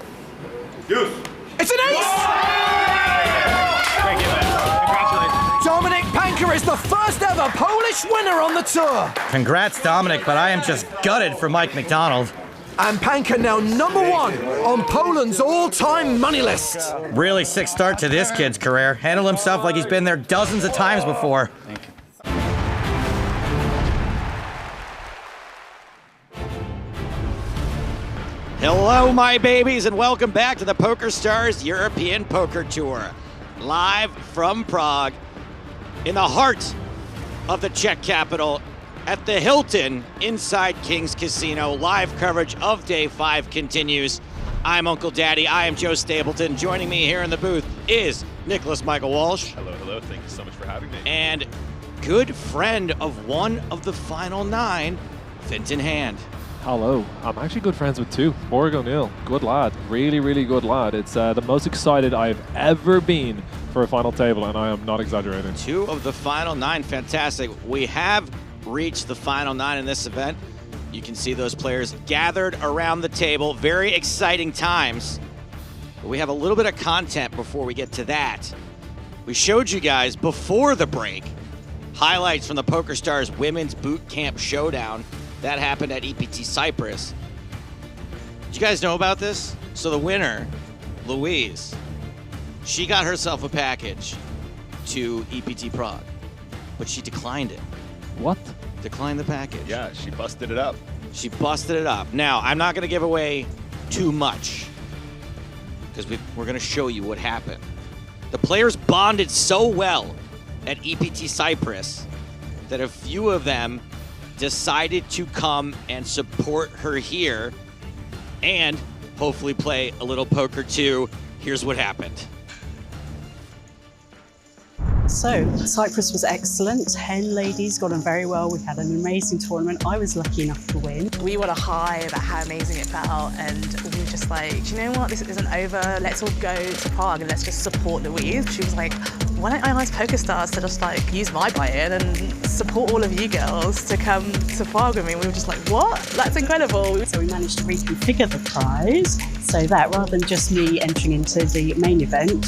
Deuce. It's an ace! Thank you, man. Congratulations. Dominic Panka is the first ever Polish winner on the tour. Congrats, Dominic, but I am just gutted for Mike McDonald. And Panka now #1 on Poland's all-time money list. Really sick start to this kid's career. Handled himself like he's been there dozens of times before. Thank you. Hello, my babies, and welcome back to the PokerStars European Poker Tour. Live from Prague, in the heart of the Czech capital, at the Hilton inside King's Casino. Live coverage of Day 5 continues. I'm Uncle Daddy. I am Joe Stapleton. Joining me here in the booth is Nicholas Michael Walsh. Hello, hello. Thank you so much for having me. And good friend of one of the final 9, Fintan Hand. Hello. I'm actually good friends with 2. Morg O'Neill, good lad. Really, really good lad. It's the most excited I've ever been for a final table, and I am not exaggerating. 2 of the final 9, fantastic. We have reached the final 9 in this event. You can see those players gathered around the table. Very exciting times. But we have a little bit of content before we get to that. We showed you guys before the break highlights from the PokerStars Women's Boot Camp Showdown. That happened at EPT Cyprus. Did you guys know about this? So the winner, Louise, she got herself a package to EPT Prague, but she declined it. What? Declined the package. Yeah, she busted it up. She busted it up. Now, I'm not going to give away too much because we're going to show you what happened. The players bonded so well at EPT Cyprus that a few of them decided to come and support her here and hopefully play a little poker too. Here's what happened. So, Cyprus was excellent. 10 ladies got on very well. We had an amazing tournament. I was lucky enough to win. We were high about how amazing it felt, and we were just like, do you know what, this isn't over. Let's all go to Prague and let's just support Louise. She was like, why don't I ask PokerStars to just like use my buy-in and support all of you girls to come to Prague with me? We were just like, what? That's incredible. So we managed to reconfigure the prize so that rather than just me entering into the main event,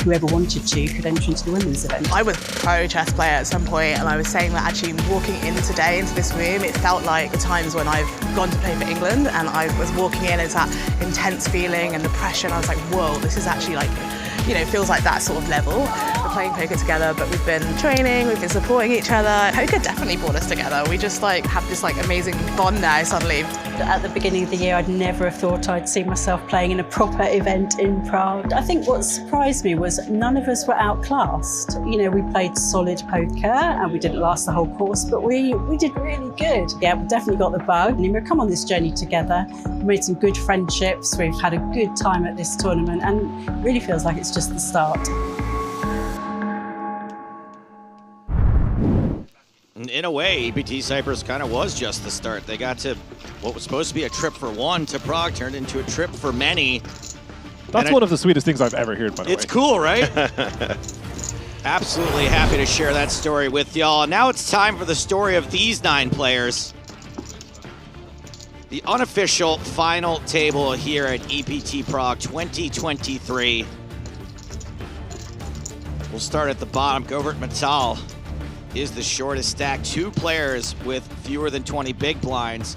whoever wanted to could enter into the women's event. I was pro chess player at some point, and I was saying that actually walking in today into this room, it felt like the times when I've gone to play for England, and I was walking in, it's that intense feeling and the pressure, and I was like, whoa, this is actually like, you know, feels like that sort of level. We're playing poker together, but we've been training, we've been supporting each other. Poker definitely brought us together. We just like have this like amazing bond now suddenly. At the beginning of the year, I'd never have thought I'd see myself playing in a proper event in Prague. I think what surprised me was none of us were outclassed. You know, we played solid poker and we didn't last the whole course, but we did really good. Yeah, we definitely got the bug. And we've come on this journey together. We made some good friendships. We've had a good time at this tournament, and it really feels like it's just the start. In a way, EPT Cyprus kind of was just the start. They got to what was supposed to be a trip for one to Prague, turned into a trip for many. That's one of the sweetest things I've ever heard, by the way. It's cool, right? Absolutely happy to share that story with y'all. Now it's time for the story of these 9 players. The unofficial final table here at EPT Prague 2023. We'll start at the bottom. Govert Metal is the shortest stack. 2 players with fewer than 20 big blinds.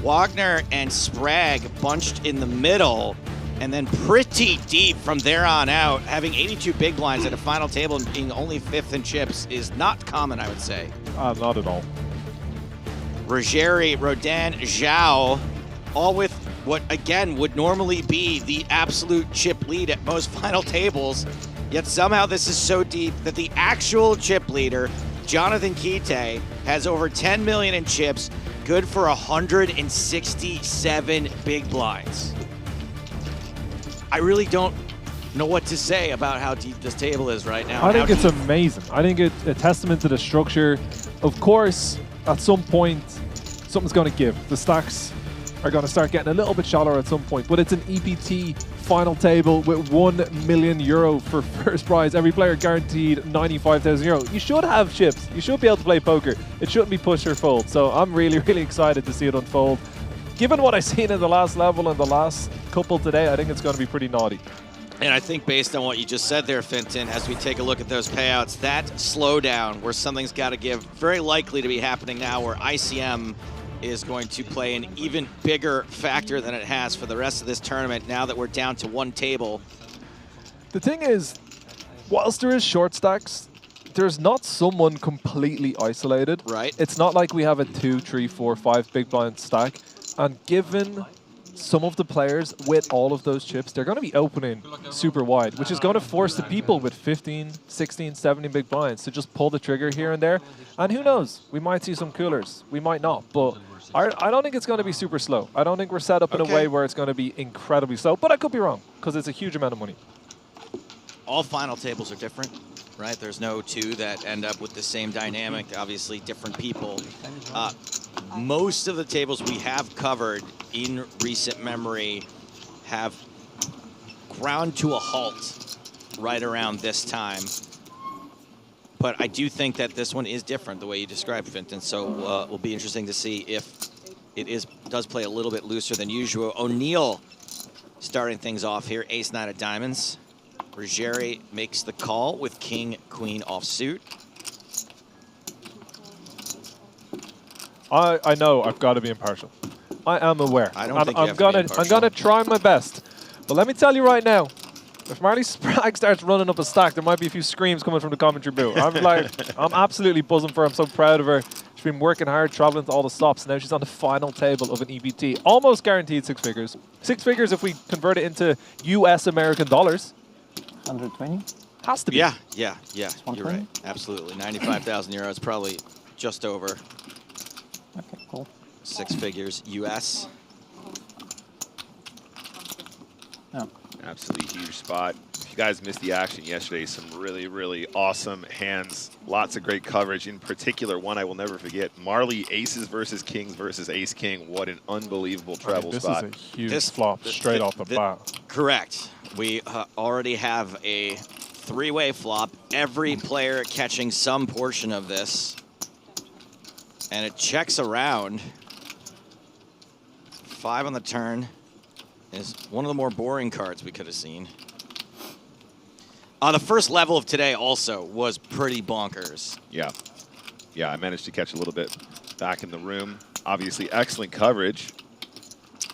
Wagner and Sprague bunched in the middle, and then pretty deep from there on out. Having 82 big blinds at a final table and being only 5th in chips is not common, I would say. Not at all. Rogeri, Rodin, Zhao, all with what, again, would normally be the absolute chip lead at most final tables. Yet somehow this is so deep that the actual chip leader, Jonathan Kite, has over 10 million in chips, good for 167 big blinds. I really don't know what to say about how deep this table is right now. I think it's amazing. I think it's a testament to the structure. Of course, at some point, something's going to give. The stacks are going to start getting a little bit shallower at some point, but it's an EPT final table with €1 million for first prize. Every player guaranteed 95,000 euro. You should have chips. You should be able to play poker. It shouldn't be push or fold. So I'm really, really excited to see it unfold. Given what I've seen in the last level and the last couple today, I think it's going to be pretty naughty. And I think based on what you just said there, Fintan, as we take a look at those payouts, that slowdown where something's got to give, very likely to be happening now, where ICM is going to play an even bigger factor than it has for the rest of this tournament now that we're down to 1 table. The thing is, whilst there is short stacks, there's not someone completely isolated. Right. It's not like we have a 2, 3, 4, 5 big blind stack. And given some of the players with all of those chips, they're going to be opening super wide, which is going to force the people with 15, 16, 17 big blinds to just pull the trigger here and there. And who knows? We might see some coolers. We might not. But I don't think it's going to be super slow. I don't think we're set up in a way where it's going to be incredibly slow. But I could be wrong, because it's a huge amount of money. All final tables are different, right? There's no two that end up with the same dynamic. Obviously, different people. Most of the tables we have covered in recent memory have ground to a halt right around this time. But I do think that this one is different, the way you described, Fintan. So it'll be interesting to see if it does play a little bit looser than usual. O'Neill starting things off here, ace-9 of diamonds. Ruggieri makes the call with king-queen offsuit. I know I've got to be impartial. I am aware. I don't think you have I'm to be impartial. gonna try my best. But let me tell you right now, if Marty Sprague starts running up a stack, there might be a few screams coming from the commentary booth. I'm absolutely buzzing for her. I'm so proud of her. She's been working hard, traveling to all the stops. Now she's on the final table of an EPT. Almost guaranteed 6 figures. 6 figures if we convert it into US American dollars. 120? Has to be. Yeah. You're right. Absolutely. 95,000 euros, probably just over. Okay, cool. 6 figures US. Yeah. Absolutely huge spot. If you guys missed the action yesterday, some really, really awesome hands. Lots of great coverage. In particular, one I will never forget. Marley aces versus kings versus ace-king. What an unbelievable treble spot. This is a huge flop straight off the bat. Correct. We already have a 3-way flop. Every player catching some portion of this. And it checks around. 5 on the turn is one of the more boring cards we could have seen. The first level of today also was pretty bonkers. Yeah. Yeah, I managed to catch a little bit back in the room. Obviously, excellent coverage.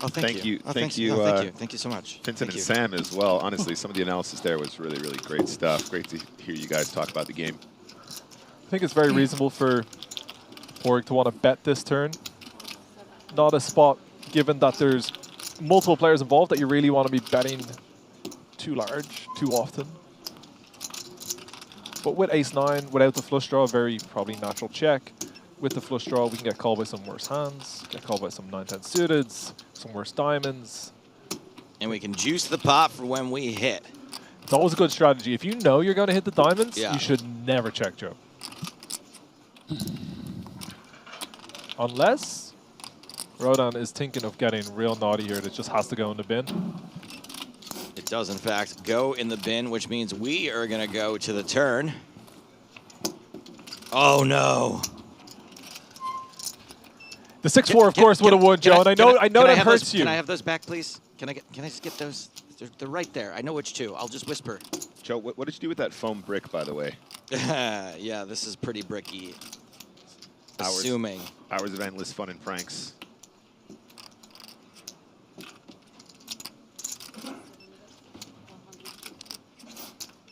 Oh, thank you. Thank you. Thank you so much. Fintan and Sam as well. Honestly, some of the analysis there was really, really great stuff. Great to hear you guys talk about the game. I think it's very reasonable for Borg to want to bet this turn. Not a spot, given that there's multiple players involved, that you really want to be betting too large, too often. But with ace-9, without the flush draw, very probably natural check. With the flush draw, we can get called by some worse hands, get called by some 9-10 suiteds, some worse diamonds. And we can juice the pot for when we hit. It's always a good strategy. If you know you're going to hit the diamonds, Yeah. you should never check, Joe. Unless Rodan is thinking of getting real naughty here, that just has to go in the bin. It does, in fact, go in the bin, which means we are going to go to the turn. Oh, no. The 6-4, of course, would have won, Joe, and I know that hurts you. Can I have those back, please? Can I just get those? They're right there. I know which two. I'll just whisper. Joe, what did you do with that foam brick, by the way? Yeah, this is pretty bricky. Assuming. Hours of endless fun and pranks.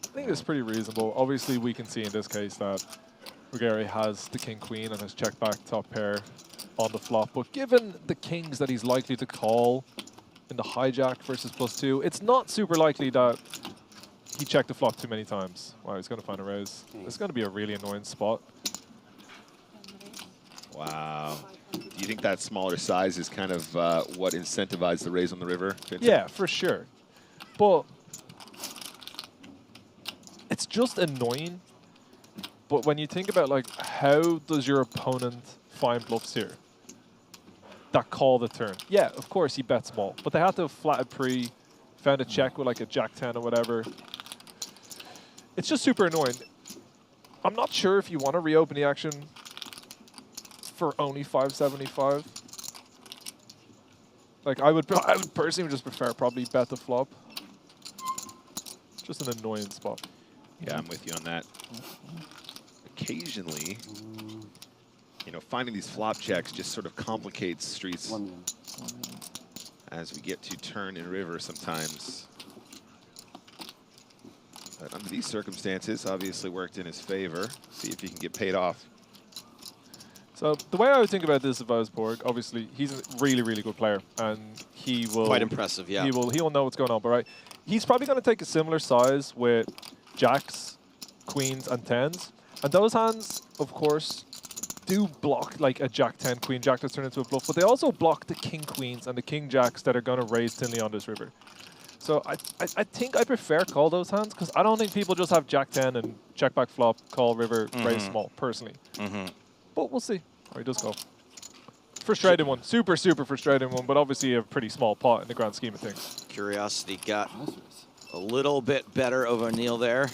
I think it's pretty reasonable. Obviously, we can see in this case that Ruggieri has the king-queen and has checked back top pair on the flop. But given the kings that he's likely to call in the hijack versus +2, it's not super likely that he checked the flop too many times. Wow, he's going to find a raise. It's going to be a really annoying spot. Wow. Do you think that smaller size is kind of what incentivized the raise on the river? Fintan? Yeah, for sure. But it's just annoying. But when you think about, like, how does your opponent find bluffs here that call the turn? Yeah, of course, he bet small. But they had to have flatted pre, found a check with, like, a jack-10 or whatever. It's just super annoying. I'm not sure if you want to reopen the action for only 575. Like, I would personally just prefer probably bet the flop. Just an annoying spot. Yeah, I'm with you on that. Occasionally, you know, finding these flop checks just sort of complicates streets as we get to turn and river sometimes. But under these circumstances, obviously worked in his favor. See if he can get paid off. So the way I would think about this if I was Porg, obviously he's a really, really good player, and he will Quite impressive, yeah. He will know what's going on. But right, he's probably going to take a similar size with jacks, queens, and tens, and those hands, of course, do block like a jack 10 queen jack that's turned into a bluff, but they also block the king queens and the king jacks that are going to raise thinly on this river. So I think I prefer call those hands because I don't think people just have jack 10 and check back flop, call river, raise small, personally. But we'll see how he does go. Frustrating one. Super, super frustrating one, but obviously a pretty small pot in the grand scheme of things. Curiosity got a little bit better of O'Neill there.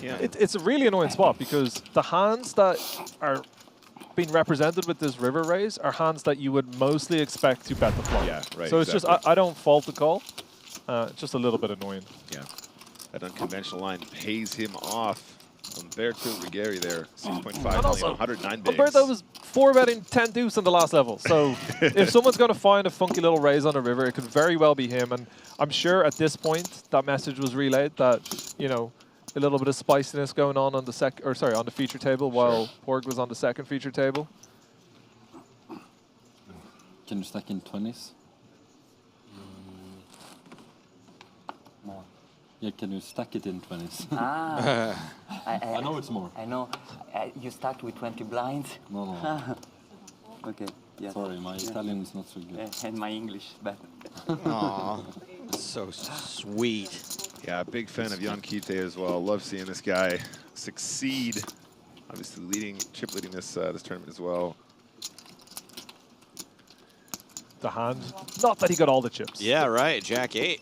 Yeah. It's a really annoying spot because the hands that are being represented with this river raise are hands that you would mostly expect to bet the flop. Yeah, right. So it's just, I don't fault the call. It's just a little bit annoying. Yeah. That unconventional line pays him off. Umberto Rigeri there, 6.5 million, 109 bigs. Umberto was 4-betting 10 deuce on the last level. So if someone's going to find a funky little raise on a river, it could very well be him. And I'm sure at this point that message was relayed that, you know, a little bit of spiciness going on the on the feature table while Porg was on the second feature table. Can you stack in 20s? More. Yeah, can you stack it in 20s? Ah, I know it's more. I know. You start with 20 blinds? No. Okay, yeah. Sorry, my Italian is not so good. And my English better. Aw, so sweet. Yeah, big fan of John Duthie as well. Love seeing this guy succeed. Obviously chip leading this this tournament as well. The hand, not that he got all the chips. Yeah, right. Jack 8.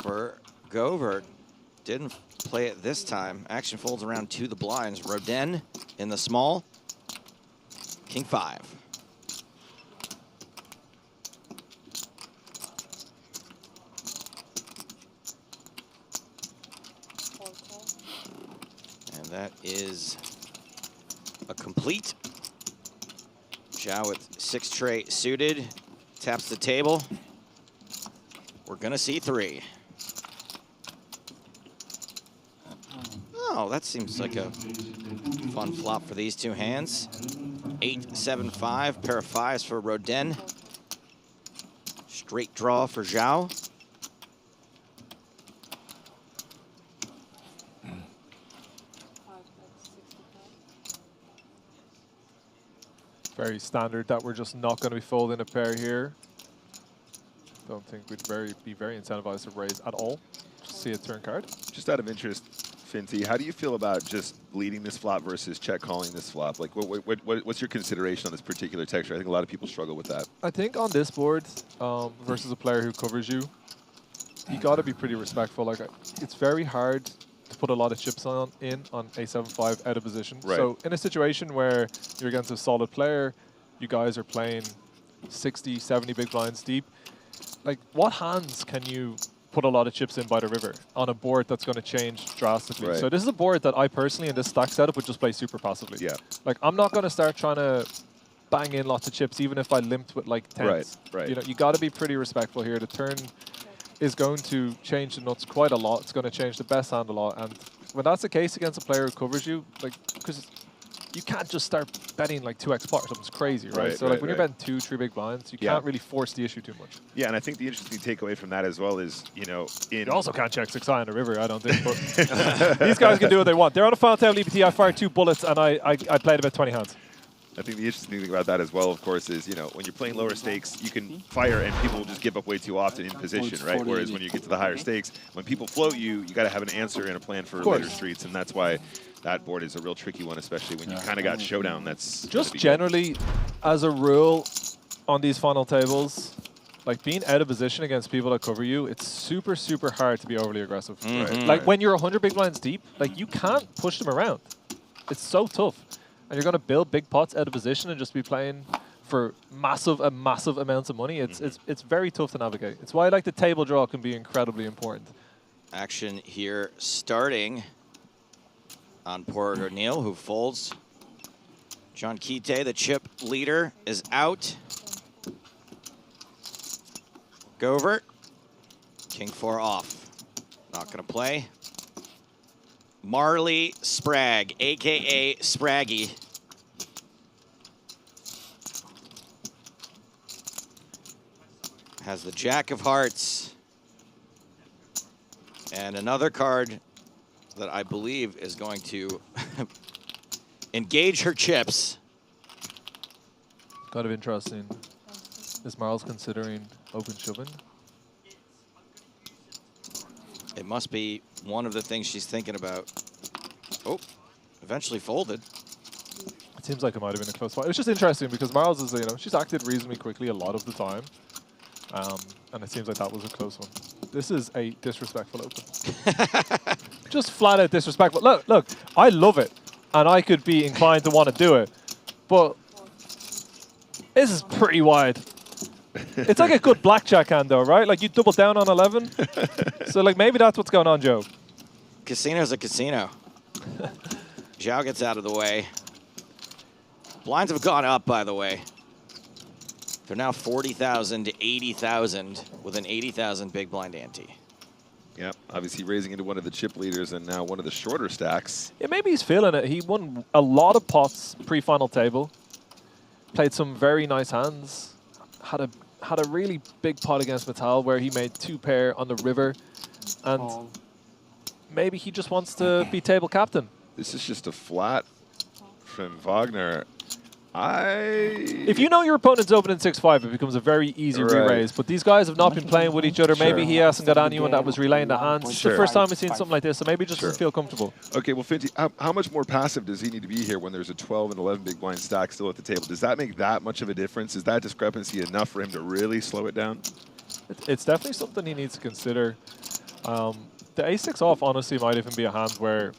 For Govert. Didn't play it this time. Action folds around to the blinds. Rodin in the small. King 5. And that is a complete. Zhao with 6 tray suited. Taps the table. We're going to see 3. Oh, that seems like a fun flop for these two hands. 8, 7, 5, pair of 5s for Rodin. Straight draw for Zhao. Very standard that we're just not going to be folding a pair here. Don't think we'd be very incentivized to raise at all. Just see a turn card. Just out of interest, Finty, how do you feel about just leading this flop versus check calling this flop? Like, what's your consideration on this particular texture? I think a lot of people struggle with that. I think on this board, versus a player who covers you, you got to be pretty respectful. Like, it's very hard to put a lot of chips in on a 7-5 out of position. Right. So in a situation where you're against a solid player, you guys are playing 60, 70 big blinds deep, like, what hands can you put a lot of chips in by the river on a board that's going to change drastically? Right. So this is a board that I personally, in this stack setup, would just play super passively. Yeah. Like, I'm not going to start trying to bang in lots of chips, even if I limped with, like, 10s. Right. You know, you got to be pretty respectful here. The turn is going to change the nuts quite a lot. It's going to change the best hand a lot. And when that's the case against a player who covers you, like, because you can't just start betting like 2x pot or something's crazy, right? So like when you're betting 2, 3 big blinds, you can't really force the issue too much. Yeah, and I think the interesting takeaway from that as well is, you know, you also can't check 6 high on the river, I don't think. But these guys can do what they want. They're on a final table EPT. I fired 2 bullets and I played about 20 hands. I think the interesting thing about that as well, of course, is, you know, when you're playing lower stakes, you can fire and people will just give up way too often in position, right? Whereas when you get to the higher stakes, when people float you, you got to have an answer and a plan for later streets, and that's why that board is a real tricky one, especially when you kind of got showdown. That's just generally, as a rule, on these final tables, like being out of position against people that cover you, it's super, super hard to be overly aggressive. Like when you're 100 big blinds deep, like you can't push them around. It's so tough. And you're going to build big pots out of position and just be playing for massive amounts of money. It's very tough to navigate. It's why like the table draw can be incredibly important. Action here starting on Porg O'Neill, who folds. John Duthie, the chip leader, is out. Govert, King 4 off. Not going to play. Marley Spragg, a.k.a. Spraggy. Has the Jack of Hearts. And another card that I believe is going to engage her chips. Kind of interesting. Is Marl's considering open shoving? It must be one of the things she's thinking about. Oh, eventually folded. It seems like it might have been a close fight. It's just interesting because Marl's is, she's acted reasonably quickly a lot of the time. And it seems like that was a close one. This is a disrespectful open. Just flat out disrespectful. Look, I love it. And I could be inclined to want to do it. But this is pretty wide. It's like a good blackjack hand, though, right? Like, you double down on 11. So, like, maybe that's what's going on, Joe. Casino's a casino. Zhao gets out of the way. Blinds have gone up, by the way. They're now 40,000 to 80,000 with an 80,000 big blind ante. Yep, obviously raising into one of the chip leaders and now one of the shorter stacks. Yeah, maybe he's feeling it. He won a lot of pots pre-final table. Played some very nice hands. Had a really big pot against Metal where he made 2 pair on the river. And maybe he just wants to be table captain. This is just a flat from Wagner. If you know your opponent's opening 6-5, it becomes a very easy re-raise. But these guys have not been playing with each other. Maybe he hasn't got anyone that was relaying the hands. It's the first time we've seen something like this, so maybe he just doesn't feel comfortable. Okay, well, Finty, how much more passive does he need to be here when there's a 12 and 11 big blind stack still at the table? Does that make that much of a difference? Is that discrepancy enough for him to really slow it down? It's definitely something he needs to consider. The A6 off, honestly, might even be a hand where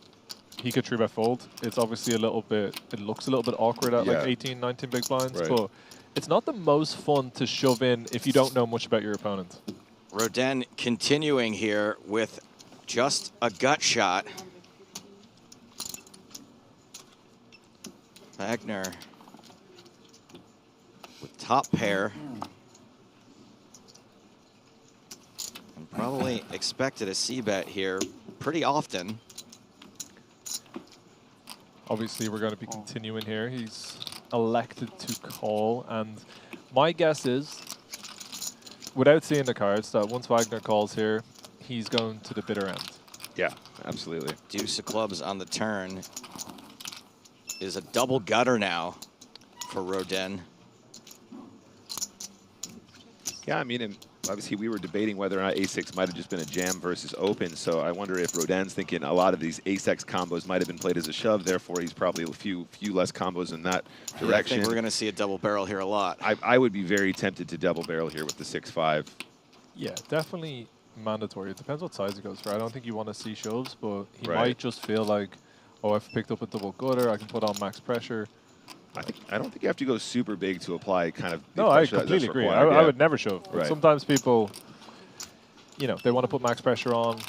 he could 3-bet fold. It's obviously a little bit, it looks a little bit awkward at like 18, 19 big blinds, but it's not the most fun to shove in if you don't know much about your opponent. Rodin continuing here with just a gut shot. Wagner with top pair. And probably expected a C-bet here pretty often. Obviously, we're going to be continuing here. He's elected to call, and my guess is, without seeing the cards, that once Wagner calls here, he's going to the bitter end. Yeah, absolutely. Deuce of clubs on the turn is a double gutter now for Rodin. Yeah, I mean, and obviously we were debating whether or not A6 might have just been a jam versus open, so I wonder if Rodin's thinking a lot of these Ace-X combos might have been played as a shove, therefore he's probably a few less combos in that direction. Yeah, I think we're going to see a double barrel here a lot. I would be very tempted to double barrel here with the 6-5. Yeah, definitely mandatory. It depends what size he goes for. I don't think you want to see shoves, but he might just feel like, oh, I've picked up a double gutter, I can put on max pressure. I don't think you have to go super big to apply kind of. No, I completely agree. I would never shove. Right. Sometimes people, they want to put max pressure on,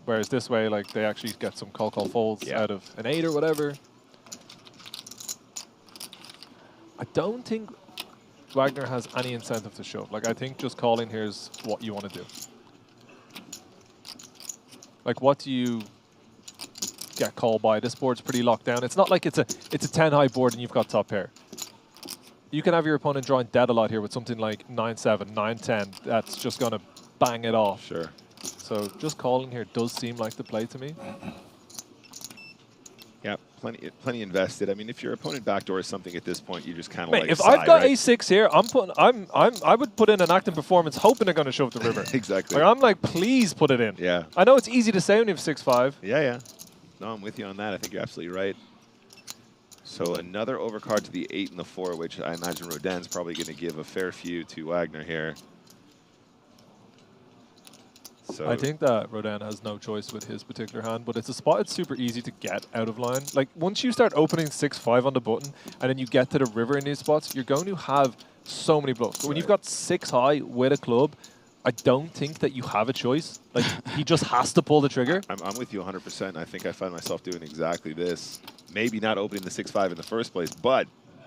whereas this way, like, they actually get some call folds out of an 8 or whatever. I don't think Wagner has any incentive to shove. Like, I think just calling here is what you want to do. Like, what do you get called by? This board's pretty locked down. It's not like it's a 10 high board and you've got top pair. You can have your opponent drawing dead a lot here with something like 9-7, 9-10. That's just going to bang it off. Sure. So just calling here does seem like the play to me. Yeah, plenty invested. I mean, if your opponent backdoors something at this point, you just kind of like if I've got A6 here, I would put in an acting performance hoping they're going to shove the river. Exactly. Like, I'm like, please put it in. Yeah. I know it's easy to say when you have 6-5. Yeah. No, I'm with you on that. I think you're absolutely right. So another overcard to the 8 and the 4, which I imagine Rodin's probably going to give a fair few to Wagner here. So I think that Rodin has no choice with his particular hand, but it's a spot it's super easy to get out of line. Like, once you start opening 6-5 on the button, and then you get to the river in these spots, you're going to have so many bluffs. But when you've got 6 high with a club, I don't think that you have a choice. Like, he just has to pull the trigger. I'm with you 100%. I think I find myself doing exactly this. Maybe not opening the 6-5 in the first place, but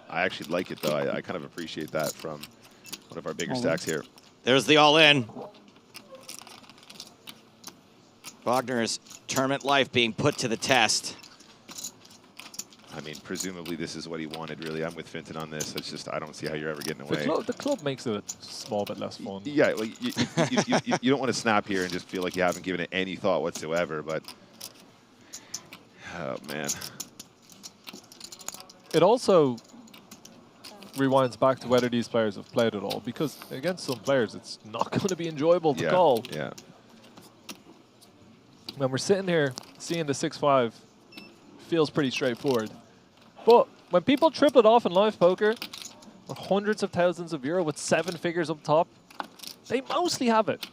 I actually like it, though. I kind of appreciate that from one of our bigger stacks here. There's the all-in. Wagner's tournament life being put to the test. I mean, presumably this is what he wanted, really. I'm with Finton on this. It's just, I don't see how you're ever getting away. The club makes it a small bit less fun. Yeah, well, you don't want to snap here and just feel like you haven't given it any thought whatsoever, but... Oh, man. It also rewinds back to whether these players have played at all, because against some players, it's not going to be enjoyable to call. Yeah. When we're sitting here seeing the 6-5, feels pretty straightforward. But when people triple it off in live poker, for hundreds of thousands of euro with 7 figures up top, they mostly have it.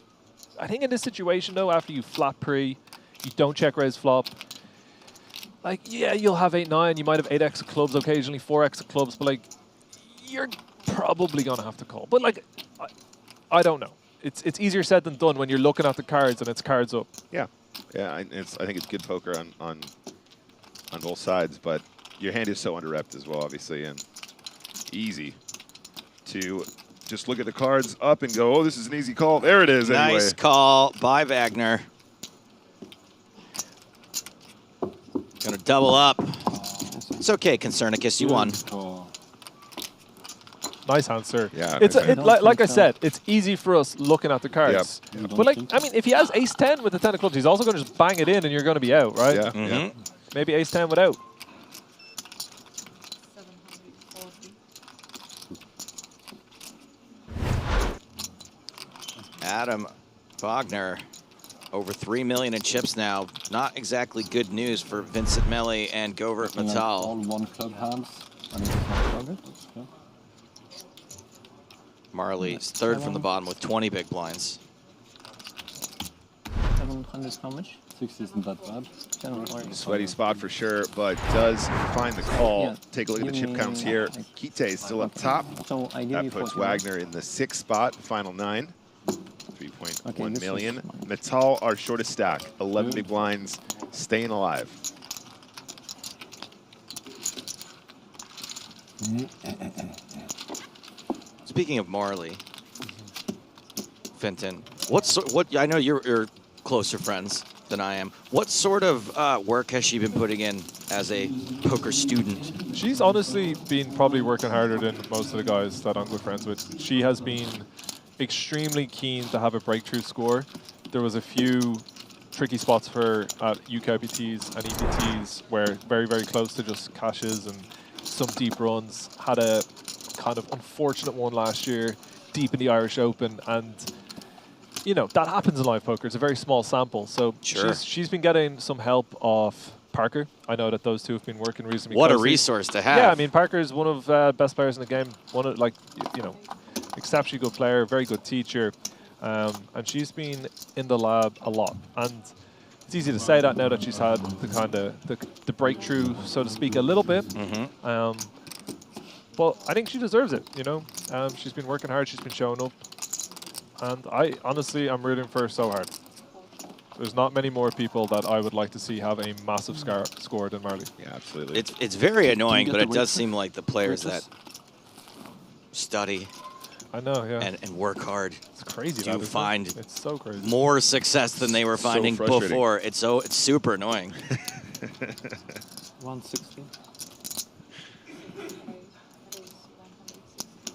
I think in this situation, though, after you flat pre, you don't check raise flop, like, yeah, you'll have 8-9, you might have 8x of clubs, occasionally 4x of clubs, but, like, you're probably going to have to call. But, like, I don't know. It's easier said than done when you're looking at the cards and it's cards up. Yeah. Yeah, I think it's good poker on both sides, but your hand is so under-repped as well, obviously, and easy to just look at the cards up and go, oh, this is an easy call. There it is, anyway. Nice call by Wagner. Gonna double up. It's okay, Concernicus, you won. Nice hand, sir. Yeah, it's like I said, it's easy for us looking at the cards. Yep. But, like, I mean, if he has ace-10 with the 10 of clubs, he's also going to just bang it in and you're going to be out, right? Yeah. Yeah. Maybe ace-10 without. Adam Wagner, over 3 million in chips now. Not exactly good news for Vincent Melli and Govert Matal. All one club hands. And it is not target. Yeah. Marley's third from the bottom with 20 big blinds. 700 how much? 6 isn't that bad. Sweaty spot for sure, but does find the call. Yeah. Take a look at the chip counts here. Kite is still up top. So That puts Wagner in the 6th spot, final 9. 3.1 million. Matal, our shortest stack. 11 big blinds, staying alive. Speaking of Marley, Finton, I know you're closer friends than I am. What sort of work has she been putting in as a poker student? She's honestly been probably working harder than most of the guys that I'm good friends with. She has been extremely keen to have a breakthrough score. There was a few tricky spots for her at UKPTs and EPTs where very, very close to just cashes and some deep runs. Had a kind of unfortunate one last year, deep in the Irish Open, and you know, that happens in live poker. It's a very small sample. So she's been getting some help off Parker. I know that those two have been working reasonably What closely. a resource to have. Yeah, I mean, Parker is one of best players in the game. One of, like, you know, exceptionally good player, very good teacher. And she's been in the lab a lot. And it's easy to say that now that she's had the kind of the breakthrough, so to speak, a little bit. But I think she deserves it, you know. She's been working hard, she's been showing up. And I honestly am rooting for her so hard. There's not many more people that I would like to see have a massive score than Marley. Yeah, absolutely. It's very annoying, but it does seem like the players that study I know, yeah. and work hard It's crazy. do find it's so crazy. more success than they were finding before. It's super annoying. 160.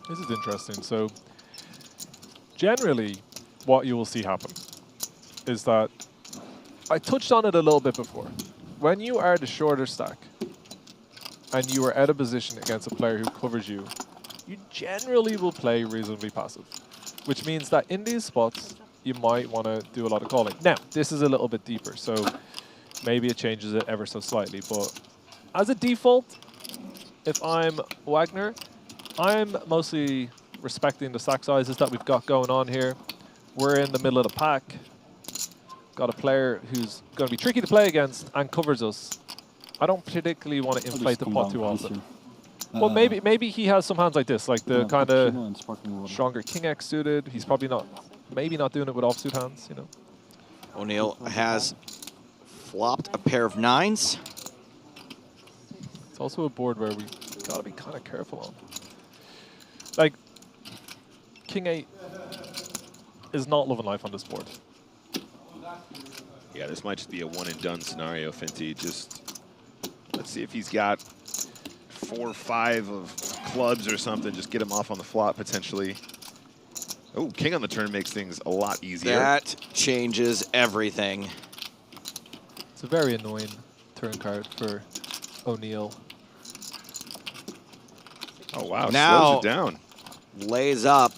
This is interesting. So generally, what you will see happen is that I touched on it a little bit before. When you are the shorter stack and you are out of position against a player who covers you, you generally will play reasonably passive, which means that in these spots, you might want to do a lot of calling. Now, this is a little bit deeper, so maybe it changes it ever so slightly, but as a default, if I'm Wagner, I'm mostly respecting the stack sizes that we've got going on here. We're in the middle of the pack. Got a player who's going to be tricky to play against and covers us. I don't particularly want to inflate the pot too often. Well, maybe he has some hands like this, like the kind of stronger King X suited. He's probably maybe not doing it with offsuit hands, you know. O'Neill has flopped a pair of 9s. It's also a board where we got to be kind of careful on. Like, King 8 is not loving life on this board. Yeah, this might just be a one-and-done scenario, Finty. Just let's see if he's got 4 or 5 of clubs or something. Just get him off on the flop, potentially. Oh, king on the turn makes things a lot easier. That changes everything. It's a very annoying turn card for O'Neill. Oh, wow. Now Slows it down. Lays up.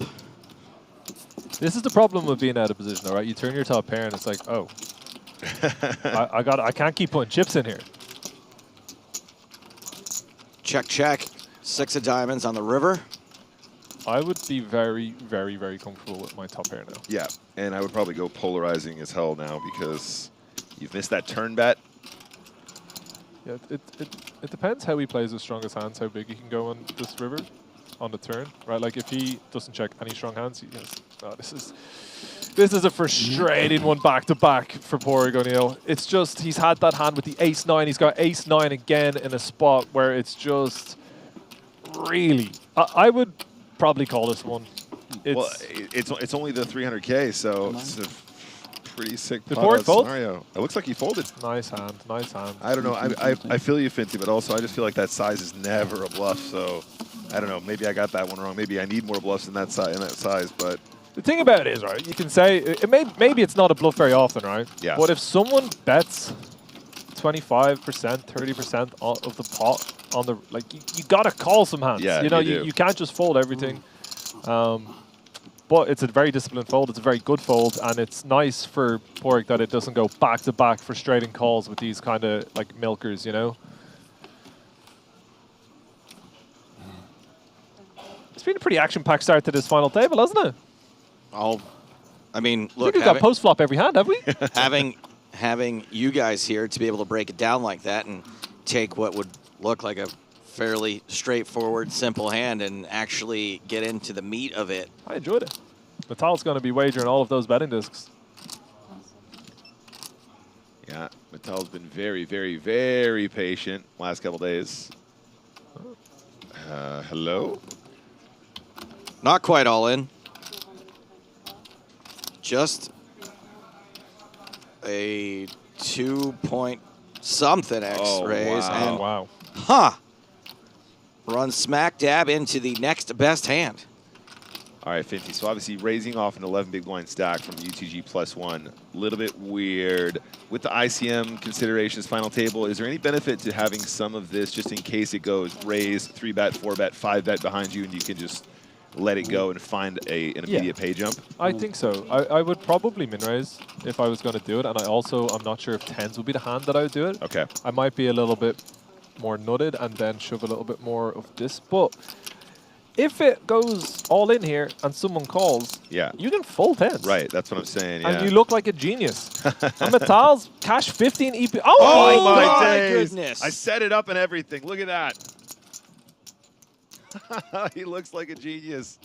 This is the problem with being out of position, all right? You turn your top pair and it's like, oh, I can't keep putting chips in here. Check, check. 6 of diamonds on the river. I would be very, very, very comfortable with my top pair now. Yeah, and I would probably go polarizing as hell now because you've missed that turn bet. Yeah, it depends how he plays his strongest hands, how big he can go on this river on the turn, right? Like if he doesn't check any strong hands, this is a frustrating one back to back for poor O'Neill. It's just he's had that hand with the ace-9. He's got ace-9 again in a spot where it's just really. I would probably call this one. Well, it's only the 300K, so it's a pretty sick fold? scenario. It looks like he folded. Nice hand, nice hand. I don't know. I feel you, Finty, but also I just feel like that size is never a bluff. So I don't know. Maybe I got that one wrong. Maybe I need more bluffs in that size. But the thing about it is, right? You can say maybe it's not a bluff very often, right? Yeah. But if someone bets 25%, 30% of the pot on the you gotta call some hands. Yeah, you know, you do. you can't just fold everything. But it's a very disciplined fold. It's a very good fold, and it's nice for Porik that it doesn't go back to back frustrating calls with these kind of like milkers, you know. It's been a pretty action-packed start to this final table, hasn't it? Oh, I mean, I think look, we've got post-flop every hand, have we? having you guys here to be able to break it down like that and take what would look like a fairly straightforward, simple hand and actually get into the meat of it. I enjoyed it. Metal's going to be wagering all of those betting discs. yeah, Mattel's been very, very, very patient last couple days. Hello? Not quite all in. Just a 2-point-something X-raise. wow. And wow. Huh. Run smack dab into the next best hand. All right, Finty. So obviously raising off an 11 big blind stack from UTG +1. A little bit weird. With the ICM considerations final table, is there any benefit to having some of this just in case it goes raise, 3-bet, 4-bet, 5-bet behind you and you can just let it go and find an immediate pay jump? I think so. I would probably min-raise if I was going to do it. And I'm not sure if 10s would be the hand that I would do it. Okay. I might be a little bit more nutted and then shove a little bit more of this. But if it goes all in here and someone calls, you can fold 10s. Right, that's what I'm saying, And you look like a genius. And Metal's cash 15 EP. Oh, Oh my my days. goodness. I set it up and everything. Look at that. He looks like a genius.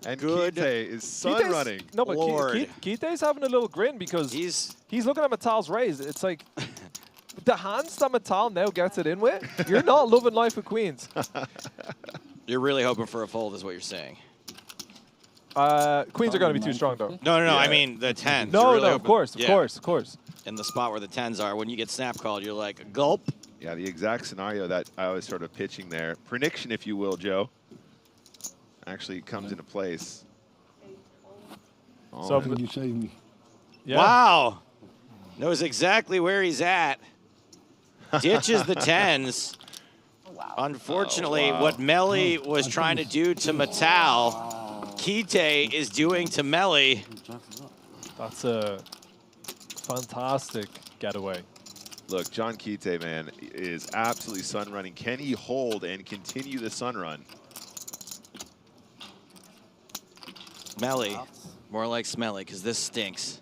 And Good. Kite is sun running. No, but Lord. Kite's having a little grin because he's looking at Metal's raise. It's like the hands that Metal now gets it in with, you're not loving life with queens. You're really hoping for a fold is what you're saying. Queens are going to be too strong, though. No, I mean the 10s. No, You're really of hoping- course, of yeah. course, of course. In the spot where the 10s are, when you get snap called, you're like, gulp. Yeah, the exact scenario that I was sort of pitching there. Prediction, if you will, Joe, actually comes into place. So Can you save me? Yeah. Wow. Knows exactly where he's at. Ditches the 10s. Unfortunately, what Melly was trying to do to Metal, Kite is doing to Melly. That's a fantastic getaway. Look, John Kite, man, is absolutely sun running. Can he hold and continue the sun run? Melly. More like Smelly, because this stinks.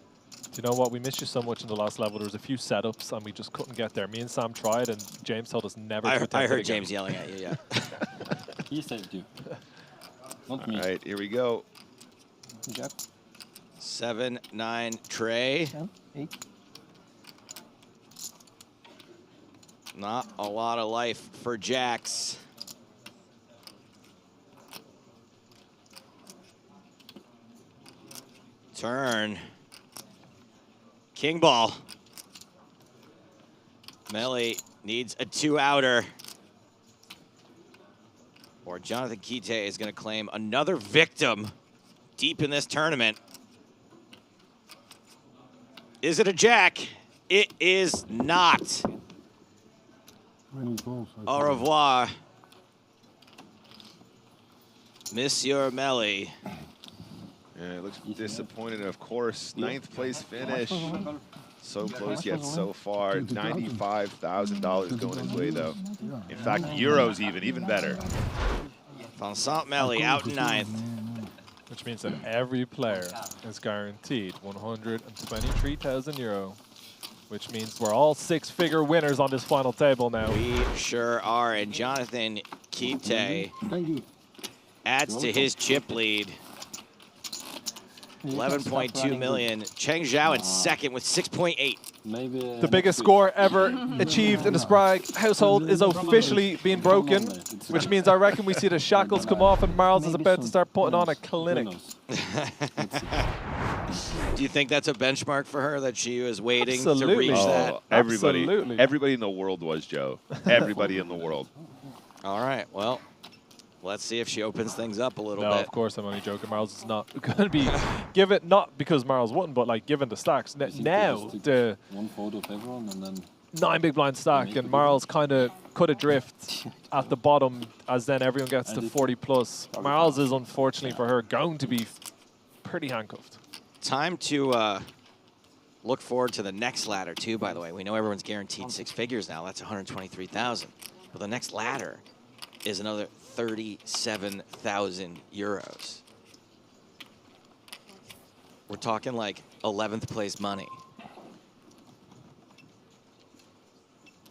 Do you know what? We missed you so much in the last level. There was a few setups, and we just couldn't get there. Me and Sam tried, and James told us never to attempt I it heard again. James yelling at you, yeah. He saved you. Not me. All right, here we go. Jack. 7-9 tray. 8. Not a lot of life for Jacks. Turn. King ball. Melly needs a 2-outer. Or Jonathan Kite is going to claim another victim deep in this tournament. Is it a jack? It is not. Au revoir, Monsieur Melly. Yeah, it looks disappointed, of course. 9th place finish. So close yet so far. $95,000 going his way, though. In fact, euros even better. Vincent Melly out in 9th. Which means that every player is guaranteed 123,000 euro. Which means we're all 6-figure winners on this final table now. We sure are, and Jonathan Kite adds to his chip lead. 11.2 million. Cheng Zhao in second with 6.8. The biggest score ever achieved in the Sprague household is officially being broken, which means I reckon we see the shackles come off and Marls is about to start putting on a clinic. Do you think that's a benchmark for her, that she was waiting to reach that? Everybody in the world was, Joe. Everybody in the world. All right, well, let's see if she opens things up a little No, bit. of course I'm only joking. Marls is not going to be given, not because Marls wouldn't, but like given the stacks. Now, the one photo of everyone and then 9 big blind stack, and Marls kind of cut adrift at the bottom as then everyone gets to 40 plus. Marls is unfortunately for her going to be pretty handcuffed. Time to look forward to the next ladder too, by the way. We know everyone's guaranteed 6 figures now. That's 123,000. But the next ladder is another 37,000 euros. We're talking like 11th place money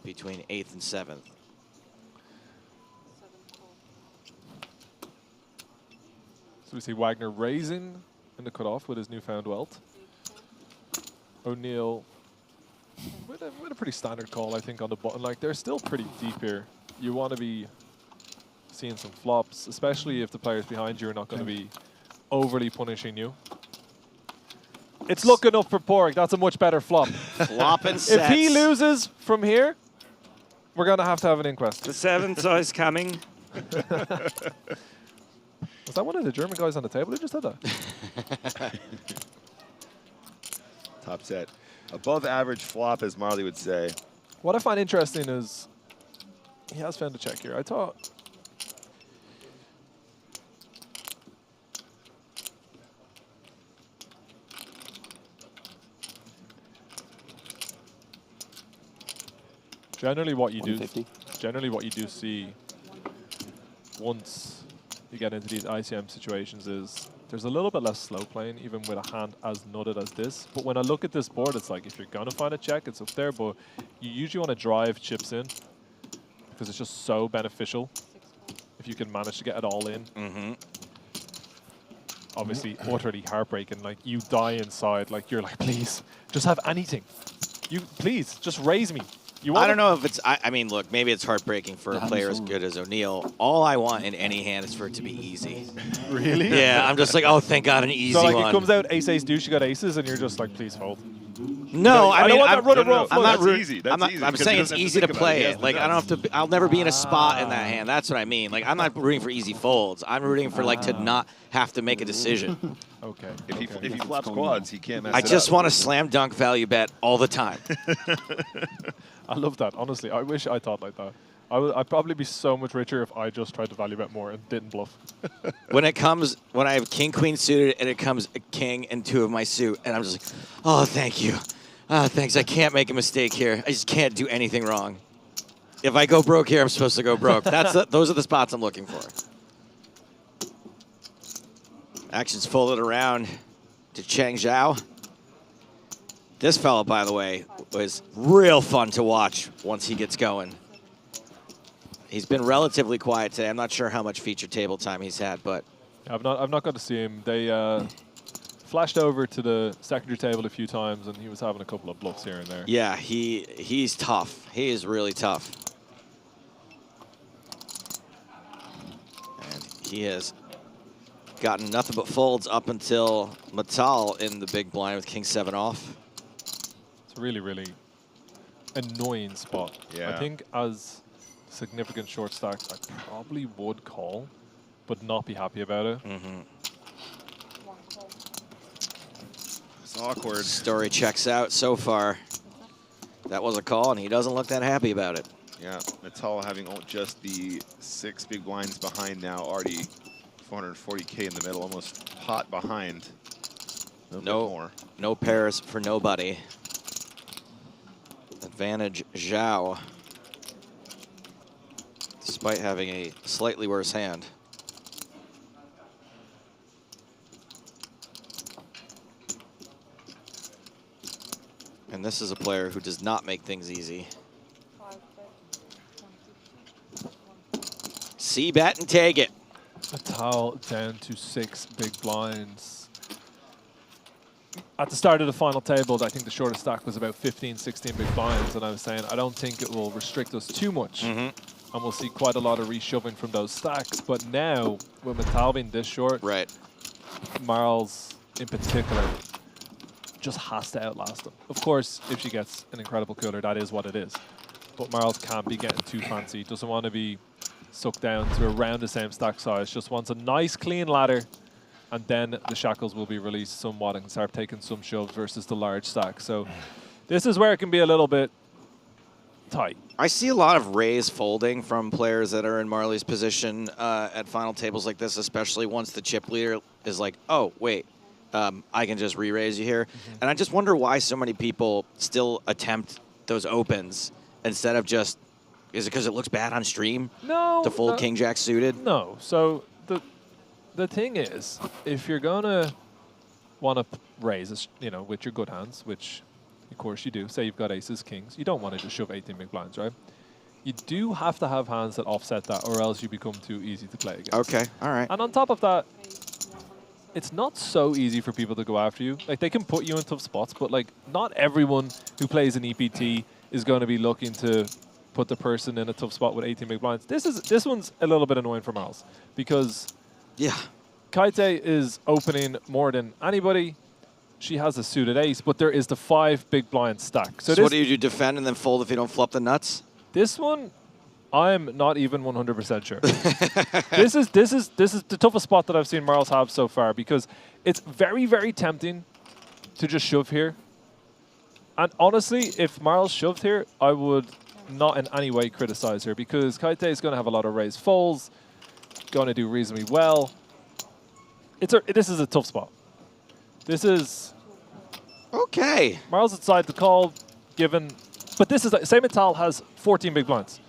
between 8th and 7th. So we see Wagner raising in the cutoff with his newfound wealth. O'Neill with a pretty standard call, I think, on the button. Like, they're still pretty deep here. You want to be seeing some flops, especially if the players behind you are not going to be overly punishing you. It's looking up for Pork. That's a much better flop. Flop and sets. If he loses from here, we're going to have an inquest. The 7th is coming. Was that one of the German guys on the table who just said that? Top set. Above average flop, as Marley would say. What I find interesting is he has found a check here. I thought generally what you do see once you get into these ICM situations is there's a little bit less slow playing, even with a hand as nutted as this. But when I look at this board, it's like if you're going to find a check, it's up there, but you usually want to drive chips in because it's just so beneficial if you can manage to get it all in. Obviously, utterly heartbreaking. Like, you die inside. Like, you're like, please, just have anything. Please, just raise me. I don't know if it's, I mean, look, maybe it's heartbreaking for a player as good as O'Neill. All I want in any hand is for it to be easy. Really? Yeah, I'm just like, oh, thank God, an easy one. So, like, one. it comes out ace, ace, deuce, you got aces, and you're just like, please fold. No, I mean, I'm That's not easy. That's easy. I'm saying it's easy to play it. Like, I don't have to, I'll never be in a spot in that hand. That's what I mean. Like, I'm not rooting for easy folds. I'm rooting for, like, to not have to make a decision. Okay. If he flops quads, he can't mess I it just up. want to slam dunk value bet all the time. I love that, honestly. I wish I thought like that. I'd probably be so much richer if I just tried to value bet more and didn't bluff. When I have king, queen suited, and it comes a king and 2 of my suit, and I'm just like, oh, thank you. Oh, thanks. I can't make a mistake here. I just can't do anything wrong. If I go broke here, I'm supposed to go broke. Those are the spots I'm looking for. Action's folded around to Cheng Zhao. This fella, by the way, was real fun to watch once he gets going. He's been relatively quiet today. I'm not sure how much feature table time he's had, but I've not got to see him. They flashed over to the secondary table a few times, and he was having a couple of bluffs here and there. Yeah, he's tough. He is really tough. And he has gotten nothing but folds up until Matal in the big blind with king 7 off. It's a really, really annoying spot. Yeah. I think as significant short stacks, I probably would call, but not be happy about it. It's awkward. Story checks out so far. That was a call, and he doesn't look that happy about it. Yeah, Natal having just the 6 big blinds behind now, already 440K in the middle, almost pot behind. No pairs for nobody. Advantage Zhao, despite having a slightly worse hand. And this is a player who does not make things easy. See bet and take it. Natal down to 6 big blinds. At the start of the final table, I think the shortest stack was about 15, 16 big blinds, and I was saying I don't think it will restrict us too much. And we'll see quite a lot of reshoving from those stacks. But now, with Natal being this short, Marls in particular just has to outlast him. Of course, if she gets an incredible cooler, that is what it is. But Marls can't be getting too fancy. Doesn't want to be sucked down to around the same stack size. Just wants a nice, clean ladder. And then the shackles will be released somewhat and start taking some shoves versus the large stack. So this is where it can be a little bit tight. I see a lot of raise folding from players that are in Marley's position at final tables like this, especially once the chip leader is like, oh, wait, I can just re-raise you here. And I just wonder why so many people still attempt those opens instead of just, is it because it looks bad on stream? No. To fold King Jack suited? No. So the thing is, if you're going to want to raise, with your good hands, which of course you do, say you've got aces, kings, you don't want to just shove 18 big blinds, right? You do have to have hands that offset that, or else you become too easy to play against. Okay, all right. And on top of that, it's not so easy for people to go after you. Like, they can put you in tough spots, but like, not everyone who plays an EPT is going to be looking to put the person in a tough spot with 18 big blinds. This one's a little bit annoying for Marls because Kaite is opening more than anybody. She has a suited ace, but there is the 5 big blind stack. So what do you do? Defend and then fold if you don't flop the nuts? This one, I'm not even 100% sure. This is the toughest spot that I've seen Marls have so far because it's very, very tempting to just shove here. And honestly, if Marls shoved here, I would not in any way criticize her because Kaite is going to have a lot of raised folds, going to do reasonably well. This is a tough spot. This is okay. Marls outside the call, given, but this is say Natal has 14 big blinds.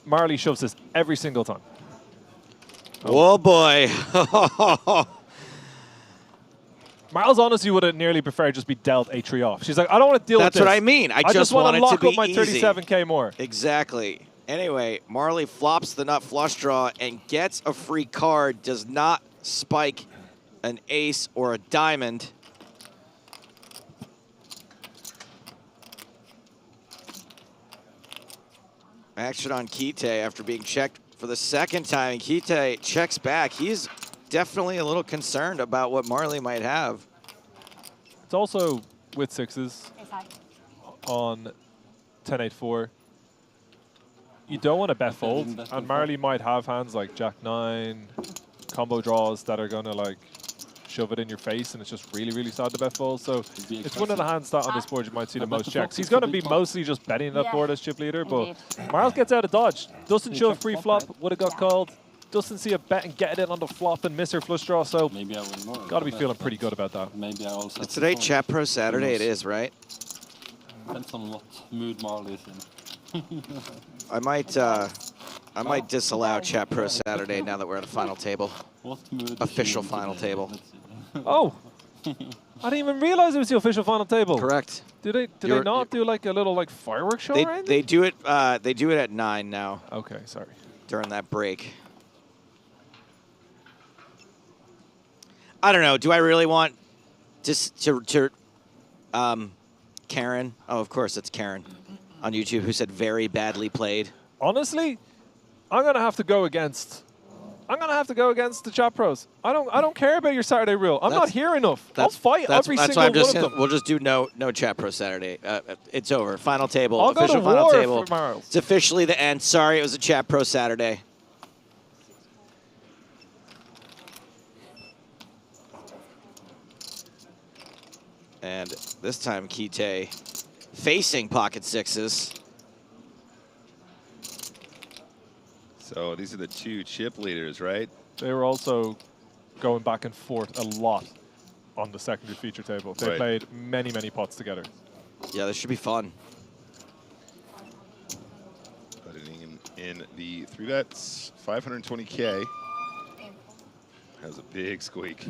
Marley shoves this every single time. Oh boy. Marls honestly would have nearly preferred just be dealt a tree off. She's like, I don't want to deal with this. That's what I mean. I just want to lock to be up my 37K more. Exactly. Anyway, Marley flops the nut flush draw and gets a free card, does not spike an ace or a diamond. Action on Kite after being checked for the second time. Kite checks back. He's definitely a little concerned about what Marley might have. It's also with sixes on 10-8-4. You don't want to bet fold, and Marley might have hands like Jack-9, combo draws that are going to like shove it in your face, and it's just really, really sad to bet fold. So it's one of the hands that on this board you might see the most checks. He's going to be mostly just betting that board as chip leader, but Marls gets out of dodge. Doesn't shove pre-flop, would have got called. Doesn't see a bet and get it on the flop and miss her flush draw, so maybe I win more. Got to be feeling pretty good about that. Maybe I also. It's today Chat Pro Saturday. It is, right? Depends on what mood Marley is in. I might disallow Chat Pro Saturday now that we're at a final table. What mood? Official final table. Oh, I didn't even realize it was the official final table. Correct. Did they not do like a little like fireworks show? They do it. They do it at 9 now. Okay, sorry. During that break. I don't know. Do I really want to Karen? Oh, of course, it's Karen on YouTube who said very badly played. Honestly, I'm going to have to go against I'm gonna have to go against the chat pros. I don't care about your Saturday rule. I'm not here enough. I'll fight every single one of them. We'll just do no chat pro Saturday. It's over. Final table. I'll go to official final war table. for Marls. It's officially the end. Sorry, it was a chat pro Saturday. And this time, Kite facing pocket sixes. So these are the two chip leaders, right? They were also going back and forth a lot on the secondary feature table. They played many, many pots together. Yeah, this should be fun. Putting in the 3-bets, 520K. Has a big squeak.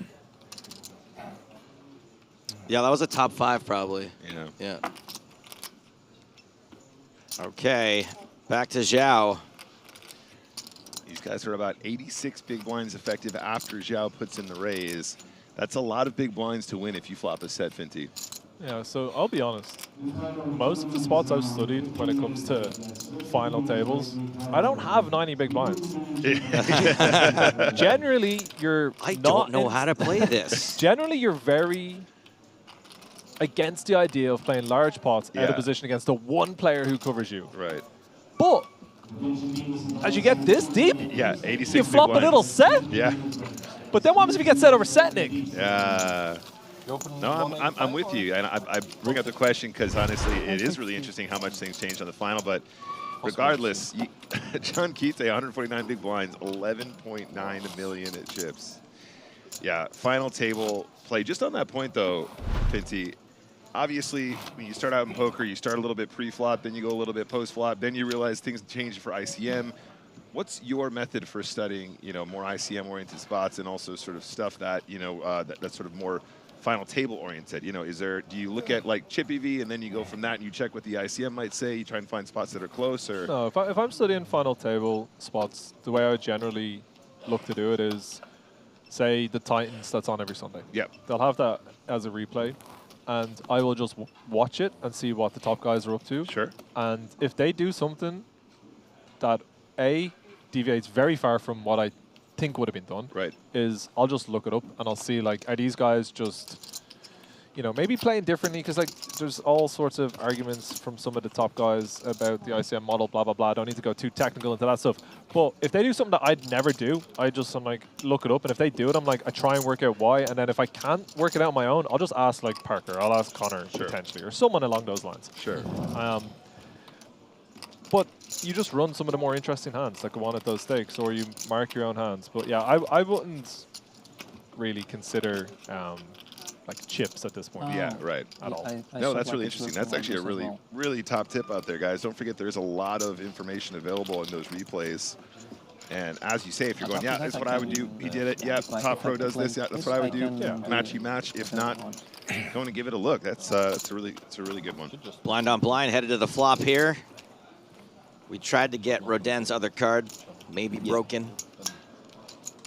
Yeah, that was a top 5 probably. Yeah. Yeah. Okay, back to Zhao. These guys are about 86 big blinds effective after Zhao puts in the raise. That's a lot of big blinds to win if you flop a set, Finty. Yeah, so I'll be honest. Most of the spots I've studied when it comes to final tables, I don't have 90 big blinds. Generally, you're I don't know how to play this. Generally, you're very against the idea of playing large pots out of position against the one player who covers you. Right. But as you get this deep, 86 you flop a little set. Yeah. But then what happens if you get set over set, Nick? Yeah. No, I'm with you. And I bring up the question because, honestly, it is really interesting how much things changed on the final. But regardless, John Kite, 149 big blinds, 11.9 million at chips. Yeah, final table play. Just on that point, though, Finty, obviously, when you start out in poker, you start a little bit pre-flop, then you go a little bit post-flop, then you realize things change for ICM. What's your method for studying, more ICM-oriented spots and also sort of stuff that, that's sort of more final table-oriented? Do you look at like chip EV and then you go from that and you check what the ICM might say? You try and find spots that are close, or? No, if I'm studying final table spots, the way I would generally look to do it is, say, the Titans that's on every Sunday. Yep. They'll have that as a replay, and I will just watch it and see what the top guys are up to. Sure. And if they do something that, A, deviates very far from what I think would have been done, is I'll just look it up and I'll see, like, are these guys just, maybe playing differently? Because, like, there's all sorts of arguments from some of the top guys about the ICM model, blah, blah, blah. I don't need to go too technical into that stuff. But if they do something that I'd never do, I'm like, look it up. And if they do it, I'm like, I try and work out why. And then if I can't work it out on my own, I'll just ask, like, Parker. I'll ask Connor, potentially, or someone along those lines. Sure. But you just run some of the more interesting hands that go on at those stakes, or you mark your own hands. But yeah, I wouldn't really consider like chips at this point. Yeah, right. At all. No, that's really interesting. That's actually a really, really top tip out there, guys. Don't forget there's a lot of information available in those replays. And as you say, if you're going, yeah, that's what I would do. He did it. Yeah, top pro does this. Yeah, that's what I would do. Matchy match. If not, go and give it a look. It's a really good one. Blind on blind, headed to the flop here. We tried to get Rodin's other card, maybe broken.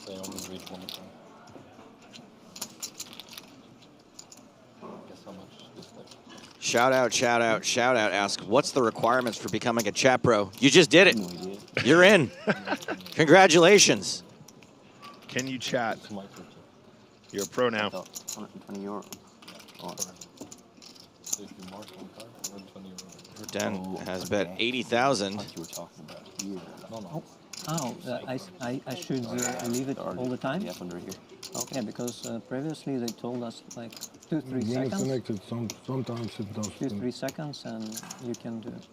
They only reach one time. Guess how much this like? Shout out, ask, what's the requirements for becoming a chat pro? You just did it. You're in. Congratulations. Can you chat? You're a pro now. 120 euro. Rodin has bet 80,000. I should leave it all the time? Okay, because previously they told us like 2-3 seconds. Connected. Sometimes it does. 2-3 seconds and you can do it.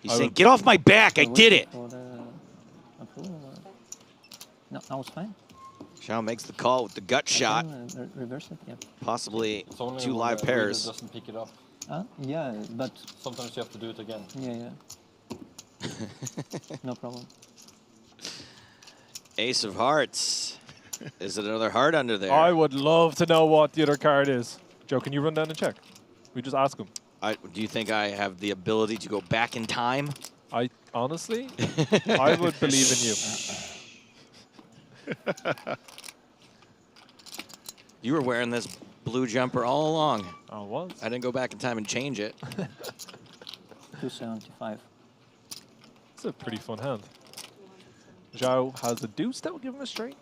He's saying, get off my back, I did it. No, that was fine. Zhao makes the call with the gut shot. Reverse it, yeah. Possibly It's only two when live the pairs. reader doesn't pick it up. Yeah, but sometimes you have to do it again. Yeah. No problem. Ace of hearts. Is it another heart under there? I would love to know what the other card is. Joe, can you run down and check? We just ask him. Do you think I have the ability to go back in time? Honestly, I would believe in you. You were wearing this blue jumper all along. I was. I didn't go back in time and change it. 275. It's a pretty fun hand. Zhao has a deuce that will give him a straight.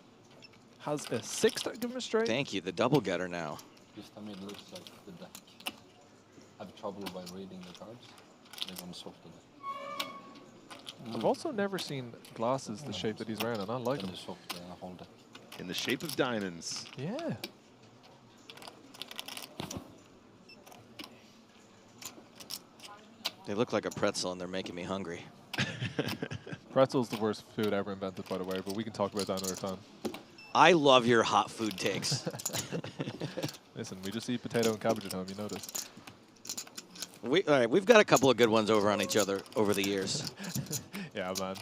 Has a 6 that will give him a straight. Thank you, the double getter now. This time it looks like the deck have trouble by reading the cards. They're going to soft the deck. I've also never seen glasses the shape that he's wearing, and I like them. In the shape of diamonds. Yeah. They look like a pretzel and they're making me hungry. Pretzel's the worst food ever invented, by the way, but we can talk about that another time. I love your hot food takes. Listen, we just eat potato and cabbage at home, you know this. All right, we've got a couple of good ones over on each other over the years. Yeah, man.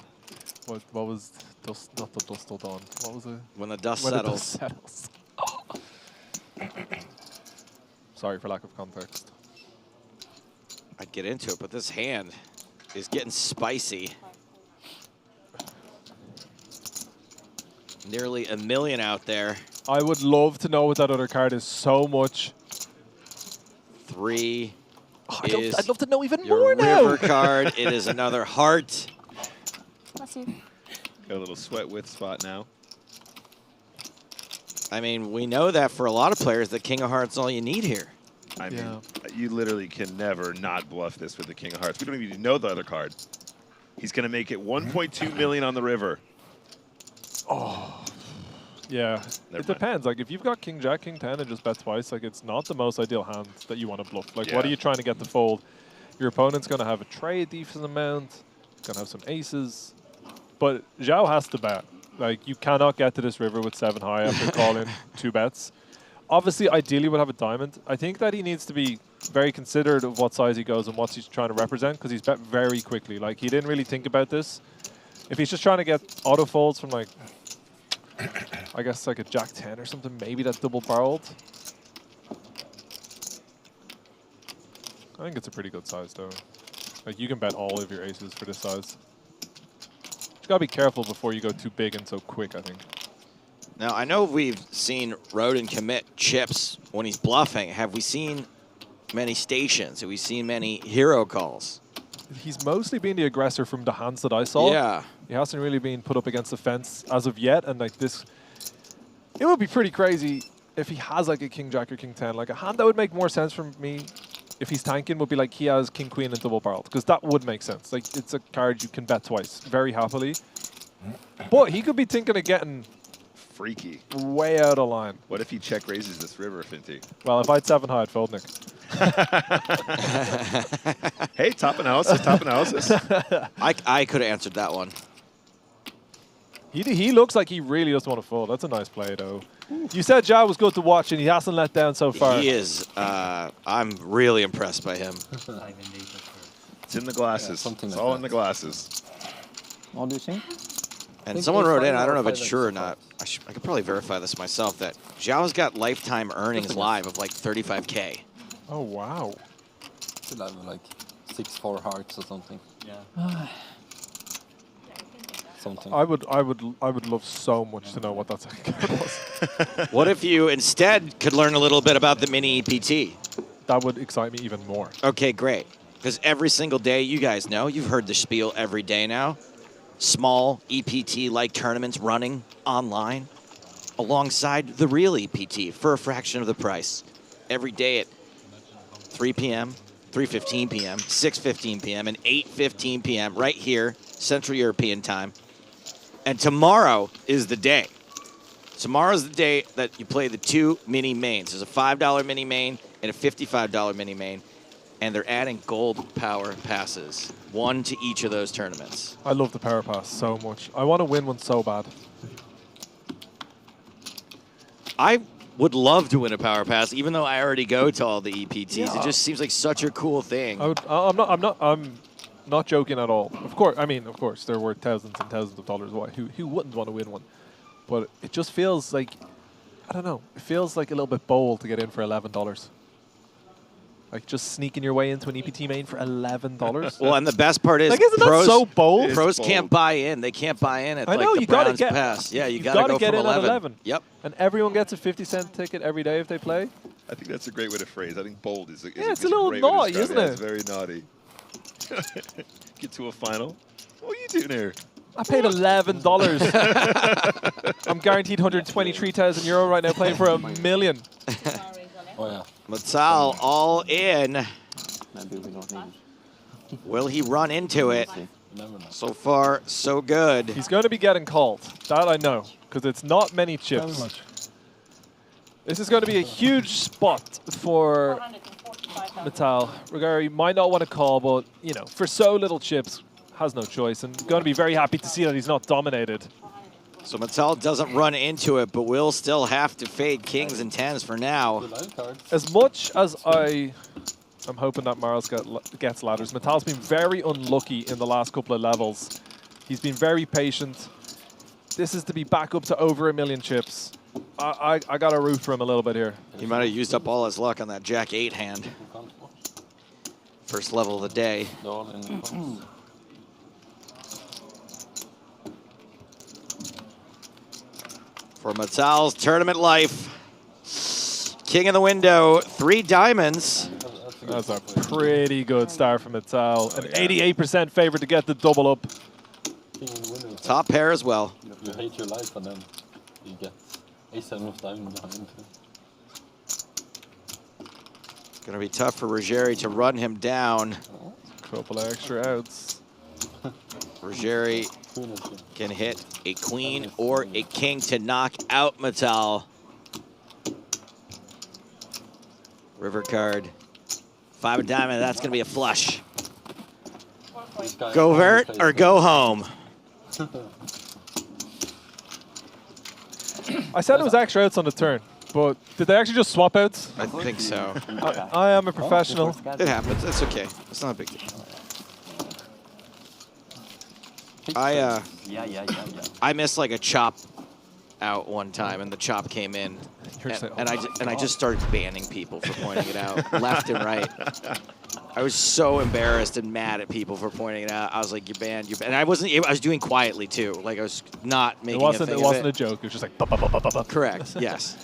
What was dust? Not the dust till dawn. What was it? When the dust When settles. The dust settles. Sorry for lack of context. I'd get into it, but this hand is getting spicy. Nearly $1 million out there. I would love to know what that other card is so much. 3 I'd love to know even your more now. river card. It is another heart. Bless you. Got a little sweat width spot now. I mean, we know that for a lot of players, the King of Hearts all you need here. I mean, you literally can never not bluff this with the King of Hearts. We don't even know the other card. He's going to make it 1.2 million on the river. Oh. Yeah, it depends. Like, if you've got King Jack, King 10, and just bet twice, like, it's not the most ideal hand that you want to bluff. Like, what are you trying to get to fold? Your opponent's going to have a trade decent amount, going to have some aces. But Zhao has to bet. Like, you cannot get to this river with 7 high after calling 2 bets. Obviously, ideally, would have a diamond. I think that he needs to be very considerate of what size he goes and what he's trying to represent, because he's bet very quickly. Like, he didn't really think about this. If he's just trying to get auto folds from, like, I guess like a Jack 10 or something, maybe that's double barreled. I think it's a pretty good size though. Like, you can bet all of your aces for this size. Just gotta be careful before you go too big and so quick, I think. Now, I know we've seen Roden commit chips when he's bluffing. Have we seen many stations? Have we seen many hero calls? He's mostly been the aggressor from the hands that I saw. Yeah. He hasn't really been put up against the fence as of yet, and like this, it would be pretty crazy if he has like a King Jack or King 10. Like, a hand that would make more sense for me if he's tanking would be like he has King Queen and double barreled, because that would make sense. Like, it's a card you can bet twice very happily. But he could be thinking of getting freaky, way out of line. What if he check raises this river, Finty? Well, if I had 7 high, I'd fold, Nick. Hey, top analysis, top analysis. I could have answered that one. He looks like he really doesn't want to fold. That's a nice play, though. You said Zhao was good to watch, and he hasn't let down so far. He is. I'm really impressed by him. It's in the glasses. Yeah, it's all in the glasses. What do you think? And someone wrote in, I don't know if it's true or not, I could probably verify this myself, that Zhao's got lifetime earnings live of like 35K. Oh, wow. Still have like 6-4 hearts or something. Yeah. Something. I would love so much to know what that second card was. What if you instead could learn a little bit about the mini EPT? That would excite me even more. Okay, great. Because every single day, you guys know, you've heard the spiel every day now. Small EPT-like tournaments running online alongside the real EPT for a fraction of the price. Every day at 3 p.m., 3:15 p.m., 6:15 p.m., and 8:15 p.m. right here, Central European time. And tomorrow is the day. Tomorrow's the day that you play the 2 mini mains. There's a $5 mini main and a $55 mini main. And they're adding gold power passes, 1 to each of those tournaments. I love the power pass so much. I want to win one so bad. I would love to win a power pass, even though I already go to all the EPTs. Yeah. It just seems like such a cool thing. I'm not joking at all. Of course, they're worth thousands and thousands of dollars. Why? Who wouldn't want to win one? But it just feels like, I don't know. It feels like a little bit bold to get in for $11. Like, just sneaking your way into an EPT main for $11. Well, and the best part is, like, isn't that so bold? Pros can't buy in. They can't buy in at, I know, like, you the gotta Browns get, pass. Yeah, you gotta go get from in 11. at 11. Yep. And everyone gets a 50-cent ticket every day if they play. I think that's a great way to phrase. I think bold is a it's a little naughty, isn't it? It's very naughty. Get to a final. What are you doing here? I paid $11. I'm guaranteed 123,000 euro right now, playing for $1 million. Oh yeah. Matal all in. Maybe we don't need it. Will he run into it? So far, so good. He's going to be getting called. That I know, because it's not many chips. This is going to be a huge spot for Matal. Ruggieri might not want to call, but you know, for so little chips, has no choice, and going to be very happy to see that he's not dominated. So Matal doesn't run into it, but will still have to fade kings and tens for now. As much as I'm hoping that Marls gets ladders, Matal's been very unlucky in the last couple of levels. He's been very patient. This is to be back up to over 1 million chips. I got to root for him a little bit here. He might have used up all his luck on that Jack-8 hand. First level of the day. For Matal's tournament life. King in the window, 3 diamonds. That's a pretty good start from Matal. An 88% favorite to get the double up. Top pair as well. You hate your life, and then you get A7 of diamond behind. Gonna be tough for Ruggieri to run him down. Couple of extra outs. Ruggieri can hit a queen or a king to knock out Matal. River card. 5 of diamond, that's gonna be a flush. Go vert or go home. I said it was extra outs on the turn, but did they actually just swap outs? I think so. I am a professional. It happens, it's okay. It's not a big deal. I missed like a chop out one time, and the chop came in, and I just started banning people for pointing it out left and right. I was so embarrassed and mad at people for pointing it out. I was like, "You're banned, you're banned." And I was doing quietly too. Like I was not making. It wasn't a joke. It was just like. Correct. Yes.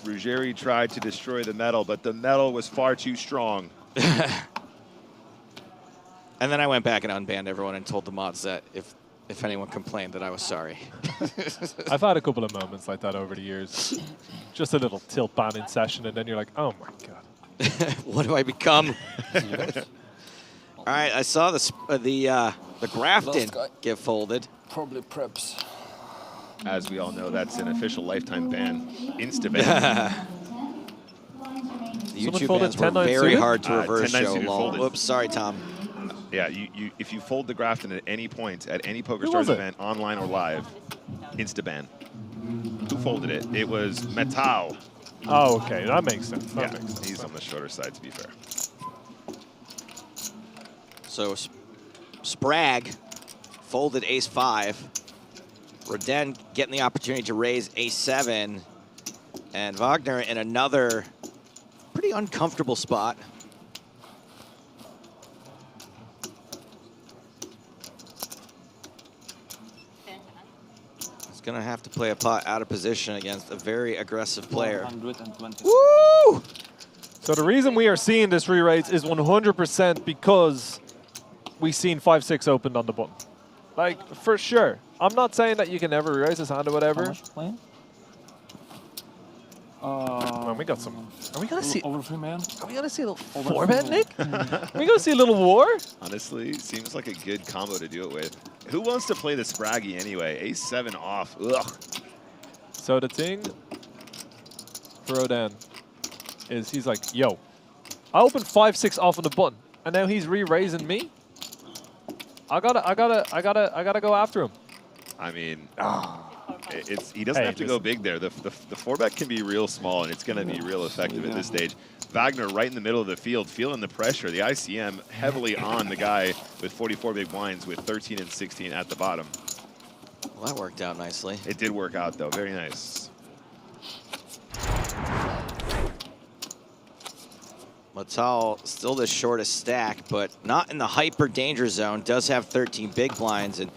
Ruggieri tried to destroy the metal, but the metal was far too strong. And then I went back and unbanned everyone and told the mods that if anyone complained that I was sorry. I've had a couple of moments like that over the years. Just a little tilt banning session, and then you're like, oh my god. What do I become? All right, I saw the Grafton get folded. Probably preps. As we all know, that's an official lifetime ban. Insta-ban. The YouTube bans were very hard to reverse, Joe. Whoops, sorry, Tom. Yeah, if you fold the Grafton at any point, at any PokerStars event, online or live, insta-ban. Who folded it? It was Matal. Oh, okay, that makes sense. That makes sense. He's on the shorter side, to be fair. So Sprague folded ace-5. Roden getting the opportunity to raise ace-7. And Wagner in another pretty uncomfortable spot. Gonna have to play a pot out of position against a very aggressive player. Woo! So the reason we are seeing this re-raise is 100% because we've seen 5-6 opened on the button. Like, for sure. I'm not saying that you can never re-raise this hand or whatever. Man, we got some. Are we gonna see? Over 3 man. Are we gonna see a little 4-bet, Nick? Are we gonna see a little war? Honestly, seems like a good combo to do it with. Who wants to play the Spraggy anyway? Ace-7 off. Ugh. So the thing for Rodan is he's like, yo, I opened 5-6 off on the button, and now he's re-raising me. I gotta go after him. I mean, he doesn't have to go big there. The 4-bet can be real small, and it's going to be real effective at this stage. Wagner right in the middle of the field, feeling the pressure. The ICM heavily on the guy with 44 big blinds with 13 and 16 at the bottom. Well, that worked out nicely. It did work out, though. Very nice. Matal still the shortest stack, but not in the hyper danger zone. Does have 13 big blinds, and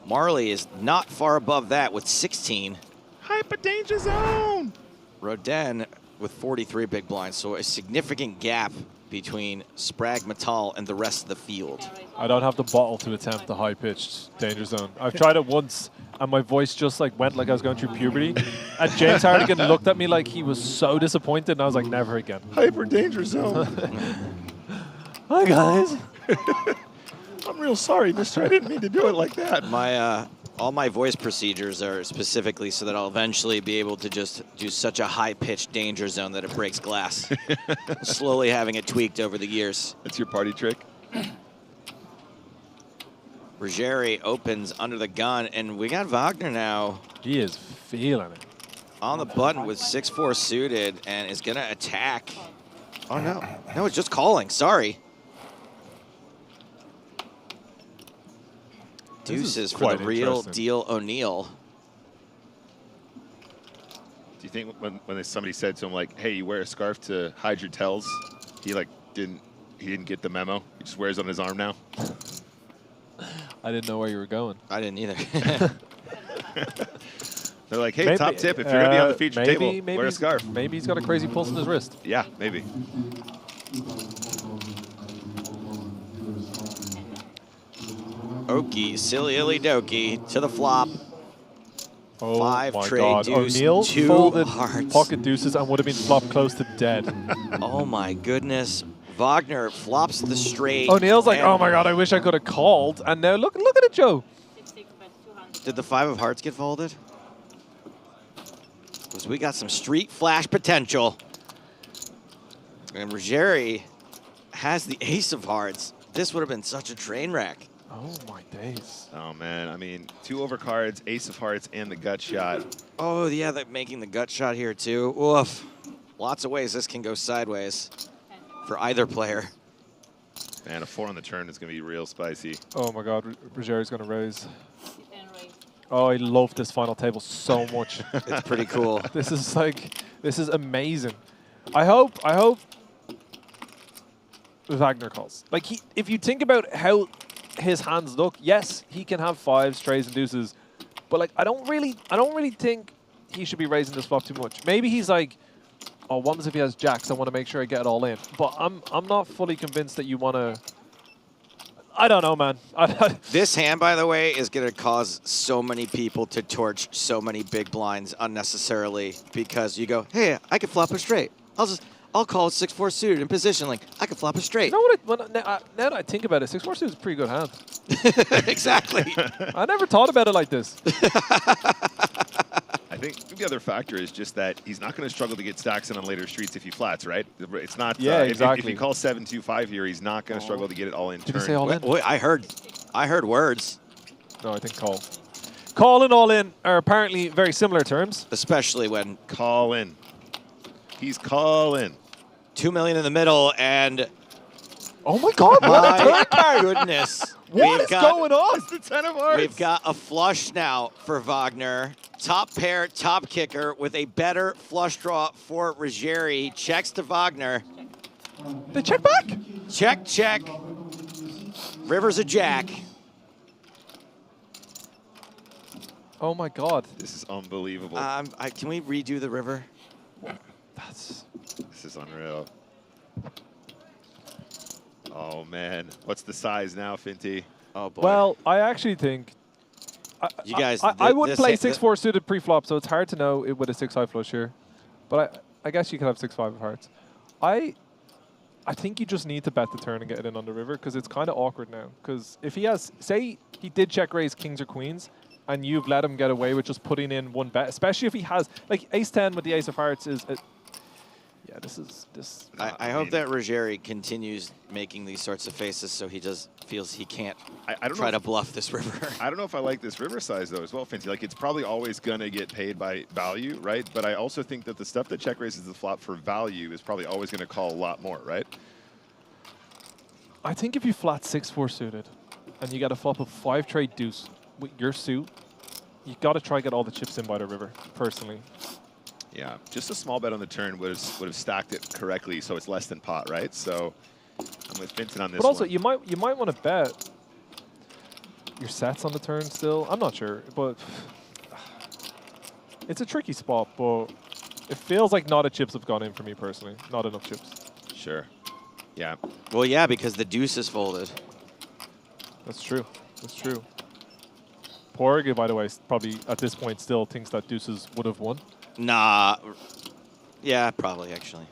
Marley is not far above that with 16. Hyper danger zone. Roden with 43 big blinds, so a significant gap between Sprague Metal and the rest of the field. I don't have the bottle to attempt the high-pitched danger zone. I've tried it once, and my voice just like went like I was going through puberty. And James Hardigan looked at me like he was so disappointed, and I was like, never again. Hyper danger zone. Hi, guys. I'm real sorry, mister. I didn't mean to do it like that. My all my voice procedures are specifically so that I'll eventually be able to just do such a high-pitched danger zone that it breaks glass. Slowly having it tweaked over the years. That's your party trick? Ruggieri opens under the gun, and we got Wagner now. He is feeling it. On the button with 6-4 suited and is going to attack. Oh, no. No, it's just calling. Sorry. Deuces for the real deal O'Neill. Do you think when somebody said to him, like, hey, you wear a scarf to hide your tells, he like didn't get the memo? He just wears it on his arm now? I didn't know where you were going. I didn't either. They're like, hey, top tip, if you're going to be on the feature table, wear a scarf. Maybe he's got a crazy pulse in his wrist. Yeah, maybe. Okie, silly illy dokey to the flop. Oh 5 my trade God. deuce, O'Neill 2 folded hearts. pocket deuces and would have been flopped close to dead. Oh my goodness. Wagner flops the straight. O'Neill's like, oh my God, I wish I could have called. And now look at it, Joe. Did the 5 of hearts get folded? Because we got some street flash potential. And Ruggieri has the ace of hearts. This would have been such a train wreck. Oh my days. Oh man, I mean, 2 overcards, ace of hearts, and the gut shot. Oh yeah, they're making the gut shot here too. Oof. Lots of ways this can go sideways for either player. Man, a 4 on the turn is going to be real spicy. Oh my God, Ruggieri's going to raise. Oh, I love this final table so much. It's pretty cool. This is amazing. I hope Wagner calls. Like, if you think about how his hands look, yes, he can have 5s, strays, and deuces, but like I don't really think he should be raising this flop too much. Maybe he's like, oh, what happens if he has jacks? I want to make sure I get it all in. But I'm not fully convinced that you want to. I don't know, man. This hand, by the way, is going to cause so many people to torch so many big blinds unnecessarily because you go, hey, I could flop a straight. I'll call it 6-4 suited in position. Like, I could flop a straight. You know what? Now that I think about it, 6-4 suited is a pretty good hand. Exactly. I never thought about it like this. I think the other factor is just that he's not going to struggle to get stacks in on later streets if he flats, right? It's not. Yeah, exactly. If he calls 7-2-5 here, he's not going to struggle to get it all in Did turn. he say all in? Wait, I heard words. No, I think call. Call and all in are apparently very similar terms. Especially when call in. He's calling. 2 million in the middle and. Oh my God! What a turn card! Goodness. What is going on? It's the 10 of hearts. We've got a flush now for Wagner. Top pair, top kicker with a better flush draw for Ruggieri. Checks to Wagner. They check back? Check, check. River's a jack. Oh my God. This is unbelievable. Can we redo the river? This is unreal. Oh man, what's the size now, Finty? Oh boy. Well, I actually think. You guys, I would play 6-4 suited pre-flop, so it's hard to know it with a 6-5 flush here. But I guess you could have 6-5 of hearts. I think you just need to bet the turn and get it in on the river because it's kind of awkward now. Because if he has, say he did check raise kings or queens, and you've let him get away with just putting in one bet, especially if he has like ace-10 with the ace of hearts is. Yeah, this. I hope that Ruggieri continues making these sorts of faces so he feels he can't try to bluff this river. I don't know if I like this river size though as well, Finty. Like it's probably always gonna get paid by value, right? But I also think that the stuff that check raises the flop for value is probably always gonna call a lot more, right? I think if you flat 6-4 suited and you got a flop of 5 trade deuce with your suit, you got to try get all the chips in by the river, personally. Yeah, just a small bet on the turn would have stacked it correctly, so it's less than pot, right? So I'm with Vincent on this. But also, one. you might want to bet your sets on the turn still. I'm not sure, but it's a tricky spot. But it feels like not a chips have gone in for me personally. Not enough chips. Sure. Yeah. Well, yeah, because the deuce is folded. That's true. That's true. Porg, by the way, probably at this point still thinks that deuces would have won. Nah. Yeah, probably, actually.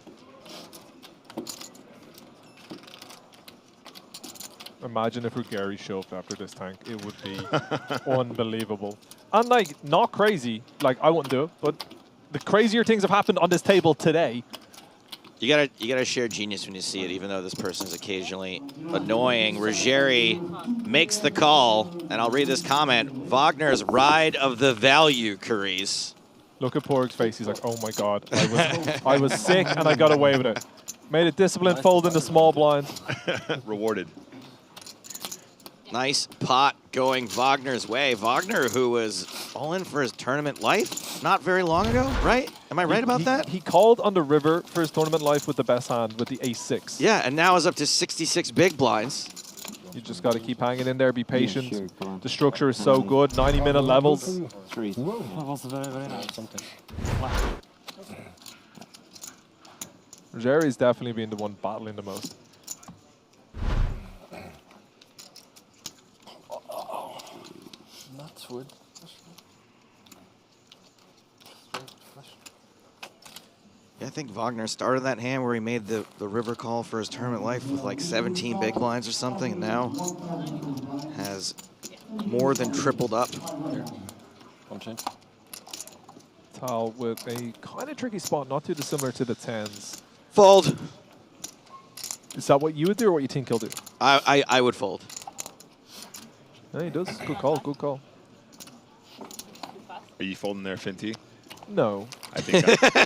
Imagine if Ruggieri shoved after this tank. It would be unbelievable. And, like, not crazy. Like, I wouldn't do it, but the crazier things have happened on this table today. You gotta share genius when you see it, even though this person is occasionally annoying. Ruggieri makes the call, and I'll read this comment. Wagner's ride of the value, Carice. Look at Porg's face. He's like, oh, my God. I was sick, and I got away with it. Made a disciplined fold into small blind. Rewarded. Nice pot going Wagner's way. Wagner, who was all in for his tournament life not very long ago, right? Am I right about that? He called on the river for his tournament life with the best hand, with the ace-6. Yeah, and now is up to 66 big blinds. You just got to keep hanging in there, be patient. The structure is so good, 90-minute levels. That was very, very nice. Ruggieri's definitely been the one battling the most. Nuts wood. Yeah, I think Wagner started that hand where he made the river call for his tournament life with like 17 big blinds or something, and now has more than tripled up. Tal with a kind of tricky spot, not too dissimilar to the 10s. Fold. Is that what you would do or what you think he'll do? I would fold. Yeah, he does. Good call, good call. Are you folding there, Finty? No. I think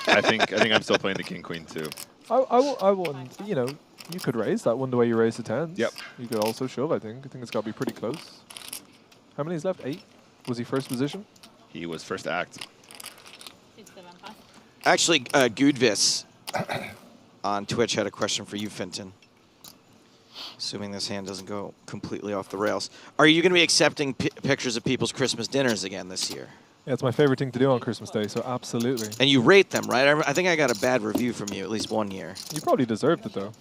I think I'm still playing the king queen too. I wouldn't. You know, you could raise that one the way you raise the 10s. Yep. You could also shove. I think it's got to be pretty close. How many is left? 8. Was he first position? He was first act. Actually, Gudvis on Twitch had a question for you, Finton. Assuming this hand doesn't go completely off the rails. Are you going to be accepting pictures of people's Christmas dinners again this year? Yeah, it's my favorite thing to do on Christmas Day, so absolutely. And you rate them, right? I think I got a bad review from you at least one year. You probably deserved it, though.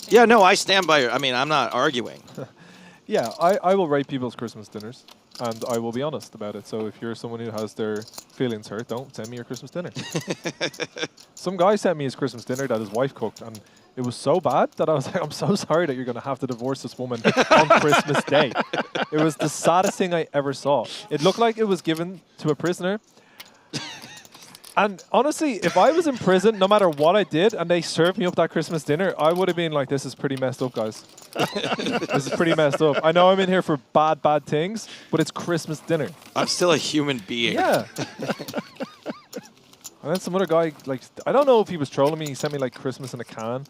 Yeah, no, I stand by your... I mean, I'm not arguing. Yeah, I will rate people's Christmas dinners, and I will be honest about it. So if you're someone who has their feelings hurt, don't send me your Christmas dinner. Some guy sent me his Christmas dinner that his wife cooked, and it was so bad that I was like, I'm so sorry that you're going to have to divorce this woman on Christmas Day. It was the saddest thing I ever saw. It looked like it was given to a prisoner. And honestly, if I was in prison, no matter what I did, and they served me up that Christmas dinner, I would have been like, this is pretty messed up, guys. This is pretty messed up. I know I'm in here for bad things, but it's Christmas dinner. I'm still a human being. Yeah. And then some other guy, like, I don't know if he was trolling me. He sent me, like, Christmas in a can.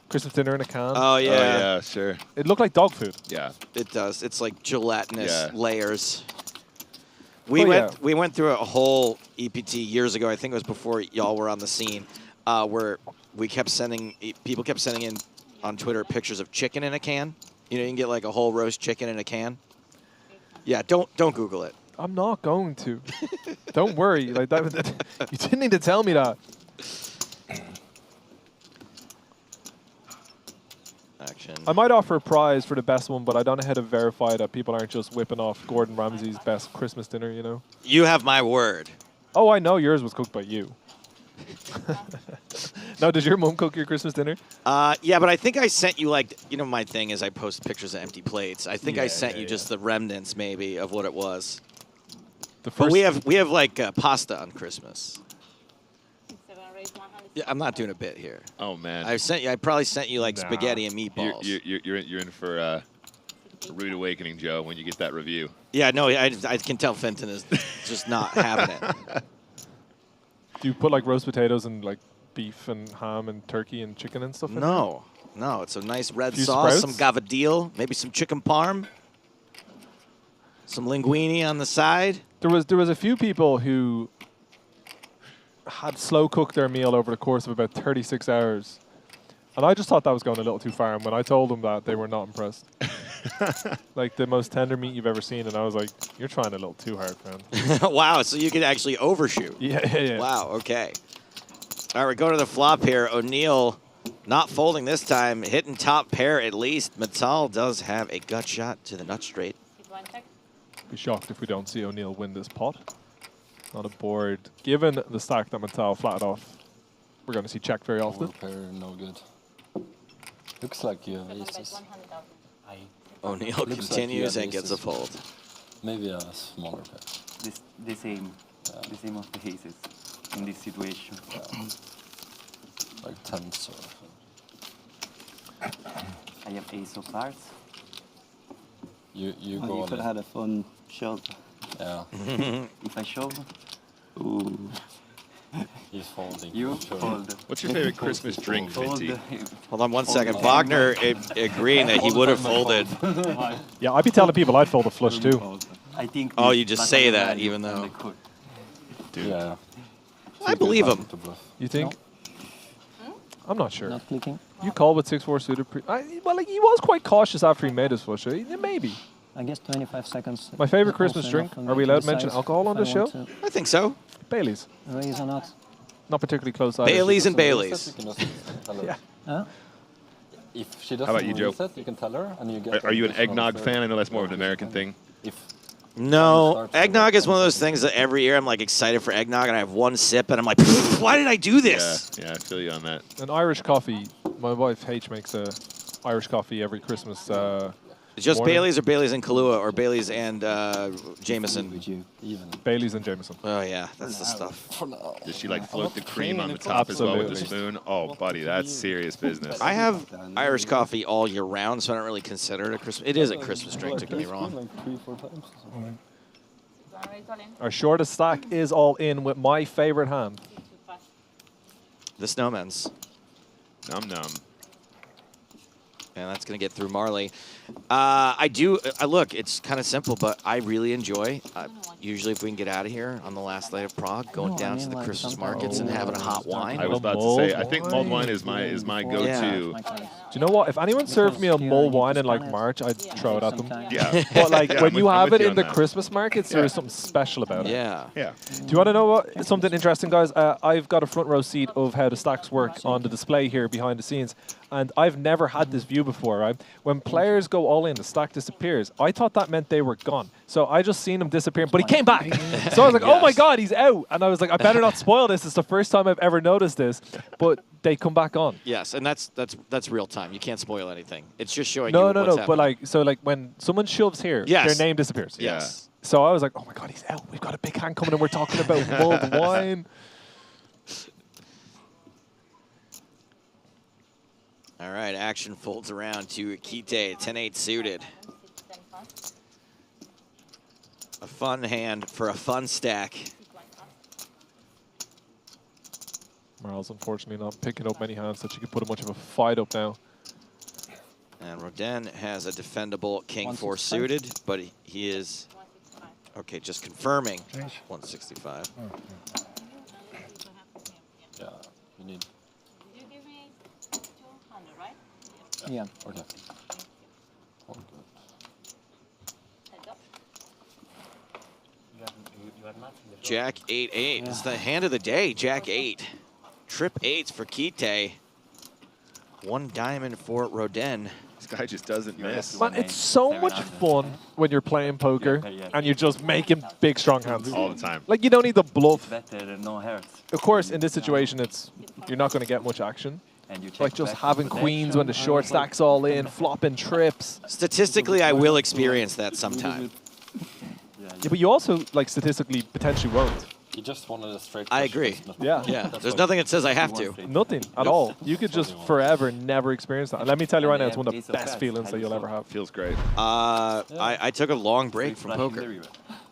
Christmas dinner in a can. Oh, yeah. Oh, yeah, sure. It looked like dog food. Yeah. It does. It's like gelatinous Yeah. layers. We went through a whole EPT years ago. I think it was before y'all were on the scene, where we kept sending people kept sending in on Twitter pictures of chicken in a can. You know, you can get like a whole roast chicken in a can. Yeah, don't Google it. I'm not going to. Don't worry. Like that, you didn't need to tell me that. Action. I might offer a prize for the best one, but I don't know how to verify that people aren't just whipping off Gordon Ramsay's best Christmas dinner, you know? You have my word. Oh, I know yours was cooked by you. Now, does your mom cook your Christmas dinner? Yeah, but I think I sent you, like, you know, my thing is I post pictures of empty plates. I think I sent you just the remnants, maybe, of what it was. But we have like pasta on Christmas. Yeah, I'm not doing a bit here. Oh man! I probably sent you like spaghetti and meatballs. You're in for a rude awakening, Joe, when you get that review. Yeah, no, I can tell Fenton is just not having it. Do you put like roast potatoes and like beef and ham and turkey and chicken and stuff in No, it's a nice red Few sauce, sprouts? some gavadil, maybe some chicken parm, some linguine on the side. There was a few people who had slow cooked their meal over the course of about 36 hours. And I just thought that was going a little too far. And when I told them that, they were not impressed. Like the most tender meat you've ever seen. And I was like, you're trying a little too hard, man. Wow, so you could actually overshoot. Yeah. Wow, okay. All right, we're going to the flop here. O'Neill Not folding this time, hitting top pair at least. Metal does have a gut shot to the nut straight. Be shocked if we don't see O'Neill win this pot. On a board, given the stack that Metal flatted off, we're going to see check very often. Pair, no good. Looks like you have aces. O'Neill continues and gets a fold. Maybe a smaller pair. The same of the aces in this situation. Like tens or... I have ace of hearts. You Oh, go you all could in. have had a fun shove. Yeah. If I shove, ooh. He's folding. You for sure. fold. What's your favorite Christmas drink, Vinty? Hold on one second. Wagner agreeing that he would have folded. Yeah, I'd be telling people I'd fold a flush too. I think. Oh, you just say that even though. Dude. Yeah. I believe him. You think? I'm not sure. Not clicking. You call with 6-4 suited. Well, like, he was quite cautious after he made his flush. Maybe. I guess 25 seconds. My favorite is Christmas also drink. enough for Are we me to allowed to mention decide alcohol on if this I show? want to I think so. Baileys. Raise or not. Not particularly close either. Baileys and Baileys. Yeah. Huh? If she doesn't How about you, Joe? raise it, you can tell her, and you get. Are you an additional eggnog third. fan? I know that's more of an American thing. If No, eggnog is one of those things that every year I'm like excited for eggnog and I have one sip and I'm like, why did I do this? Yeah, I feel you on that. An Irish coffee. My wife H makes a Irish coffee every Christmas. Just morning. Baileys or Baileys and Kahlua or Baileys and Jameson? Baileys and Jameson. Oh yeah, that's the stuff. Does she like float the cream on the top as well with the Absolutely. spoon? Oh, buddy, that's serious business. I have Irish coffee all year round, so I don't really consider it a Christmas. It is a Christmas drink, don't get me wrong. Like 3-4 times. Our shortest stack is all in with my favorite hand. The Snowmen's. Num num. And that's going to get through Marley. Look, it's kind of simple, but I really enjoy, usually if we can get out of here on the last night of Prague, going down to the Christmas markets and having a hot wine. I was about to say, I think mulled wine is my go-to. Yeah. Do you know what? If anyone served me a mulled wine in like March, I'd throw it at them. Yeah. But like Yeah, when you I'm have with it you in on the that. Christmas markets, there is something special about it. Yeah. Yeah. Do you want to know what something interesting, guys? I've got a front row seat of how the stacks work on the display here behind the scenes, and I've never had this view before. Right? When players go all in, the stack disappears. I thought that meant they were gone, so I just seen him disappearing, but he came back. So I was like, "Oh my God, he's out!" And I was like, "I better not spoil this. It's the first time I've ever noticed this." But they come back on. Yes, and that's real time. You can't spoil anything. It's just showing No, you no, what's no. But happening. like when someone shoves here, Yes. their name disappears. Yes. So I was like, "Oh my God, he's out. We've got a big hand coming, and we're talking about mulled wine." All right, action folds around to Kite, 10-8 suited. A fun hand for a fun stack. Marl's unfortunately not picking up many hands that she could put much of a fight up now. And Rodin has a defendable king 4 suited, but he is, okay, just confirming 165. Yeah, you need. Yeah. Okay. Jack 8-8 is the hand of the day. Jack 8. Trip 8s for Kite. 1 diamond for Rodin. This guy just doesn't miss. Man, it's so much fun when you're playing poker and you're just making big, strong hands. All the time. Like, you don't need the bluff. Better than no hearts. Of course, in this situation, you're not going to get much action. And you check Like just back having protection. queens when the short stack's all in, flopping trips. Statistically, I will experience that sometime. Yeah, but you also, like, statistically, potentially won't. You just wanted a straight. I flush, agree. just not- Yeah. Yeah, That's there's why- nothing that says I have to. Nothing at all. You could just forever never experience that. And let me tell you right now, it's one of the best feelings that you'll ever have. Feels great. I took a long break from Flashing poker everywhere.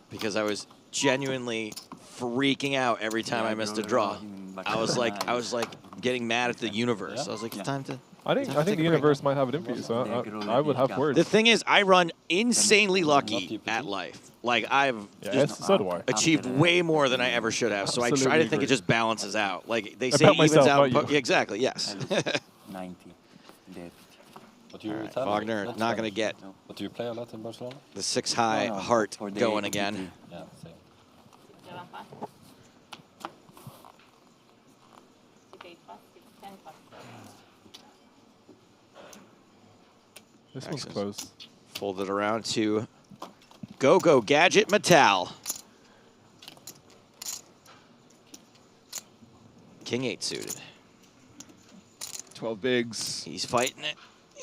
because I was genuinely freaking out every time I missed a draw. I was like getting mad at the universe. I was like, it's time to. I think the universe might have it in for you, so I would have words. The thing is, I run insanely lucky at life. Like, I've just so do I. achieved way more than I ever should have. So I try Absolutely to think agree. it just balances out. Like, they I say bet evens myself, out. not you. Yeah, exactly, yes. 90. Dead. But you All right, Italian, Wagner not going to get But do you play a lot in Barcelona? the 6-high No, heart for the going EPT. again. Yeah, same. This one's close. Fold it around to Go-Go Gadget Metal. King 8 suited. 12 bigs. He's fighting it.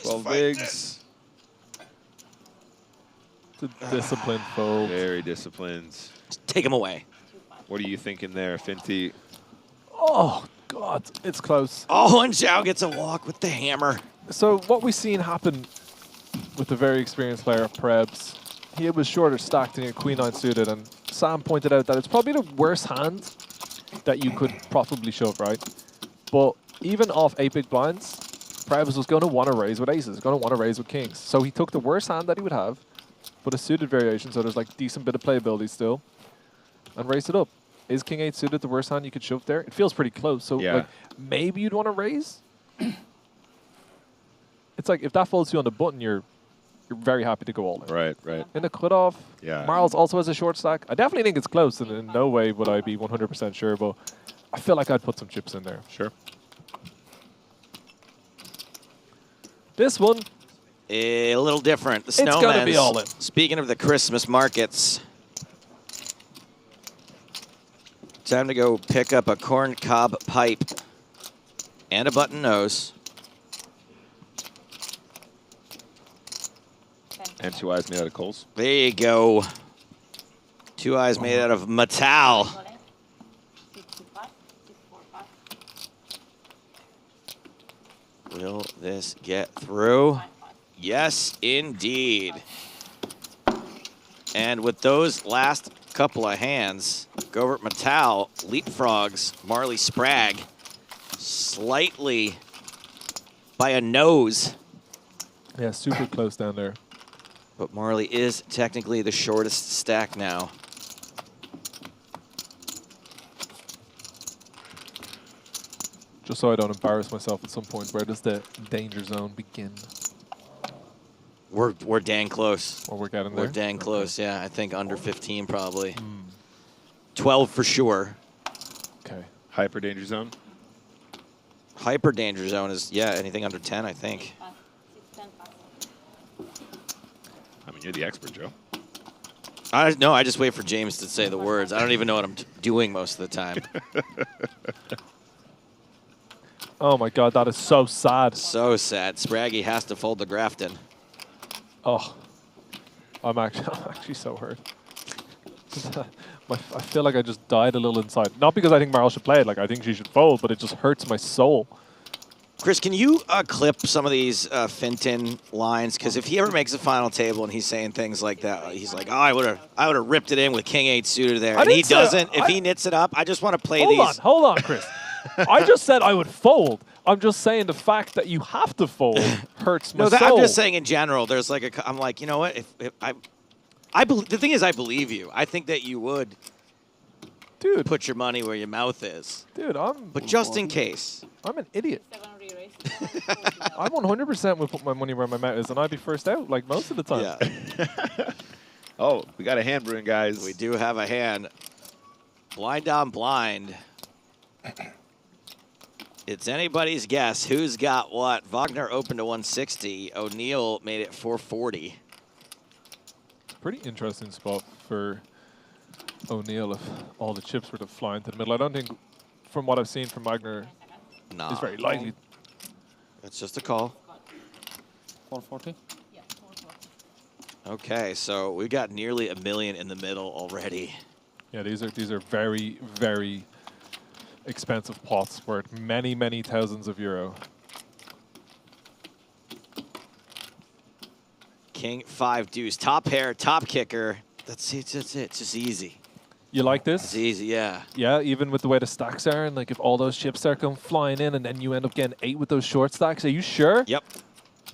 12 bigs. It's a disciplined fold. Very disciplined. Just take him away. What are you thinking there, Finty? Oh, God. It's close. Oh, and Zhao gets a walk with the hammer. So what we've seen happen with the very experienced player, Prebz, he was shorter stacked and he had Queen 9 suited, and Sam pointed out that it's probably the worst hand that you could probably shove, right? But even off 8 big blinds, Prebz was going to want to raise with aces, going to want to raise with kings. So he took the worst hand that he would have, but a suited variation, so there's like decent bit of playability still, and raised it up. Is King 8 suited the worst hand you could shove there? It feels pretty close, so like maybe you'd want to raise? It's like if that folds you on the button, you're very happy to go all in. Right, right. In the cutoff, Yeah. Marls also has a short stack. I definitely think it's close, and in no way would I be 100% sure, but I feel like I'd put some chips in there. Sure. This one, a little different. The It's gonna be Snowman's. all in. Speaking of the Christmas markets, time to go pick up a corn cob pipe and a button nose. And 2 eyes made out of coals. There you go. 2 eyes made out of metal. Will this get through? Yes, indeed. And with those last couple of hands, Govert Metal leapfrogs Marley Sprague slightly by a nose. Yeah, super close down there. But Marley is technically the shortest stack now. Just so I don't embarrass myself at some point, where does the danger zone begin? We're dang close. Or we're getting there? We're dang close, yeah. I think under 15 probably. 12 for sure. Okay. Hyper danger zone. Hyper danger zone is, yeah, anything under 10, I think. I mean, you're the expert, Joe. No, I just wait for James to say the words. I don't even know what I'm doing most of the time. Oh my God, that is so sad. So sad. Spraggy has to fold the Grafton. Oh, I'm actually so hurt. I feel like I just died a little inside. Not because I think Marl should play it, like I think she should fold, but it just hurts my soul. Chris, can you clip some of these Finton lines? Because if he ever makes a final table and he's saying things like that, he's like, "Oh, I would have ripped it in with King 8 suited there," and he doesn't. If he knits it up, I just want to play these. Hold on, Chris. I just said I would fold. I'm just saying the fact that you have to fold hurts my soul. I'm just saying in general. There's like I'm like, you know what? If the thing is, I believe you. I think that you would, dude, put your money where your mouth is. Dude, But just in case. I'm an idiot. I 100% would put my money where my mouth is, and I'd be first out, like most of the time. Yeah. Oh, we got a hand brewing, guys. We do have a hand. Blind on blind. It's anybody's guess who's got what. Wagner opened to 160. O'Neill made it 440. Pretty interesting spot for O'Neill if all the chips were to fly into the middle. I don't think, from what I've seen from Wagner, it's very likely. It's just a call. 440? Okay, so we got nearly $1 million in the middle already. Yeah, these are very, very expensive pots worth many, many thousands of euro. King 5 deuce, top pair, top kicker. That's it. It's just easy. You like this? It's easy, yeah. Yeah, even with the way the stacks are, and like if all those chips start come flying in, and then you end up getting 8 with those short stacks. Are you sure? Yep.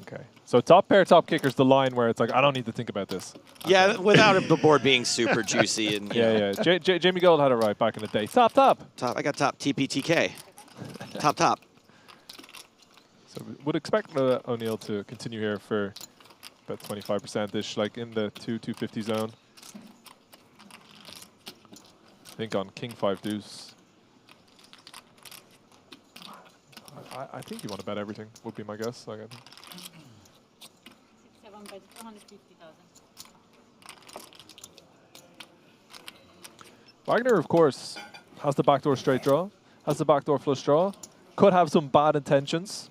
Okay. So top pair, top kicker's the line where it's like I don't need to think about this. Yeah, without the board being super juicy and yeah. Jamie Gold had it right back in the day. Top. I got top TPTK. top. So we would expect O'Neill to continue here for about 25%ish, like in the 250 zone. I think on King 5 deuce. I think you want to bet everything, would be my guess. Like, Wagner, of course, has the backdoor straight draw, has the backdoor flush draw, could have some bad intentions.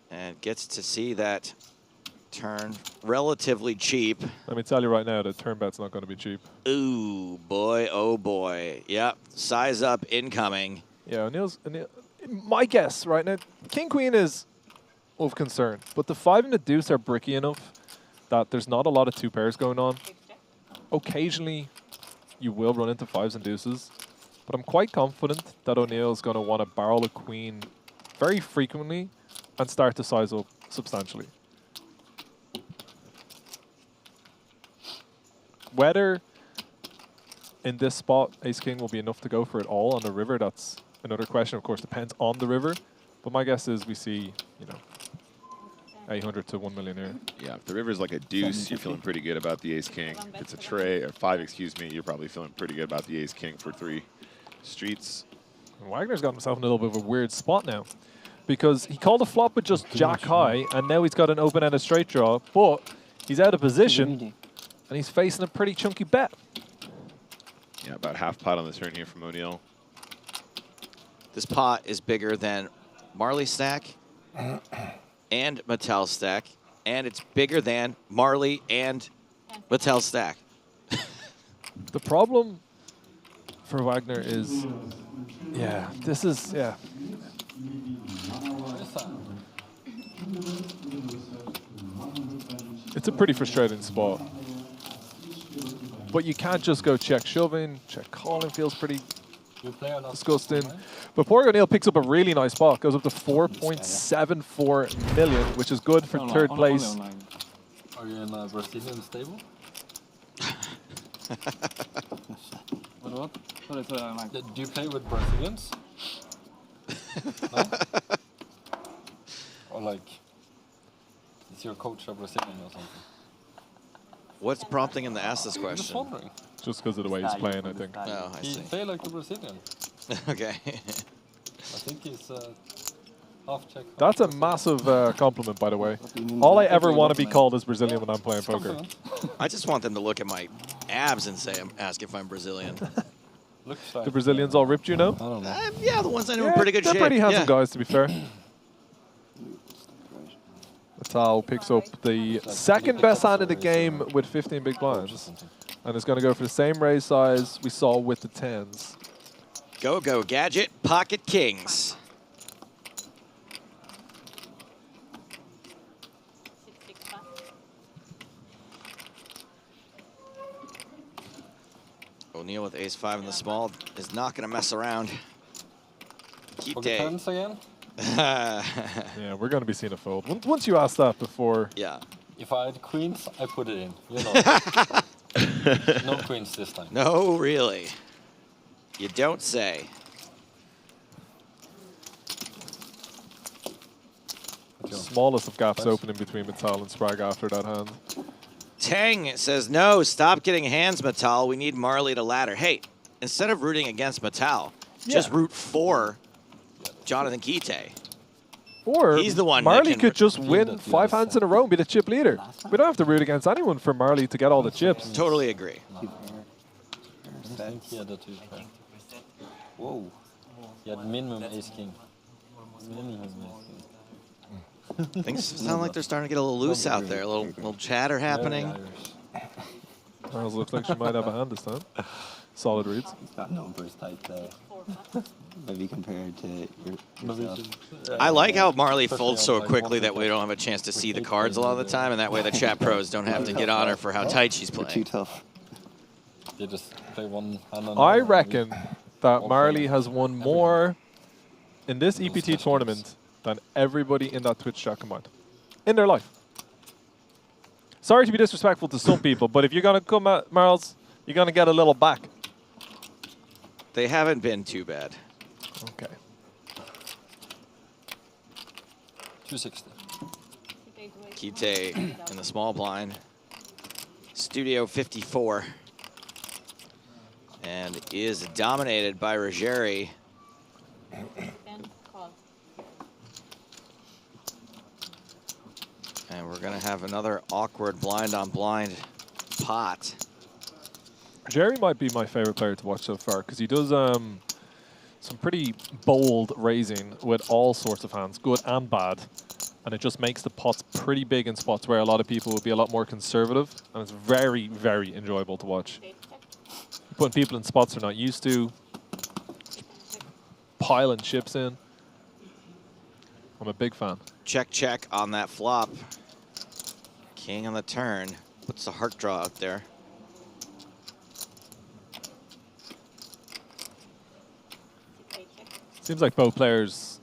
And gets to see that turn relatively cheap. Let me tell you right now that turn bet's not going to be cheap. Ooh, boy, oh boy. Yep, size up incoming. Yeah, O'Neil, my guess right now, King Queen is of concern, but the 5 and the deuce are bricky enough that there's not a lot of 2 pairs going on. Occasionally, you will run into 5s and deuces, but I'm quite confident that O'Neil is going to want to barrel a queen very frequently and start to size up substantially. Whether in this spot Ace-King will be enough to go for it all on the river, that's another question. Of course, depends on the river. But my guess is we see, you know, 800 to 1 million here. Yeah, if the river's like a deuce, you're feeling pretty good about the Ace-King. If it's a tray, or 5, excuse me, you're probably feeling pretty good about the Ace-King for 3 streets. And Wagner's got himself in a little bit of a weird spot now, because he called a flop with just jack high, and now he's got an open-ended straight draw, but he's out of position, and he's facing a pretty chunky bet. Yeah, about half pot on the turn here from O'Neil. This pot is bigger than Marley stack and Mattel stack, and it's bigger than Marley and Mattel stack. The problem for Wagner is, yeah, this is, yeah. It's a pretty frustrating spot. But you can't just go check shoving. Check calling feels pretty disgusting. But poor O'Neil picks up a really nice spot. Goes up to 4.74 million, which is good for third place. Are you in a Brazilian stable? What? What is like? Do you play with Brazilians? No? Or like, is your coach a Brazilian or something? What's prompting him to ask this question? Just wondering. Just because of the way he's playing, I think. Oh, I see. He play like a Brazilian. Okay. I think he's half Czech. That's a massive compliment, by the way. All I ever want to be called is Brazilian when I'm playing poker. I just want them to look at my abs and say, ask if I'm Brazilian. The Brazilians all ripped, you know? I don't know. Yeah, the ones I know in pretty good they're shape. pretty handsome Yeah. guys, to be fair. Natal picks up the second best hand in the game with 15 big blinds. And is going to go for the same raise size we saw with the 10s. Go, go, Gadget, pocket kings. O'Neil with ace-5 in the small is not going to mess around. Keep day. Tens again? Yeah, we're going to be seeing a fold. Once you asked that before. Yeah. If I had queens, I put it in. You know. No queens this time. No, really. You don't say. Smallest of gaps opening between Mattel and Sprague after that hand. Tang says, no, stop getting hands, Mattel. We need Marley to ladder. Hey, instead of rooting against Mattel, just root for Jonathan Kite. Or he's the one Marley could just win 5 hands in a row and be the chip leader. We don't have to root against anyone for Marley to get all the chips. Totally agree. I think he had a 2 pair. Whoa. He had minimum ace-king. Minimum ace-king. Things sound like they're starting to get a little loose out there. A little chatter happening. Miles looks like she might have a hand this time. Solid reads. He's got numbers type there. Maybe compared to yourself. I like how Marley folds so quickly that we don't have a chance to see the cards a lot of the time, and that way the chat pros don't have to get on her for how tight she's playing. Too tough. You just play one hand on I reckon that Marley has won more in this EPT tournament than everybody in that Twitch chat combined in their life. Sorry to be disrespectful to some people, but if you're going to come at Marls, you're going to get a little back. They haven't been too bad. Okay. 260. Kite in the small blind. Studio 54. And is dominated by Ruggieri. And we're going to have another awkward blind-on-blind pot. Jerry might be my favorite player to watch so far because he does some pretty bold raising with all sorts of hands, good and bad. And it just makes the pots pretty big in spots where a lot of people would be a lot more conservative. And it's very, very enjoyable to watch. Putting people in spots they're not used to. Piling chips in. I'm a big fan. Check, check on that flop. King on the turn. Puts the heart draw out there. Seems like both players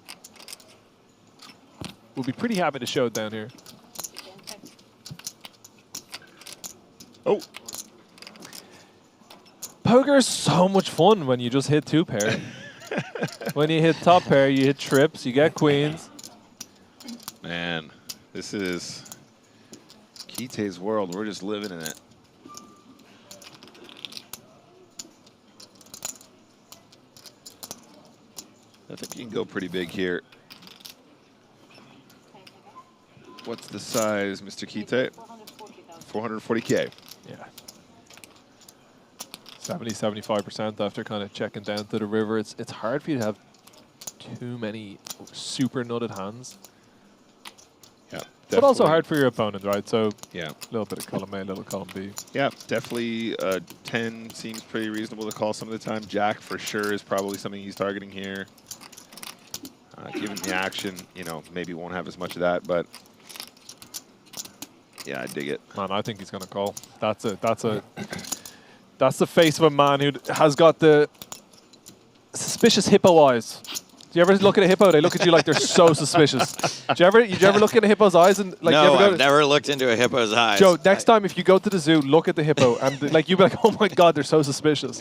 will be pretty happy to show it down here. Oh. Poker is so much fun when you just hit 2-pair. When you hit top pair, you hit trips, you get queens. Man, this is Kite's world. We're just living in it. I think you can go pretty big here. What's the size, Mr. Kite? 440K. Yeah. 70–75% after kind of checking down to the river. It's hard for you to have too many super nutted hands. Yeah, but also hard for your opponent, right? So yeah, a little bit of column A, a little column B. Yeah, definitely 10 seems pretty reasonable to call some of the time. Jack for sure is probably something he's targeting here. Given the action, you know, maybe won't have as much of that, but yeah, I dig it. Man, I think he's gonna call. That's the face of a man who has got the suspicious hippo eyes. Do you ever look at a hippo? They look at you like they're so suspicious. Did you ever look at a hippo's eyes and like? No, I've never looked into a hippo's eyes. Joe, next time if you go to the zoo, look at the hippo and like you'd be like, oh my god, they're so suspicious.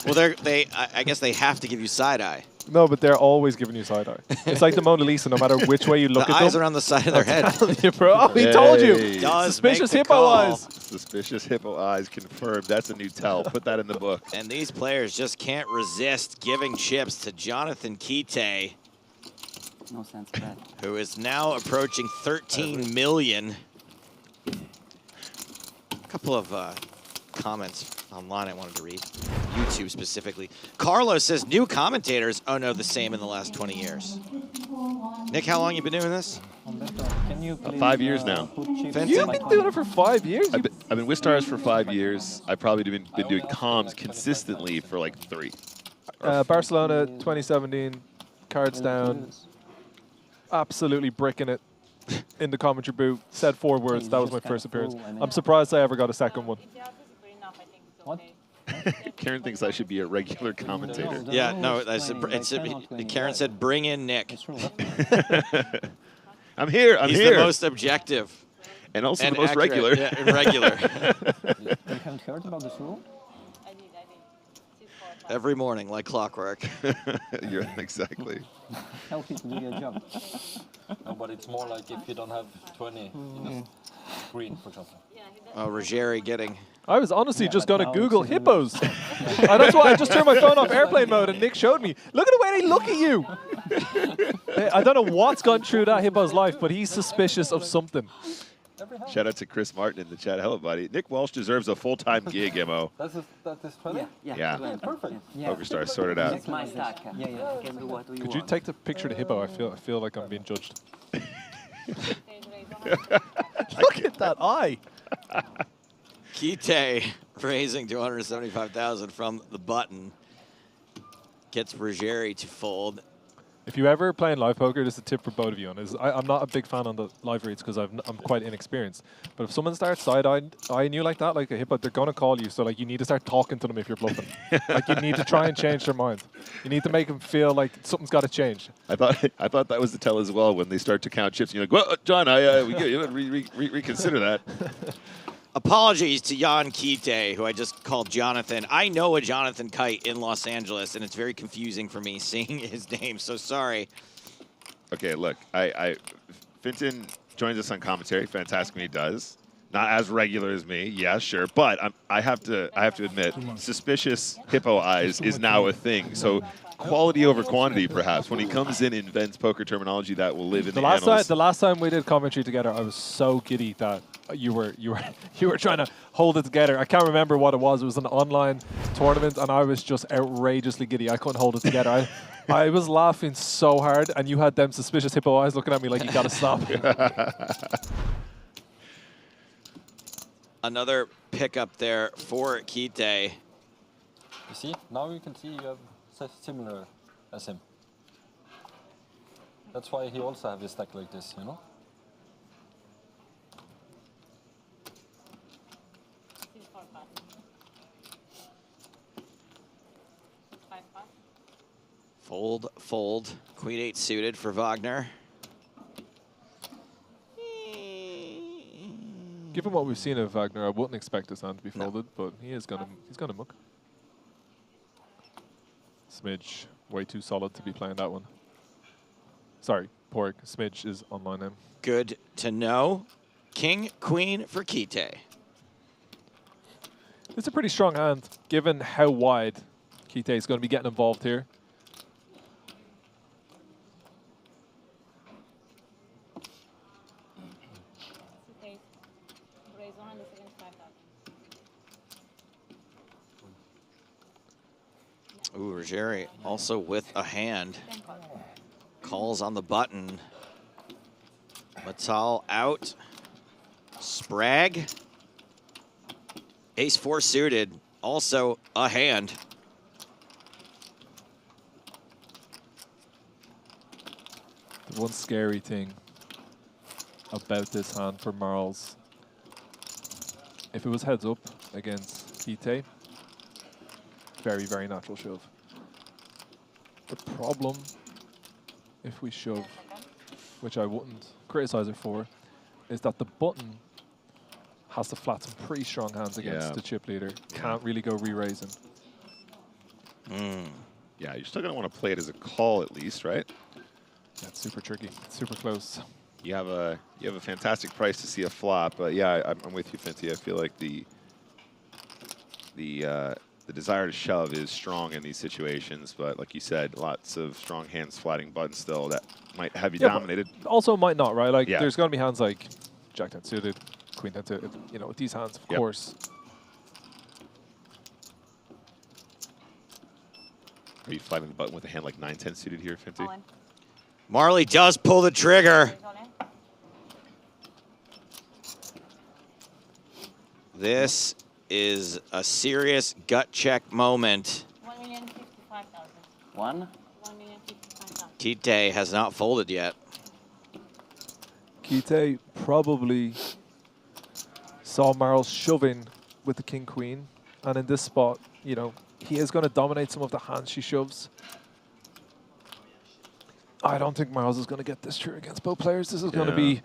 Well, I guess they have to give you side eye. No, but they're always giving you side eye. It's like the Mona Lisa. No matter which way you look the at them, eyes are on the side of their head. You, bro. Oh, he told you. Suspicious hippo eyes. Suspicious hippo eyes confirmed. That's a new tell. Put that in the book. And these players just can't resist giving chips to Jonathan Kite. No sense for that. Who is now approaching 13 million. A couple of comments online I wanted to read. YouTube specifically. Carlos says new commentators, oh no, the same in the last 20 years. Nick, how long you been doing this? Can you 5 years now. You've been doing it for 5 years? I've been with Stars for 5 years. I've probably been doing comms consistently for like 3. Barcelona 2017, cards down. Absolutely bricking it in the commentary booth. Said 4 words. That was my first appearance. I'm surprised I ever got a second one. What? Karen thinks I should be a regular commentator. Yeah, no, Karen said, bring in Nick. I'm here. He's the most objective. And also the most regular. Yeah, and regular. You haven't heard about this rule? Every morning, like clockwork. You're exactly. Help you to do your job. No, but it's more like if you don't have 20 in the screen, for example. Oh, Ruggieri getting... I was honestly just going to Google hippos. That's why I just turned my phone off airplane mode and Nick showed me. Look at the way they look at you. I don't know what's gone through that hippo's life, but he's suspicious of something. Shout out to Chris Martin in the chat. Hello, buddy. Nick Walsh deserves a full-time gig, Mo. That is 20? Yeah. Perfect. PokerStars sorted out. That's my stack. Yeah, you can do what you Could you take the picture of the hippo? I feel like I'm being judged. Look at that eye. Kite raising 275,000 from the button. Gets Ruggieri to fold. If you ever play in live poker, this is a tip for both of you. I'm not a big fan on the live reads because I'm quite inexperienced. But if someone starts side-eyeing you like that, like a hippo, they're going to call you. So like you need to start talking to them if you're bluffing. Like you need to try and change their mind. You need to make them feel like something's got to change. I thought that was the tell as well when they start to count chips. And you're like, well, John, we reconsider that. Apologies to Jan Kite, who I just called Jonathan. I know a Jonathan Kite in Los Angeles, and it's very confusing for me seeing his name, so sorry. Okay, look, Finton joins us on commentary. Fantastic when he does. Not as regular as me, yeah, sure. But I have to admit, suspicious hippo eyes is now a thing. So quality over quantity, perhaps. When he comes in, invents poker terminology that will live in the annals. The last time we did commentary together, I was so giddy that you were trying to hold it together. I can't remember what it was. It was an online tournament, and I was just outrageously giddy. I couldn't hold it together. I was laughing so hard, and you had them suspicious hippo eyes looking at me like you got to stop. Another pickup there for Kite. You see, now you can see you have similar as him. That's why he also have his stack like this, you know? Fold, fold. Queen 8 suited for Wagner. Given what we've seen of Wagner, I wouldn't expect his hand to be folded, but he's gonna muck. Smidge, way too solid to be playing that one. Sorry, Pork. Smidge is online now. Good to know. King, queen for Kite. It's a pretty strong hand, given how wide Kite is going to be getting involved here. Ooh, Ruggieri also with a hand. Calls on the button. Matal out. Sprague. Ace-4 suited. Also a hand. The one scary thing about this hand for Marls, if it was heads up against Kite, very, very natural shove. The problem, if we shove, which I wouldn't criticize it for, is that the button has to flat some pretty strong hands against the chip leader. Can't really go re-raising. Yeah, you're still going to want to play it as a call at least, right? Yeah, it's super tricky. It's super close. You have a fantastic price to see a flop, but yeah, I'm with you, Finty. I feel like the desire to shove is strong in these situations, but like you said, lots of strong hands flatting buttons still that might have you dominated. Also might not, right? Like there's going to be hands like Jack 10 suited, Queen 10 suited, you know, with these hands, of course. Are you flatting the button with a hand like 9-10 suited here, Finty? Marley does pull the trigger. This is a serious gut check moment. 1,055,000. 1,055,000. Kite has not folded yet. Kite probably saw Marls shoving with the king-queen, and in this spot, you know, he is going to dominate some of the hands she shoves. I don't think Marls is going to get this through against both players. This is going to be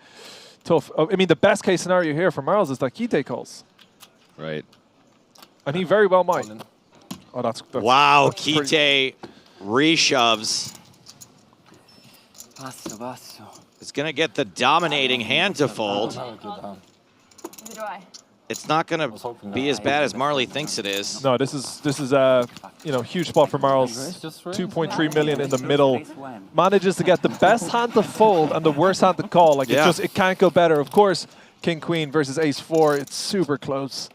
tough. I mean, the best case scenario here for Marls is that Kite calls. Right. And he very well might. Oh, that's wow, that's Kite reshoves. It's going to get the dominating hand to fold. It's not going to be as bad as Marley thinks it is. No, this is a huge spot for Marls. 2.3 million in the middle. Manages to get the best hand to fold and the worst hand to call. Like it can't go better. Of course, King Queen versus Ace 4. It's super close.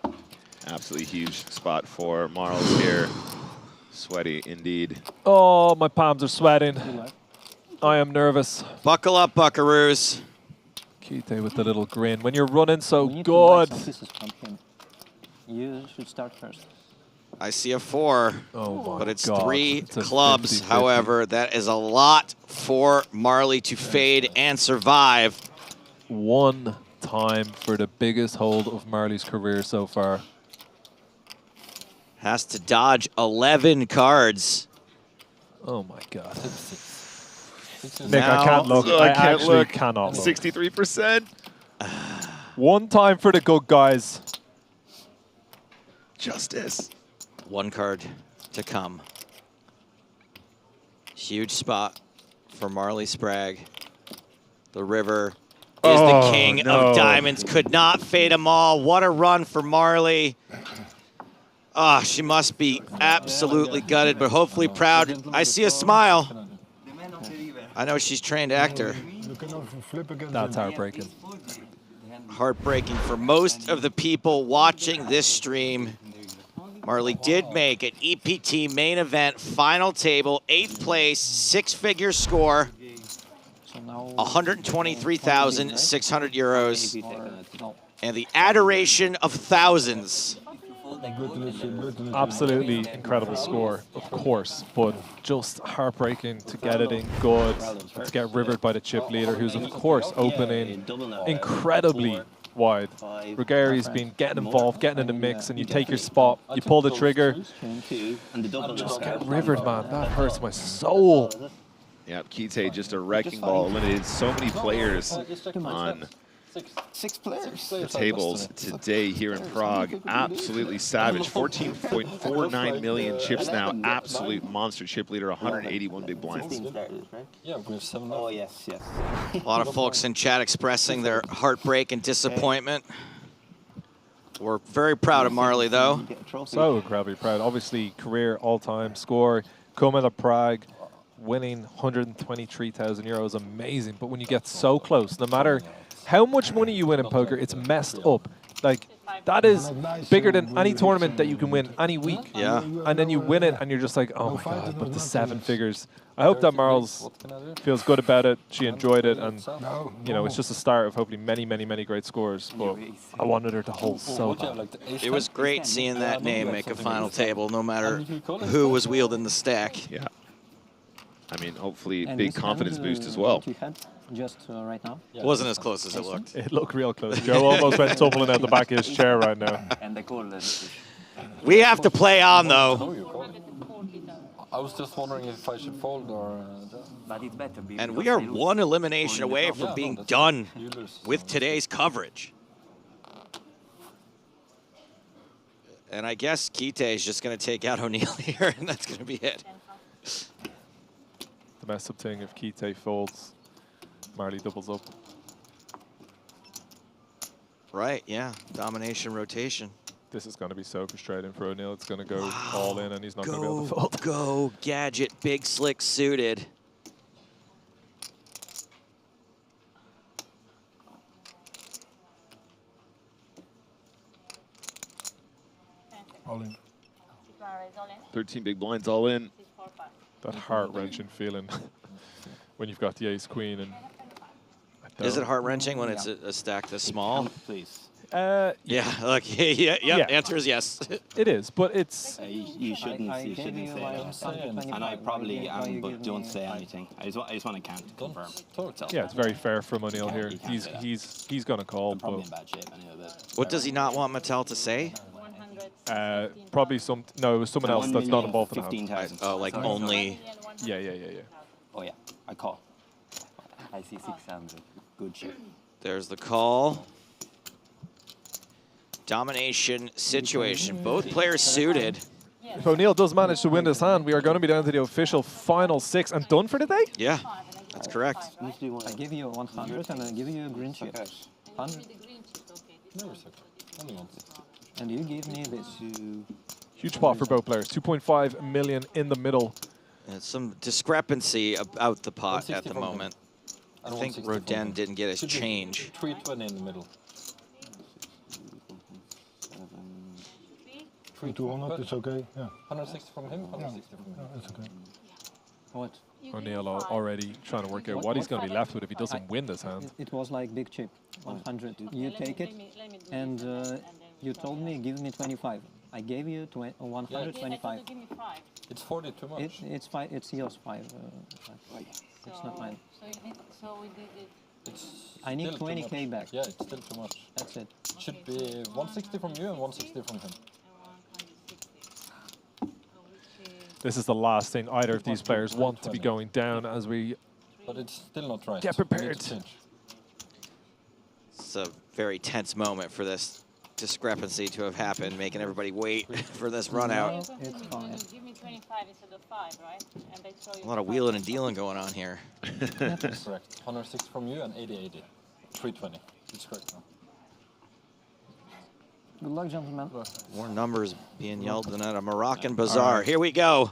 Absolutely huge spot for Marls here. Sweaty indeed. Oh, my palms are sweating. I am nervous. Buckle up, buckaroos. Kite with the little grin. When you're running so good. You should start first. I see a 4, but it's God. 3 It's a clubs. 50-50. However, that is a lot for Marley to fade and survive. One time for the biggest hold of Marley's career so far. Has to dodge 11 cards. Oh my God. Nick, Now, I can't look. I actually cannot look. 63%. One time for the good guys. Justice. 1 card to come. Huge spot for Marley Sprague. The river is the king of diamonds. Could not fade them all. What a run for Marley. Oh, she must be absolutely gutted, but hopefully proud. I see a smile. I know she's a trained actor. That's heartbreaking. Heartbreaking for most of the people watching this stream. Marley did make an EPT main event final table, 8th place, 6-figure score, 123,600 euros, and the adoration of thousands. Absolutely incredible score, of course, but just heartbreaking to get it in good, to get rivered by the chip leader, who's of course opening incredibly wide. Ruggeri's been getting involved, getting in the mix, and you take your spot, you pull the trigger, just get rivered, man. That hurts my soul. Yeah, Kite just a wrecking ball, eliminated so many players on Six players. the tables today here in Prague. Absolutely savage. 14.49 million chips now. Absolute monster chip leader. 181 big blinds. Yeah, we have 7. Oh, yes, yes. A lot of folks in chat expressing their heartbreak and disappointment. We're very proud of Marley, though. So incredibly proud. Obviously, career all-time score. Coming to Prague, winning 123,000 euros, amazing. But when you get so close, no matter how much money you win in poker, it's messed up. Like, that is bigger than any tournament that you can win any week. Yeah. And then you win it, and you're just like, oh my God, but the 7 figures. I hope that Marls feels good about it. She enjoyed it, and, you know, it's just a start of hopefully many, many, many great scores. But I wanted her to hold so bad. It was great seeing that name make a final table, no matter who was wielding the stack. Yeah. I mean, hopefully big confidence boost as well. Just right now? Wasn't as close as it looked. It looked real close. Joe almost went tumbling out the back of his chair right now. We have to play on, though. I was just wondering if I should fold or... And we are one elimination away from being done with today's coverage. And I guess Kite is just going to take out O'Neill here, and that's going to be it. The mess up thing if Kite folds, Marley doubles up. Right, yeah. Domination rotation. This is going to be so frustrating for O'Neill. It's going to go all in, and he's not going to be able to fold. Go, Gadget, big slick suited. All in. 13 big blinds all in. That heart-wrenching feeling when you've got the ace-queen. And Is it heart-wrenching when it's a stack this small? Please. Yeah, look, yeah. Answer is yes. It is, but it's... You shouldn't say and I probably am, but don't say anything. I just want to count to confirm. Yeah, it's very fair from O'Neill here. He's going to call. Probably in bad shape anyway. What does he not want Mattel to say? Probably it was someone else that's not involved in the 15,000. Oh, like only... Yeah. Oh, yeah, I call. I see 600. Good shit. There's the call. Domination situation. Both players suited. If O'Neill does manage to win this hand, we are going to be down to the official final 6 and done for the day? Yeah, that's correct. I give you 100 and I give you a green chip. 100. And you give me this. Huge pot for both players. 2.5 million in the middle. And some discrepancy about the pot at the moment. I think Rodin didn't get his change. 320 in the middle. 200, it's okay. Yeah. 160 from him, 160 from him. It's okay. What? O'Neill already trying to work out what he's going to be left with if he doesn't win this hand. It was like big chip, 100. You take it, and you told me give me 25. I gave you 125. It's 40 too much. It's yours 5. It's not mine. I need 20k back. Yeah, it's still too much. That's it. It should be 160 from you and 160 from him. This is the last thing either of these players want to be going down as we But it's still not right. get prepared. It's a very tense moment for this discrepancy to have happened, making everybody wait for this run out. It's fine. A lot of wheeling and dealing going on here. Correct. 160 from you and 80-80. 320. It's correct now. Good luck, gentlemen. More numbers being yelled than at a Moroccan bazaar. Here we go.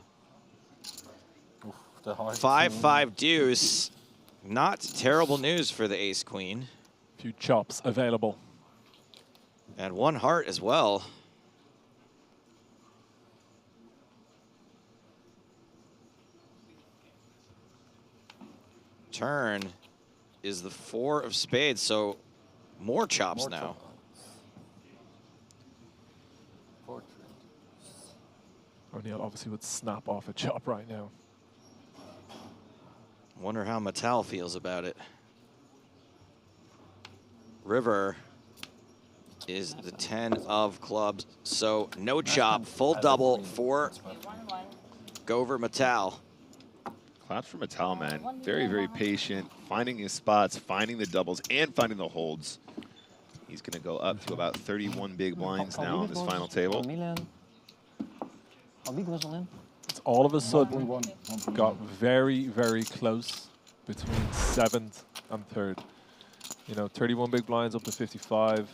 5-5 deuce. Not terrible news for the ace-queen. A few chops available. And 1 heart as well. Turn is the 4 of spades, so more chops now. O'Neill obviously would snap off a chop right now. Wonder how Mattel feels about it. River is the 10 of clubs, so no chop, full double for Gover Mattel. Claps for Mattel, man. Very, very patient, finding his spots, finding the doubles, and finding the holds. He's going to go up to about 31 big blinds now on this final table. How big was all in? It's all of a sudden got very, very close between 7th and 3rd. You know, 31 big blinds up to 55.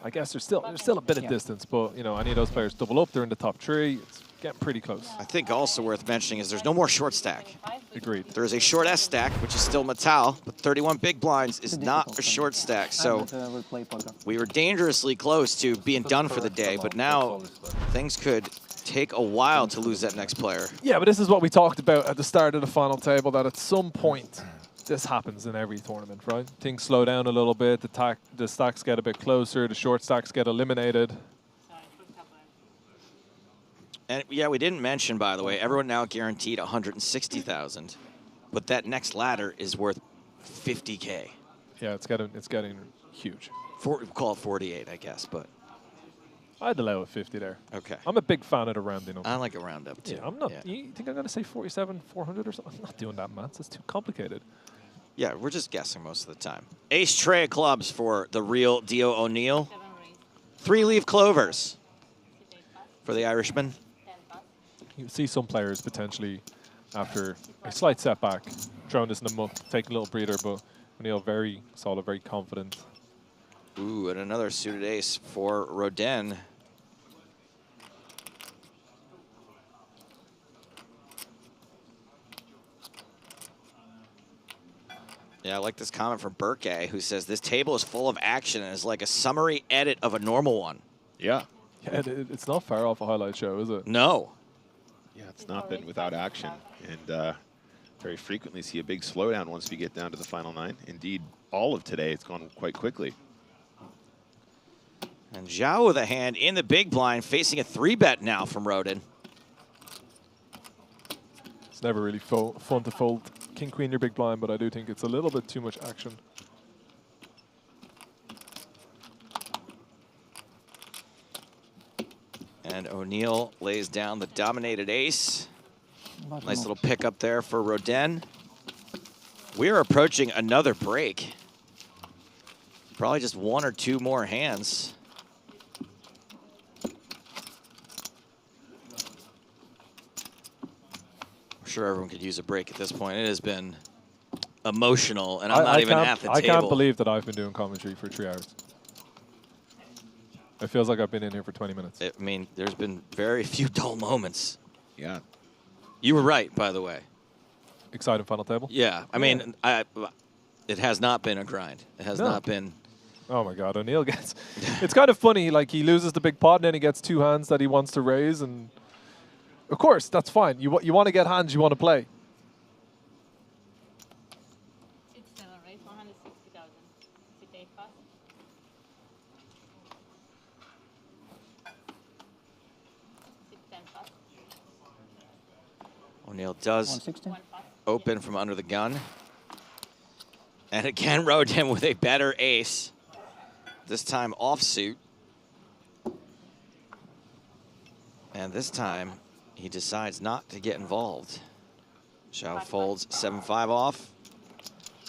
I guess there's still a bit of distance, but you know, any of those players double up, they're in the top 3. It's getting pretty close. I think also worth mentioning is there's no more short stack. Agreed. There is a short S stack, which is still Mattel, but 31 big blinds is not a short stack. So we were dangerously close to being done for the day, but now things could take a while to lose that next player. Yeah, but this is what we talked about at the start of the final table, that at some point this happens in every tournament, right? Things slow down a little bit, the stacks get a bit closer, the short stacks get eliminated. And yeah, we didn't mention, by the way, everyone now guaranteed 160,000, but that next ladder is worth 50K. Yeah, it's getting huge. We'll call it 48, I guess, but I'd allow a 50 there. Okay. I'm a big fan of the rounding up. I like a round up too. Yeah, I'm not. Yeah. You think I'm going to say 47, 400 or something? I'm not doing that, man. It's too complicated. Yeah, we're just guessing most of the time. Ace tray of clubs for the real Dio O'Neill. 3-leaf clovers for the Irishman. You see some players potentially, after a slight setback, throwing this in the muck, taking a little breather, but O'Neill very solid, very confident. Ooh, and another suited ace for Rodin. Yeah, I like this comment from Burke, who says this table is full of action and is like a summary edit of a normal one. Yeah. Yeah, it's not far off a highlight show, is it? No. Yeah, it's not been without action. And very frequently see a big slowdown once we get down to the final 9. Indeed, all of today, it's gone quite quickly. And Zhao with a hand in the big blind, facing a 3-bet now from Rodin. It's never really fun to fold King Queen your big blind, but I do think it's a little bit too much action. And O'Neill lays down the dominated ace. Nice little pickup there for Rodin. We're approaching another break. Probably just 1 or 2 more hands. I'm sure everyone could use a break at this point. It has been emotional, and I'm not even at the table. I can't believe that I've been doing commentary for 3 hours. It feels like I've been in here for 20 minutes. I mean, there's been very few dull moments. Yeah. You were right, by the way. Exciting final table? Yeah. I mean, it has not been a grind. It has not been. Oh, my God. O'Neill gets... It's kind of funny. Like, he loses the big pot, and then he gets 2 hands that he wants to raise. And, of course, that's fine. You want to get hands you want to play. O'Neill does open from under the gun. And again, Rodin with a better ace. This time offsuit. And this time, he decides not to get involved. Zhao folds 7-5 off.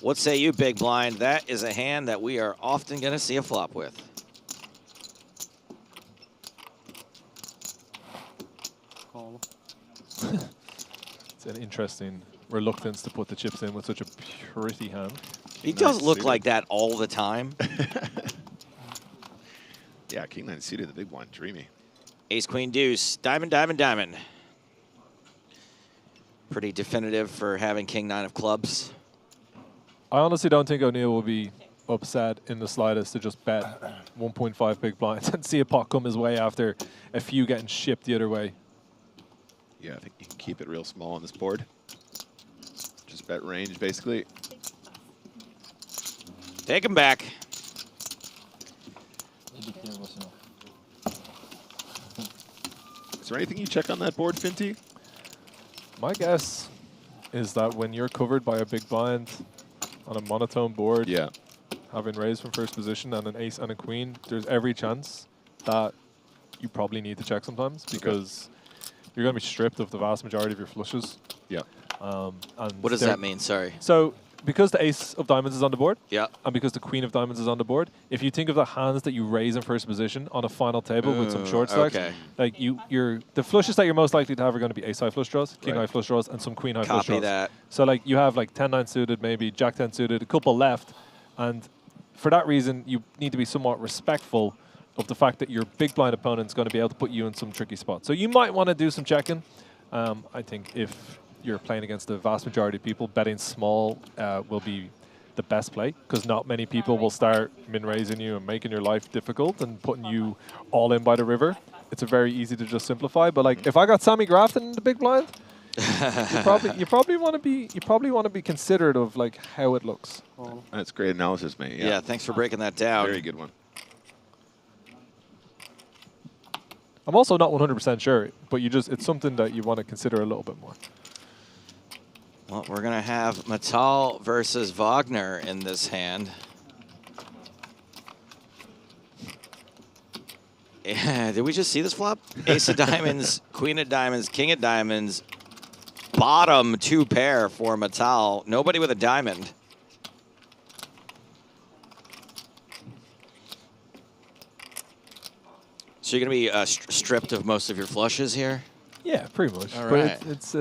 What say you, big blind? That is a hand that we are often going to see a flop with. Call. It's an interesting reluctance to put the chips in with such a pretty hand. He does look like that all the time. Yeah, king 9 suited, the big one, dreamy. Ace, queen, deuce, diamond, diamond, diamond. Pretty definitive for having king 9 of clubs. I honestly don't think O'Neill will be upset in the slightest to just bet 1.5 big blinds and see a pot come his way after a few getting shipped the other way. Yeah, I think you can keep it real small on this board. Just bet range, basically. Take him back. Is there anything you check on that board, Finty? My guess is that when you're covered by a big blind on a monotone board, yeah, having raised from first position and an ace and a queen, there's every chance that you probably need to check sometimes because you're going to be stripped of the vast majority of your flushes. Yeah. And What does that mean? Sorry. So because the ace of diamonds is on the board, yeah, and because the queen of diamonds is on the board, if you think of the hands that you raise in first position on a final table with some short stacks, okay. like the flushes that you're most likely to have are going to be ace high flush draws, king high flush draws, and some queen high flush draws. Copy that. So like you have like 10-9 suited, maybe jack 10 suited, a couple left, and for that reason you need to be somewhat respectful of the fact that your big blind opponent's going to be able to put you in some tricky spots. So you might want to do some checking. I think if you're playing against the vast majority of people, betting small will be the best play because not many people will start min-raising you and making your life difficult and putting you all in by the river. It's a very easy to just simplify. But like if I got Sammy Grafton in the big blind, you probably want to be considerate of like how it looks. That's great analysis, mate. Yeah, thanks for breaking that down. Very good one. I'm also not 100% sure, but it's something that you want to consider a little bit more. Well, we're going to have Matal versus Wagner in this hand. Yeah, did we just see this flop? Ace of diamonds, queen of diamonds, king of diamonds, bottom 2 pair for Matal. Nobody with a diamond. So you're going to be stripped of most of your flushes here? Yeah, pretty much. All but right. it's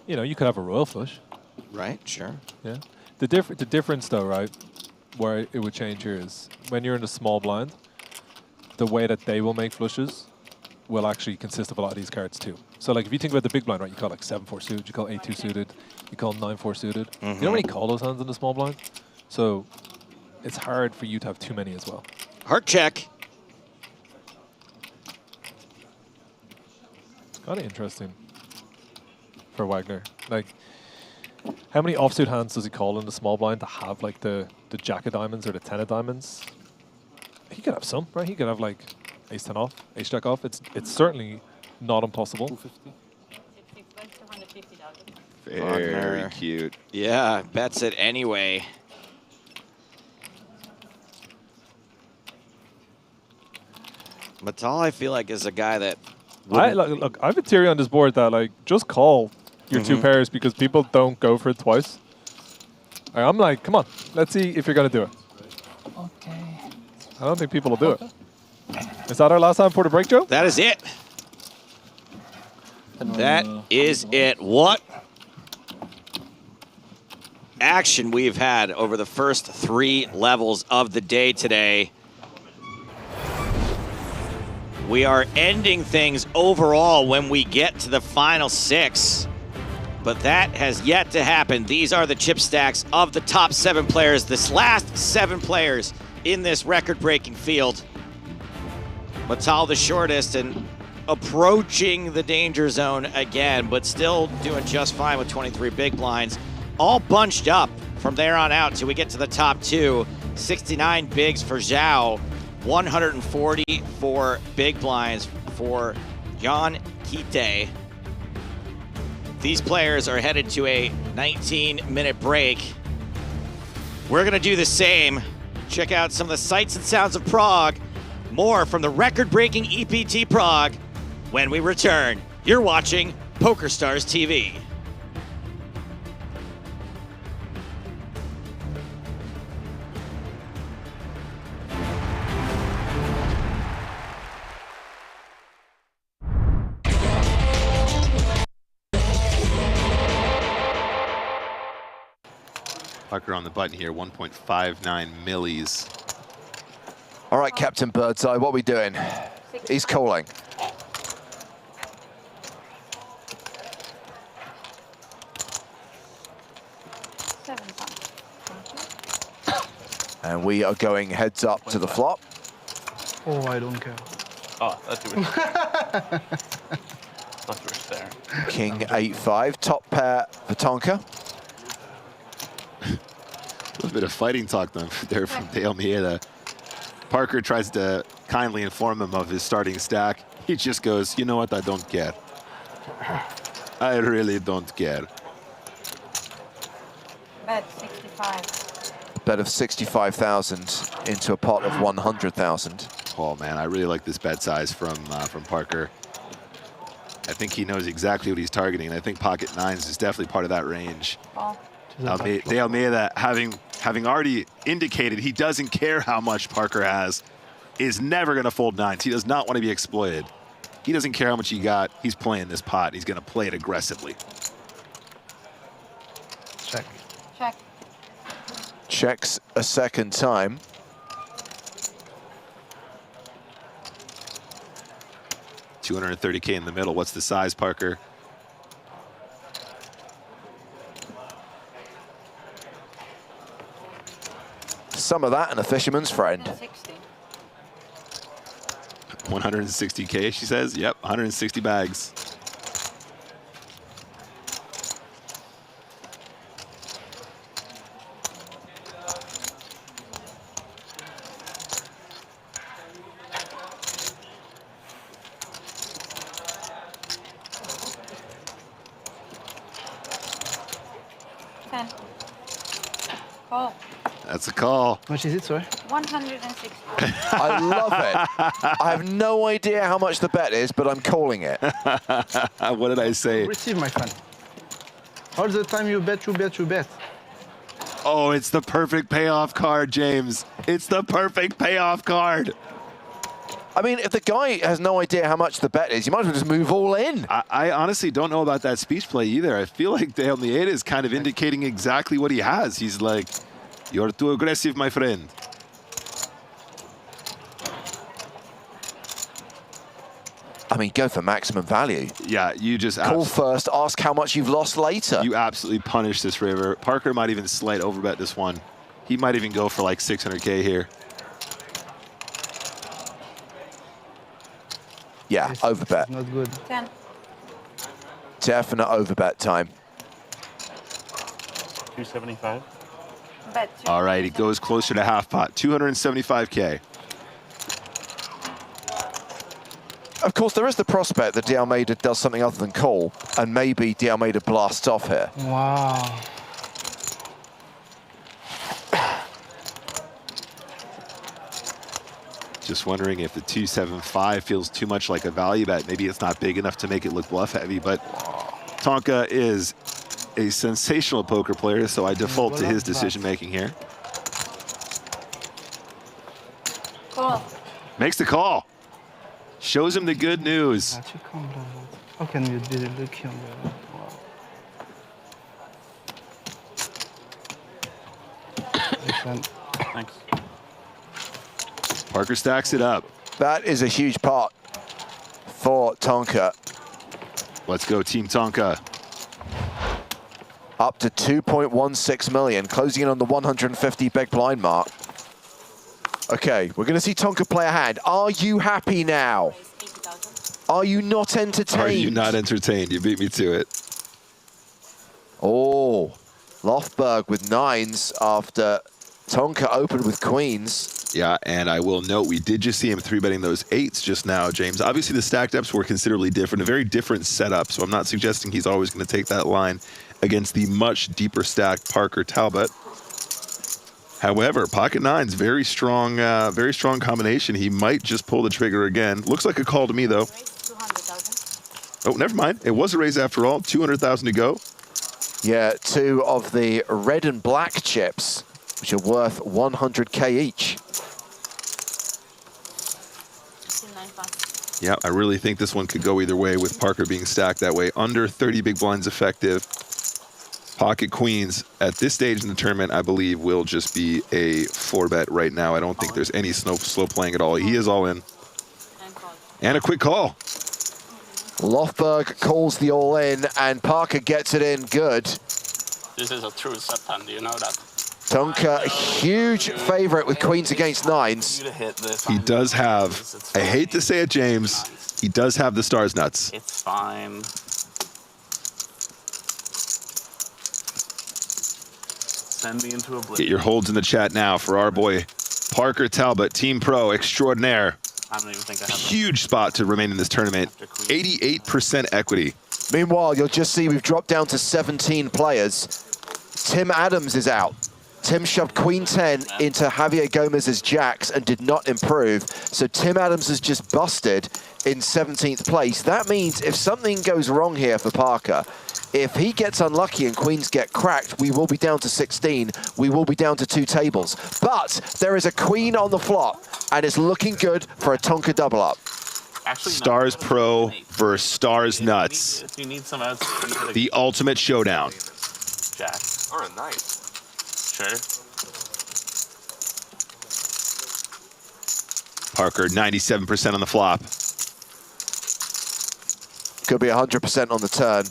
you know, you could have a royal flush. Right, sure. Yeah. The difference though, right, where it would change here is when you're in a small blind, the way that they will make flushes will actually consist of a lot of these cards too. So like if you think about the big blind, right, you call like 7-4 suited, you call 8-2 suited, you call 9-4 suited. You don't really call those hands in the small blind. So it's hard for you to have too many as well. Heart check. It's kind of interesting for Wagner. Like, how many offsuit hands does he call in the small blind to have like the jack of diamonds or the 10 of diamonds? He could have some, right? He could have like ace 10 off, ace jack off. It's certainly not impossible. Very cute. Yeah, bets it anyway. Matal, I feel like, is a guy that... Look, I have a theory on this board that like just call your 2 pairs because people don't go for it twice. I'm like, come on, let's see if you're going to do it. Okay. I don't think people will do it. Is that our last time for the break, Joe? That is it. That is it. What action we've had over the first 3 levels of the day today. We are ending things overall when we get to the final 6. But that has yet to happen. These are the chip stacks of the top 7 players, this last 7 players in this record-breaking field. Matal the shortest and approaching the danger zone again, but still doing just fine with 23 big blinds. All bunched up from there on out till we get to the top 2. 69 bigs for Zhao, 144 big blinds for John Duthie. These players are headed to a 19-minute break. We're going to do the same. Check out some of the sights and sounds of Prague. More from the record-breaking EPT Prague when we return. You're watching PokerStars TV. Parker on the button here, 1.59 millis. All right, Captain Birdseye, what are we doing? He's calling. And we are going heads up to the flop. Oh, I don't care. Oh, that's yours. That's yours there. King 8-5, top pair for Tonka. A little bit of fighting talk there from Dale Mieda. Parker tries to kindly inform him of his starting stack. He just goes, you know what, I don't care. I really don't care. Bet 65. Bet of 65,000 into a pot of 100,000. Oh man, I really like this bet size from Parker. I think he knows exactly what he's targeting, and I think pocket nines is definitely part of that range. Dale Mieda, having already indicated he doesn't care how much Parker has, is never going to fold nines. He does not want to be exploited. He doesn't care how much he got. He's playing this pot. He's going to play it aggressively. Check. Check. Checks a second time. $230K in the middle. What's the size, Parker? Some of that and a fisherman's friend. 160K, she says. Yep, 160 bags. Call. That's a call. How much is it, sorry? 160. I love it. I have no idea how much the bet is, but I'm calling it. What did I say? Receive, my friend. All the time you bet, you bet, you bet. Oh, it's the perfect payoff card, James. It's the perfect payoff card. I mean, if the guy has no idea how much the bet is, you might as well just move all in. I honestly don't know about that speech play either. I feel like Dale Mieda is kind of indicating exactly what he has. He's like, you're too aggressive, my friend. I mean, go for maximum value. Yeah, you just call first, ask how much you've lost later. You absolutely punish this river. Parker might even slight overbet this one. He might even go for like 600K here. Yeah, overbet. Not good. 10. Definite overbet time. 275. Bet. All right, he goes closer to half pot, 275K. Of course, there is the prospect that De Almeida does something other than call, and maybe De Almeida blasts off here. Wow. Just wondering if the 275 feels too much like a value bet. Maybe it's not big enough to make it look bluff heavy, but Tonka is a sensational poker player, so I default to his decision making here. Call. Makes the call. Shows him the good news. How can you be lucky on that? Thanks. Parker stacks it up. That is a huge pot for Tonka. Let's go, Team Tonka. Up to 2.16 million, closing in on the 150 big blind mark. Okay, we're going to see Tonka play a hand. Are you happy now? Are you not entertained? Are you not entertained? You beat me to it. Oh, Lofberg with nines after Tonka opened with queens. Yeah, and I will note we did just see him 3-betting those eights just now, James. Obviously, the stack depths were considerably different, a very different setup, so I'm not suggesting he's always going to take that line against the much deeper stacked Parker Talbot. However, pocket nines, very strong combination. He might just pull the trigger again. Looks like a call to me, though. Oh, never mind. It was a raise after all. 200,000 to go. Yeah, two of the red and black chips, which are worth 100K each. Yeah, I really think this one could go either way with Parker being stacked that way. Under 30 big blinds effective. Pocket queens at this stage in the tournament, I believe, will just be a 4-bet right now. I don't think there's any slow playing at all. He is all in. And a quick call. Lofberg calls the all in, and Parker gets it in good. This is a true set hand, you know that? Tonka, huge favorite with queens against nines. He does have, I hate to say it, James, he does have the stars nuts. It's fine. Send me into oblivion. Get your holds in the chat now for our boy Parker Talbot, Team Pro extraordinaire. I don't even think I have Huge spot to remain in this tournament. 88% equity. Meanwhile, you'll just see we've dropped down to 17 players. Tim Adams is out. Tim shoved Queen 10 into Javier Gomez's jacks and did not improve. So Tim Adams has just busted in 17th place. That means if something goes wrong here for Parker, if he gets unlucky and queens get cracked, we will be down to 16. We will be down to 2 tables. But there is a queen on the flop, and it's looking good for a Tonka double up. Actually, Stars Pro versus Stars Nuts. If you need some outs, The ultimate showdown. Jack. Or a knight. Sure. Parker, 97% on the flop. Could be 100% on the turn.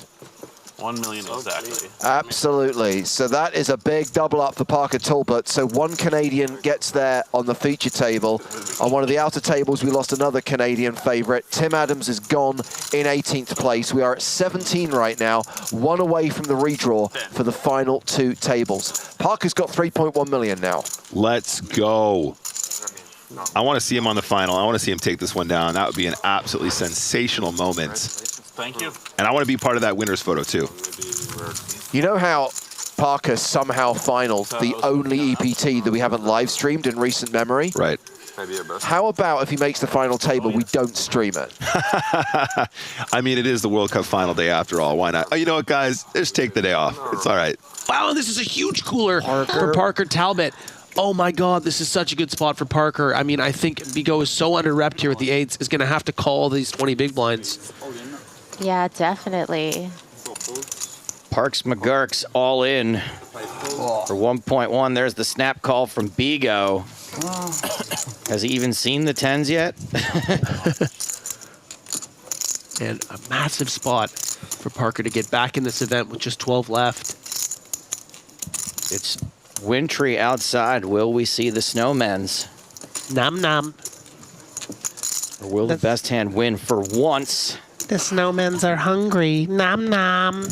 1 million exactly. Absolutely. So that is a big double up for Parker Talbot. So 1 Canadian gets there on the feature table. On one of the outer tables, we lost another Canadian favorite. Tim Adams is gone in 18th place. We are at 17 right now, 1 away from the redraw for the final 2 tables. Parker's got 3.1 million now. Let's go. I want to see him on the final. I want to see him take this one down. That would be an absolutely sensational moment. Thank you. And I want to be part of that winner's photo, too. You know how Parker somehow finaled the only EPT that we haven't live streamed in recent memory? Right. How about if he makes the final table, we don't stream it? I mean, it is the World Cup final day after all. Why not? Oh, you know what, guys? Just take the day off. It's all right. Wow, this is a huge cooler for Parker Talbot. Oh my God, this is such a good spot for Parker. I mean, I think Bigot is so under-repped here with the 8s, is going to have to call these 20 big blinds. Yeah, definitely. Parks McGurk's all in for 1.1. There's the snap call from Bigot. Has he even seen the 10s yet? And a massive spot for Parker to get back in this event with just 12 left. It's wintry outside. Will we see the snowmen's? Nom nom. Or will the best hand win for once? The snowmen's are hungry. Nom nom.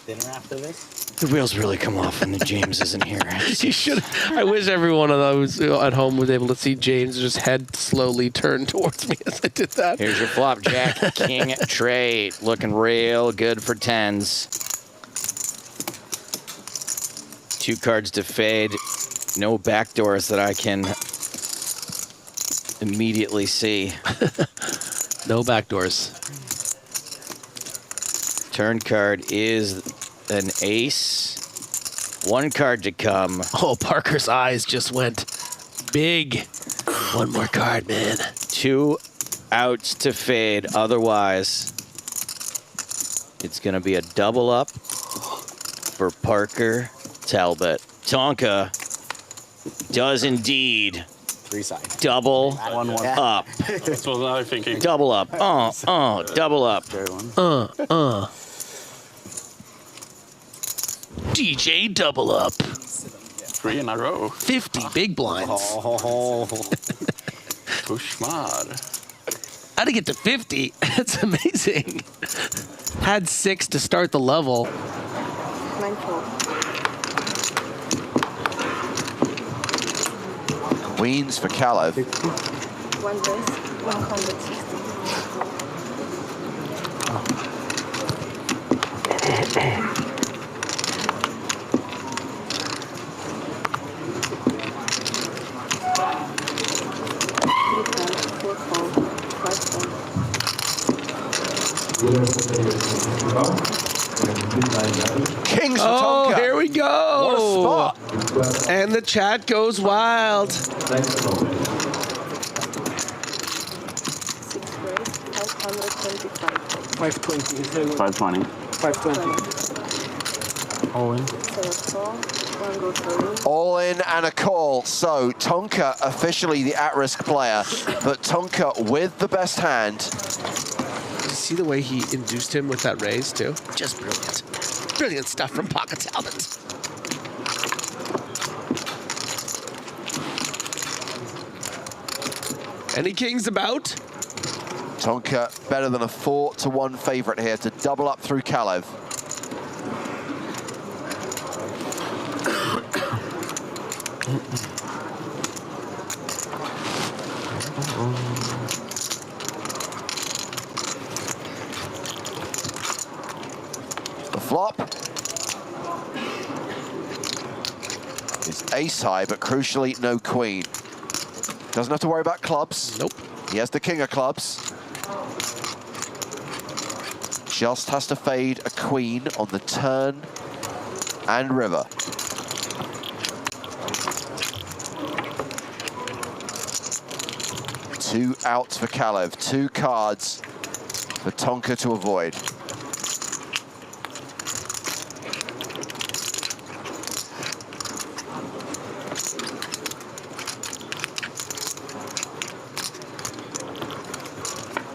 Dinner after this? The wheels really come off when the James isn't here. You should. I wish everyone of those at home was able to see James' just head slowly turn towards me as I did that. Here's your flop, Jack. King trade. Looking real good for 10s. 2 cards to fade. No backdoors that I can immediately see. No backdoors. Turn card is an ace. 1 card to come. Oh, Parker's eyes just went big. 1 more card, man. 2 outs to fade. Otherwise, it's going to be a double up for Parker Talbot. Tonka does indeed double up. That's what I was thinking. Double up. Double up. DJ double up. 3 in a row. 50 big blinds. Push smart. How to get to 50? That's amazing. Had 6 to start the level. Queens for Caleb. 1 race, 160. Kings for Oh, Tonka. here we go. What a spot. And the chat goes wild. 125. 520. 520. 520. All in. One goes for in. All in and a call. So Tonka officially the at-risk player, but Tonka with the best hand. Did you see the way he induced him with that raise too? Just brilliant. Brilliant stuff from Pocket Talbot. Any kings about? Tonka better than a 4-1 favorite here to double up through Kalev. The flop is ace high, but crucially no queen. Doesn't have to worry about clubs. Nope. He has the king of clubs. Just has to fade a queen on the turn and river. Two outs for Kalev, 2 cards for Tonka to avoid.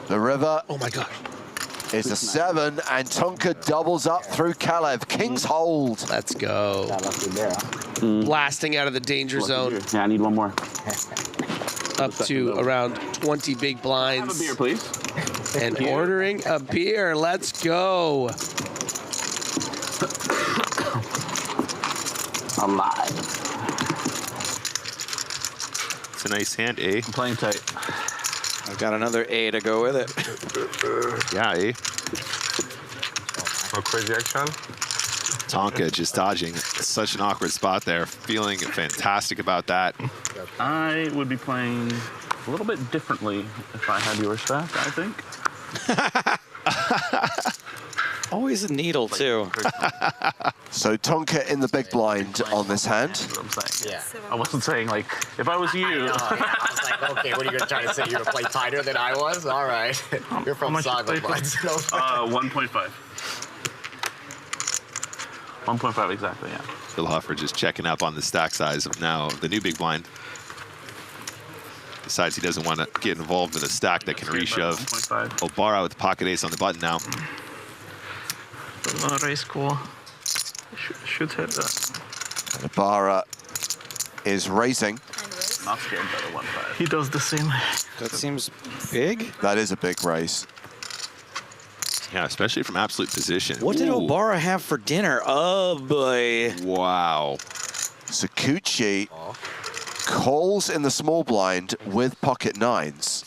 The river. Oh my God. Is a 7, and Tonka doubles up through Kalev. King's hold. Let's go. Blasting out of the danger zone. Yeah, I need one more. Up to around 20 big blinds. Have a beer, please. And ordering a beer. Let's go. Alive. It's a nice hand, eh? I'm playing tight. I've got another A to go with it. Yeah, eh? No crazy action. Tonka just dodging such an awkward spot there. Feeling fantastic about that. I would be playing a little bit differently if I had your stack, I think. Always a needle, too. So Tonka in the big blind on this hand. That's what I'm saying. Yeah. I wasn't saying, like, if I was you. I was like, okay, what are you going to try to say? You're going to play tighter than I was? All right. You're from Saga Bloods. 1.5. 1.5 exactly, yeah. Phil Huffer just checking up on the stack size of now the new big blind. Decides he doesn't want to get involved with a stack that can reshove. Obara with the pocket ace on the button now. Raise cool. Should hit that. And Obara is raising. Not scared by the 1.5. He does the same. That seems big. That is a big raise. Yeah, especially from absolute position. What did Obara have for dinner? Oh, boy. Wow. Sakuchi calls in the small blind with pocket 9s.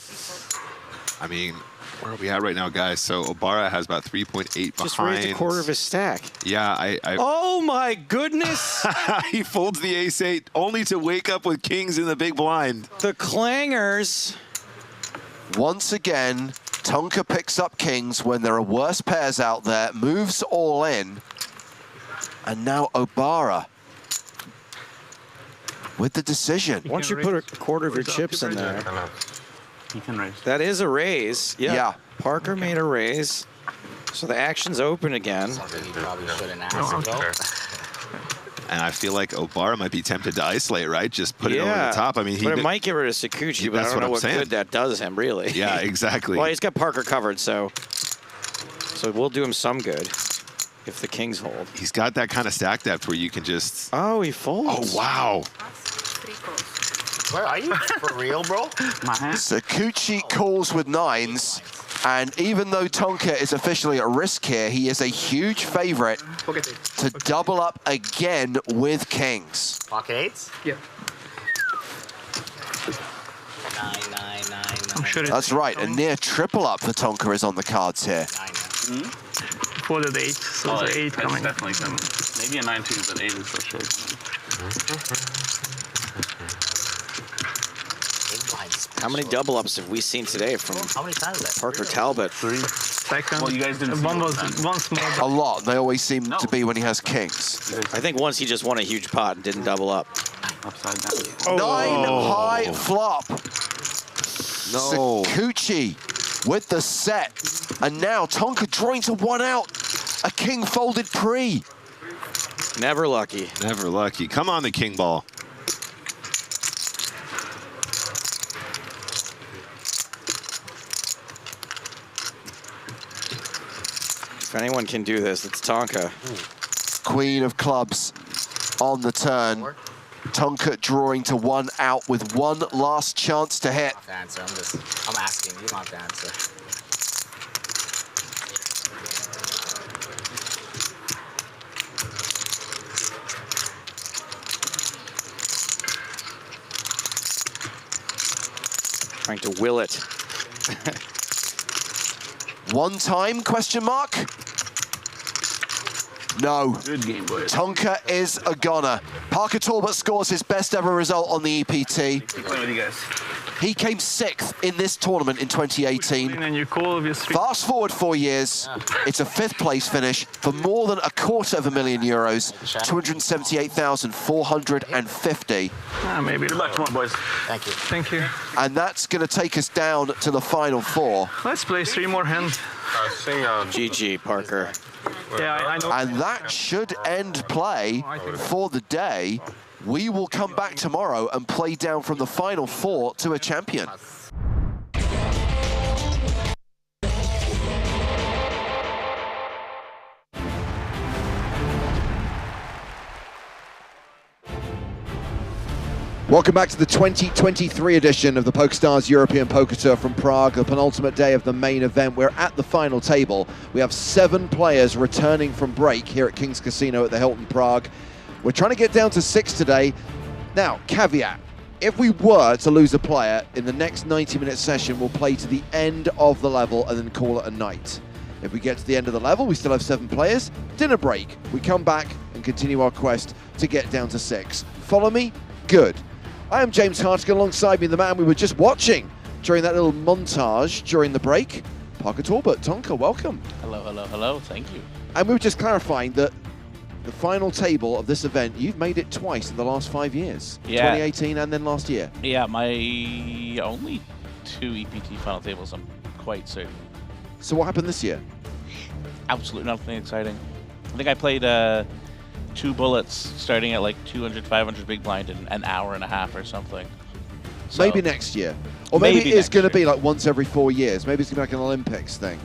I mean, where are we at right now, guys? So Obara has about 3.8 behind. Just raised a quarter of his stack. Yeah, Oh, my goodness. He folds the ace-8 only to wake up with kings in the big blind. The clangers. Once again, Tonka picks up kings when there are worse pairs out there, moves all in, and now Obara with the decision. Once you put a quarter of your chips in there, you can raise. that is a raise. Yeah. Parker made a raise, so the action's open again. And I feel like Obara might be tempted to isolate, right? Just put it over the top. I mean, but it might get rid of Sakuchi, but I don't know what good that does him, really. Yeah, exactly. Well, he's got Parker covered, so we'll do him some good if the kings hold. He's got that kind of stack depth where you can just... Oh, he folds. Oh, wow. Where are you? For real, bro? Sakuchi calls with 9s, and even though Tonka is officially at risk here, he is a huge favorite to double up again with kings. Pocket 8s? Yeah. 9. That's right, a near triple up for Tonka is on the cards here. For the 8, so the 8 coming. Definitely coming. Maybe a 9-2, but 8 is for sure. How many double ups have we seen today from Parker Talbot? 3. Second. Well, you guys didn't see one small. A lot. They always seem to be when he has kings. I think once he just won a huge pot and didn't double up. Upside down. 9 high flop. No. Sakuchi with the set. And now Tonka drawing to 1 out. A king folded pre. Never lucky. Never lucky. Come on, the king ball. If anyone can do this, it's Tonka. Queen of clubs on the turn. Tonka drawing to 1 out with 1 last chance to hit. I'm asking. You don't have to answer. Trying to will it. 1 time, question mark? No. Good game, boys. Tonka is a goner. Parker Talbot scores his best ever result on the EPT. Playing with you guys. He came 6th in this tournament in 2018. And you're cool with your street. Fast forward 4 years, it's a 5th place finish for more than €250,000, 278,450. Maybe. Good luck tomorrow, boys. Thank you. Thank you. And that's going to take us down to the final 4. Let's play 3 more hands. GG, Parker. Yeah, I know. And that should end play for the day. We will come back tomorrow and play down from the final 4 to a champion. Welcome back to the 2023 edition of the PokerStars European Poker Tour from Prague, the penultimate day of the main event. We're at the final table. We have 7 players returning from break here at King's Casino at the Hilton Prague. We're trying to get down to 6 today. Now, caveat, if we were to lose a player in the next 90-minute session, we'll play to the end of the level and then call it a night. If we get to the end of the level, we still have 7 players. Dinner break. We come back and continue our quest to get down to 6. Follow me? Good. I am James Hartigan, alongside me the man we were just watching during that little montage during the break. Parker Talbot. Tonka, welcome. Hello, hello, hello. Thank you. And we were just clarifying that the final table of this event, you've made it twice in the last 5 years. Yeah. 2018 and then last year. Yeah, my only 2 EPT final tables, I'm quite certain. So what happened this year? Absolutely nothing exciting. I think I played 2 bullets starting at like 200, 500 big blind in an hour and a half or something. So, maybe next year. Or maybe it's going to be like once every 4 years. Maybe it's going to be like an Olympics thing.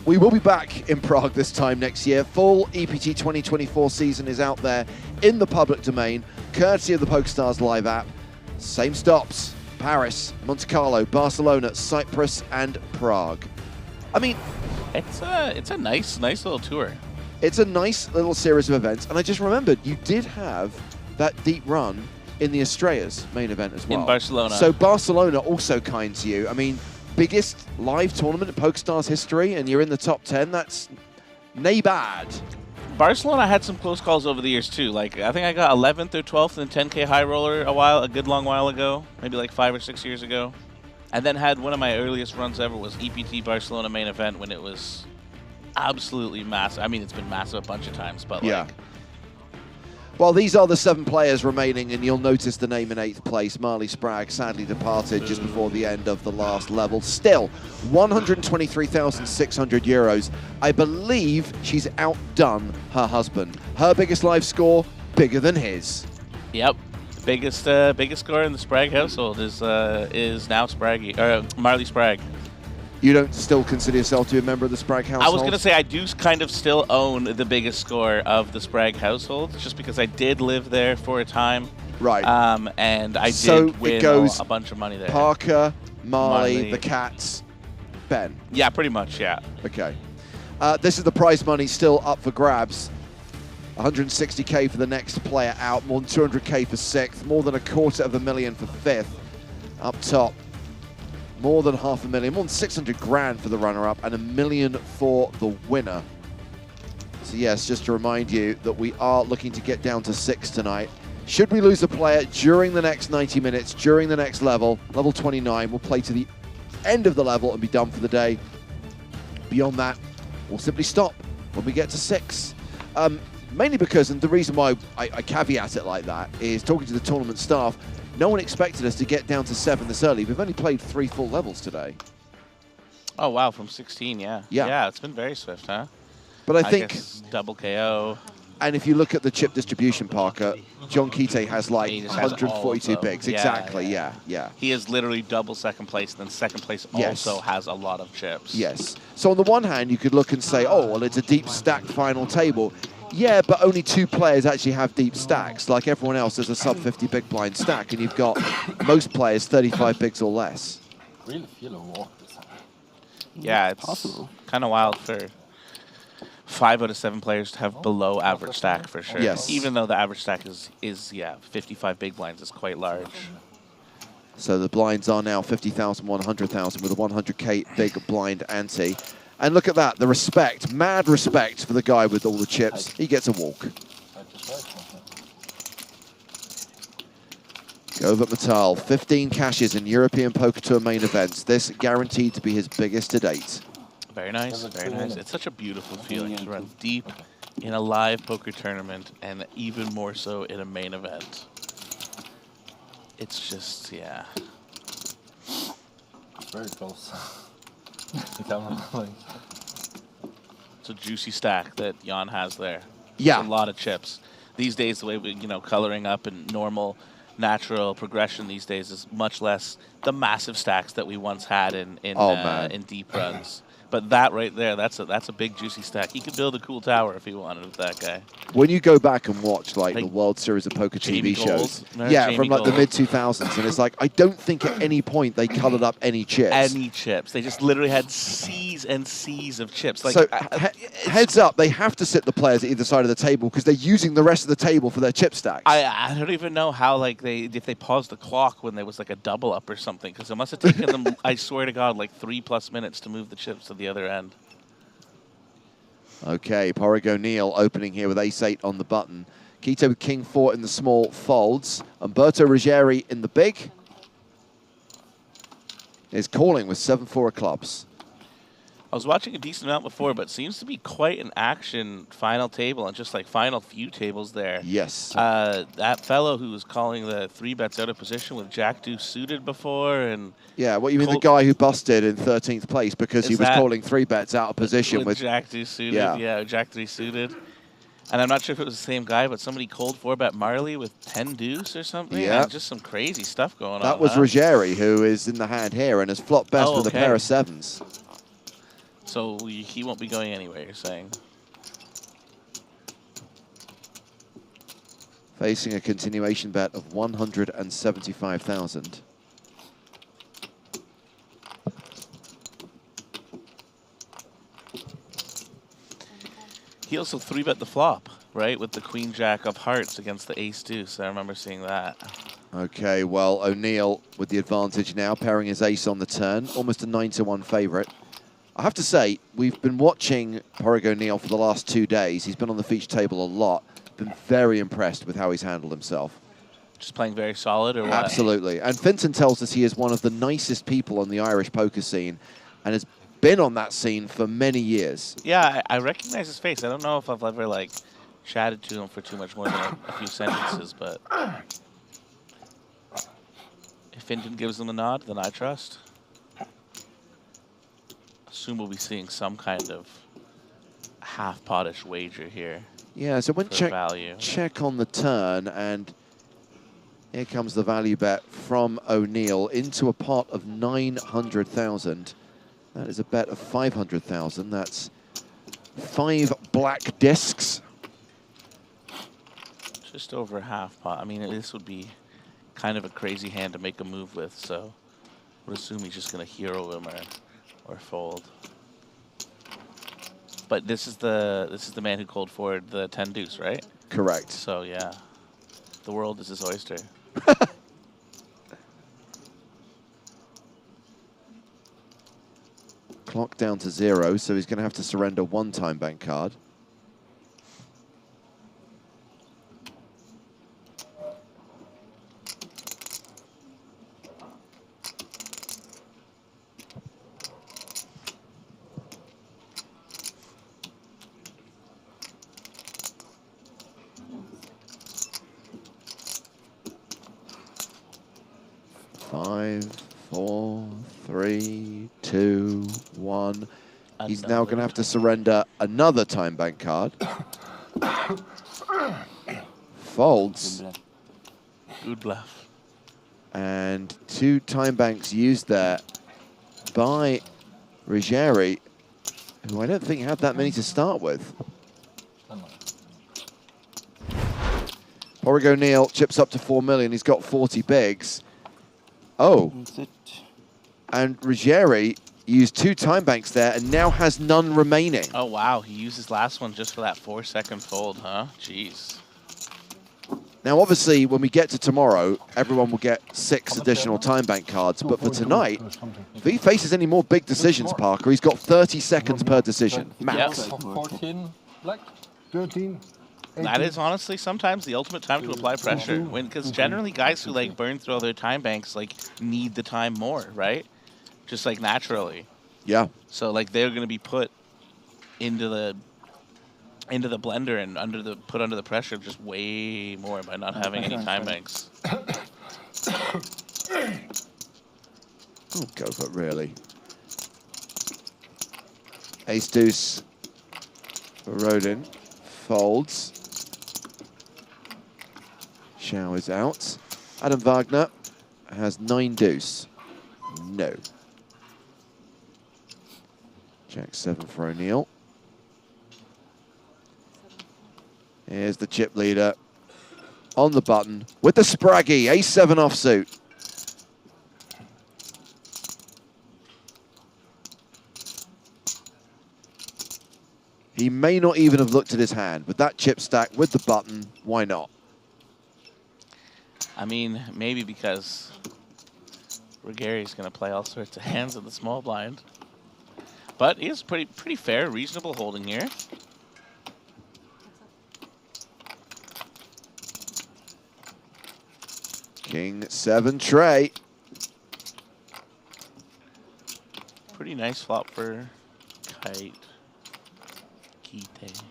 We will be back in Prague this time next year. Full EPT 2024 season is out there in the public domain, courtesy of the PokerStars Live app. Same stops: Paris, Monte Carlo, Barcelona, Cyprus, and Prague. I mean, it's a nice little tour. It's a nice little series of events, and I just remembered you did have that deep run in the Estrellas main event as well. In Barcelona. So Barcelona also kind to you. I mean, biggest live tournament in PokerStars history, and you're in the top 10. That's nay bad. Barcelona had some close calls over the years too. Like I think I got 11th or 12th in 10K high roller a good long while ago, maybe like 5 or 6 years ago, and then had one of my earliest runs ever was EPT Barcelona main event when it was absolutely massive. I mean, it's been massive a bunch of times, but yeah. Like, well, these are the 7 players remaining, and you'll notice the name in 8th place. Marley Sprague sadly departed just before the end of the last level. Still, 123,600 euros. I believe she's outdone her husband. Her biggest live score, bigger than his. Yep. Biggest score in the Sprague household is now Marley Sprague. You don't still consider yourself to be a member of the Sprague household? I was going to say I do kind of still own the biggest score of the Sprague household, just because I did live there for a time. Right. And I did win a bunch of money there. Parker, Marley, the Cats, Ben. Yeah, pretty much, yeah. Okay. This is the prize money still up for grabs. 160K for the next player out, more than 200K for 6th, more than $250,000 for 5th. Up top, more than $500,000, more than 600 grand for the runner-up, and $1 million for the winner. So yes, just to remind you that we are looking to get down to 6 tonight. Should we lose a player during the next 90 minutes, during the next level, level 29, we'll play to the end of the level and be done for the day. Beyond that, we'll simply stop when we get to 6. Mainly because, and the reason why I caveat it like that, is talking to the tournament staff, no one expected us to get down to 7 this early. We've only played 3 full levels today. Oh, wow, from 16, yeah. Yeah. Yeah, it's been very swift, huh? But I think... guess double KO. And if you look at the chip distribution, Parker, John Kite has like He just has 142 all of them. bigs. Yeah, Exactly, yeah. He is literally double second place, and then second place Yes. also has a lot of chips. Yes. So on the one hand, you could look and say, oh, well, it's a deep stacked final table. Yeah, but only 2 players actually have deep stacks. Like everyone else, there's a sub 50 big blind stack, and you've got most players 35 bigs or less. Really feel a walk this time. Yeah, it's kind of wild for 5 out of 7 players to have below average stack for sure. Yes. Even though the average stack is 55 big blinds is quite large. So the blinds are now 50,000, 100,000 with a 100K big blind ante. And look at that, the respect, mad respect for the guy with all the chips. He gets a walk. Govert Metal, 15 cashes in European Poker Tour main events. This guaranteed to be his biggest to date. Very nice, very nice. It's such a beautiful feeling to run deep in a live poker tournament, and even more so in a main event. It's just, yeah. It's very close. It's a juicy stack that Jan has there. Yeah. It's a lot of chips. These days, the way we, coloring up and normal, natural progression these days is much less the massive stacks that we once had in deep runs. But that right there, that's a big juicy stack. He could build a cool tower if he wanted with that guy. When you go back and watch like the World Series of Poker TV shows, yeah, from like the mid-2000s, and it's like, I don't think at any point they colored up any chips. Any chips. They just literally had seas and seas of chips. Like, So heads up, they have to sit the players at either side of the table because they're using the rest of the table for their chip stacks. I don't even know how if they paused the clock when there was like a double up or something, because it must have taken them, I swear to God, like 3+ minutes to move the chips to the other end. Okay, Porrig O'Neill opening here with ace-8 on the button. Quito with king-4 in the small folds. Umberto Ruggieri in the big is calling with 7-4 of clubs. I was watching a decent amount before, but seems to be quite an action final table and just like final few tables there. Yes. That fellow who was calling the 3-bets out of position with Jack-Deuce suited before, and Yeah, what you mean the guy who busted in 13th place because he Is was that- calling 3-bets out of position with Jack-Deuce suited, Yeah. Jack-3 suited. And I'm not sure if it was the same guy, but somebody cold 4-bet Marley with 10-deuce or something. Yeah. And just some crazy stuff going on. That was huh? Ruggieri, who is in the hand here and has flopped best Oh, with a okay. pair of 7s. So he won't be going anywhere, you're saying? Facing a continuation bet of 175,000. He also 3-bet the flop, right? With the Queen-Jack of hearts against the Ace-Deuce. I remember seeing that. Okay, well, O'Neill with the advantage now, pairing his ace on the turn. Almost a 9-1 favourite. I have to say, we've been watching Porrig O'Neill for the last 2 days. He's been on the feature table a lot. Been very impressed with how he's handled himself. Just playing very solid, or what? Absolutely. And Finton tells us he is one of the nicest people on the Irish poker scene and has been on that scene for many years. Yeah, I recognize his face. I don't know if I've ever, like, chatted to him for too much more than a few sentences, but if Finton gives him a nod, then I trust. Assume we'll be seeing some kind of half-potish wager here. Yeah, so when for value. check on the turn, and here comes the value bet from O'Neill into a pot of 900,000. That is a bet of 500,000. That's 5 black discs. Just over half pot. I mean, this would be kind of a crazy hand to make a move with, so I would assume he's just going to hero him or fold. But this is the man who called forward the 10-deuce, right? Correct. So yeah, the world is his oyster. Clock down to 0, so he's going to have to surrender 1 time bank card. Five, 4, 3, 2, 1. He's now going to have to surrender another time bank card. Folds. Good bluff. And 2 time banks used there by Ruggieri, who I don't think had that many to start with. Origo Neal chips up to 4 million. He's got 40 bigs. Oh. And Ruggieri used 2 time banks there and now has none remaining. Oh, wow. He used his last one just for that 4-second fold, huh? Jeez. Now, obviously, when we get to tomorrow, everyone will get 6 additional time bank cards. But for tonight, if he faces any more big decisions, Parker, he's got 30 seconds per decision, max. 14 black. 13. That is honestly sometimes the ultimate time to apply pressure. Because generally guys who like burn through all their time banks like need the time more, right? Just like naturally. Yeah. So like they're going to be put into the blender and put under the pressure just way more by not having any time banks. Oh, go for it, really. Ace deuce for Rodin. Folds. Chow is out. Adam Wagner has 9 deuce. No. Jack 7 for O'Neill. Here's the chip leader on the button with the Spraggy, ace 7 offsuit. He may not even have looked at his hand. With that chip stack, with the button, why not? I mean, maybe because Ruggieri's going to play all sorts of hands in the small blind. But he is pretty fair, reasonable holding here. King 7 tray. Pretty nice flop for Kite. Kite.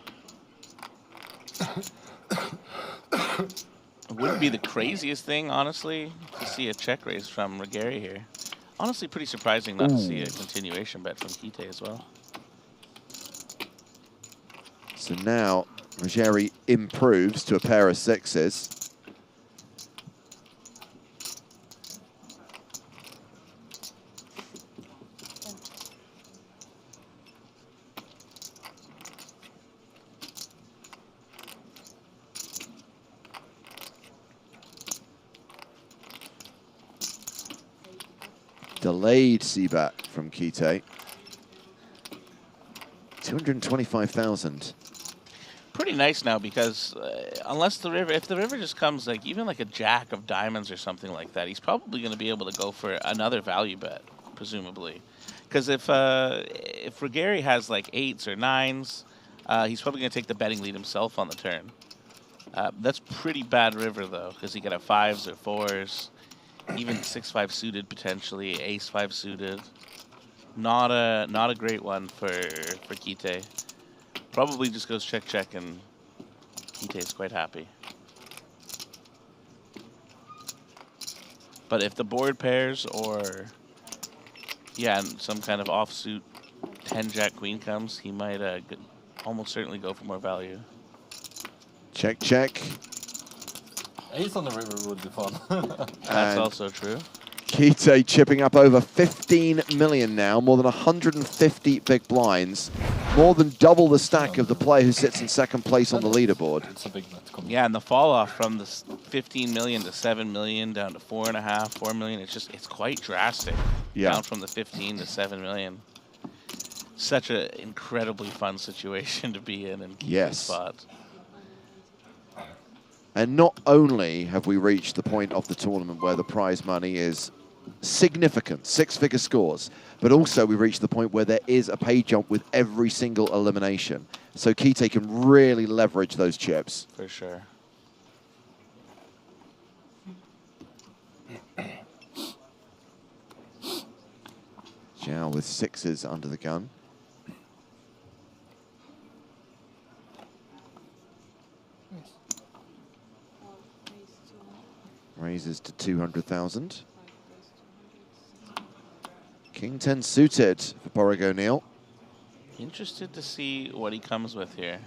It wouldn't be the craziest thing, honestly, to see a check raise from Ruggieri here. Honestly, pretty surprising not to see a continuation bet from Kite as well. So now Ruggieri improves to a pair of 6s. Delayed C-bet from Kite. 225,000. Pretty nice now because unless the river, if the river just comes like even like a jack of diamonds or something like that, he's probably going to be able to go for another value bet, presumably. Because if Ruggieri has like 8s or 9s, he's probably going to take the betting lead himself on the turn. That's pretty bad river though, because he could have 5s or 4s. Even 6-5 suited potentially, ace-5 suited. Not a great one for Kite. Probably just goes check and Kite is quite happy. But if the board pairs or some kind of offsuit 10-jack queen comes, he might almost certainly go for more value. Check, check. Ace on the river would be fun. That's also true. Kite chipping up over 15 million now, more than 150 big blinds, more than double the stack of the player who sits in second place on the leaderboard. It's a big bet. Yeah, and the fall off from the 15 million to 7 million down to 4.5, 4 million, it's quite drastic. Yeah. Down from the 15 to 7 million. Such an incredibly fun situation to be in Kite's spot. And not only have we reached the point of the tournament where the prize money is significant, 6-figure scores, but also we reached the point where there is a pay jump with every single elimination. So Kite can really leverage those chips. For sure. Zhao with 6s under the gun. Raises to 200,000. King 10 suited for Borrego Neal. Interested to see what he comes with here.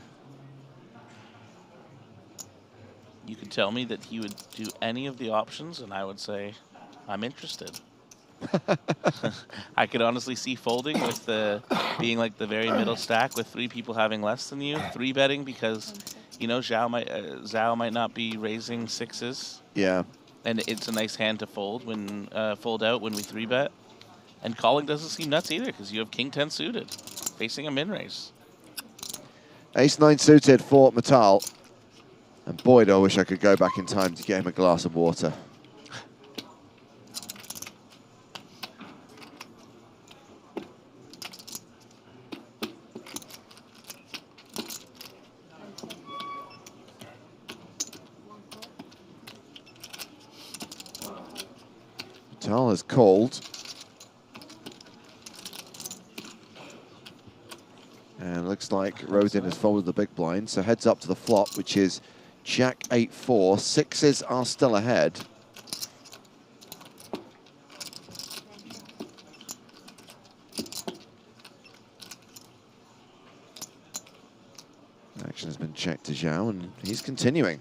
You could tell me that he would do any of the options, and I would say, I'm interested. I could honestly see folding with the being like the very middle stack with 3 people having less than you, 3-betting because, you know, Zhao might not be raising 6s. Yeah. And it's a nice hand to fold when fold out when we 3-bet. And calling doesn't seem nuts either because you have King 10 suited, facing a min raise. Ace 9 suited for Metal. And boy, do I wish I could go back in time to get him a glass of water. Metal has called. And looks like Rosen has folded the big blind, so heads up to the flop, which is Jack 8-4. 6s are still ahead. Action has been checked to Zhao, and he's continuing.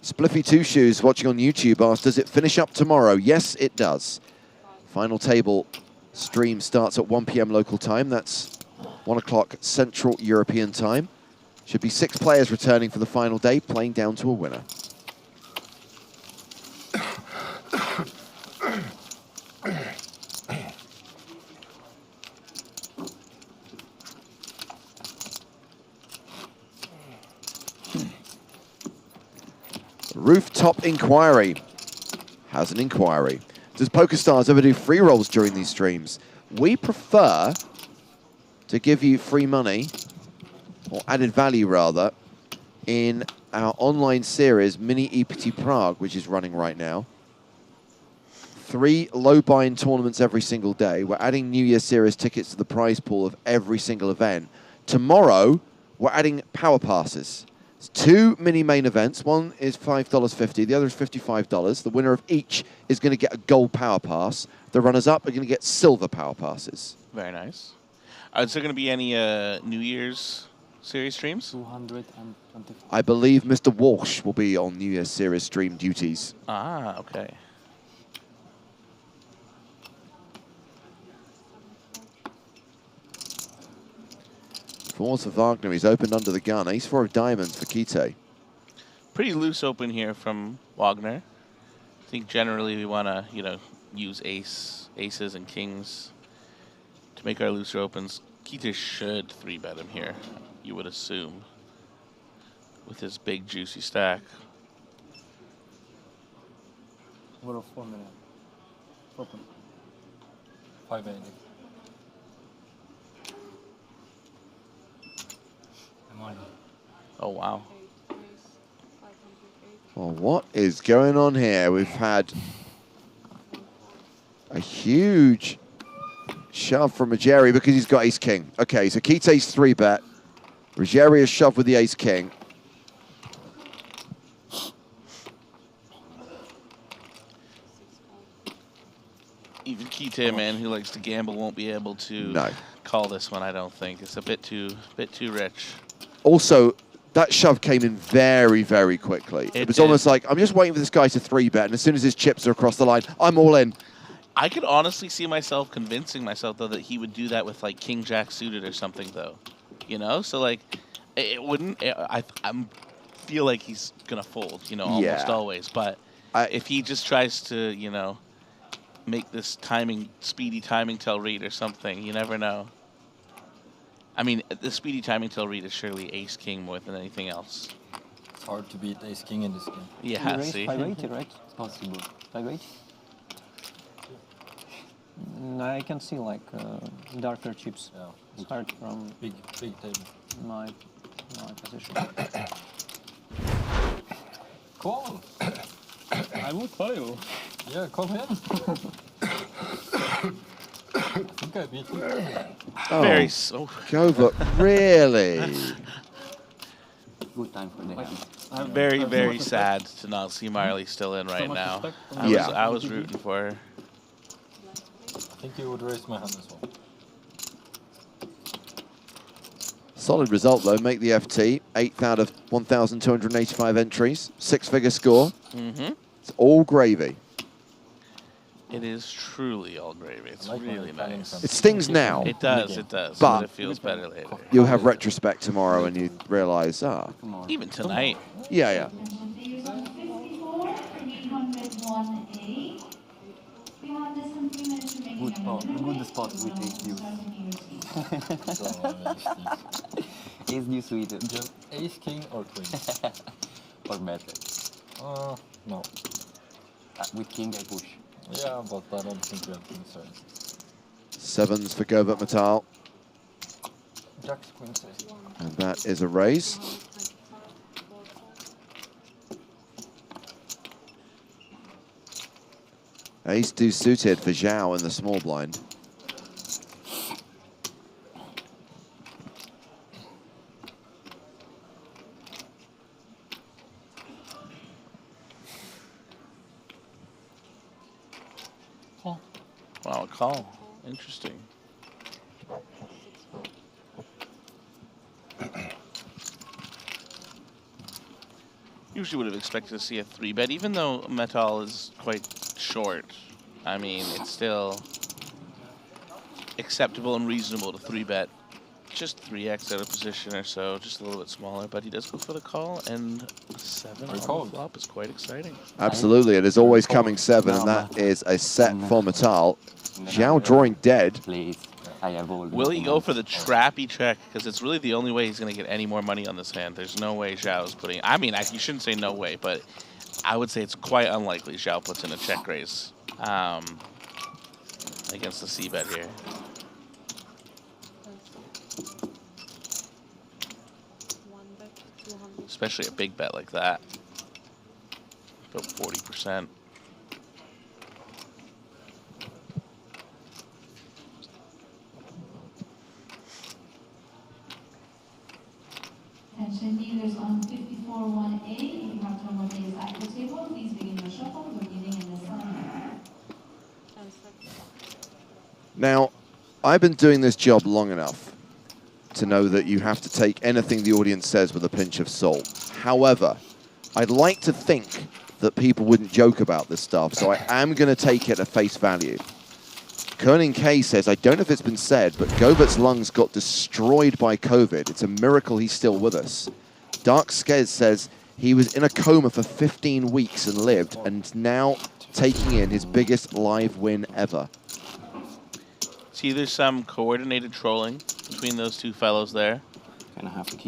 Spliffy Two Shoes watching on YouTube asked, does it finish up tomorrow? Yes, it does. Final table stream starts at 1 p.m. local time. That's 1 o'clock Central European time. Should be 6 players returning for the final day, playing down to a winner. Rooftop Inquiry has an inquiry. Does PokerStars ever do free rolls during these streams? We prefer to give you free money, or added value rather, in our online series, Mini EPT Prague, which is running right now. 3 low buy-in tournaments every single day. We're adding New Year Series tickets to the prize pool of every single event. Tomorrow, we're adding power passes. It's 2 mini main events. One is $5.50, the other is $55. The winner of each is going to get a gold power pass. The runners-up are going to get silver power passes. Very nice. Is there going to be any New Year's Series streams? 225. I believe Mr. Walsh will be on New Year's Series stream duties. Ah, okay. Fours for Wagner. He's opened under the gun. Ace-4 of diamonds for Kite. Pretty loose open here from Wagner. I think generally we want to, you know, use aces and kings to make our looser opens. Kite should 3-bet him here, you would assume, with his big juicy stack. What a 4 minute. Open. 580. Oh, wow. Well, what is going on here? We've had a huge shove from Ruggieri because he's got ace-king. Okay, so Kite's 3-bet. Ruggieri is shoved with the ace-king. Even Kite, man, who likes to gamble, won't be able to call this one, I don't think. It's a bit too rich. Also, that shove came in very, very quickly. It was almost like, I'm just waiting for this guy to 3-bet, and as soon as his chips are across the line, I'm all in. I could honestly see myself convincing myself, though, that he would do that with, like, King-Jack suited or something, though. You know? So, like, it wouldn't... I feel like he's going to fold, you know, almost always. But if he just tries to, you know, make this speedy timing tell read or something, you never know. I mean, the speedy timing till read is surely ace-king more than anything else. It's hard to beat ace-king in this game. Yeah, you see? 580, right? It's possible. 580? I can see, like, darker chips. Yeah. It's hard from big table. My position. Call! I will call you. Yeah, call him. I think I beat you. Oh, very so. Go, but really? Good time for the hand. I'm very, very sad to not see Marley still in right now. I was rooting for her. I think you would raise my hand as well. Solid result, though. Make the FT. 8th out of 1,285 entries. 6-figure score. Mm-hmm. It's all gravy. It is truly all gravy. It's really nice. It stings now. It does, but But it feels better later. You'll have retrospect tomorrow and you realize, Even tonight. Yeah, yeah. Good spot with ace deuce. Ace deuce suited. Just ace, king, or queen? Or better. No. With king I push. Yeah, but I don't think we have concerns. 7s for Govert Metal. Jacks, queens, ace. And that is a raise. Ace deuce suited for Zhao in the small blind. Wow, call. Interesting. Usually would have expected to see a 3-bet, even though Metal is quite short. I mean, it's still acceptable and reasonable to 3-bet. Just 3x out of position or so, just a little bit smaller. But he does go for the call, and 7 on the flop is quite exciting. Absolutely, it is always coming 7, and that is a set for Metal. Zhao drawing dead. Will he go for the trappy check? Because it's really the only way he's going to get any more money on this hand. There's no way Zhao's putting... I mean, you shouldn't say no way, but I would say it's quite unlikely Zhao puts in a check raise against the C-bet here. Especially a big bet like that. About 40%. Attention dealers on 54-1A. If you have turn 1A at the table, please begin your shuffle. We're beginning in the sun. Now, I've been doing this job long enough to know that you have to take anything the audience says with a pinch of salt. However, I'd like to think that people wouldn't joke about this stuff, so I am going to take it at face value. Kerning K says, I don't know if it's been said, but Govert's lungs got destroyed by COVID. It's a miracle he's still with us. Dark Skez says he was in a coma for 15 weeks and lived, and now taking in his biggest live win ever. It's either some coordinated trolling between those two fellows there,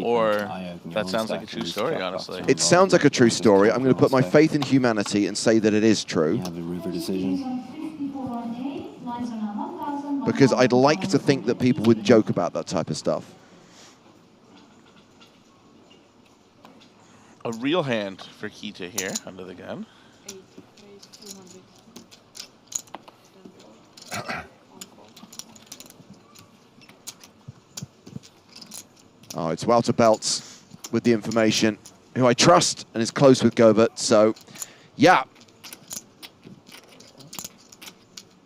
or that sounds like a true story, honestly. It sounds like a true story. I'm going to put my faith in humanity and say that it is true. Because I'd like to think that people wouldn't joke about that type of stuff. A real hand for Kita here, under the gun. Oh, it's Walter Belts with the information, who I trust and is close with Govert. So, yeah.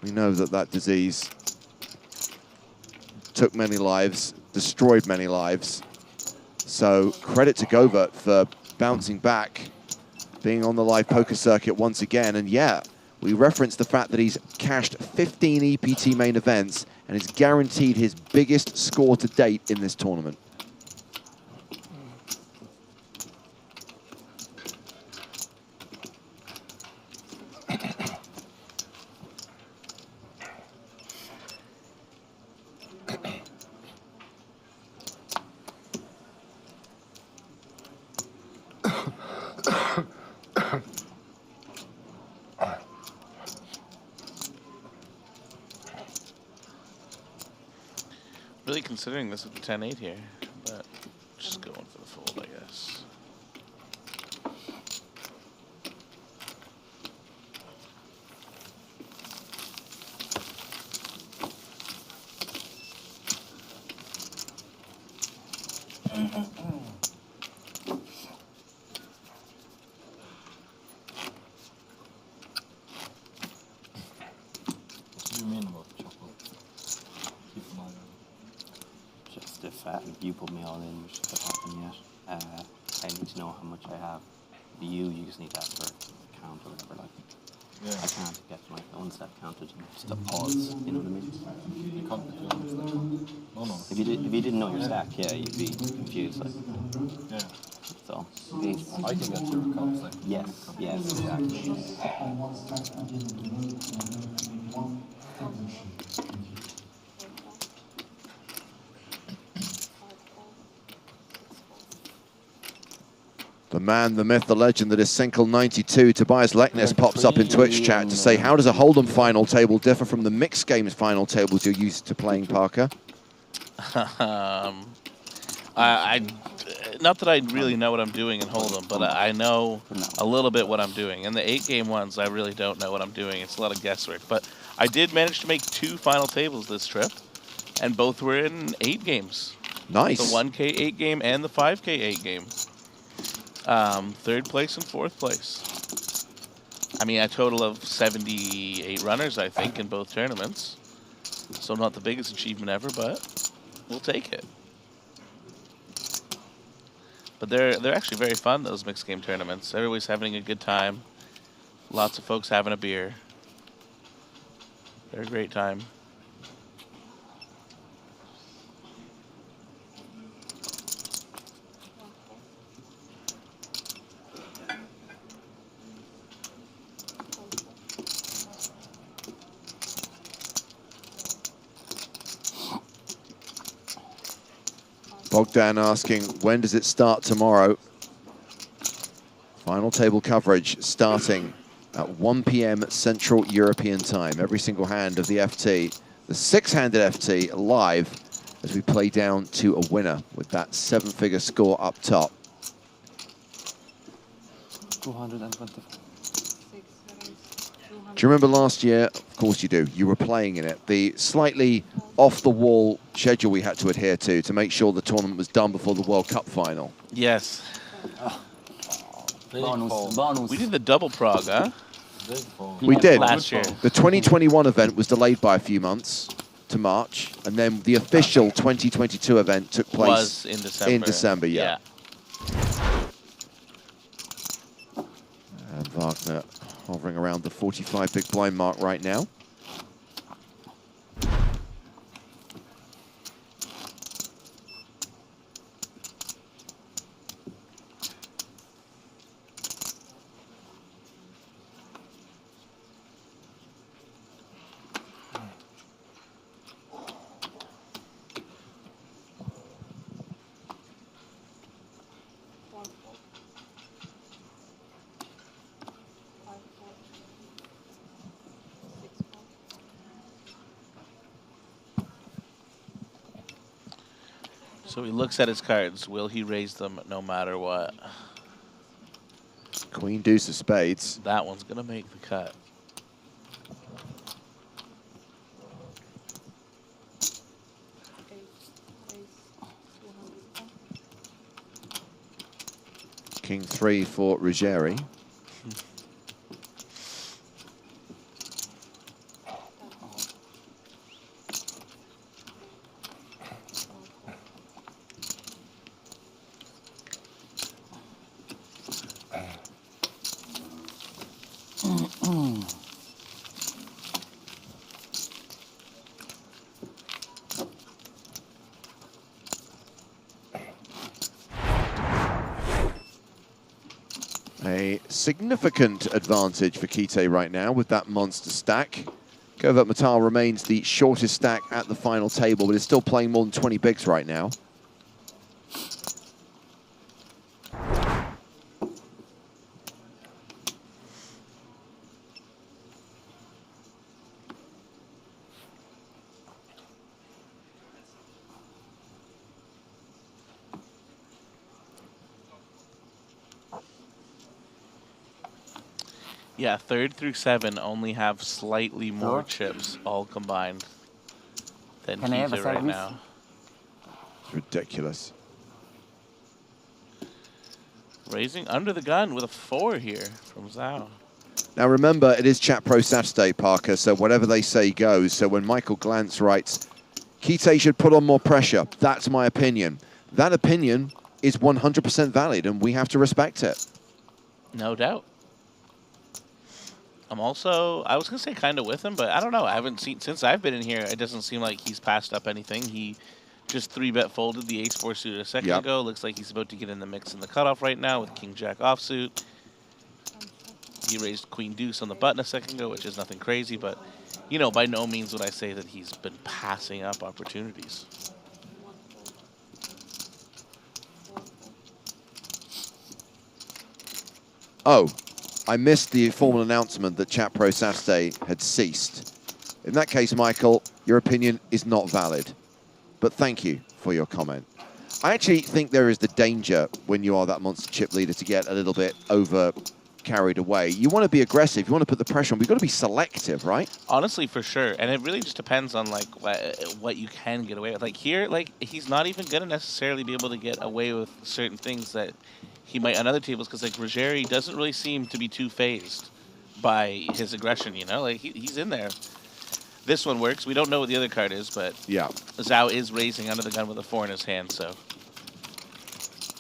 We know that that disease took many lives, destroyed many lives. So credit to Govert for bouncing back, being on the live poker circuit once again. And yeah, we referenced the fact that he's cashed 15 EPT main events and is guaranteed his biggest score to date in this tournament. Really considering this with the 10-8 here, but just going for the fold, I guess. Just a fat you put me all in, which has happened yet. I need to know how much I have. You just need to ask for a count or whatever. Like, I can't get my own step counted. Just a pause. You know what I mean? You can't get your own stack. No, no. If you didn't know your stack, yeah, you'd be confused. Like, yeah. So I can get your account stack. Yes, exactly. The man, the myth, the legend that is Senkel92, Tobias Leknes, pops up in Twitch chat to say, how does a Hold'em final table differ from the mixed games final tables you're used to playing, Parker? Not that I really know what I'm doing in Hold'em, but I know a little bit what I'm doing. In the 8-game ones, I really don't know what I'm doing. It's a lot of guesswork. But I did manage to make 2 final tables this trip, and both were in 8 games. Nice. The 1K 8 game and the 5K 8 game. 3rd place and 4th place. I mean, a total of 78 runners, I think, in both tournaments. So not the biggest achievement ever, but we'll take it. But they're actually very fun, those mixed game tournaments. Everybody's having a good time. Lots of folks having a beer. They're a great time. Bogdan asking, when does it start tomorrow? Final table coverage starting at 1 p.m. Central European time. Every single hand of the FT, the 6-handed FT, live as we play down to a winner with that 7-figure score up top. 225. Do you remember last year? Of course you do. You were playing in it. The slightly off-the-wall schedule we had to adhere to make sure the tournament was done before the World Cup final. Yes. Bonus. We did the double Prague, huh? We did. Last year. The 2021 event was delayed by a few months to March, and then the official 2022 event took place Was in December. In December, yeah. And Wagner hovering around the 45 big blind mark right now. So he looks at his cards. Will he raise them no matter what? Queen deuce of spades. That one's going to make the cut. King 3 for Ruggieri. A significant advantage for Kite right now with that monster stack. Govert Metal remains the shortest stack at the final table, but is still playing more than 20 bigs right now. Yeah, 3rd through 7 only have slightly more chips all combined than Can I have a Kite right service? now. It's ridiculous. Raising under the gun with a 4 here from Zhao. Now remember, it is Chat Pro Saturday, Parker, so whatever they say goes. So when Michael Glantz writes, Kite should put on more pressure. That's my opinion. That opinion is 100% valid, and we have to respect it. No doubt. I'm also, I was going to say kind of with him, but I don't know. I haven't seen, since I've been in here, it doesn't seem like he's passed up anything. He just 3-bet folded the ace-4 suit a second ago. Looks like he's about to get in the mix in the cutoff right now with king-jack offsuit. He raised queen-deuce on the button a second ago, which is nothing crazy, but, you know, by no means would I say that he's been passing up opportunities. Oh, I missed the formal announcement that Chat Pro Saturday had ceased. In that case, Michael, your opinion is not valid. But thank you for your comment. I actually think there is the danger when you are that monster chip leader to get a little bit over carried away. You want to be aggressive. You want to put the pressure on. But you've got to be selective, right? Honestly, for sure. And it really just depends on, like, what you can get away with. Like, here, like, he's not even going to necessarily be able to get away with certain things that he might on other tables, because, like, Rogeri doesn't really seem to be too phased by his aggression, you know? Like, he's in there. This one works. We don't know what the other card is, but yeah, Zhao is raising under the gun with a 4 in his hand, so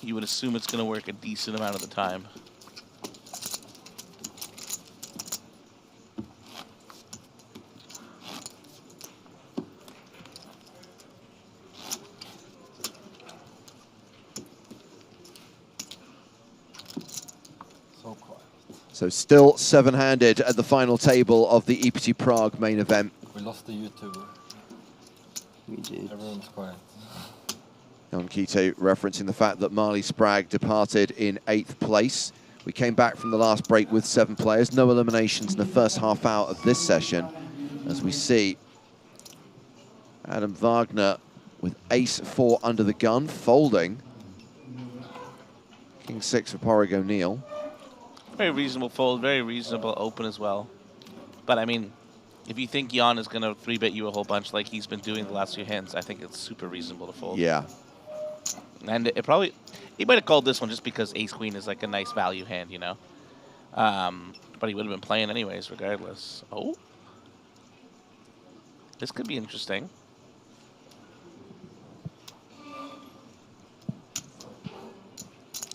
you would assume it's going to work a decent amount of the time. So still 7-handed at the final table of the EPT Prague main event. We lost the YouTuber. We did. Everyone's quiet. John Duthie referencing the fact that Marley Sprague departed in 8th place. We came back from the last break with 7 players. No eliminations in the first half hour of this session. As we see Adam Wagner with ace-4 under the gun, folding. King-6 for Porrig O'Neill. Very reasonable fold, very reasonable open as well. But, I mean, if you think Jan is going to 3-bet you a whole bunch like he's been doing the last few hands, I think it's super reasonable to fold. Yeah. And it probably, he might have called this one just because ace-queen is like a nice value hand, you know? But he would have been playing anyways, regardless. Oh. This could be interesting.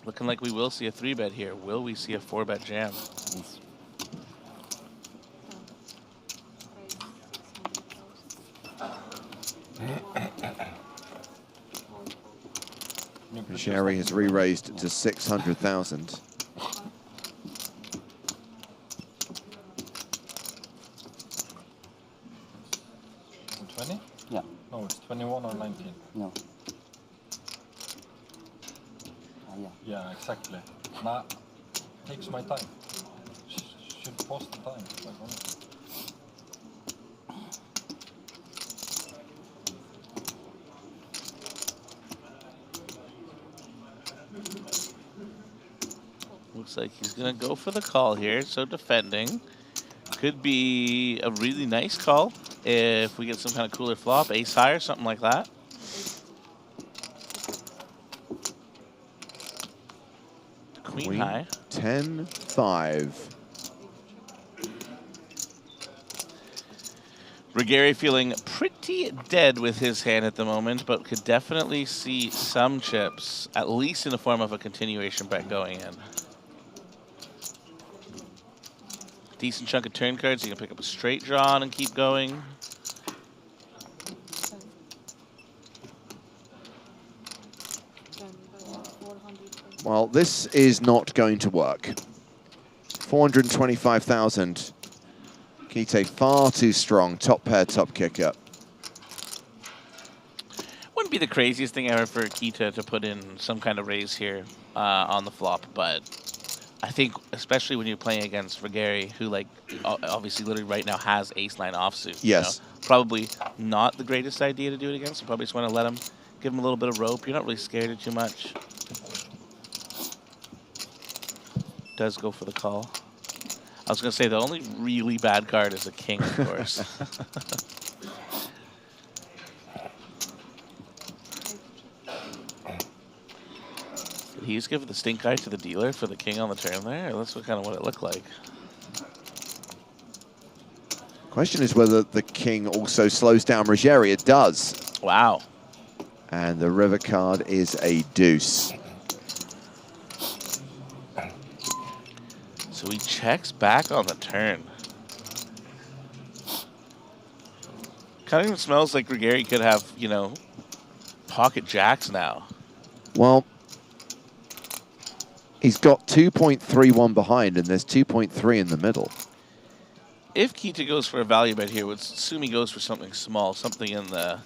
Looking like we will see a 3-bet here. Will we see a 4-bet jam? Sherry has re-raised to 600,000. Yeah. No, it's 21 or 19. No. Yeah. Yeah, exactly. Nah, takes my time. Should pause the time. Like, honestly. Looks like he's going to go for the call here, so defending. Could be a really nice call if we get some kind of cooler flop, ace high or something like that. Queen high. 10-5. Rogeri feeling pretty dead with his hand at the moment, but could definitely see some chips, at least in the form of a continuation bet going in. Decent chunk of turn cards. You can pick up a straight draw on and keep going. Well, this is not going to work. 425,000. Kite far too strong. Top pair, top kicker. Wouldn't be the craziest thing ever for Kite to put in some kind of raise here on the flop, but I think especially when you're playing against Rogeri, who like obviously literally right now has ace-9 offsuit. Yes. You know? Probably not the greatest idea to do it against. You probably just want to let him, give him a little bit of rope. You're not really scared of too much. Does go for the call. I was going to say the only really bad card is a king, of course. Did he just give the stink eye to the dealer for the king on the turn there? That's kind of what it looked like. Question is whether the king also slows down Rogeri. It does. Wow. And the river card is a deuce. So he checks back on the turn. Kind of even smells like Grigeri could have, you know, pocket jacks now. Well, he's got 2.31 behind, and there's 2.3 in the middle. If Kita goes for a value bet here, would assume he goes for something small, something in the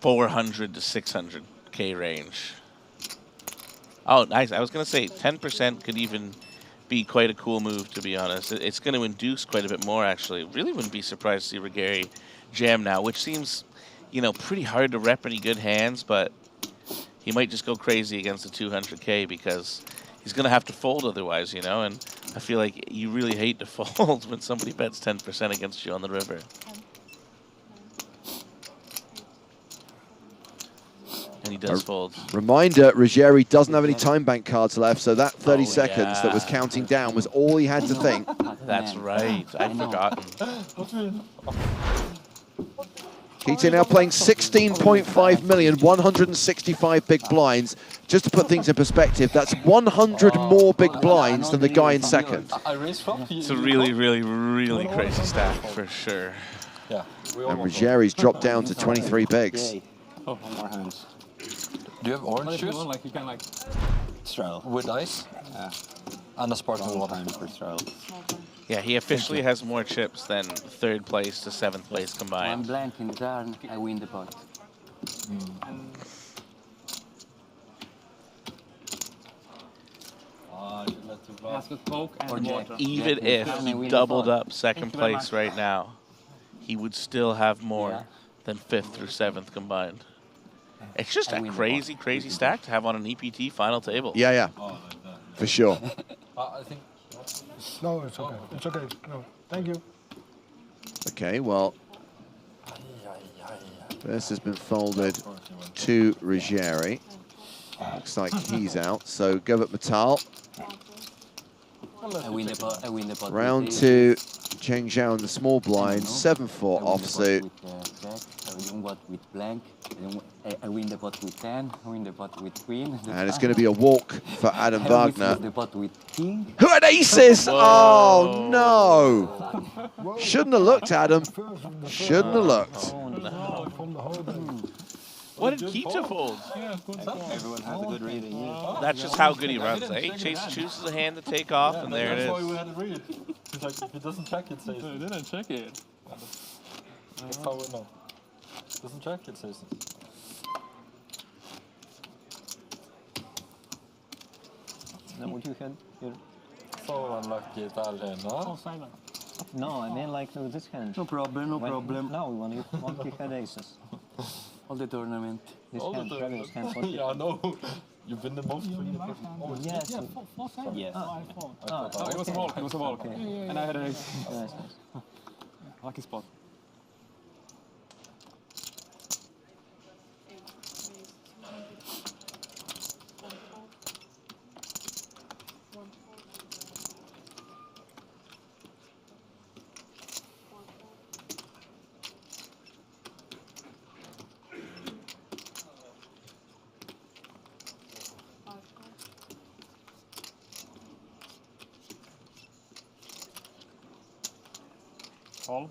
400 to 600K range. Oh, nice. I was going to say 10% could even be quite a cool move, to be honest. It's going to induce quite a bit more, actually. Really wouldn't be surprised to see Grigeri jam now, which seems, you know, pretty hard to rep any good hands, but he might just go crazy against the 200K because he's going to have to fold otherwise, you know, and I feel like you really hate to fold when somebody bets 10% against you on the river. And he does fold. Reminder, Ruggieri doesn't have any time bank cards left, so that 30 seconds that was counting down was all he had to think. That's right. I'd forgotten. Kita now playing 16.5 million, 165 big blinds. Just to put things in perspective, that's 100 more big blinds than the guy in second. It's a really, really, really crazy stack for sure. And Ruggieri's dropped down to 23 bigs. Oh, more hands. Do you have orange But if you juice? want, like, you can like straddle With ice? Yeah. And a sparkling water. Time for straddle. Yeah, he officially has more chips than 3rd place to 7th place One combined. blank in the turn, I win the pot. Even if he doubled up 2nd place right now, he would still have more than 5th through 7th combined. It's just a crazy, crazy stack to have on an EPT final table. Yeah, for sure. I think. No, it's okay. It's okay. No, thank you. Okay, well, this has been folded to Ruggieri. Looks like he's out, so go at Metal. I win the pot. I win the pot. Round 2, Cheng Zhao in the small blind, 7-4 offsuit. I win the pot with blank. I win the pot with 10. I win the pot with queen. And it's going to be a walk for Adam Wagner. The pot with king. Who had aces? Oh, no. Shouldn't have looked, Adam. Shouldn't have looked. What did Kita fold? Everyone has a good reading. Yeah. That's just how good he runs, eh? Chase chooses a hand to take off, and there it That's why we is. had it read. He's like, if he doesn't check, it says. No, he didn't check it. That's how we know. Doesn't check, it says. Then what you had here? So unlucky Italian, huh? No, I mean like with this hand. No problem, no problem. No, when you had aces. All the tournament. This All the hand, tournament. previous hand. Yeah, I know. You've been the most. Yes. Yes. It was a walk. It was a walk. And I had an ace. Nice. Lucky spot. Call.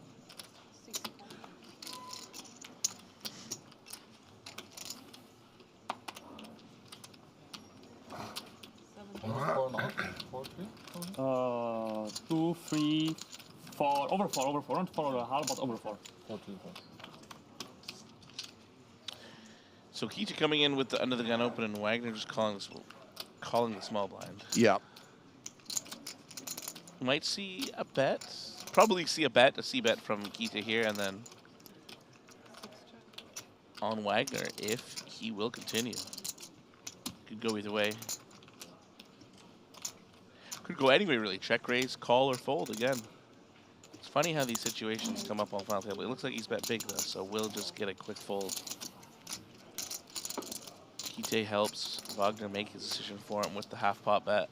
Uh, 2, 3, 4, over 4, over 4, not 4 or a half, but over 4. 4, 2, 4. So Kita coming in with the under the gun open and Wagner just calling the small blind. Yeah. Might see a bet. Probably see a C-bet from Kita here, and then on Wagner if he will continue. Could go either way. Could go anyway, really. Check raise, call, or fold again. It's funny how these situations come up on final table. It looks like he's bet big, though, so we'll just get a quick fold. Kita helps Wagner make his decision for him with the half-pot bet.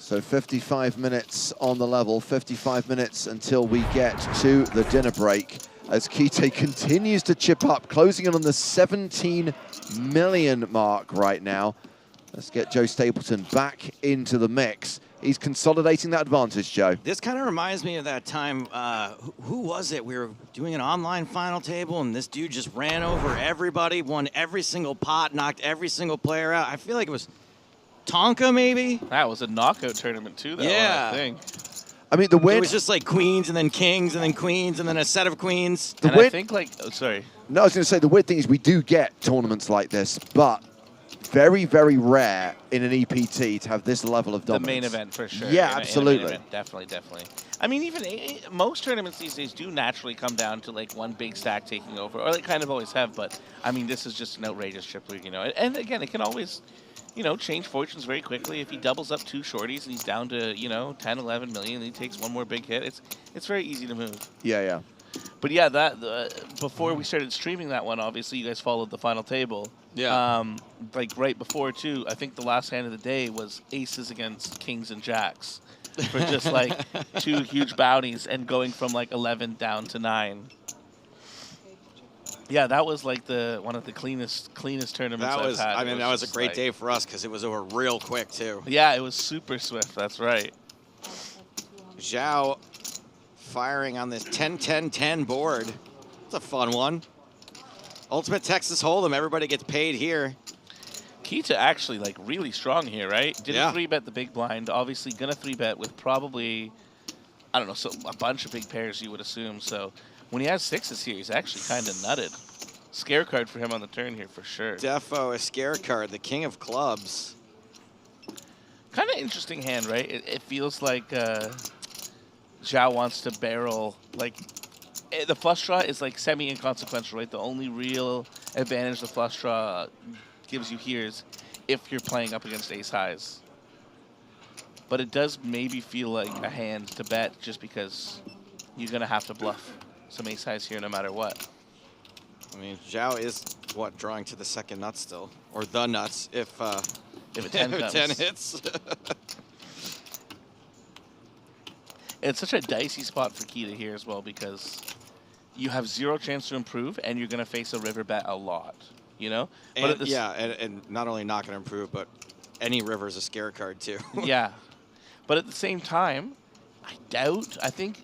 So 55 minutes on the level, 55 minutes until we get to the dinner break as Kite continues to chip up, closing in on the 17 million mark right now. Let's get Joe Stapleton back into the mix. He's consolidating that advantage, Joe. This kind of reminds me of that time, who was it? We were doing an online final table, and this dude just ran over everybody, won every single pot, knocked every single player out. I feel like it was Tonka, maybe? That was a knockout tournament, too, that yeah. one, I think. I mean, the win... It was just like queens, and then kings, and then queens, and then a set of queens. And I think, like... Oh, sorry. No, I was going to say, the weird thing is we do get tournaments like this, but very, very rare in an EPT to have this level of dominance. The main event, for sure. Yeah, In absolutely. a main event, definitely, definitely. I mean, even most tournaments these days do naturally come down to, like, one big stack taking over, or they kind of always have, but, I mean, this is just an outrageous chip league, you know. And, again, it can always... you know, change fortunes very quickly. If he doubles up 2 shorties and he's down to, you know, 10, 11 million, and he takes one more big hit, it's very easy to move. Yeah, yeah. But yeah, before we started streaming that one, obviously you guys followed the final table. Yeah. Like right before too, I think the last hand of the day was aces against kings and jacks for just like 2 huge bounties and going from like 11 down to 9. Yeah, that was like one of the cleanest tournaments I've had. I mean, that was a great day for us because it was over real quick too. Yeah, it was super swift. That's right. Zhao firing on this 10-10-10 board. It's a fun one. Ultimate Texas Hold'em. Everybody gets paid here. Kita actually like really strong here, right? Didn't Yeah. 3-bet the big blind. Obviously gonna 3-bet with probably, I don't know, so a bunch of big pairs you would assume. So when he has 6s here, he's actually kind of nutted. Scare card for him on the turn here for sure. Defo, a scare card, the king of clubs. Kind of interesting hand, right? It feels like Zhao wants to barrel. Like the flush draw is like semi-inconsequential, right? The only real advantage the flush draw gives you here is if you're playing up against ace highs. But it does maybe feel like a hand to bet just because you're gonna have to bluff some ace highs here no matter what. I mean, Zhao is, what, drawing to the second nut still? Or the nuts if a 10 if comes. 10 hits. It's such a dicey spot for Kita here as well because you have 0 chance to improve and you're going to face a river bet a lot, you know? And, and not only not going to improve, but any river is a scare card too. Yeah. But at the same time, I think,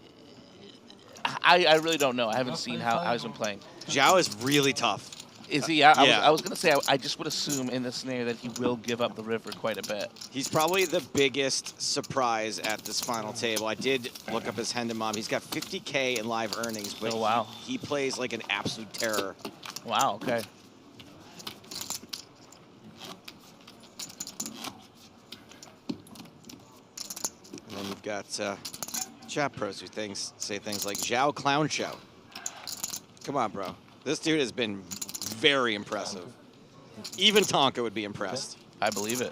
I really don't know. I haven't seen how he's been playing. Zhao is really tough. Is he? I was going to say, I just would assume in this scenario that he will give up the river quite a bit. He's probably the biggest surprise at this final table. I did look up his Hendon Mob. He's got 50K in live earnings, but wow. he plays like an absolute terror. Wow, okay. And then you've got chat pros who say things like Zhao Clown Show. Come on, bro. This dude has been very impressive. Even Tonka would be impressed. I believe it.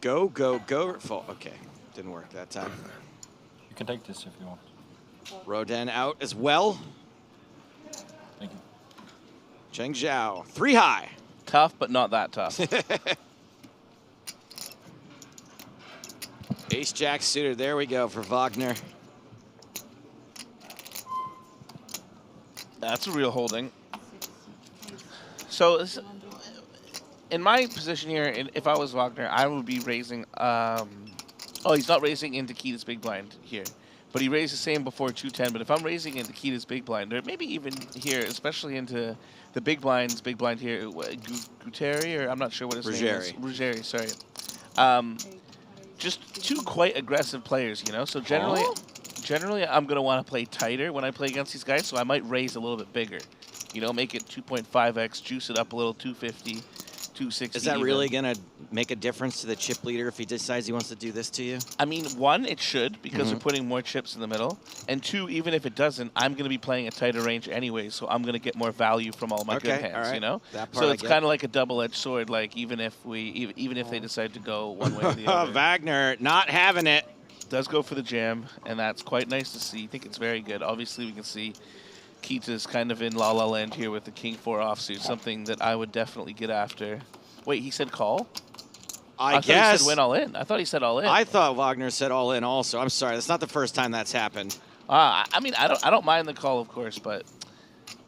Go, go, go. Full. Okay, didn't work that time. You can take this if you want. Roden out as well. Thank you. Cheng Zhao, 3 high. Tough, but not that tough. Ace Jack suited. There we go for Wagner. That's a real holding. So, in my position here, if I was Wagner, I would be raising. Oh, he's not raising into Kita's big blind here, but he raised the same before 210. But if I'm raising into Kita's big blind, or maybe even here, especially into the big blind here, Guteri, or I'm not sure what his name is. Ruggieri, sorry. Just 2 quite aggressive players, you know. So generally, I'm gonna want to play tighter when I play against these guys. So I might raise a little bit bigger, you know, make it 2.5x, juice it up a little, 250, 260. Is that really gonna make a difference to the chip leader if he decides he wants to do this to you? I mean, 1, it should because they're putting more chips in the middle, and 2, even if it doesn't, I'm gonna be playing a tighter range anyway, so I'm gonna get more value from all my good hands, you know. So it's kind of like a double-edged sword. Like even if they decide to go one way or the other. Wagner not having it. Does go for the jam, and that's quite nice to see. I think it's very good. Obviously, we can see Keita's kind of in La La Land here with the King 4 offsuit, something that I would definitely get after. Wait, he said call? I thought guess. he said win all in. I thought he said all in. I thought Wagner said all in also. I'm sorry, that's not the first time that's happened. I mean, I don't mind the call, of course, but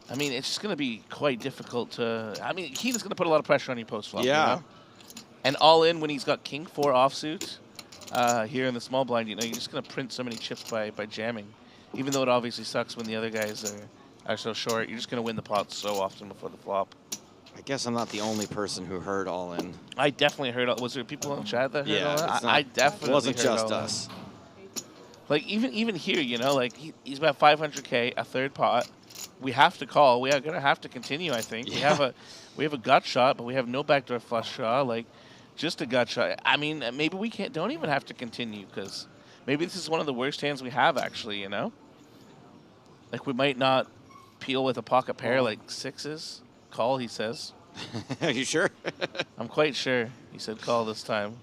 I mean, it's just going to be quite difficult to. I mean, Keita's going to put a lot of pressure on you post flop. Yeah. You know? And all in when he's got King 4 offsuit here in the small blind, you know, you're just going to print so many chips by jamming. Even though it obviously sucks when the other guys are so short, you're just going to win the pot so often before the flop. I guess I'm not the only person who heard all in. I definitely heard. Was there people in the chat that heard all in? It's not- I definitely. It wasn't heard just all in. us. Like even here, you know, like he's about 500K, a third pot. We have to call. We are gonna have to continue. I think we have a gut shot, but we have no backdoor flush draw. Like just a gut shot. I mean, maybe we don't even have to continue because maybe this is one of the worst hands we have actually. You know, like we might not peel with a pocket pair like sixes. Call, he says. Are you sure? I'm quite sure. He said call this time.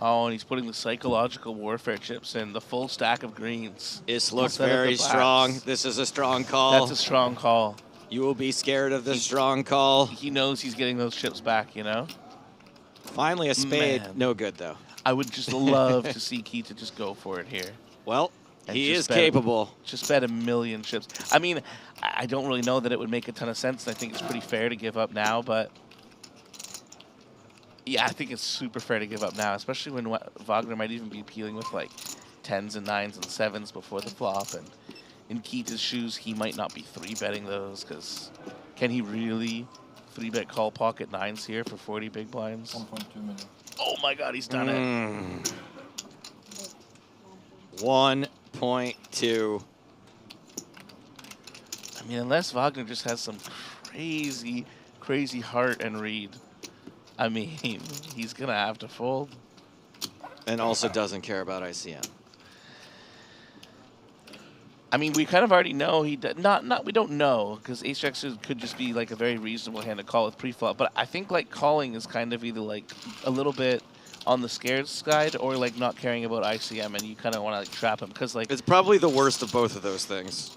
Oh, and he's putting the psychological warfare chips in, the full stack of greens. This looks instead of the very blacks. strong. This is a strong call. That's a strong call. You will be scared of this strong call. He knows he's getting those chips back, you know? Finally a spade. Man. No good, though. I would just love to see Keita just go for it here. Well, And he just is bet- capable. Just bet 1,000,000 chips. I mean, I don't really know that it would make a ton of sense. I think it's pretty fair to give up now, but yeah, I think it's super fair to give up now, especially when Wagner might even be peeling with like 10s and 9s and 7s before the flop. And in Keita's shoes, he might not be 3-betting those because can he really 3-bet call pocket 9s here for 40 big blinds? 1.2 million. Oh my God, he's done it. 1.2. I mean, unless Wagner just has some crazy, crazy heart and read, I mean, he's going to have to fold. And also doesn't care about ICM. I mean, we kind of already know he we don't know because ace jack suited could just be like a very reasonable hand to call with pre-flop. But I think like calling is kind of either like a little bit on the scared side or like not caring about ICM, and you kind of want to like trap him because like it's probably the worst of both of those things.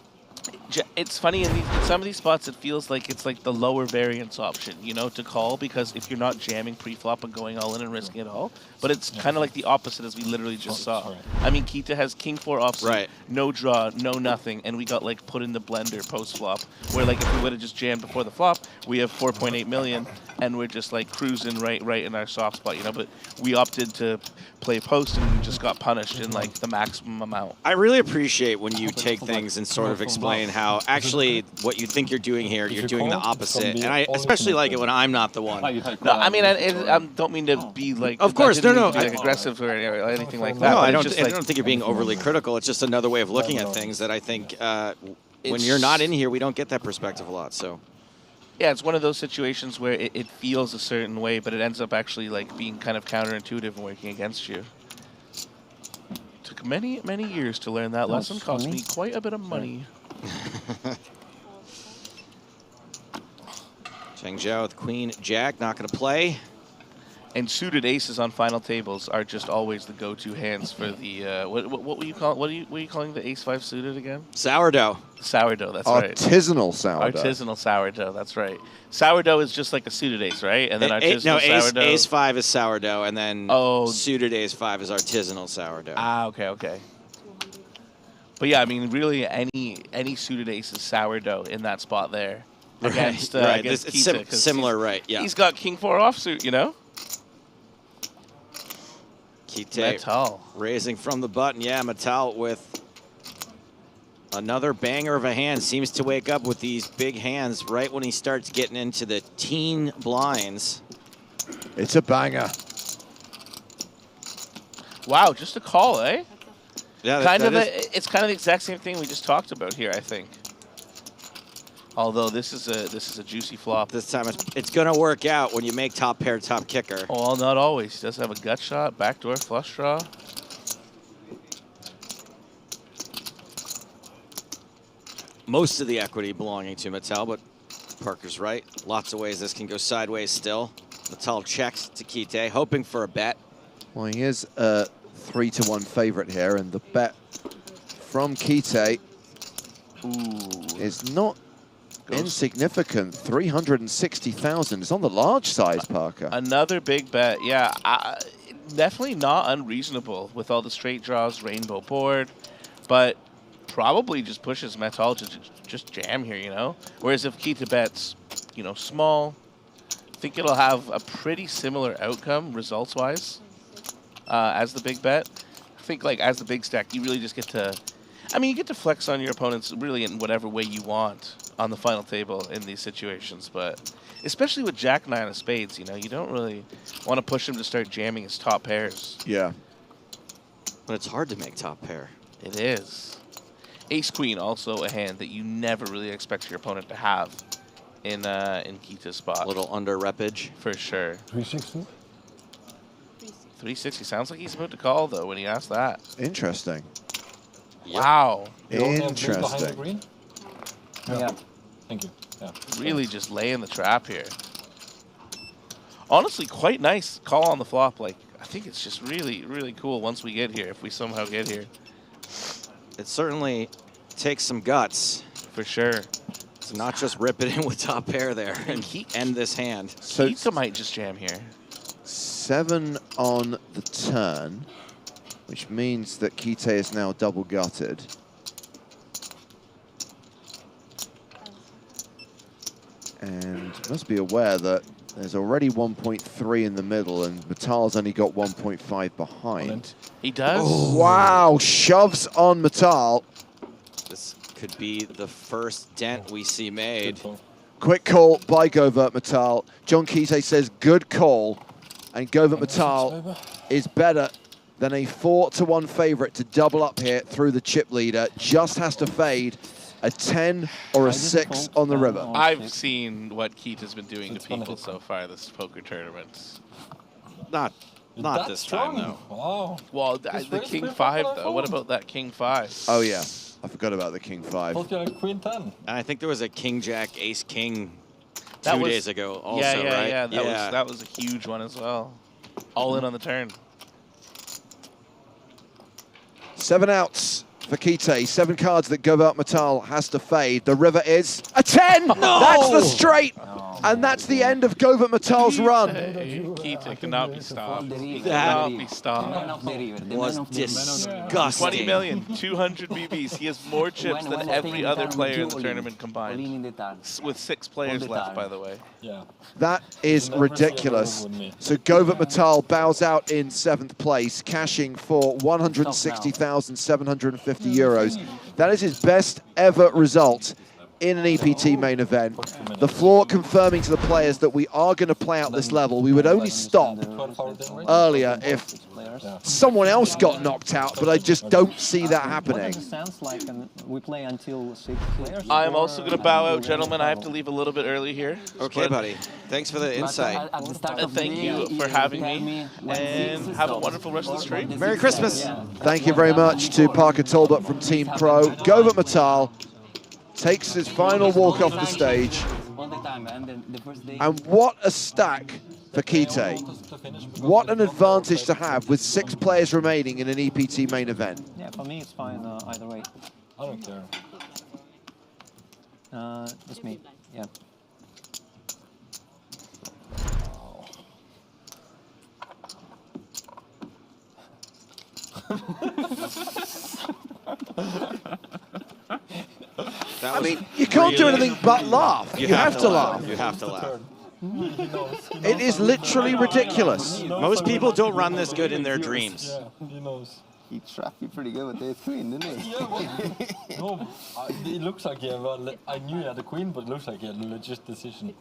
It's funny in some of these spots it feels like it's like the lower variance option, you know, to call because if you're not jamming pre-flop and going all in and risking it all, but it's kind of like the opposite as we literally just saw. I mean, Keita has King 4 offsuit, no draw, no nothing, and we got like put in the blender post-flop where like if we would have just jammed before the flop, we have 4.8 million and we're just like cruising right in our soft spot, you know, but we opted to play post and just got punished in like the maximum amount. I really appreciate when you take things and sort of explain how actually what you think you're doing here, you're doing the opposite. And I especially like it when I'm not the one. No, I mean, I don't mean to be like... Of course, I didn't no. mean to be, like, aggressive or anything like that. No, I but don't, it's just, I like, don't think you're being overly critical. It's just another way of looking at things that I think when you're not in here, we don't get that perspective a lot. So. Yeah, it's one of those situations where it feels a certain way, but it ends up actually like being kind of counterintuitive and working against you. Took many, many years to learn that lesson. Cost me quite a bit of money. Cheng Zhao with Queen Jack, not going to play. And suited aces on final tables are just always the go-to hands for the what were you call what are you calling the ace 5 suited again? Sourdough. Sourdough, that's right. Artisanal sourdough. Artisanal sourdough, that's right. Sourdough is just like a suited ace, right? And then artisanal sourdough. Ace 5 is sourdough, and then suited ace 5 is artisanal sourdough. Ah, okay. But yeah, I mean, really, any suited ace is sourdough in that spot there against against Keita, similar, right? Yeah. He's got King 4 offsuit, you know. Keita raising from the button. Yeah, Matal with another banger of a hand. Seems to wake up with these big hands right when he starts getting into the teen blinds. It's a banger. Wow, just a call, eh? Yeah, it's kind of the exact same thing we just talked about here, I think. Although this is a juicy flop. This time it's going to work out when you make top pair, top kicker. Well, not always. He does have a gut shot, backdoor flush draw. Most of the equity belonging to Matal, but Parker's right. Lots of ways this can go sideways still. Matal checks to Keita, hoping for a bet. Well, he is a 3-to-1 favorite here, and the bet from Keita is not insignificant. 360,000. It's on the large size, Parker. Another big bet. Yeah, definitely not unreasonable with all the straight draws, rainbow board, but probably just pushes Metal to just jam here, you know? Whereas if Kita bets, you know, small, I think it'll have a pretty similar outcome results-wise as the big bet. I think, like, as the big stack, you really just get to... I mean, you get to flex on your opponents really in whatever way you want on the final table in these situations, but especially with Jack-9 of spades, you know, you don't really want to push him to start jamming his top pairs. Yeah. But it's hard to make top pair. It is. Ace-Queen, also a hand that you never really expect your opponent to have in Kita's spot. Little under repage. For sure. 360? 360. Sounds like he's about to call, though, when he asked that. Interesting. Wow. Interesting. Yeah. Thank you. Yeah. Really just laying the trap here. Honestly, quite nice call on the flop. Like, I think it's just really, really cool once we get here, if we somehow get here. It certainly takes some guts. For sure. To not just rip it in with top pair there and end this hand. So Kita might just jam here. 7 on the turn, which means that Kite is now double gutted. And must be aware that there's already 1.3 in the middle, and Metal's only got 1.5 behind. He does? Oh, wow, shoves on Metal. This could be the first dent we see made. Quick call by Govert Metal. John Kite says good call, and Govert Metal is better than a 4-1 favorite to double up here through the chip leader. Just has to fade a 10 or a 6 on the river. I've seen what Kita's been doing to people so far this poker tournament. Not this time, though. Wow. Well, the King 5, though. What about that King 5? Oh, yeah. I forgot about the King 5. Queen 10. And I think there was a King Jack, Ace King That 2 was- days ago also, yeah, right? Yeah, that was a huge one as well. All in on the turn. 7 outs for Kite. 7 cards that Govert Metal has to fade. The river is a 10! No! That's the straight! And that's the end of Govert Metal's run. Kita cannot be stopped. He cannot be stopped. Was disgusting. 20 million, 200 BBs. He has more chips than every other player in the tournament combined. With 6 players left, by the way. Yeah. That is ridiculous. So Govert Metal bows out in 7th place, cashing for 160,750 euros. That is his best ever result in an EPT main event. The floor confirming to the players that we are going to play out this level. We would only stop earlier if someone else got knocked out, but I just don't see that happening. We play until 6 players. I'm also going to bow out, gentlemen. I have to leave a little bit early here. Okay, buddy. Thanks for the insight. Thank you for having me, and have a wonderful rest of the stream. Merry Christmas. Thank you very much to Parker Talbot from Team Pro. Govert Metal takes his final walk off the stage. And what a stack for Kite. What an advantage to have with 6 players remaining in an EPT main event. Yeah, for me it's fine either way. I don't care. Just me, yeah. I mean, you can't do anything but laugh. You have to laugh. You have to laugh. It is literally ridiculous. Most people don't run this good in their dreams. Yeah, he knows. He trapped you pretty good with the queen, didn't he? Yeah, well, no, it looks like he had, I knew he had a queen, but it looks like he had a legit decision.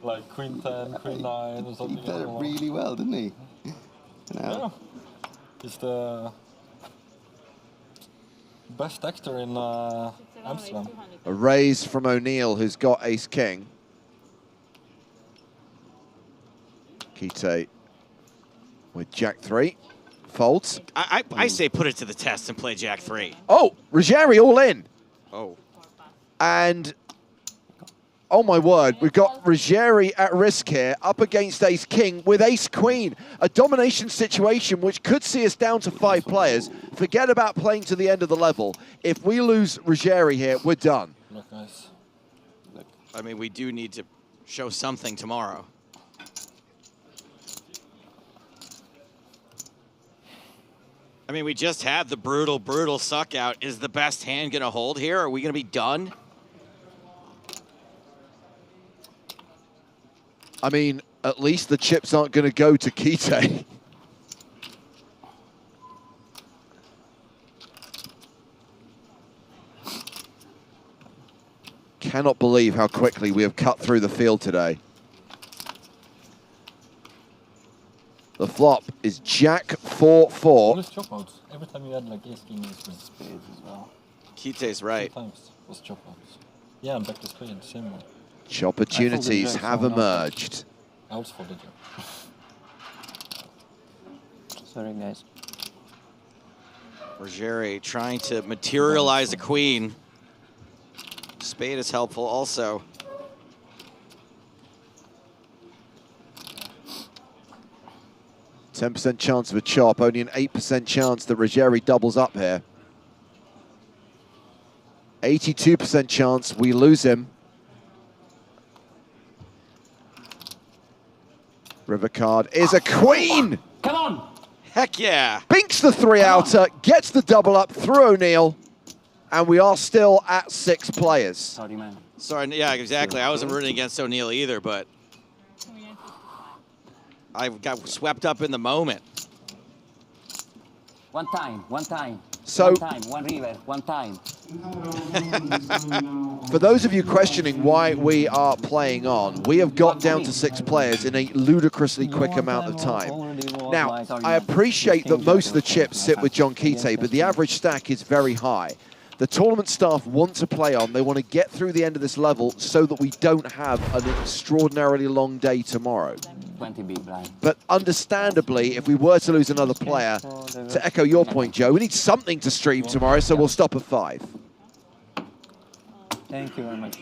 Like queen 10, queen 9 or something. He played it really well, didn't he? Yeah. He's the best actor in Amsterdam. A raise from O'Neill, who's got ace-king. Kite with Jack-3. Folds. I say put it to the test and play Jack-3. Oh, Ruggieri all in. Oh. And Oh my word, we've got Ruggieri at risk here, up against ace-king with ace-queen. A domination situation which could see us down to 5 players. Forget about playing to the end of the level. If we lose Ruggieri here, we're done. Look, guys. Look, I mean, we do need to show something tomorrow. I mean, we just had the brutal suck out. Is the best hand going to hold here? Are we going to be done? I mean, at least the chips aren't going to go to Kite. Cannot believe how quickly we have cut through the field today. The flop is Jack 4-4. Just chop outs. Every time you had like ace king ace queen. Spades as well. Kite's right. Sometimes was chop outs. Yeah, and back to spade, same way. Opportunities have emerged. I also folded you. Sorry, guys. Ruggieri trying to materialize a queen. Spade is helpful also. %10 chance of a chop, only an 8% chance that Ruggieri doubles up here. 82% chance we lose him. River card is a queen! Come on! Heck yeah! Binks the 3-outer, gets the double up through O'Neill, and we are still at 6 players. Sorry, man. Sorry, yeah, exactly. I wasn't rooting against O'Neill either, but I got swept up in the moment. One time, one time. So, one time, one river, one time. For those of you questioning why we are playing on, we have got down to 6 players in a ludicrously quick amount of time. Now, I appreciate that most of the chips sit with John Kite, but the average stack is very high. The tournament staff want to play on. They want to get through the end of this level so that we don't have an extraordinarily long day tomorrow. 20 big blind. But understandably, if we were to lose another player, to echo your point, Joe, we need something to stream tomorrow, so we'll stop at 5. Thank you very much.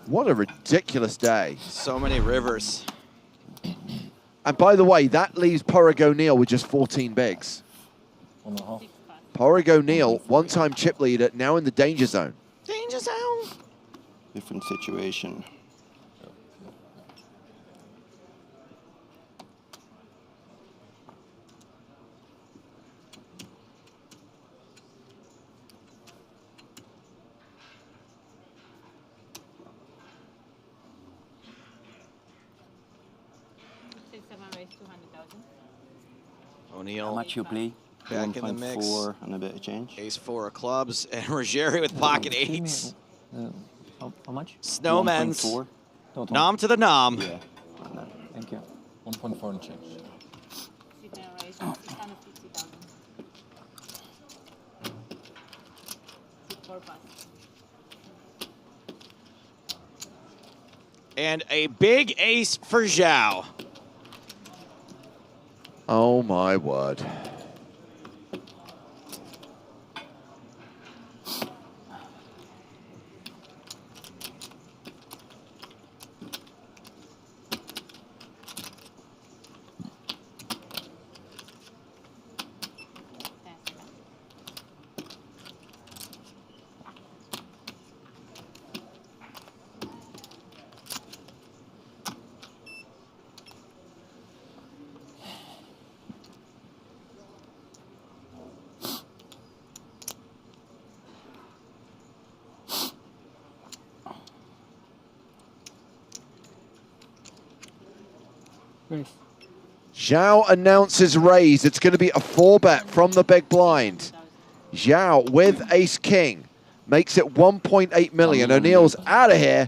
What a ridiculous day. So many rivers. And by the way, that leaves Porrig O'Neill with just 14 bigs. Porrig O'Neill, one-time chip leader, now in the danger zone. Danger zone. Different situation. O'Neill. How much you play? Back in the mix. 4 and a bit of change. Ace 4 of clubs and Ruggieri with pocket 8s. How much? Snowmen's. 1.4. Nom to the nom. Yeah. Thank you. 1.4 and change. And a big ace for Zhao. Oh my word. Zhao announces raise. It's going to be a 4-bet from the big blind. Zhao with ace-king makes it 1.8 million. O'Neill's out of here.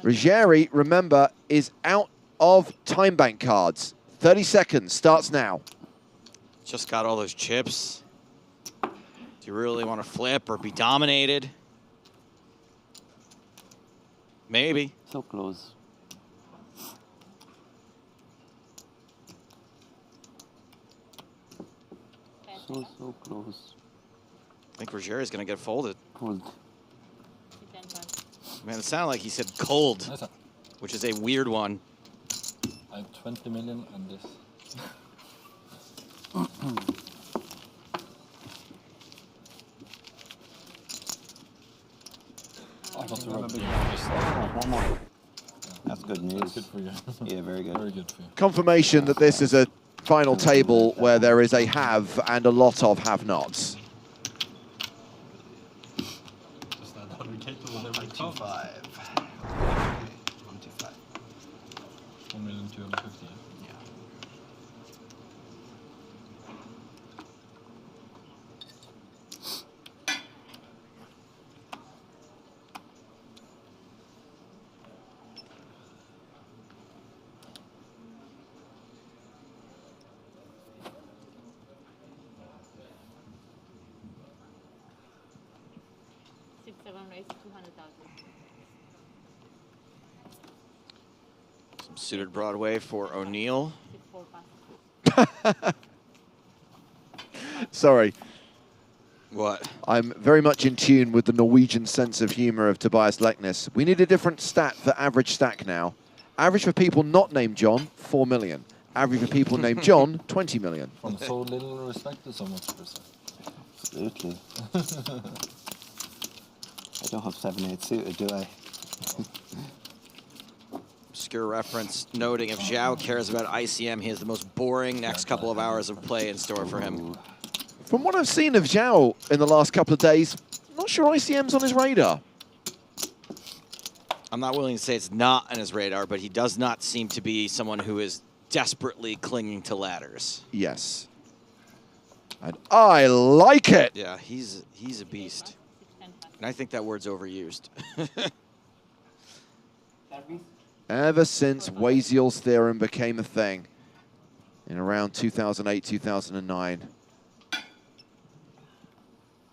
Ruggieri, remember, is out of time bank cards. 30 seconds, starts now. Just got all those chips. Do you really want to flip or be dominated? Maybe. So close. So close. I think Rogeri's going to get folded. Cold. Man, it sounded like he said cold, which is a weird one. I have 20 million and this. One more. That's good news. That's good for you. Yeah, very good. Very good for you. Confirmation that this is a final table where there is a have and a lot of have-nots. 125. 1,250,000. Yeah. Some suited Broadway for O'Neill. Sorry. What? I'm very much in tune with the Norwegian sense of humor of Tobias Leknes. We need a different stat for average stack now. Average for people not named John, 4 million. Average for people named John, 20 million. From so little respect to so much respect. Absolutely. I don't have 7-8 suited, do I? Obscure reference noting if Zhao cares about ICM, he has the most boring next couple of hours of play in store for him. From what I've seen of Zhao in the last couple of days, I'm not sure ICM's on his radar. I'm not willing to say it's not on his radar, but he does not seem to be someone who is desperately clinging to ladders. Yes. And I like it. Yeah, he's a beast. And I think that word's overused. Ever since Waziel's theorem became a thing in around 2008, 2009,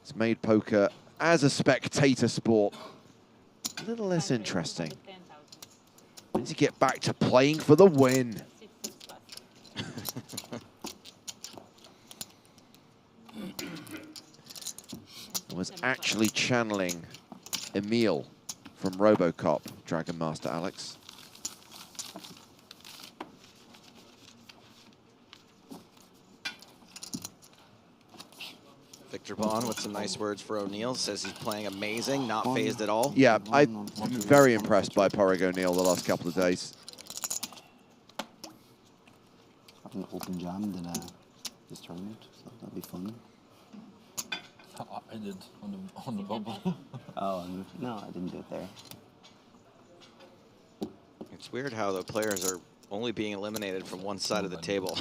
it's made poker as a spectator sport a little less interesting. We need to get back to playing for the win. I was actually channeling Emil from RoboCop, Dragon Master Alex. Victor Bond with some nice words for O'Neill. Says he's playing amazing, not phased at all. Yeah, I'm very impressed by Porrig O'Neill the last couple of days. I've an open jammed in this tournament, so that'll be fun. I did on the bubble. Oh, no, I didn't do it there. It's weird how the players are only being eliminated from one side of the table.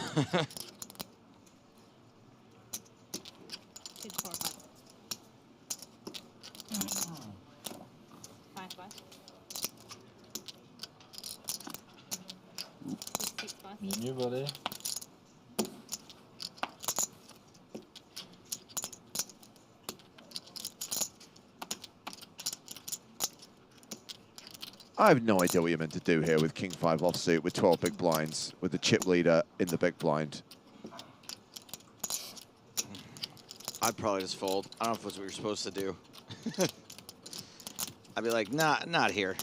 You, buddy. I have no idea what you're meant to do here with King 5 offsuit with 12 big blinds, with the chip leader in the big blind. I'd probably just fold. I don't know if it's what you're supposed to do. I'd be like, nah, not here.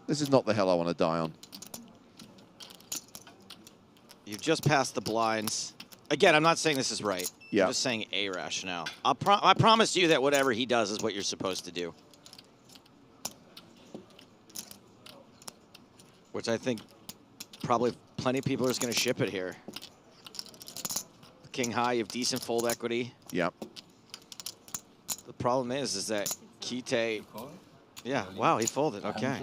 This is not the hill I want to die on. You've just passed the blinds. Again, I'm not saying this is right. Yeah. I'm just saying a rationale. I promise you that whatever he does is what you're supposed to do. Which I think probably plenty of people are just going to ship it here. King high, you have decent fold equity. Yep. The problem is that Kite... Yeah, wow, he folded. Okay.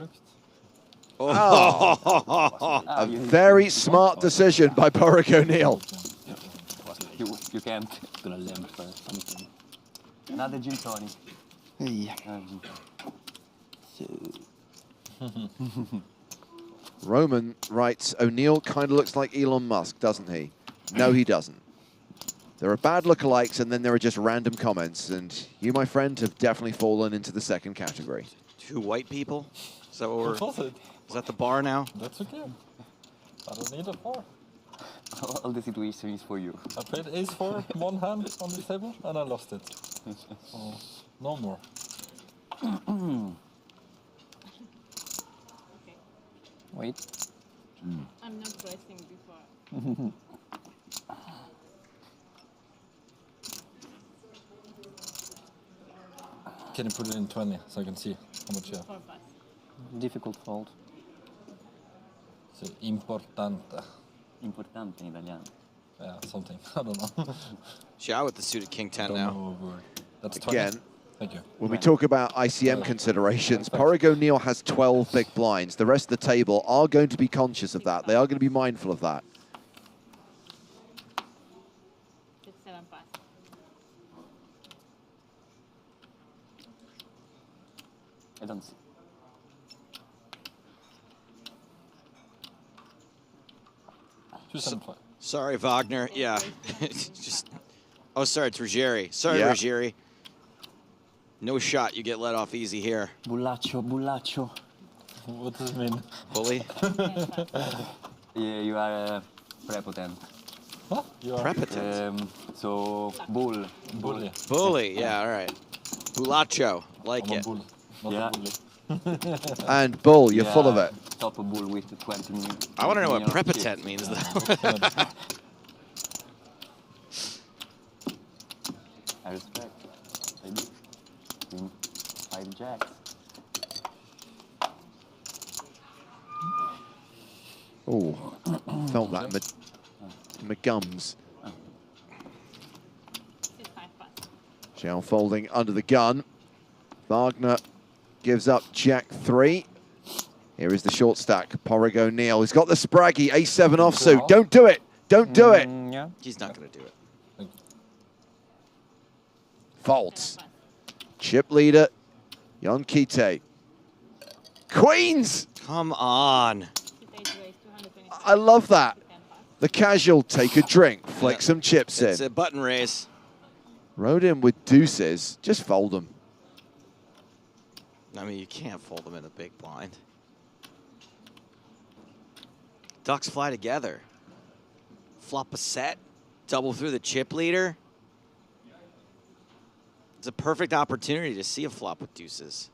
Oh. A very smart decision by Porrig O'Neill. You can't. It's gonna limp for something. Another gin tonic. Hey. Roman writes, O'Neill kind of looks like Elon Musk, doesn't he? No, he doesn't. There are bad lookalikes, and then there are just random comments, and you, my friend, have definitely fallen into the second category. Two white people? Is that what we're... Is that the bar now? That's okay. I don't need a bar. all the situation is for you. I played ace-4 one hand on the table and I lost it. So, no more. Wait. I'm not pressing before. Can you put it in 20 so I can see how much you have? Difficult fold. So, importante. Importante in Italiano. Yeah, something. I don't know. Xiao with the suited king 10 Don't now. know a word. That's 20. Again, Thank you. when we talk about ICM considerations, Porrig O'Neill has 12 big blinds. The rest of the table are going to be conscious of that. They are going to be mindful of that. I don't see. Sorry, Wagner. Yeah. Just. Oh, sorry, it's Ruggieri. Sorry, Yeah. Ruggieri. No shot. You get let off easy here. Bullaccio, bullaccio. What does it mean? Bully? Yeah, you are prepotent. What? You are prepotent. So, bull. Bully. Bully. Yeah, all right. Bulacho. Like it. Yeah. And bull, you're full of it. Top of bull with the 20 million. I want to know what million prepotent chips. means, though. I respect. I do. Queen, 5 jacks. Oh, felt that in my gums. Xiao folding under the gun. Wagner gives up Jack 3. Here is the short stack. Porrig O'Neill. He's got the spraggy ace-7 offsuit. Don't do it. Don't do it. Yeah. He's not going to do it. Folds. Chip leader, Jan Kite. Queens! Come on. I love that. The casual take a drink, flick some chips It's in. a button raise. Rode in with deuces. Just fold them. I mean, you can't fold them in a big blind. Ducks fly together. Flop a set. Double through the chip leader. It's a perfect opportunity to see a flop with deuces.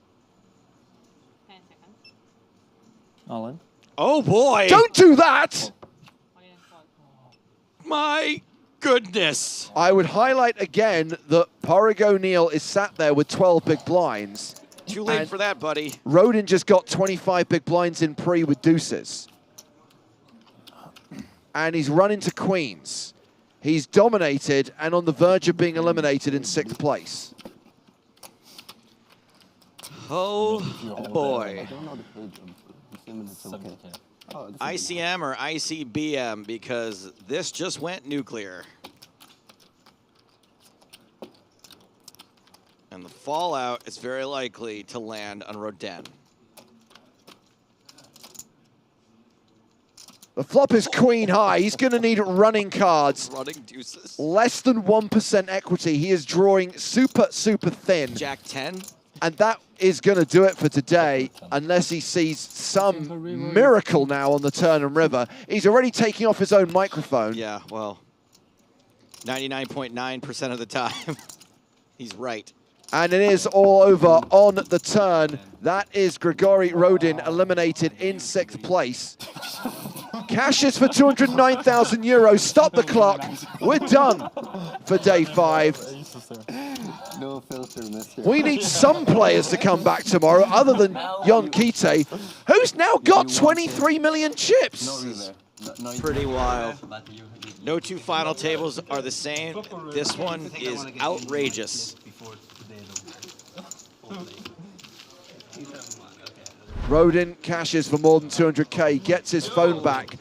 All in. Oh, boy. Don't do that! My goodness. I would highlight again that Porrig O'Neill is sat there with 12 big blinds. Too late and for that, buddy. Rodin just got 25 big blinds in pre with deuces. And he's run into queens. He's dominated and on the verge of being eliminated in 6th place. Oh, boy. I don't know the page. I'm assuming it's okay. Oh, this is ICM or ICBM, because this just went nuclear. And the fallout is very likely to land on Rodin. The flop is queen high. He's going to need running cards. Running deuces. Less than 1% equity. He is drawing super, super thin. Jack 10. And that is going to do it for today, unless he sees some miracle now on the turn and river. He's already taking off his own microphone. Yeah, well, 99.9% of the time, he's right. And it is all over on the turn. That is Grigory Rodin eliminated in 6th place. Cashes for 209,000 euros. Stop the clock. We're done for day 5. no filter, mister. We need some players to come back tomorrow other than Jan Kite, who's now got 23 million chips. Pretty wild. No two final tables are the same. This one is outrageous. Rodin cashes for more than 200K, gets his phone back.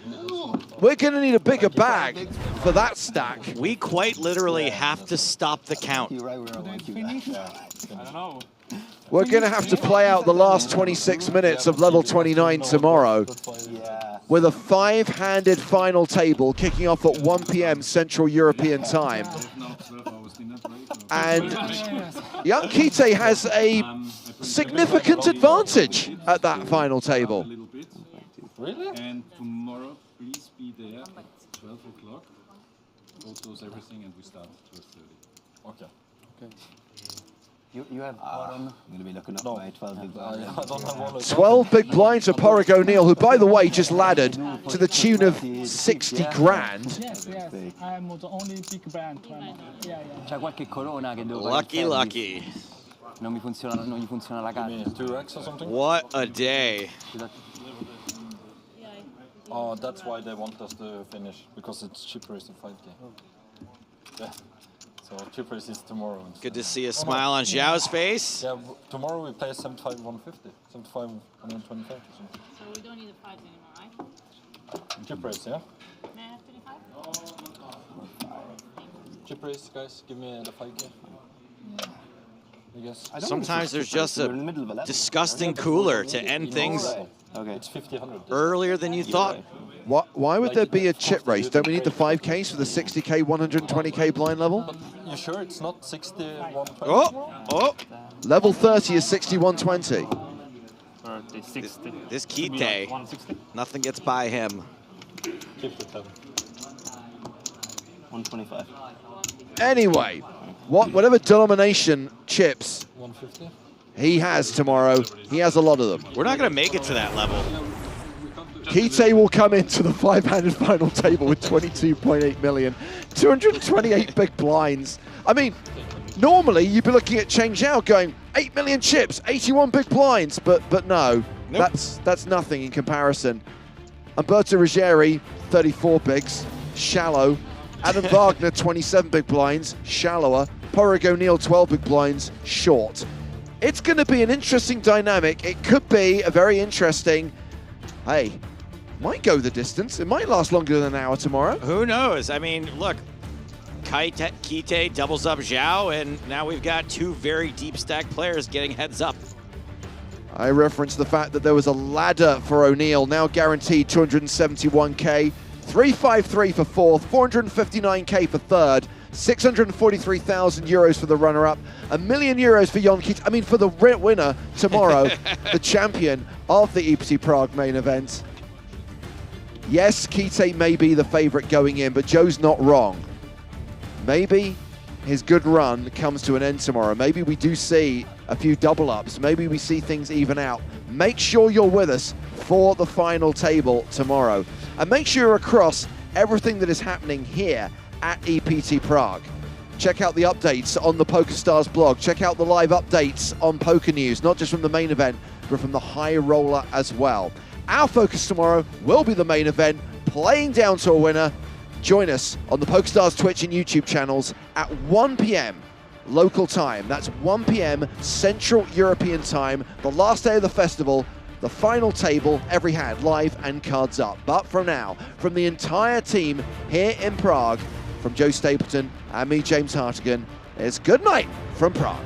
We're going to need a bigger bag for that stack. We quite literally have to stop the count. You're right, we're all like you. I don't know. We're going to have to play out the last 26 minutes of level 29 tomorrow with a 5-handed final table kicking off at 1 p.m. Central European time. And Jan Kite has a significant advantage at that final table. Really? And tomorrow, please be there at 12 o'clock. Photos, everything, and we start at 12:30. Okay. Okay. You have bottom. I'm going to be looking up my 12 big blinds. I don't have all 12 big blinds for Porrick O'Neill, who, by the way, just laddered to the tune of 60 grand. Yes, yes. I am the only big brand. Yeah, yeah. C'è qualche corona che devo Lucky, lucky. Non gli funziona la carta. 2x or something? What a day. Oh, that's why they want us to finish, because it's cheaper in 5K. Yeah. So cheaper is tomorrow. Instead. Good to see a smile on Zhao's face. Yeah, tomorrow we play 75 150, 75 125 or something. So we don't need the 5s anymore, right? Chip race, yeah? May I have 25? Chip race, guys, give me the 5K. I guess. Sometimes there's just a disgusting cooler to end things It's 50-100. earlier than you thought. Why would there be a chip race? Don't we need the 5Ks for the 60K, 120K blind level? But you sure it's not 60 120? Oh! Level 30 is 60, 120. 30, 60. This Kite, nothing gets by him. Keep the 10. 125. Anyway, whatever denomination chips 150? he has tomorrow, he has a lot of them. We're not going to make it to that level. Kite will come into the 5-handed final table with 22.8 million, 228 big blinds. I mean, normally you'd be looking at Cheng Zhao going 8 million chips, 81 big blinds, but no, nope. that's nothing in comparison. Umberto Ruggieri, 34 bigs, shallow. Adam Wagner, 27 big blinds, shallower. Porrick O'Neill, 12 big blinds, short. It's going to be an interesting dynamic. It could be a very interesting, hey, might go the distance. It might last longer than an hour tomorrow. Who knows? I mean, look, Kite doubles up Zhao, and now we've got two very deep stack players getting heads up. I referenced the fact that there was a ladder for O'Neill, now guaranteed 271K, 353 for fourth, 459K for third, 643,000 euros for the runner-up, €1 million for Jon Kite. I mean, for the winner tomorrow, the champion of the EPT Prague main event. Yes, Kite may be the favorite going in, but Joe's not wrong. Maybe his good run comes to an end tomorrow. Maybe we do see a few double-ups. Maybe we see things even out. Make sure you're with us for the final table tomorrow. And make sure you're across everything that is happening here at EPT Prague. Check out the updates on the PokerStars blog. Check out the live updates on Poker News, not just from the main event, but from the high roller as well. Our focus tomorrow will be the main event, playing down to a winner. Join us on the PokerStars Twitch and YouTube channels at 1 p.m. local time. That's 1 p.m. Central European time, the last day of the festival, the final table, every hand live and cards up. But from now, from the entire team here in Prague, from Joe Stapleton and me, James Hartigan, it's good night from Prague.